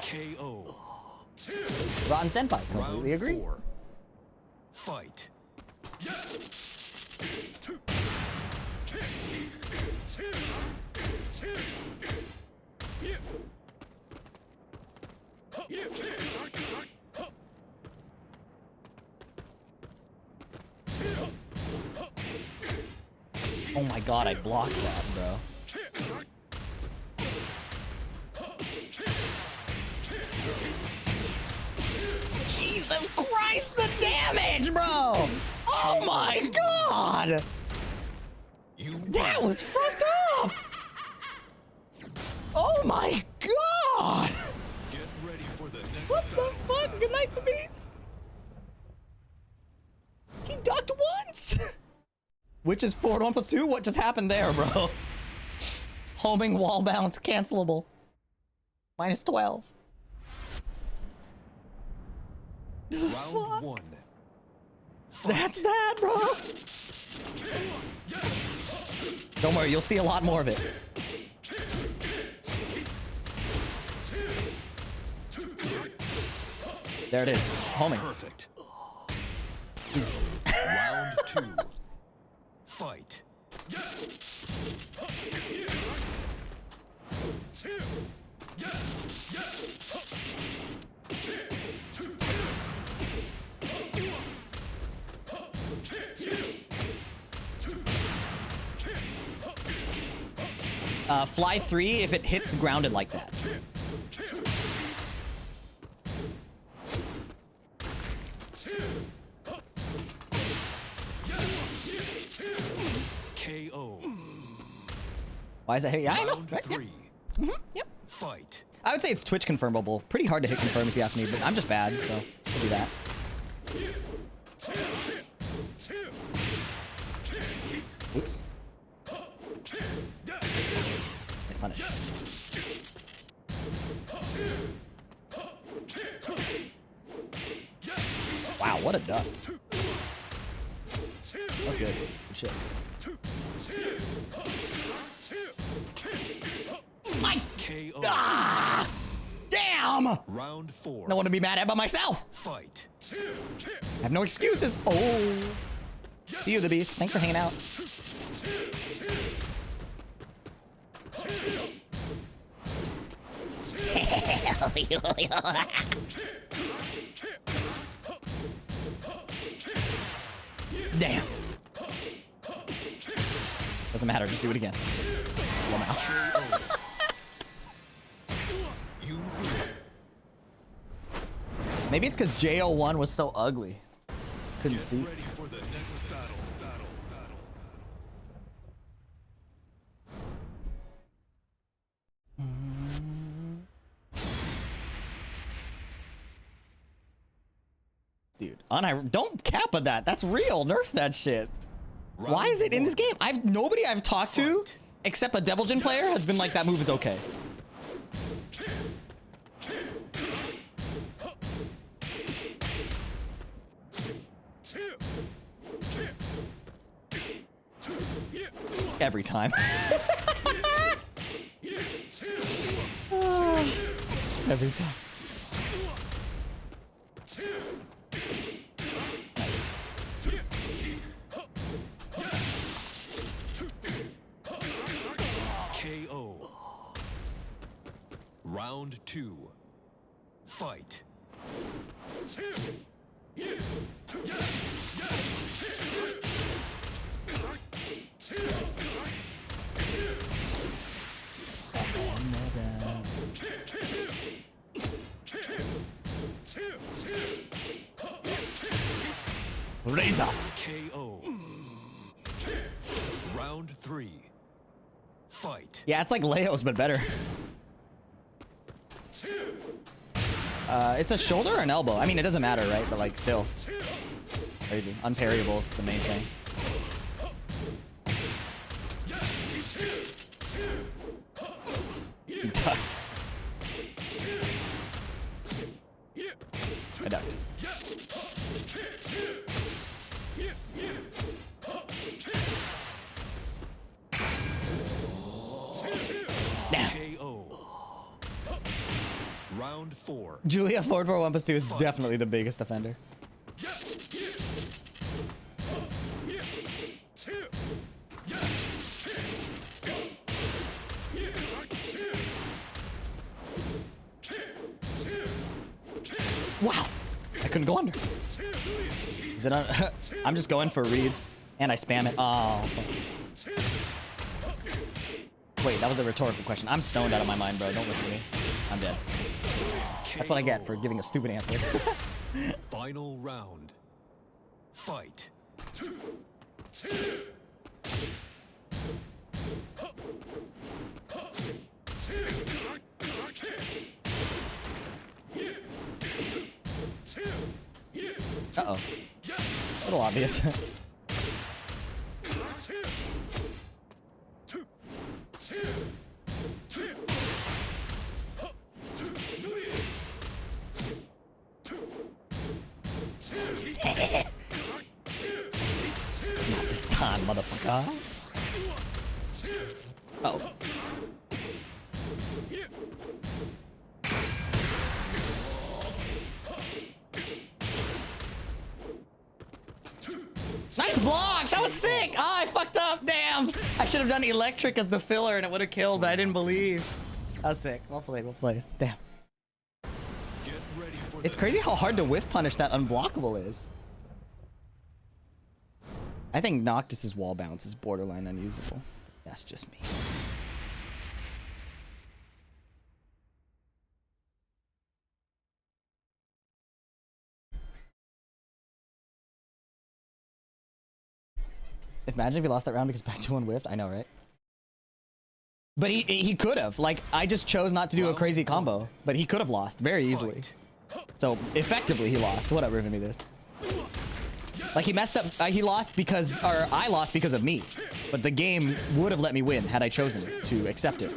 KO. Rotten Senpai, completely agree. 4. Fight. Oh my god, I blocked that, bro. Jesus Christ, the damage, bro! Oh my god! That was fucked up! Oh my god! Get ready for the next What the fuck? Good night, the beast! He ducked once! Which is forward 1 plus 2? What just happened there, bro? Homing wall bounce cancelable. Minus 12. Round 1. That's that, bro. Don't worry, you'll see a lot more of it. There it is. Homing. Perfect. Round 2. Fight. Fly 3 if it hits grounded like that. KO. Why is that? Yeah, I know. Round Right? Yeah. 3. Yep. Fight. I would say it's Twitch confirmable. Pretty hard to hit confirm if you ask me, but I'm just bad, so I'll do that. Oops. Nice punish. Wow, what a duck. That was good. Good shit. My KO. Ah! Damn! Round 4. No one to be mad at but myself. Fight. I have no excuses. Oh. See you, the beast. Thanks for hanging out. Damn. Doesn't matter. Just do it again. Lamau. Maybe it's because JO1 was so ugly. Couldn't see. Ready for the next battle. Dude, don't kappa that. That's real. Nerf that shit. Why is it in this game? Nobody I've talked to, except a Devilgen player, has been like, that move is okay. Every time. Every time. Nice. KO. Round 2. Fight. Razor. KO. Round 3. Fight. Yeah, it's like Leo's, but better. It's a shoulder or an elbow? I mean, it doesn't matter, right? But like, still. Crazy. Unparryable is the main thing. You ducked. I ducked. KO. Round 4. Julia forward for 1+2 is definitely the biggest offender. Wow, I couldn't go under. Is it on? I'm just going for reads, and I spam it. Oh. Wait, that was a rhetorical question. I'm stoned out of my mind, bro. Don't listen to me. I'm dead. That's what I get for giving a stupid answer. Final round. Fight. Uh-oh. A little obvious. Not this time, motherfucker. Uh-oh. Nice block! That was sick! Ah, I fucked up! Damn! I should have done electric as the filler and it would have killed, but I didn't believe. That was sick. Well played. Damn. It's crazy how hard to whiff punish that unblockable is. I think Noctis's wall bounce is borderline unusable. That's just me. Imagine if he lost that round because back to one whiffed. I know, right? But he could have. Like, I just chose not to do a crazy combo. But he could have lost very easily. So, effectively, he lost. Whatever, give me this. Like, he messed up. He lost because... Or, I lost because of me. But the game would have let me win had I chosen to accept it.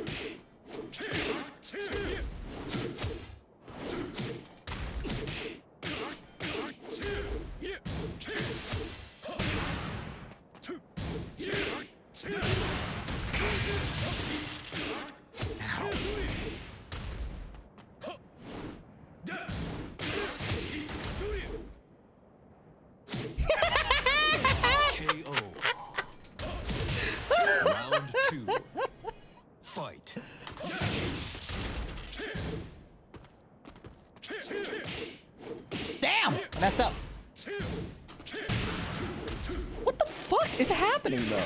Round 2. Fight. Damn! I messed up. What the fuck is happening, though?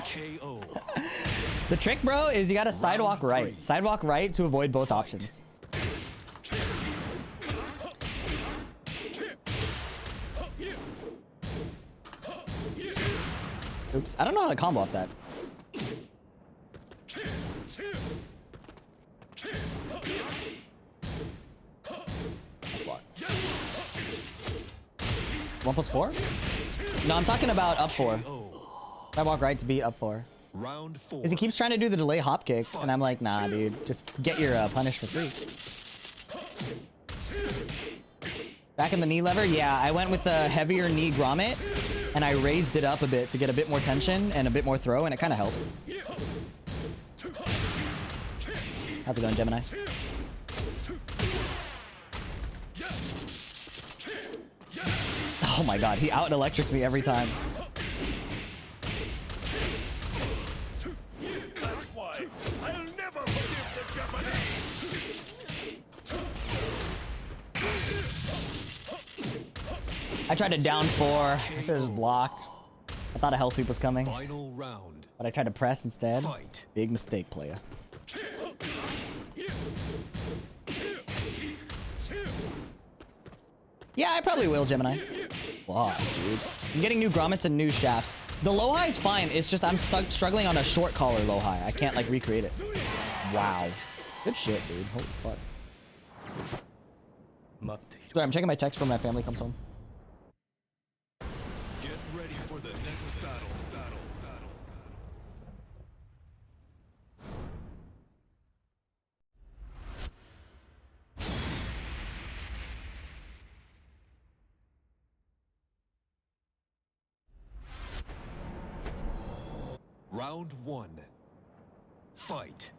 KO. The trick, bro, is you gotta sidewalk right. Sidewalk right to avoid both options. Oops, I don't know how to combo off that. Let's block. 1+4? No, I'm talking about up 4. Sidewalk right to beat up 4. Round 4. Because he keeps trying to do the delay hop kick, and I'm like, nah, dude, just get your punish for free. Back in the knee lever, yeah, I went with a heavier knee grommet, and I raised it up a bit to get a bit more tension and a bit more throw, and it kind of helps. How's it going, Gemini? Oh my god, he out-electrics me every time. That's why I'll never forgive the Japanese. I tried to down 4. I should have just blocked. I thought a hell sweep was coming. Final round. But I tried to press instead. Fight. Big mistake, player. Yeah, I probably will, Gemini. Wow, dude. I'm getting new grommets and new shafts. The low high is fine. It's just I'm struggling on a short collar low high. I can't like recreate it. Wow. Good shit, dude. Holy fuck. Sorry, I'm checking my text when my family comes home. Get ready for the next battle. Round 1. Fight.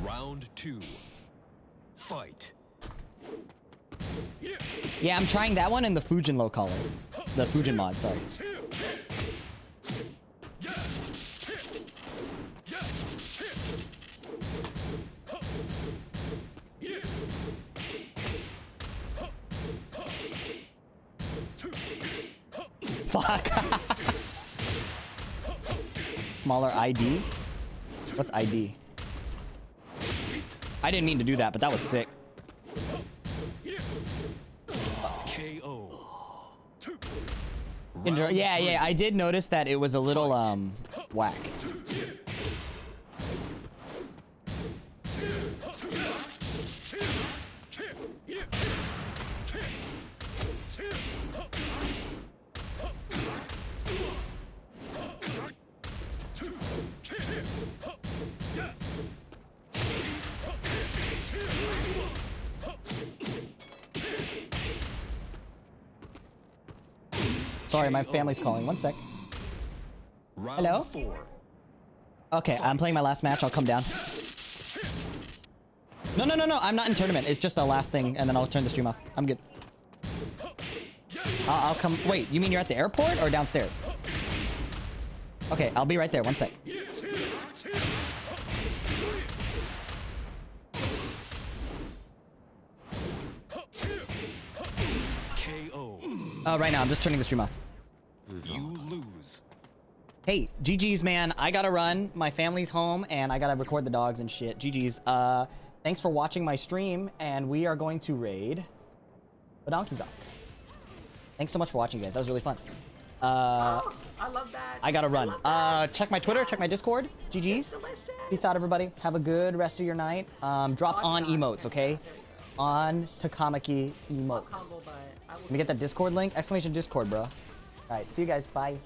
Round 2. Fight. Yeah, I'm trying that one and the Fujin low collar. The Fujin mod, sorry. Fuck. Smaller ID? What's ID? I didn't mean to do that, but that was sick. KO. Yeah, I did notice that it was a little, whack. sorry, my family's calling. One sec. Hello? 4. Okay, I'm playing my last match. I'll come down. No, I'm not in tournament. It's just the last thing, and then I'll turn the stream off. I'm good. I'll come. Wait, you mean you're at the airport or downstairs? Okay, I'll be right there. One sec. KO. Right now, I'm just turning the stream off. You lose. Hey, GG's, man. I gotta run. My family's home, and I gotta record the dogs and shit. GG's. Thanks for watching my stream, and we are going to raid the Donkey Zock. Thanks so much for watching, guys. That was really fun. I love that. I gotta run. Check my Twitter, check my Discord. GG's. Peace out, everybody. Have a good rest of your night. Drop on emotes, okay? On Takamaki emotes. Let me get that Discord link. Exclamation Discord, bro. All right, see you guys. Bye.